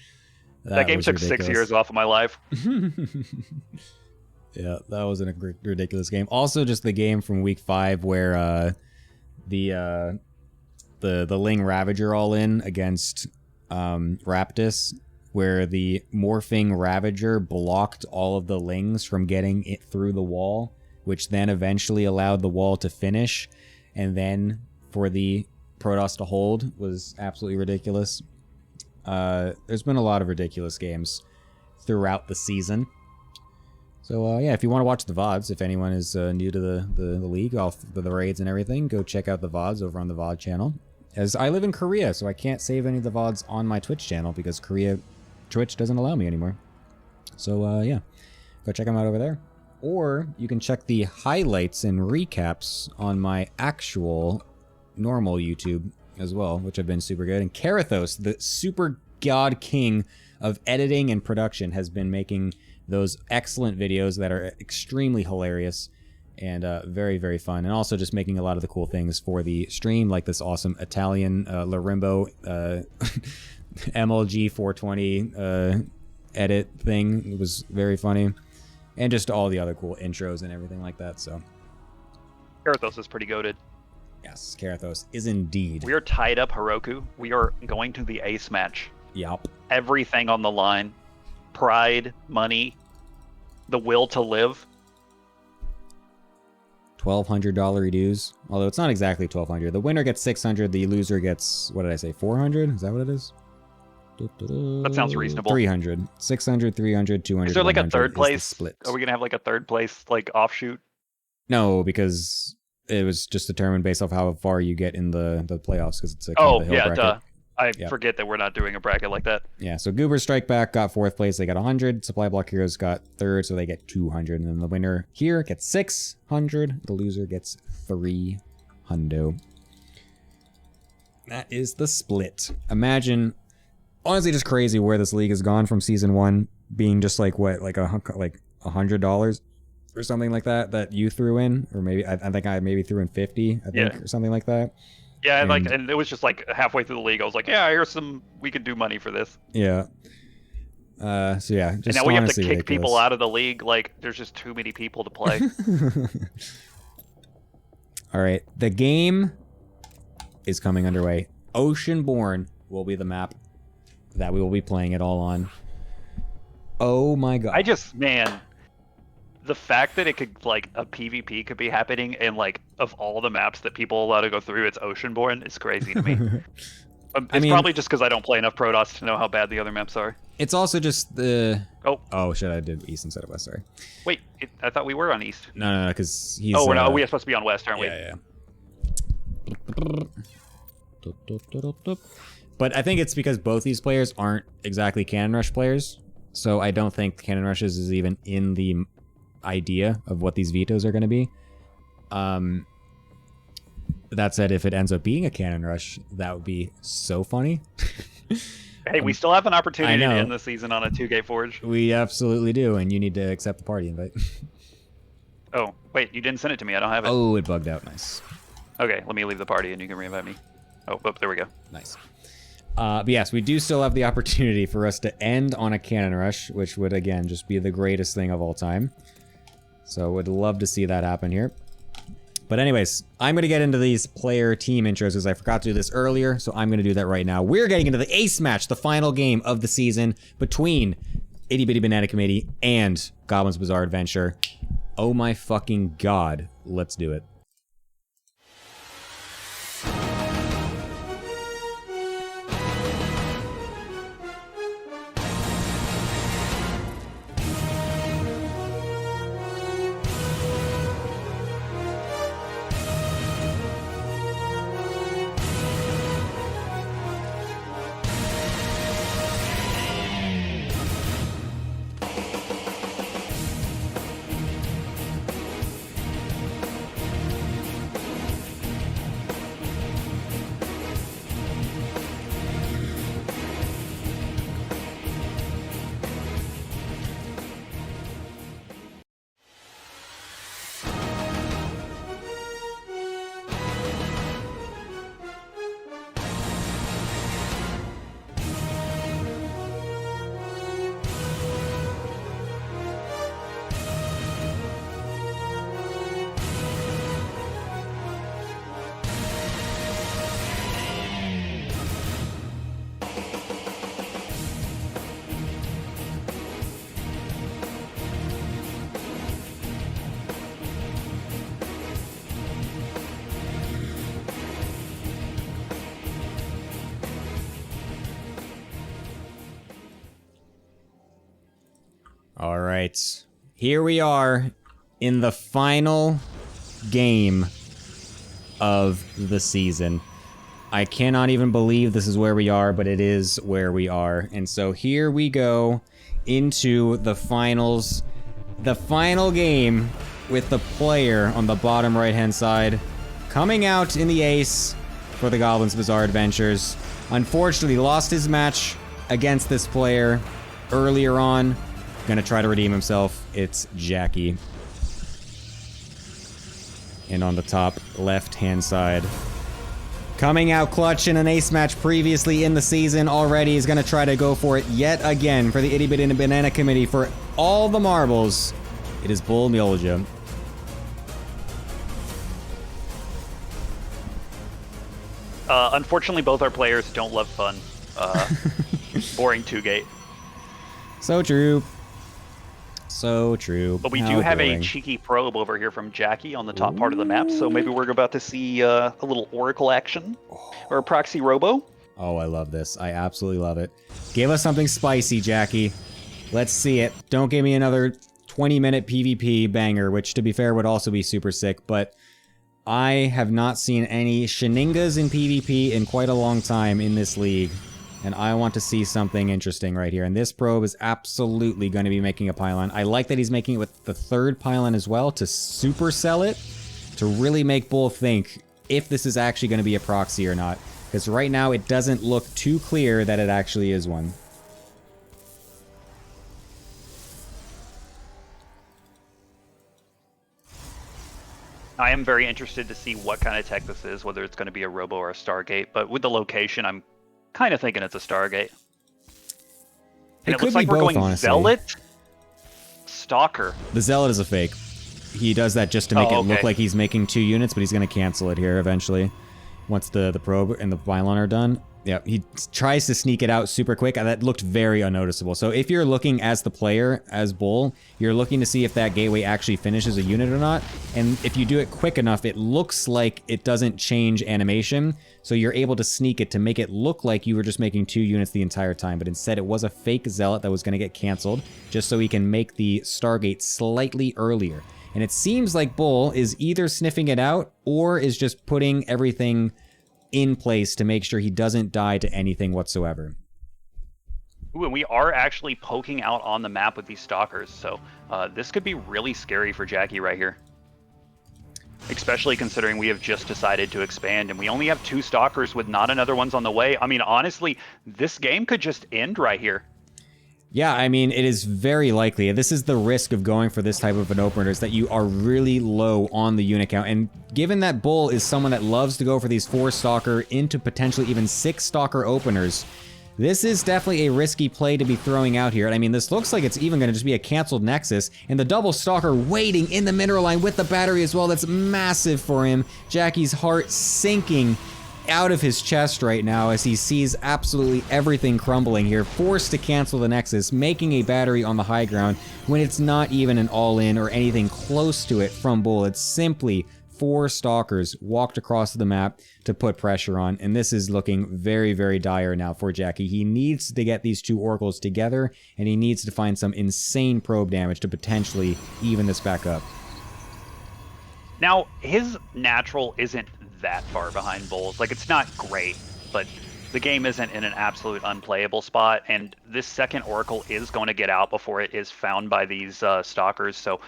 That game took ridiculous. 6 years off of my life. Yeah, that was a ridiculous game. Also, just the game from week 5 where the Ling Ravager all in against Raptus, where the morphing Ravager blocked all of the Lings from getting it through the wall, which then eventually allowed the wall to finish, and then for the Protoss to hold was absolutely ridiculous. There's been a lot of ridiculous games throughout the season. So yeah, if you want to watch the VODs, if anyone is new to the league, off the raids and everything, go check out the VODs over on the VOD channel. As I live in Korea, so I can't save any of the VODs on my Twitch channel because Twitch doesn't allow me anymore. So yeah, go check them out over there. Or you can check the highlights and recaps on my actual normal YouTube as well, which have been super good. And Karathos, the super god king of editing and production, has been making those excellent videos that are extremely hilarious and very, very fun. And also just making a lot of the cool things for the stream, like this awesome Italian Larimbo MLG 420 edit thing. It was very funny. And just all the other cool intros and everything like that, so. Karathos is pretty goated. Yes, Karathos is indeed. We are tied up, Heroku. We are going to the ace match. Yup. Everything on the line. Pride, money, the will to live. $1,200 dues. Although it's not exactly 1,200. The winner gets 600. The loser gets, what did I say, 400? Is that what it is? That sounds reasonable. 300. 600, 300, 200. Is there like a 100 third is the place? split. Are we gonna have like a third place like offshoot? No, because it was just determined based off how far you get in the playoffs, because it's a Oh the hill yeah, bracket. duh. I Yep. forget that we're not doing a bracket like that. Yeah, so Goober Strike Back got 4th place. They got 100. Supply Block Heroes got 3rd, so they get 200. And then the winner here gets 600. The loser gets 300. That is the split. Imagine, honestly, just crazy where this league has gone from season 1 being just like what, like $100 or something like that you threw in, or maybe I think I maybe threw in 50, I think, Yeah. or something like that. Yeah, and it was just like halfway through the league, I was like, yeah, here's we could do money for this. Yeah. So yeah, just And now we have to honestly kick people ridiculous. out of the league. Like, there's just too many people to play. All right, the game is coming underway. Oceanborn will be the map that we will be playing it all on. Oh my god. Man, the fact that it could, like, a PvP could be happening, and, like, of all the maps that people are allowed to go through, it's Oceanborn is crazy to me. It's probably just because I don't play enough Protoss to know how bad the other maps are. It's also just the... Oh shit, I did East instead of West, sorry. Wait, I thought we were on East. No, because he's... Oh, we are supposed to be on West, aren't we? Yeah. But I think it's because both these players aren't exactly Cannon Rush players, so I don't think Cannon Rushes is even in the idea of what these vetoes are going to be. That said, if it ends up being a Cannon Rush, that would be so funny. Hey, we still have an opportunity to know. end the season on a 2K Forge. We absolutely do, and you need to accept the party invite. Oh, wait, you didn't send it to me. I don't have it. Oh, it bugged out. Nice. Okay, let me leave the party and you can reinvite me. Oh, there we go. Nice. But yes, we do still have the opportunity for us to end on a Cannon Rush, which would, again, just be the greatest thing of all time. So would love to see that happen here. But anyways, I'm going to get into these player team intros because I forgot to do this earlier, so I'm going to do that right now. We're getting into the ace match, the final game of the season between Itty Bitty Banana Committee and Goblin's Bizarre Adventure. Oh my fucking god. Let's do it. All right, here we are in the final game of the season. I cannot even believe this is where we are, but it is where we are. And so here we go into the finals, the final game with the player on the bottom right-hand side coming out in the ace for the Goblin's Bizarre Adventures. Unfortunately, lost his match against this player earlier on. Gonna try to redeem himself. It's Jackie. And on the top left-hand side, Coming out clutch in an ace match previously in the season already, is going to try to go for it yet again for the Itty Bitty and Banana Committee for all the marbles. It is Bull Milja. Unfortunately, both our players don't love fun. Boring 2-gate. So true. So true. But we How do have boring. a cheeky probe over here from Jackie on the top part of the map, so maybe we're about to see a little Oracle action. Or a proxy robo. Oh, I love this. I absolutely love it. Give us something spicy, Jackie. Let's see it. Don't give me another 20-minute PvP banger, which, to be fair, would also be super sick, but I have not seen any Sheningas in PvP in quite a long time in this league, and I want to see something interesting right here. And this probe is absolutely going to be making a pylon. I like that he's making it with the third pylon as well to supercell it, to really make Bull think if this is actually going to be a proxy or not. Because right now it doesn't look too clear that it actually is one. I am very interested to see what kind of tech this is, whether it's going to be a robo or a Stargate. But with the location, I'm kind of thinking it's a Stargate. And it could looks like be we're both, going honestly. Zealot, Stalker. The Zealot is a fake. He does that just to make it look okay. like he's making 2 units, but he's going to cancel it here eventually. Once the probe and the pylon are done. Yeah, he tries to sneak it out super quick. That looked very unnoticeable. So if you're looking as the player, as Bull, you're looking to see if that gateway actually finishes a unit or not. And if you do it quick enough, it looks like it doesn't change animation. So you're able to sneak it to make it look like you were just making 2 units the entire time. But instead, it was a fake Zealot that was going to get canceled, just so he can make the Stargate slightly earlier. And it seems like Bull is either sniffing it out or is just putting everything in place to make sure he doesn't die to anything whatsoever. Ooh, and we are actually poking out on the map with these stalkers, so this could be really scary for Jackie right here. Especially considering we have just decided to expand, and we only have 2 stalkers with not another one's on the way. I mean, honestly, this game could just end right here. Yeah, I mean, it is very likely. This is the risk of going for this type of an opener, is that you are really low on the unit count. And given that Bull is someone that loves to go for these 4 stalker into potentially even 6 stalker openers, this is definitely a risky play to be throwing out here. And I mean, this looks like it's even going to just be a canceled Nexus, and the double stalker waiting in the mineral line with the battery as well. That's massive for him. Jackie's heart sinking out of his chest right now as he sees absolutely everything crumbling here, forced to cancel the Nexus, making a battery on the high ground when it's not even an all-in or anything close to it from Bull. It's simply 4 stalkers walked across the map to put pressure on, and this is looking very, very dire now for Jackie. He needs to get these 2 oracles together, and he needs to find some insane probe damage to potentially even this back up. Now, his natural isn't that far behind Bull's. Like, it's not great, but the game isn't in an absolute unplayable spot, and this second Oracle is going to get out before it is found by these stalkers. So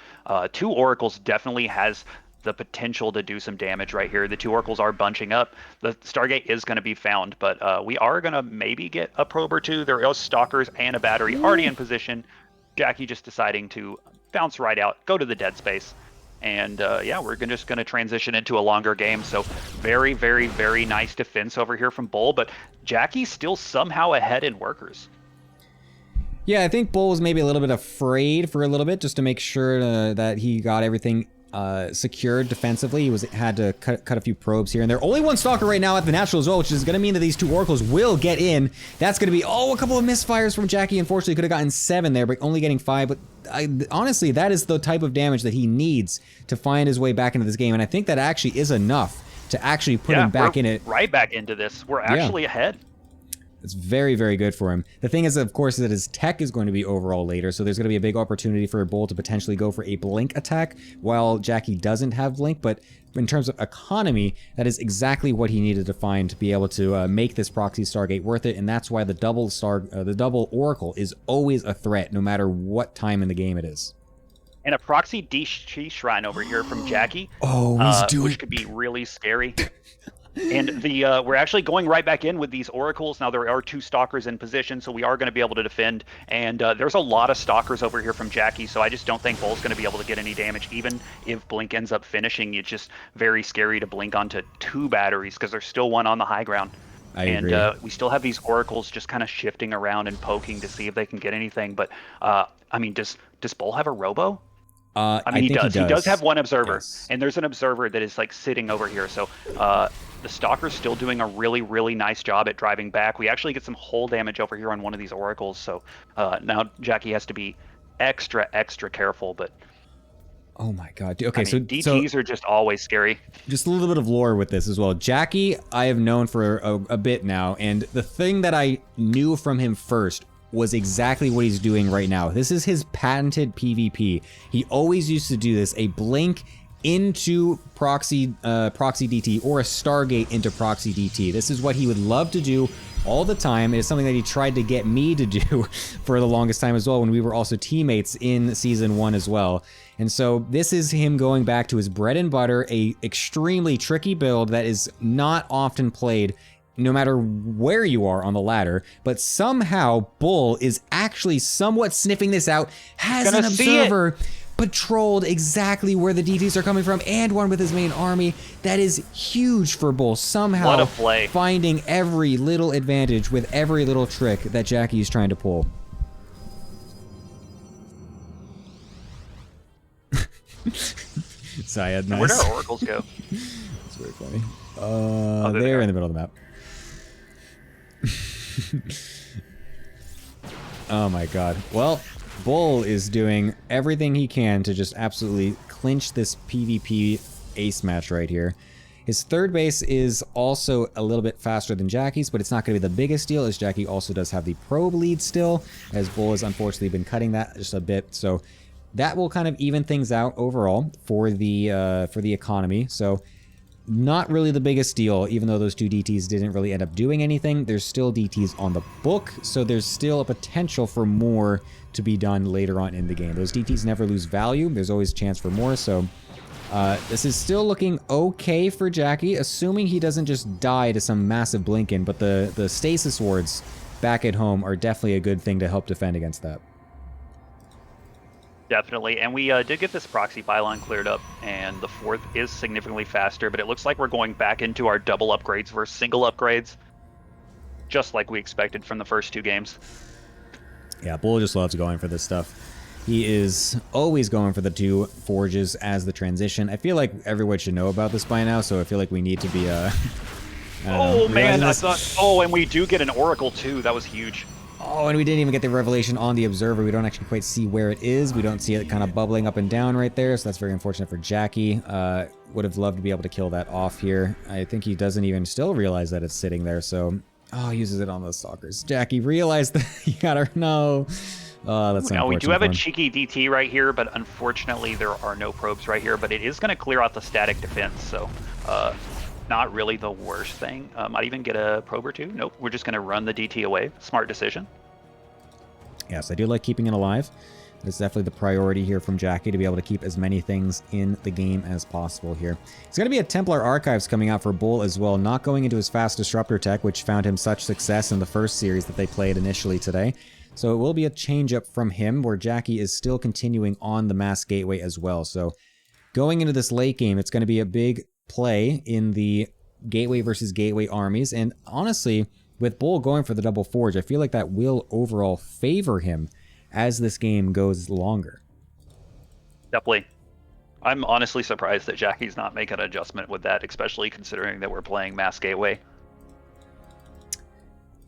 2 Oracles definitely has the potential to do some damage right here. The 2 Oracles are bunching up. The Stargate is going to be found, but we are going to maybe get a probe or 2. There are stalkers and a battery already in position. Jackie just deciding to bounce right out, go to the dead space. And yeah, we're just going to transition into a longer game. So very, very, very nice defense over here from Bull, but Jackie's still somehow ahead in workers. Yeah, I think Bull was maybe a little bit afraid for a little bit just to make sure that he got everything secured defensively. He had to cut a few probes here and there. Only 1 stalker right now at the natural as well, which is going to mean that these 2 oracles will get in. That's going to be, a couple of misfires from Jackie. Unfortunately, could have gotten 7 there, but only getting 5. But honestly, that is the type of damage that he needs to find his way back into this game. And I think that actually is enough to actually put him back in it. Right back into this. We're actually ahead. It's very, very good for him. The thing is, of course, that his tech is going to be overall later, so there's going to be a big opportunity for Bull to potentially go for a blink attack while Jackie doesn't have blink, but in terms of economy, that is exactly what he needed to find to be able to make this proxy Stargate worth it, and that's why the double Oracle is always a threat, no matter what time in the game it is. And a proxy D Shrine over here from Jackie. Oh, he's doing... which could be really scary. And we're actually going right back in with these oracles. Now there are 2 stalkers in position, so we are going to be able to defend. And there's a lot of stalkers over here from Jackie, so I just don't think Bull's going to be able to get any damage. Even if Blink ends up finishing, it's just very scary to blink onto 2 batteries because there's still one on the high ground. I agree. And we still have these oracles just kind of shifting around and poking to see if they can get anything. But I mean, does Bull have a robo? I mean, he does. He does have one observer, Yes. and there's an observer that is like sitting over here. So the Stalker's still doing a really, really nice job at driving back. We actually get some hull damage over here on one of these oracles. So now Jackie has to be extra, extra careful. But Oh my god. Okay, I mean, DTs are just always scary. Just a little bit of lore with this as well. Jackie, I have known for a bit now, and the thing that I knew from him first was exactly what he's doing right now. This is his patented PvP. He always used to do this, a blink into proxy DT or a Stargate into proxy DT. This is what he would love to do all the time. It is something that he tried to get me to do for the longest time as well when we were also teammates in season 1 as well. And so this is him going back to his bread and butter, a extremely tricky build that is not often played no matter where you are on the ladder, but somehow Bull is actually somewhat sniffing this out, has an observer patrolled exactly where the DTs are coming from, and one with his main army. That is huge for Bull, somehow What a play. finding every little advantage with every little trick that Jackie is trying to pull. Syed, nice. Where did our oracles go? It's very funny. there They're they in the middle of the map. Oh my god. Well, Bull is doing everything he can to just absolutely clinch this PvP ace match right here. His third base is also a little bit faster than Jackie's, but it's not going to be the biggest deal, as Jackie also does have the probe lead still, as Bull has unfortunately been cutting that just a bit. So that will kind of even things out overall for the economy. So not really the biggest deal, even though those 2 DTs didn't really end up doing anything. There's still DTs on the book, so there's still a potential for more to be done later on in the game. Those DTs never lose value. There's always a chance for more, so this is still looking okay for Jackie, assuming he doesn't just die to some massive blink-in, but the stasis wards back at home are definitely a good thing to help defend against that. Definitely, and we did get this proxy pylon cleared up, and the 4th is significantly faster, but it looks like we're going back into our double upgrades versus single upgrades, just like we expected from the first 2 games. Yeah, Bull just loves going for this stuff. He is always going for the 2 forges as the transition. I feel like everyone should know about this by now, so I feel like we need to be, oh man, I thought, oh, and we do get an oracle too, that was huge. Oh, and we didn't even get the revelation on the observer. We don't actually quite see where it is. We don't see it kind of bubbling up and down right there, so that's very unfortunate for Jackie. Would have loved to be able to kill that off here. I think he doesn't even still realize that it's sitting there, so... Oh, he uses it on those stalkers. Jackie, realized that you gotta... No. Oh, that's Now, we do have unfortunate a cheeky DT right here, but unfortunately there are no probes right here, but it is going to clear out the static defense, so not really the worst thing. Might even get a probe or 2. Nope, we're just going to run the DT away. Smart decision. Yes, I do like keeping it alive. It's definitely the priority here from Jackie to be able to keep as many things in the game as possible here. It's going to be a Templar Archives coming out for Bull as well, not going into his Fast Disruptor tech, which found him such success in the first series that they played initially today. So it will be a change up from him, where Jackie is still continuing on the Mass Gateway as well. So going into this late game, it's going to be a big play in the Gateway versus Gateway armies. And honestly, with Bull going for the double forge, I feel like that will overall favor him as this game goes longer. Definitely. I'm honestly surprised that Jackie's not making an adjustment with that, especially considering that we're playing Mass Gateway.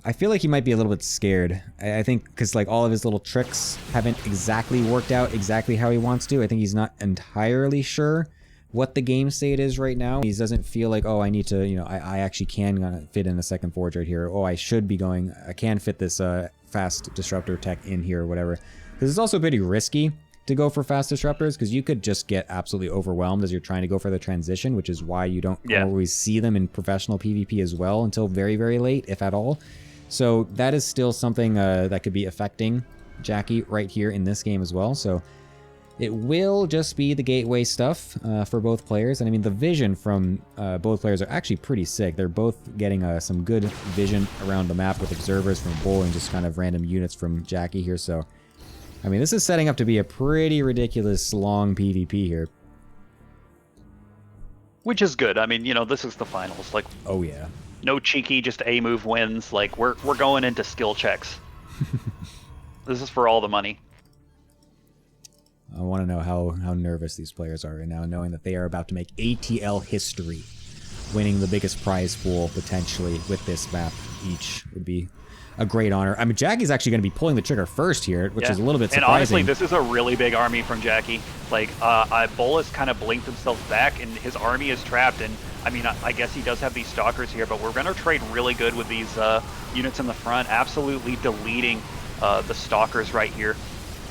I feel like he might be a little bit scared. I think because like all of his little tricks haven't exactly worked out exactly how he wants to. I think he's not entirely sure what the game state is right now. He doesn't feel like, oh, I need to, you know, I actually can fit in a second forge right here. Oh, I should be going, I can fit this fast disruptor tech in here or whatever. Because it's also pretty risky to go for fast disruptors, because you could just get absolutely overwhelmed as you're trying to go for the transition, which is why you don't always see them in professional PvP as well until very, very late, if at all. So that is still something that could be affecting Jackie right here in this game as well. So It will just be the gateway stuff for both players. And I mean, the vision from both players are actually pretty sick. They're both getting some good vision around the map with observers from Bull and just kind of random units from Jackie here. So, I mean, this is setting up to be a pretty ridiculous long PvP here. Which is good. I mean, you know, this is the finals. Like, oh yeah, no cheeky, just A move wins. Like, we're going into skill checks. This is for all the money. I want to know how nervous these players are right now, knowing that they are about to make ATL history, winning the biggest prize pool potentially with this map each would be a great honor. I mean, Jackie's actually going to be pulling the trigger first here, which is a little bit surprising. And honestly, this is a really big army from Jackie. Like, Bull has kind of blinked himself back, and his army is trapped. And I mean, I guess he does have these stalkers here, but we're going to trade really good with these units in the front, absolutely deleting the stalkers right here.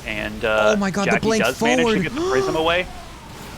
And oh my god, Jackie the blink does forward. manage to get the prism away.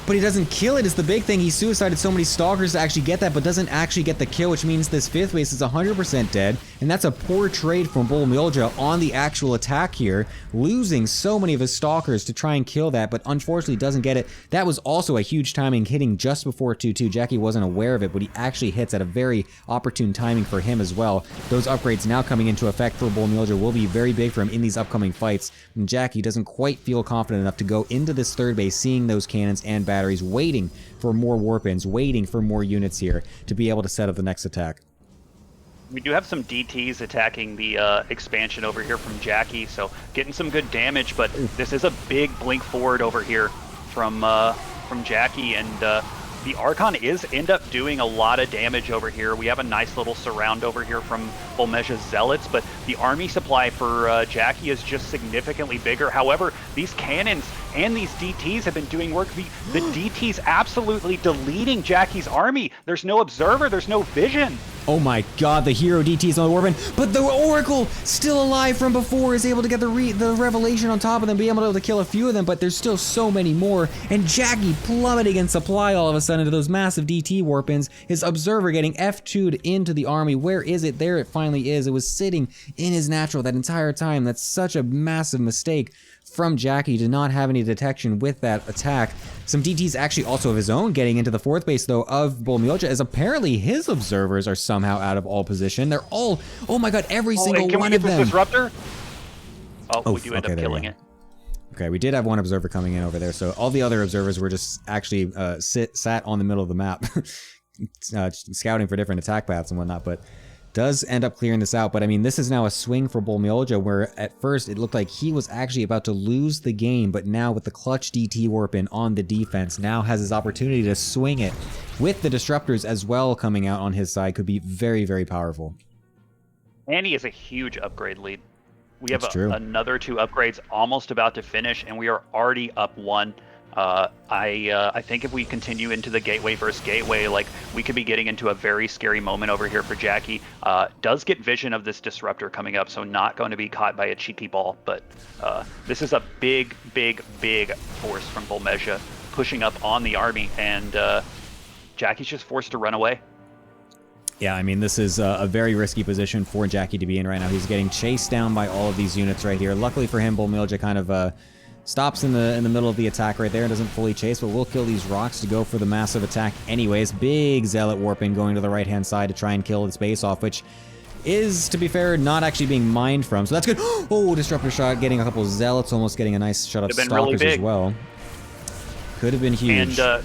But he doesn't kill it is the big thing. He suicided so many stalkers to actually get that, but doesn't actually get the kill, which means this 5th base is 100% dead. And that's a poor trade from Bull Milja on the actual attack here, losing so many of his stalkers to try and kill that, but unfortunately doesn't get it. That was also a huge timing, hitting just before 2-2. Jackie wasn't aware of it, but he actually hits at a very opportune timing for him as well. Those upgrades now coming into effect for Bull Milja will be very big for him in these upcoming fights. And Jackie doesn't quite feel confident enough to go into this 3rd base, seeing those cannons and batteries, waiting for more warp-ins, waiting for more units here to be able to set up the next attack. We do have some DTs attacking the expansion over here from Jackie, so getting some good damage, but this is a big blink forward over here from Jackie, and the Archon is end up doing a lot of damage over here. We have a nice little surround over here from Volmesia's Zealots, but the army supply for Jackie is just significantly bigger. However, these cannons and these DTs have been doing work. The DTs absolutely deleting Jackie's army. There's no observer, there's no vision. Oh my god, the hero DT is on the Warband, but the Oracle, still alive from before, is able to get the Revelation on top of them, be able to kill a few of them, but there's still so many more, and Jackie plummeting in supply all of a sudden into those massive DT warp-ins, his Observer getting F2'd into the army. Where is it? There it finally is. It was sitting in his natural that entire time. That's such a massive mistake from Jackie to not have any detection with that attack. Some DTs actually also of his own getting into the 4th base though of Bull Milja, as apparently his observers are somehow out of all position. They're all, oh my god, every single one of them. Can we get this disruptor? Oh, we do end up killing it. Okay, we did have one observer coming in over there, so all the other observers were just actually sat on the middle of the map, scouting for different attack paths and whatnot, but does end up clearing this out. But I mean, this is now a swing for Bull Milja, where at first it looked like he was actually about to lose the game, but now with the clutch DT warp-in on the defense, now has his opportunity to swing it with the disruptors as well coming out on his side. Could be very, very powerful. And he has a huge upgrade lead. We have another 2 upgrades almost about to finish, and we are already up 1. I think if we continue into the gateway versus gateway, like, we could be getting into a very scary moment over here for Jackie. Does get vision of this disruptor coming up, so not going to be caught by a cheeky ball, but this is a big, big, big force from Volmesia pushing up on the army, and Jackie's just forced to run away. Yeah, I mean, this is a very risky position for Jackie to be in right now. He's getting chased down by all of these units right here. Luckily for him, Bull Milja kind of stops in the middle of the attack right there and doesn't fully chase, but we'll kill these rocks to go for the massive attack anyways. Big Zealot warping going to the right-hand side to try and kill its base off, which is, to be fair, not actually being mined from, so that's good. Oh, Disruptor shot, getting a couple of Zealots, almost getting a nice shot of Stalkers as well. Could have been huge. And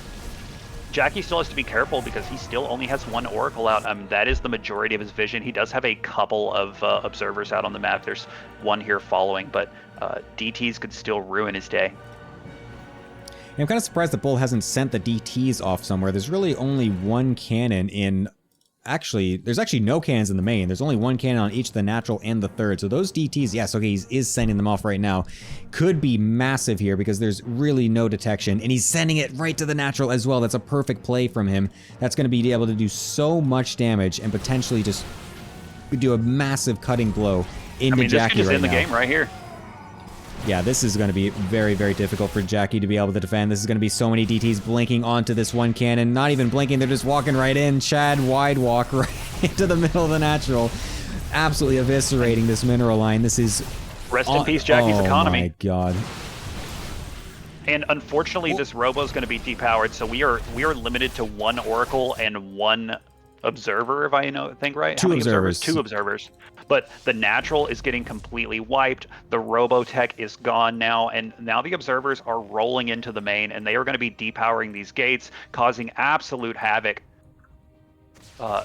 Jackie still has to be careful because he still only has 1 Oracle out. That is the majority of his vision. He does have a couple of observers out on the map. There's 1 here following, but DTs could still ruin his day. Yeah, I'm kind of surprised that Bull hasn't sent the DTs off somewhere. There's really only 1 cannon in... Actually, there's actually no cannons in the main. There's only 1 cannon on each the natural and the 3rd. So those DTs, yes, okay, he is sending them off right now. Could be massive here because there's really no detection. And he's sending it right to the natural as well. That's a perfect play from him. That's going to be able to do so much damage and potentially just do a massive cutting blow into Jackie this could just right end the now. game right here. Yeah, this is going to be very, very difficult for Jackie to be able to defend. This is going to be so many DTs blinking onto this 1 cannon. Not even blinking, they're just walking right in. Chad wide walk right into the middle of the natural. Absolutely eviscerating this mineral line. This is... Rest in peace, Jackie's economy. Oh my god. And unfortunately, this Robo is going to be depowered, so we are limited to 1 Oracle and 1 Observer, if I think right. How 2 many observers. 2 observers. But the natural is getting completely wiped. The Robotech is gone now, and now the observers are rolling into the main, and they are going to be depowering these gates, causing absolute havoc.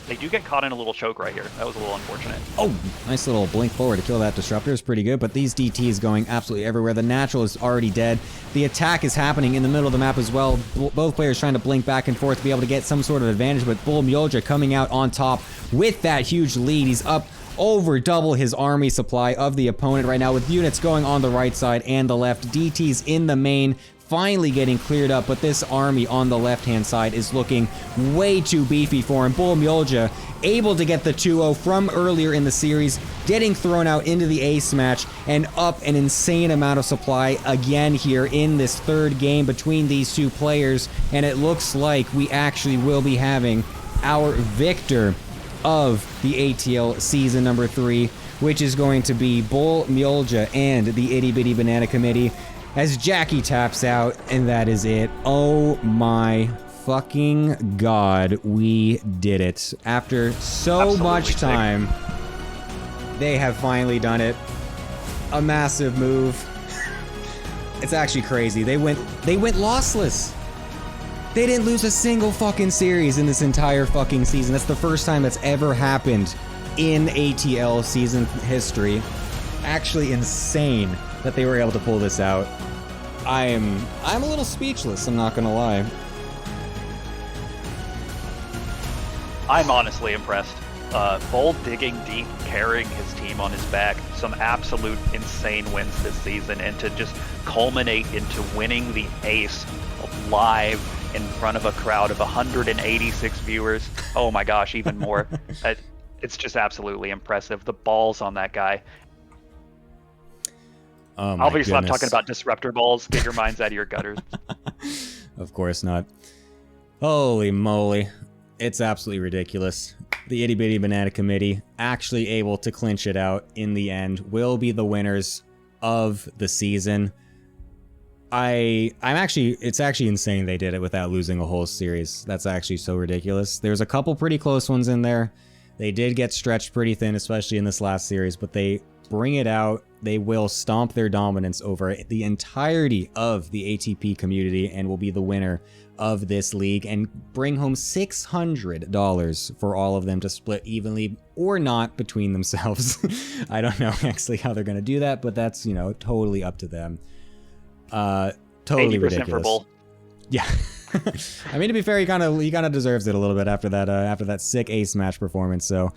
They do get caught in a little choke right here. That was a little unfortunate. Oh, nice little blink forward to kill that disruptor is pretty good, but these DTs going absolutely everywhere. The natural is already dead. The attack is happening in the middle of the map as well. Both players trying to blink back and forth to be able to get some sort of advantage, but Bull Mjolja coming out on top with that huge lead. He's up over double his army supply of the opponent right now, with units going on the right side and the left. DTs in the main, finally getting cleared up, but this army on the left-hand side is looking way too beefy for him. Bull Mjolja able to get the 2-0 from earlier in the series, getting thrown out into the ace match, and up an insane amount of supply again here in this third game between these two players, and it looks like we actually will be having our victor of the ATL season number 3, which is going to be Bull Mjolja and the Itty Bitty Banana Committee, as Jackie taps out, and that is it. Oh my fucking god, we did it. After so Absolutely much sick. time, they have finally done it. A massive move. It's actually crazy. They went lossless. They didn't lose a single fucking series in this entire fucking season. That's the first time that's ever happened in ATL season history. Actually insane that they were able to pull this out. I'm a little speechless, I'm not gonna lie. I'm honestly impressed. Bull digging deep, carrying his team on his back. Some absolute insane wins this season, and to just culminate into winning the ace live in front of a crowd of 186 viewers. Oh my gosh, even more. It's just absolutely impressive. The balls on that guy. Oh my Obviously, goodness. I'm talking about disruptor balls. Get your minds out of your gutters. Of course not. Holy moly. It's absolutely ridiculous. The Itty Bitty Banana Committee actually able to clinch it out in the end, will be the winners of the season. It's actually insane they did it without losing a whole series. That's actually so ridiculous. There's a couple pretty close ones in there. They did get stretched pretty thin, especially in this last series, but they bring it out. They will stomp their dominance over the entirety of the ATP community and will be the winner of this league and bring home $600 for all of them to split evenly or not between themselves. I don't know actually how they're going to do that, but that's, you know, totally up to them. Totally 80% ridiculous. for Bull. Yeah. I mean, to be fair, he kind of deserves it a little bit after that sick ace match performance. So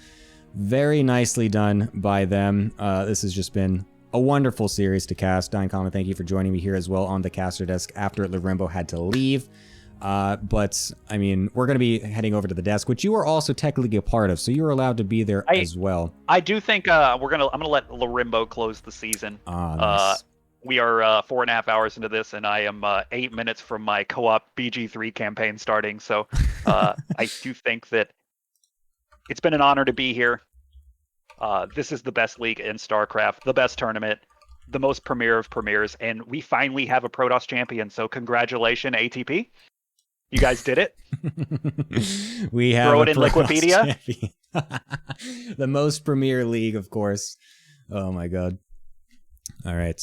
very nicely done by them. This has just been a wonderful series to cast. Dine Common, thank you for joining me here as well on the caster desk after Lorimbo had to leave. But I mean, we're going to be heading over to the desk, which you are also technically a part of, so you were allowed to be there as well. I do think I'm gonna let Lorimbo close the season. Nice. We are 4.5 hours into this, and I am 8 minutes from my co-op BG3 campaign starting. So I do think that it's been an honor to be here. This is the best league in StarCraft, the best tournament, the most premier of premieres, and we finally have a Protoss champion. So congratulations, ATP. You guys did it. We have Throw it in Liquipedia. The most premier league, of course. Oh my god. All right.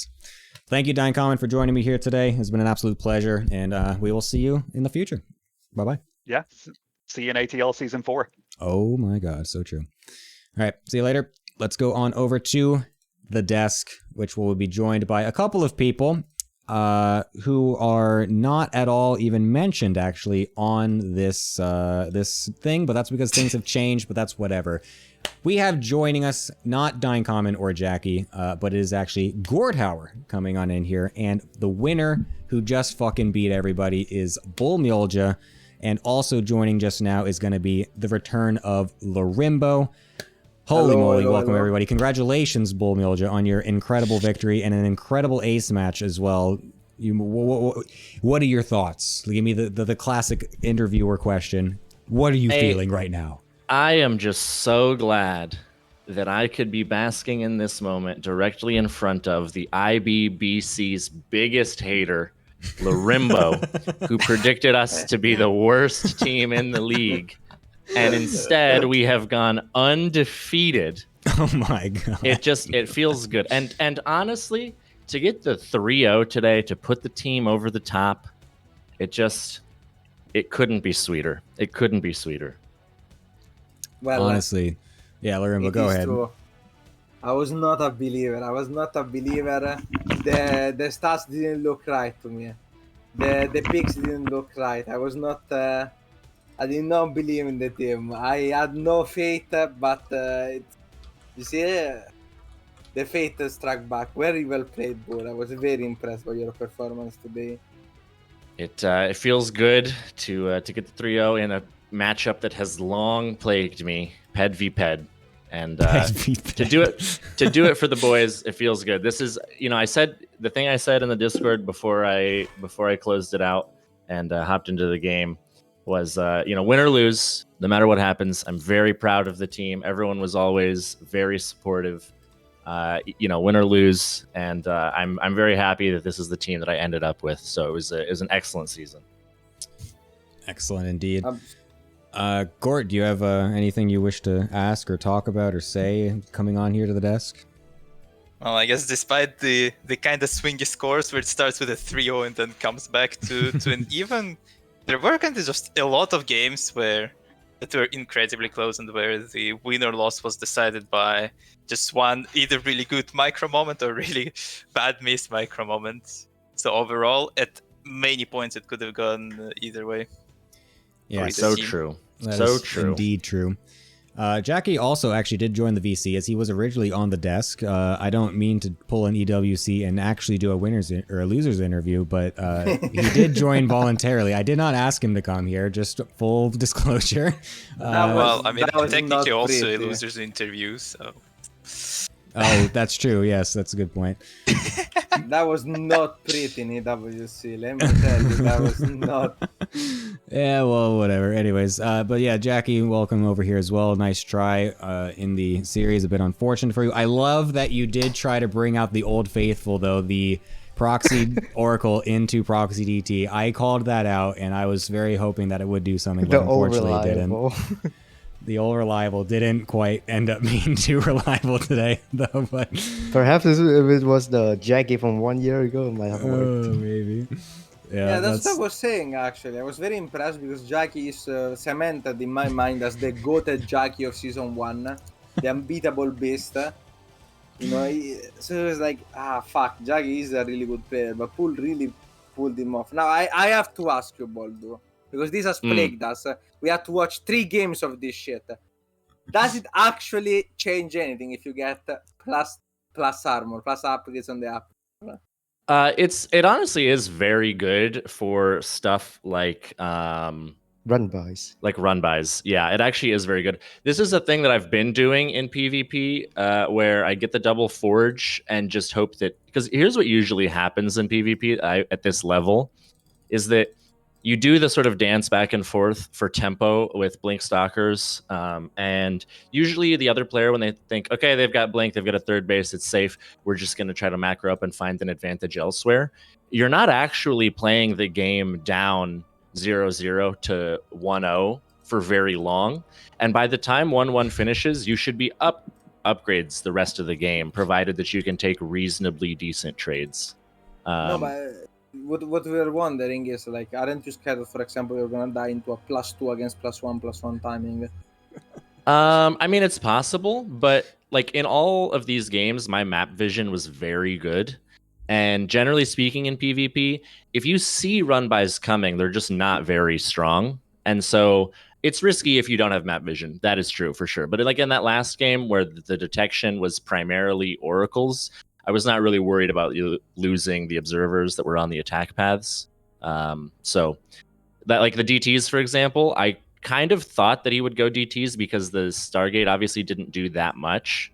Thank you, Dine Common, for joining me here today. It's been an absolute pleasure, and we will see you in the future. Bye-bye. Yeah. See you in ATL Season 4. Oh my god, so true. All right, see you later. Let's go on over to the desk, which will be joined by a couple of people who are not at all even mentioned, actually, on this this thing, but that's because things have changed, but that's whatever. We have joining us, not Dine Common or Jackie, but it is actually Gordhauer coming on in here, and the winner who just fucking beat everybody is Bull Mjolja, and also joining just now is going to be the return of Lorimbo. Holy moly, welcome everybody. Congratulations, Bull Mjolja, on your incredible victory and an incredible ace match as well. What are your thoughts? Give me the classic interviewer question. What are you feeling right now? I am just so glad that I could be basking in this moment directly in front of the IBBC's biggest hater Larimbo, who predicted us to be the worst team in the league. And instead, we have gone undefeated. Oh my god. It feels good. And honestly, to get the 3-0 today, to put the team over the top, it couldn't be sweeter. It couldn't be sweeter. Well, Honestly. Yeah, Larimbo, it go is ahead. true. I was not a believer. The stats didn't look right to me. The picks didn't look right. I was not. I did not believe in the team. I had no faith, but you see, the faith struck back. Very well played, Bull. I was very impressed by your performance today. It feels good to get the 3-0 in a matchup that has long plagued me, Ped v Ped, and to do it for the boys, it feels good. This is, I said the thing I said in the Discord before I closed it out and hopped into the game was, win or lose, no matter what happens, I'm very proud of the team. Everyone was always very supportive. Win or lose, and I'm very happy that this is the team that I ended up with. So it was an excellent season. Excellent indeed. Gort, do you have anything you wish to ask or talk about or say coming on here to the desk? Well, I guess despite the kind of swingy scores where it starts with a 3-0 and then comes back to an even, there were kind of just a lot of games that were incredibly close and where the win or loss was decided by just one either really good micro moment or really bad missed micro moment. So overall, at many points, it could have gone either way. Yeah, so true. That So is true. Indeed true. Jackie also actually did join the VC as he was originally on the desk. I don't mean to pull an EWC and actually do a winners or a losers interview, but he did join voluntarily. I did not ask him to come here, just full disclosure. Well, I mean, that was technically not also a pretty. loser's interview, so... Oh, that's true. Yes, that's a good point. That was not pretty in EWC. Let me tell you, that was not. Yeah, well, whatever. Anyways, but yeah, Jackie, welcome over here as well. Nice try in the series. A bit unfortunate for you. I love that you did try to bring out the old faithful, though, the proxy Oracle into proxy DT. I called that out, and I was very hoping that it would do something, but The unfortunately it didn't. reliable. The old reliable didn't quite end up being too reliable today, though. But Perhaps if it was the Jackie from 1 year ago, it might have worked. maybe. Yeah, that's what I was saying, actually. I was very impressed because Jackie is cemented in my mind as the goated Jackie of Season 1, the unbeatable beast. So it was like, fuck, Jackie is a really good player, but Pool really pulled him off. Now, I have to ask you, Boldo, because this has plagued us. We had to watch 3 games of this shit. Does it actually change anything if you get plus armor, plus upgrades on the app? It honestly is very good for stuff like Run bys. run bys. Yeah, it actually is very good. This is a thing that I've been doing in PvP, where I get the double forge and just hope that, because here's what usually happens in PvP at this level, is that you do the sort of dance back and forth for tempo with Blink Stalkers, and usually the other player, when they think, okay, they've got Blink, they've got a third base, it's safe, we're just going to try to macro up and find an advantage elsewhere. You're not actually playing the game down 0-0 to 1-0 for very long, and by the time 1-1 finishes, you should be upgrades the rest of the game, provided that you can take reasonably decent trades. No, but what we're wondering is, like, aren't you scared, for example, you're gonna die into a +2 against +1/+1 timing? I mean, it's possible, but like in all of these games, my map vision was very good. And generally speaking, in PvP, if you see run-bys coming, they're just not very strong. And so it's risky if you don't have map vision. That is true for sure. But like in that last game where the detection was primarily oracles, I was not really worried about losing the observers that were on the attack paths. So that, like the DTs, for example, I kind of thought that he would go DTs because the Stargate obviously didn't do that much.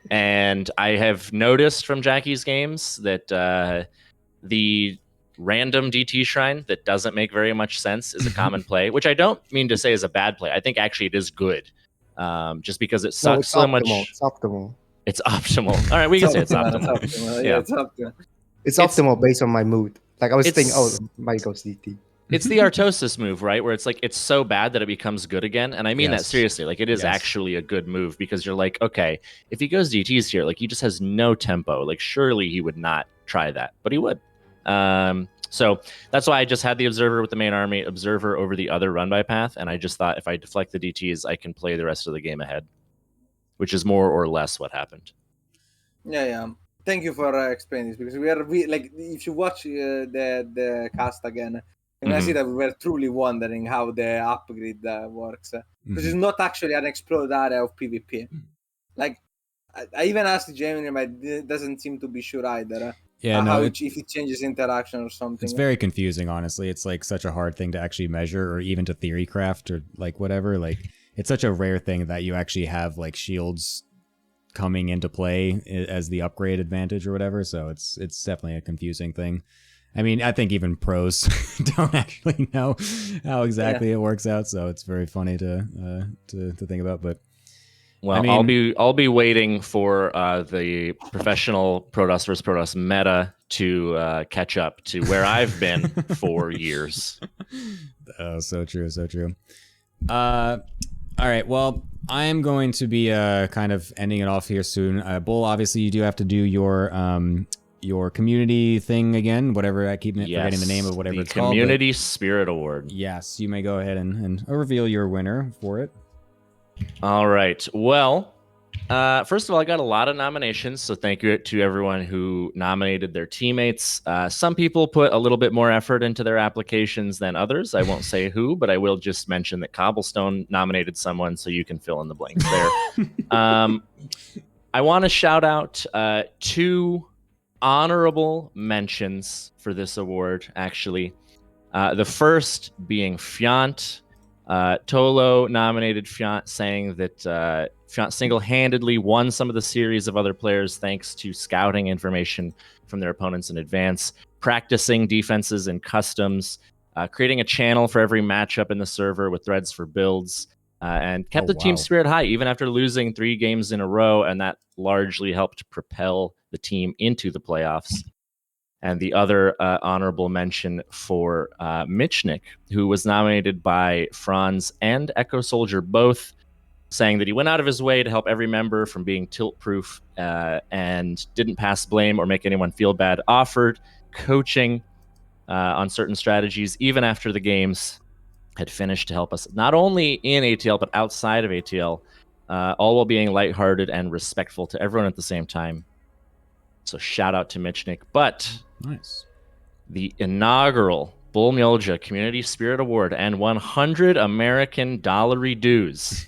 And I have noticed from Jackie's games that the random DT shrine that doesn't make very much sense is a common play, which I don't mean to say is a bad play. I think actually it is good, just because it sucks so much. It's optimal. It's optimal. All right, we can say it's optimal. Yeah, Yeah. it's optimal. It's It's- optimal based on my mood. Like I was thinking, oh, It's- might go CT. It's the Artosis move, right? Where it's like it's so bad that it becomes good again. And I mean that Yes. seriously. Like it is Yes. actually a good move because you're like, okay, if he goes DTs here, like he just has no tempo. Like surely he would not try that, but he would. So that's why I just had the Observer with the main army, Observer over the other run by path, and I just thought if I deflect the DTs, I can play the rest of the game ahead, which is more or less what happened. Yeah. Thank you for explaining this because we like if you watch the cast again, you can see that we were truly wondering how the upgrade works because it's not actually an explored area of PvP. Like I even asked Jamie, but it doesn't seem to be sure either. Yeah, no, if it changes interaction or something. it's very confusing, honestly. It's like such a hard thing to actually measure or even to theory craft or like whatever. Like it's such a rare thing that you actually have like shields coming into play as the upgrade advantage or whatever. So it's definitely a confusing thing. I mean, I think even pros don't actually know how exactly it works out. So it's very funny to think about, but Well, I mean- I'll be waiting for the professional Protoss versus Protoss meta to catch up to where I've been for years. Oh, so true, so true. All right, well, I am going to be kind of ending it off here soon. Bull, obviously, you do have to do your community thing again, whatever. I keep forgetting the name of whatever it's called. Community Spirit Award. Yes, you may go ahead and reveal your winner for it. All right. Well, first of all, I got a lot of nominations, so thank you to everyone who nominated their teammates. Some people put a little bit more effort into their applications than others. I won't say who, but I will just mention that Cobblestone nominated someone, so you can fill in the blanks there. I want to shout out 2 honorable mentions for this award, actually. The first being Fiant. Tolo nominated Fiant, saying that Fiant single-handedly won some of the series of other players thanks to scouting information from their opponents in advance, practicing defenses and customs, creating a channel for every matchup in the server with threads for builds, and kept the team spirit high even after losing 3 games in a row, and that largely helped propel the team into the playoffs. And the other honorable mention for Michnik, who was nominated by Franz and Echo Soldier both, saying that he went out of his way to help every member from being tilt-proof and didn't pass blame or make anyone feel bad, offered coaching on certain strategies even after the games had finished to help us, not only in ATL, but outside of ATL, all while being lighthearted and respectful to everyone at the same time. So shout out to Michnik. But Nice. the inaugural Bull Mjolja Community Spirit Award and 100 American dollary dues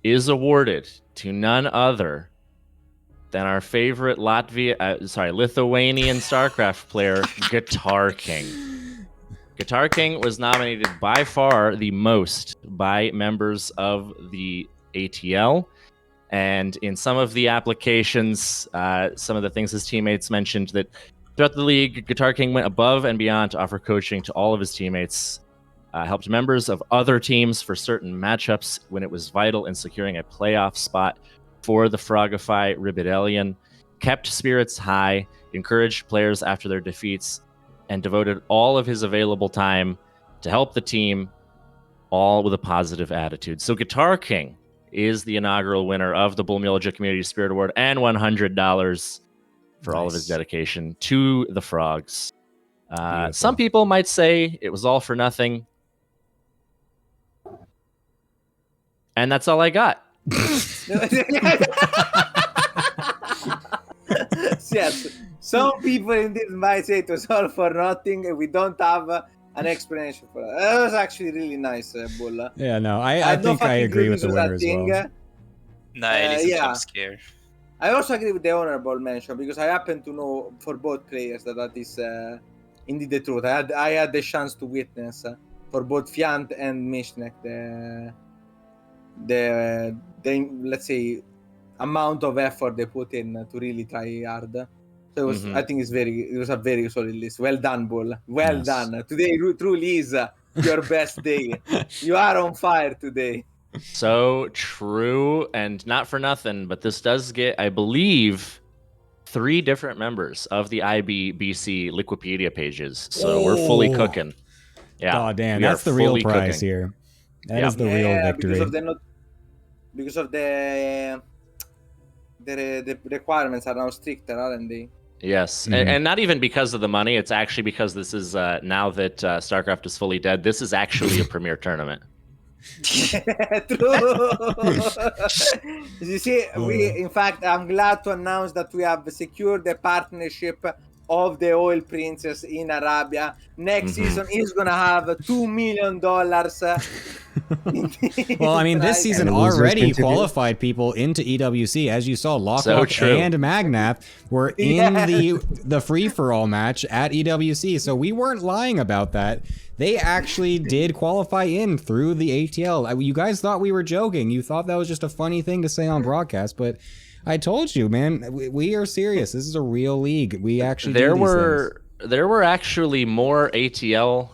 is awarded to none other than our favorite Lithuanian StarCraft player, Guitar King. Guitar King was nominated by far the most by members of the ATL. And in some of the applications, some of the things his teammates mentioned that throughout the league, Guitar King went above and beyond to offer coaching to all of his teammates, helped members of other teams for certain matchups when it was vital in securing a playoff spot for the Frogify Rebellion, kept spirits high, encouraged players after their defeats, and devoted all of his available time to help the team, all with a positive attitude. So Guitar King is the inaugural winner of the Bull Mjolja Community Spirit Award and $100 for all of his dedication to the Frogs. Some people might say it was all for nothing. And that's all I got. Yes, some people indeed might say it was all for nothing and we don't have an explanation for that. That was actually really nice, Bull. Yeah, no, I think I agree with the winner as well. Nice, yeah. jump scare. I also agree with the honorable mention because I happen to know for both players that is indeed the truth. I had the chance to witness for both Fiant and Mishnek the let's say amount of effort they put in to really try hard. So it was, I think it was a very solid list. Well done, Bull. Well done. Today truly is your best day. You are on fire today. So true, and not for nothing, but this does get, I believe, 3 different members of the IBBC Liquipedia pages. So we're fully Oh. cooking. Yeah. Oh, damn. we are That's the real fully prize cooking. here. That Yeah. is the real victory. Because of the requirements are now stricter, aren't they? Yes, Mhm. and not even because of the money. It's actually because this is now that StarCraft is fully dead. This is actually a premier tournament. True. You see, in fact, I'm glad to announce that we have secured the partnership of the Oil Princess in Arabia. Next season is gonna have $2 million. Well, I mean, this season And the losers already contribute. qualified people into EWC. As you saw, Lock So Lock true. and Magnath were in the free-for-all match at EWC, so we weren't lying about that. They actually did qualify in through the ATL. You guys thought we were joking. You thought that was just a funny thing to say on broadcast, but I told you, man, we are serious. This is a real league. We actually do these things. There were actually more ATL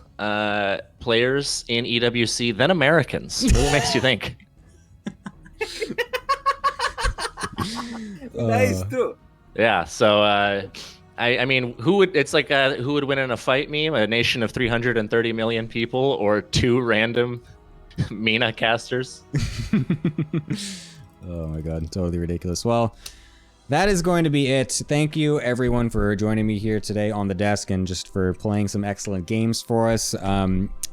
players in EWC than Americans. It really makes you think. That is true. Yeah, so I mean, it's like who would win in a fight meme? A nation of 330 million people or 2 random Mina casters? Oh my god, totally ridiculous. Well, that is going to be it. Thank you everyone for joining me here today on the desk and just for playing some excellent games for us.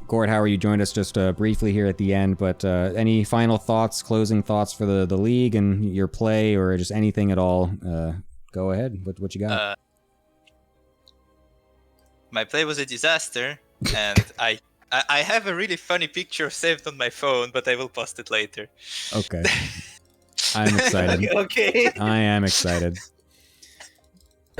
Gord, how are you joined us just briefly here at the end, but any final thoughts, closing thoughts for the league and your play or just anything at all? Go ahead. What you got? My play was a disaster, and I have a really funny picture saved on my phone, but I will post it later. Okay. I'm excited. Okay. I am excited.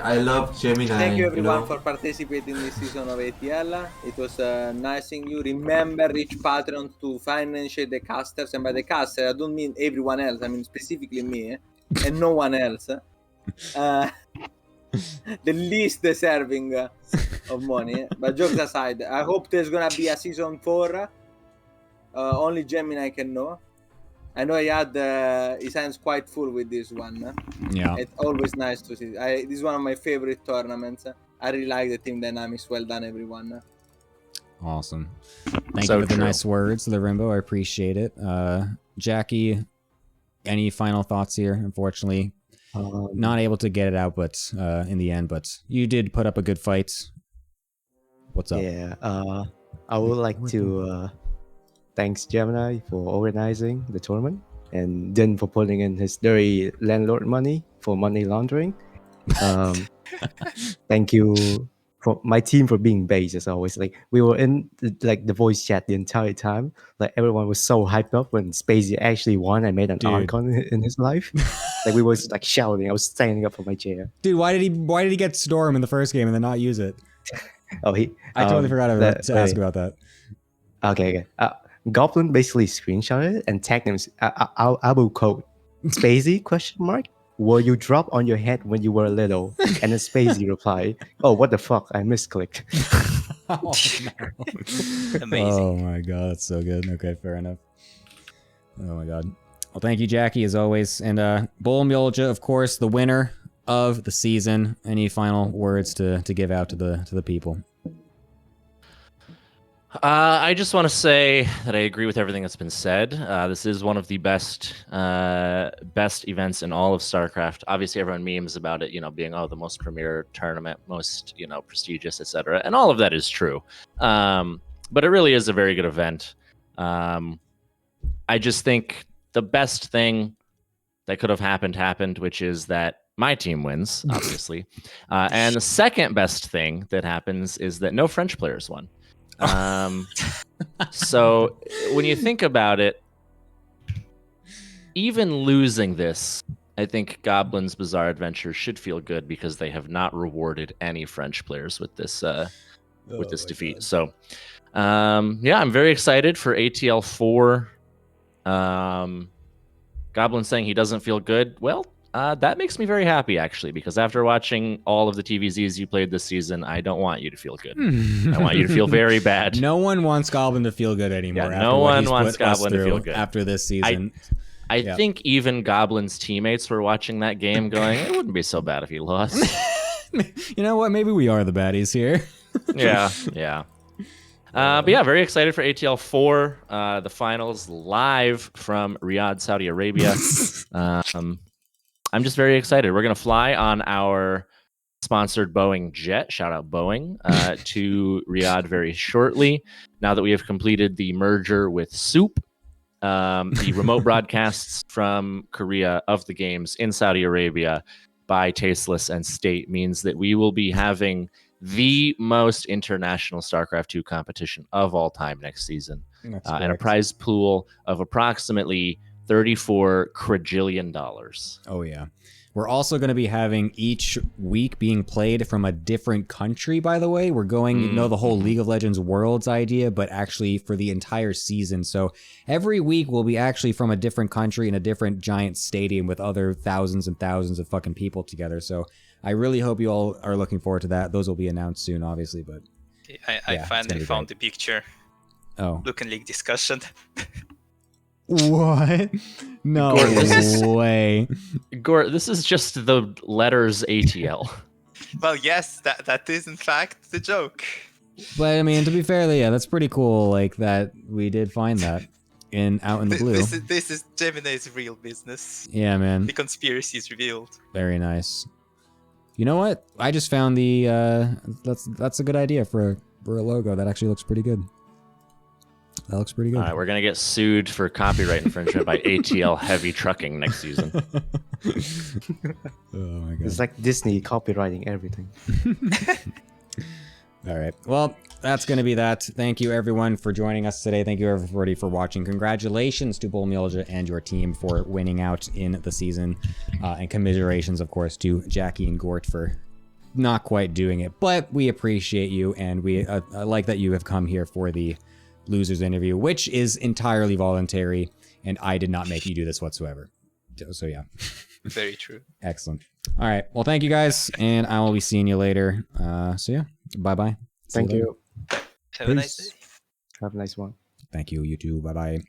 I love Gemini. Thank you everyone know? for participating in this season of ATL. It was nice seeing you. Remember, reach Patreon to finance the casters, and by the caster, I don't mean everyone else. I mean specifically me and no one else. The least deserving of money. But jokes aside, I hope there's gonna be a season 4. Only Gemini can know. I know he had his hands quite full with this one. Yeah. It's always nice to see. This is one of my favorite tournaments. I really like the team dynamics. Well done, everyone. Awesome. Thank So you for the true. nice words, Limbo. I appreciate it. Jackie, any final thoughts here? Unfortunately, not able to get it out, but in the end, but you did put up a good fight. What's up? Yeah, I would like to thanks Gemini for organizing the tournament and Din for putting in his dirty landlord money for money laundering. Thank you for my team for being based as always. Like we were in the voice chat the entire time. Like everyone was so hyped up when Spacey actually won and made an Dude. icon in his life. Like we was like shouting. I was standing up from my chair. Dude, why did he get Storm in the first game and then not use it? Oh, I totally forgot to ask wait. about that. Okay. Goblin basically screenshotted it and tagged him. Abu code Spacey question mark. Were you dropped on your head when you were little? And then Spacey replied, "Oh, what the fuck? I misclicked." Oh, no. Amazing. Oh my god, that's so good. Okay, fair enough. Oh my god. Well, thank you, Jackie, as always. And Bull Mjolja, of course, the winner of the season. Any final words to give out to the people? I just want to say that I agree with everything that's been said. This is one of the best events in all of StarCraft. Obviously, everyone memes about it, being the most premier tournament, most prestigious, etc. And all of that is true. But it really is a very good event. I just think the best thing that could have happened, which is that my team wins, obviously. And the second best thing that happens is that no French players won. So when you think about it, even losing this, I think Goblin's Bizarre Adventure should feel good because they have not rewarded any French players with this defeat. God. So yeah, I'm very excited for ATL4. Goblin saying he doesn't feel good. Well, that makes me very happy, actually, because after watching all of the TVZs you played this season, I don't want you to feel good. I want you to feel very bad. No one wants Goblin to feel good anymore. Yeah, after no what one he's wants put us Goblin to feel through good. after this season. I Yeah. think even Goblin's teammates were watching that game going, it wouldn't be so bad if he lost. You know what? Maybe we are the baddies here. Yeah. But yeah, very excited for ATL4, the finals live from Riyadh, Saudi Arabia. I'm just very excited. We're going to fly on our sponsored Boeing jet, shout out Boeing, to Riyadh very shortly. Now that we have completed the merger with Soup, the remote broadcasts from Korea of the games in Saudi Arabia by Tasteless and State means that we will be having the most international StarCraft 2 competition of all time next season, That's and a correct. prize pool of approximately $34 quadrillion. Oh, yeah. We're also going to be having each week being played from a different country, by the way. We're going, the whole League of Legends Worlds idea, but actually for the entire season. So every week we'll be actually from a different country in a different giant stadium with other thousands and thousands of fucking people together. So I really hope you all are looking forward to that. Those will be announced soon, obviously, but I Yeah, it's gonna finally be found the picture. oh. Look and League discussion. What? No Gordon, this is- way. Gort, this is just the letters ATL. Well, yes, that is in fact the joke. But I mean, to be fair, yeah, that's pretty cool. Like that, we did find that out in the blue. This is Gemini's real business. Yeah, man, The conspiracy is revealed. very nice. You know what? I just found the that's a good idea for a logo. That actually looks pretty good. That looks pretty good. All right, we're going to get sued for copyright infringement by ATL Heavy Trucking next season. Oh my god. It's like Disney copywriting everything. All right. Well, that's going to be that. Thank you, everyone, for joining us today. Thank you, everybody, for watching. Congratulations to Bull Milja and your team for winning out in the season. And commiserations, of course, to Jackie and Gort for not quite doing it. But we appreciate you, and we like that you have come here for the losers interview, which is entirely voluntary, and I did not make you do this whatsoever. So, yeah. Very true. Excellent. All right. Well, thank you, guys, and I will be seeing you later. So, yeah. Bye-bye. See Thank later. you. Have a nice Peace. day. Have a nice one. Thank you, you too. Bye-bye.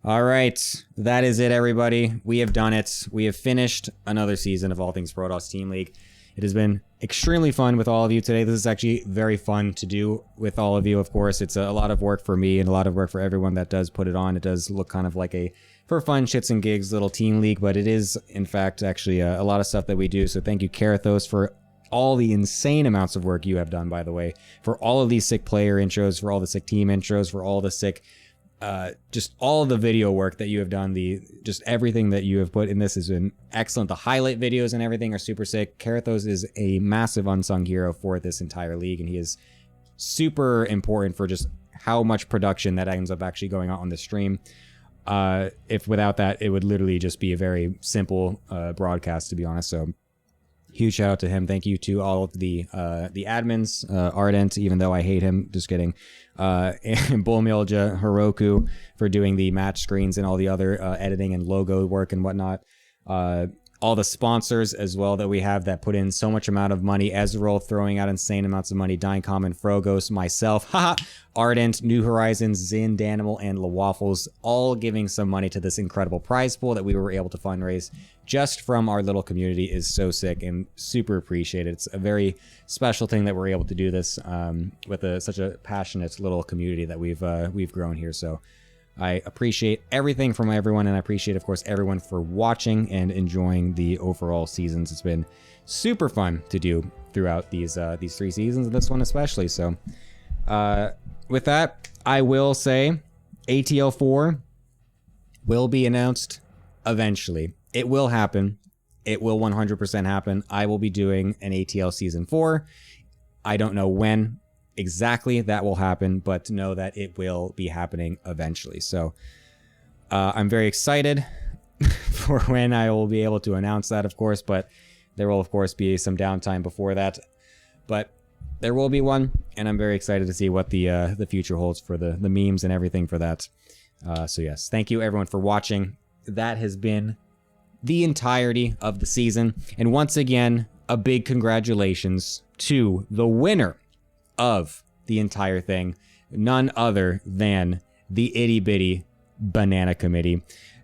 All right. That is it, everybody. We have done it. We have finished another season of All Things Protoss Team League. It has been extremely fun with all of you today. This is actually very fun to do with all of you, of course. It's a lot of work for me and a lot of work for everyone that does put it on. It does look kind of like a, for fun, shits and gigs little team league, but it is, in fact, actually a lot of stuff that we do. So thank you, Karathos, for all the insane amounts of work you have done, by the way, for all of these sick player intros, for all the sick team intros, for all the sick, just all the video work that you have done, just everything that you have put in this has been excellent. The highlight videos and everything are super sick. Karathos is a massive unsung hero for this entire league, and he is super important for just how much production that ends up actually going on the stream. If without that, it would literally just be a very simple broadcast, to be honest. So huge shout out to him. Thank you to all of the admins, Ardent, even though I hate him, just kidding. And Bull Milja, Heroku for doing the match screens and all the other editing and logo work and whatnot. All the sponsors as well that we have that put in so much amount of money. Ezreal throwing out insane amounts of money. Dynecom, Frogos, myself, haha, Ardent, New Horizons, Zin, Danimal, and La Waffles, all giving some money to this incredible prize pool that we were able to fundraise just from our little community. Is so sick and super appreciated. It's a very special thing that we're able to do this with such a passionate little community that we've grown here. So I appreciate everything from everyone, and I appreciate, of course, everyone for watching and enjoying the overall seasons. It's been super fun to do throughout these 3 seasons, and this one especially. So with that, I will say ATL4 will be announced eventually. It will happen. It will 100% happen. I will be doing an ATL Season 4. I don't know when exactly that will happen, but know that it will be happening eventually. So I'm very excited for when I will be able to announce that, of course, but there will, of course, be some downtime before that. But there will be one, and I'm very excited to see what the future holds for the memes and everything for that. So yes, thank you everyone for watching. That has been the entirety of the season. And once again, a big congratulations to the winner of the entire thing, none other than the Itty Bitty Banana Committee.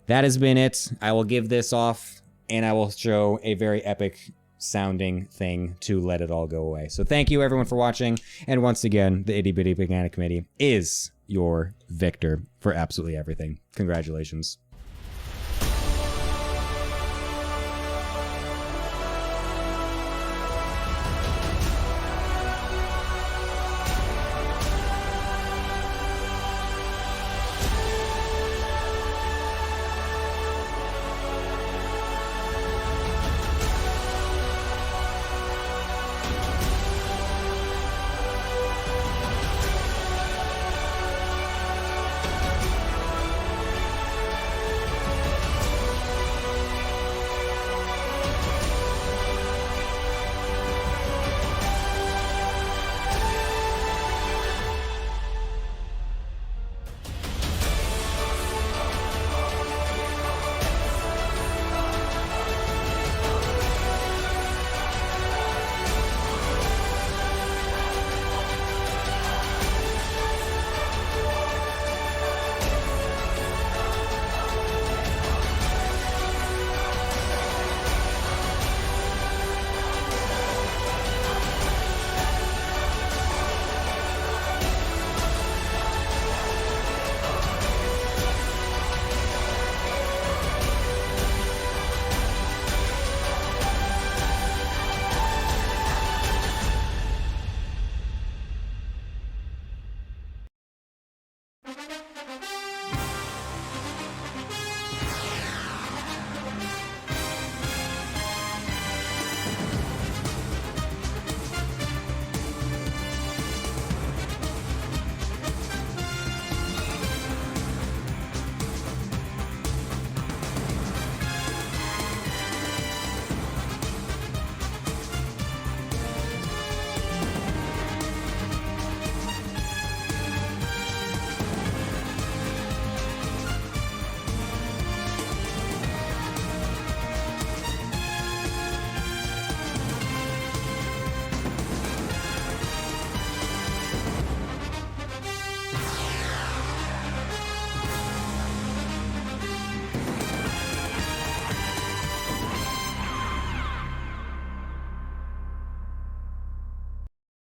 that has been it. I will give this off, and I will show a very epic sounding thing to let it all go away. So thank you everyone for watching, and once again, the Itty Bitty Banana Committee is your victor for absolutely everything. Congratulations.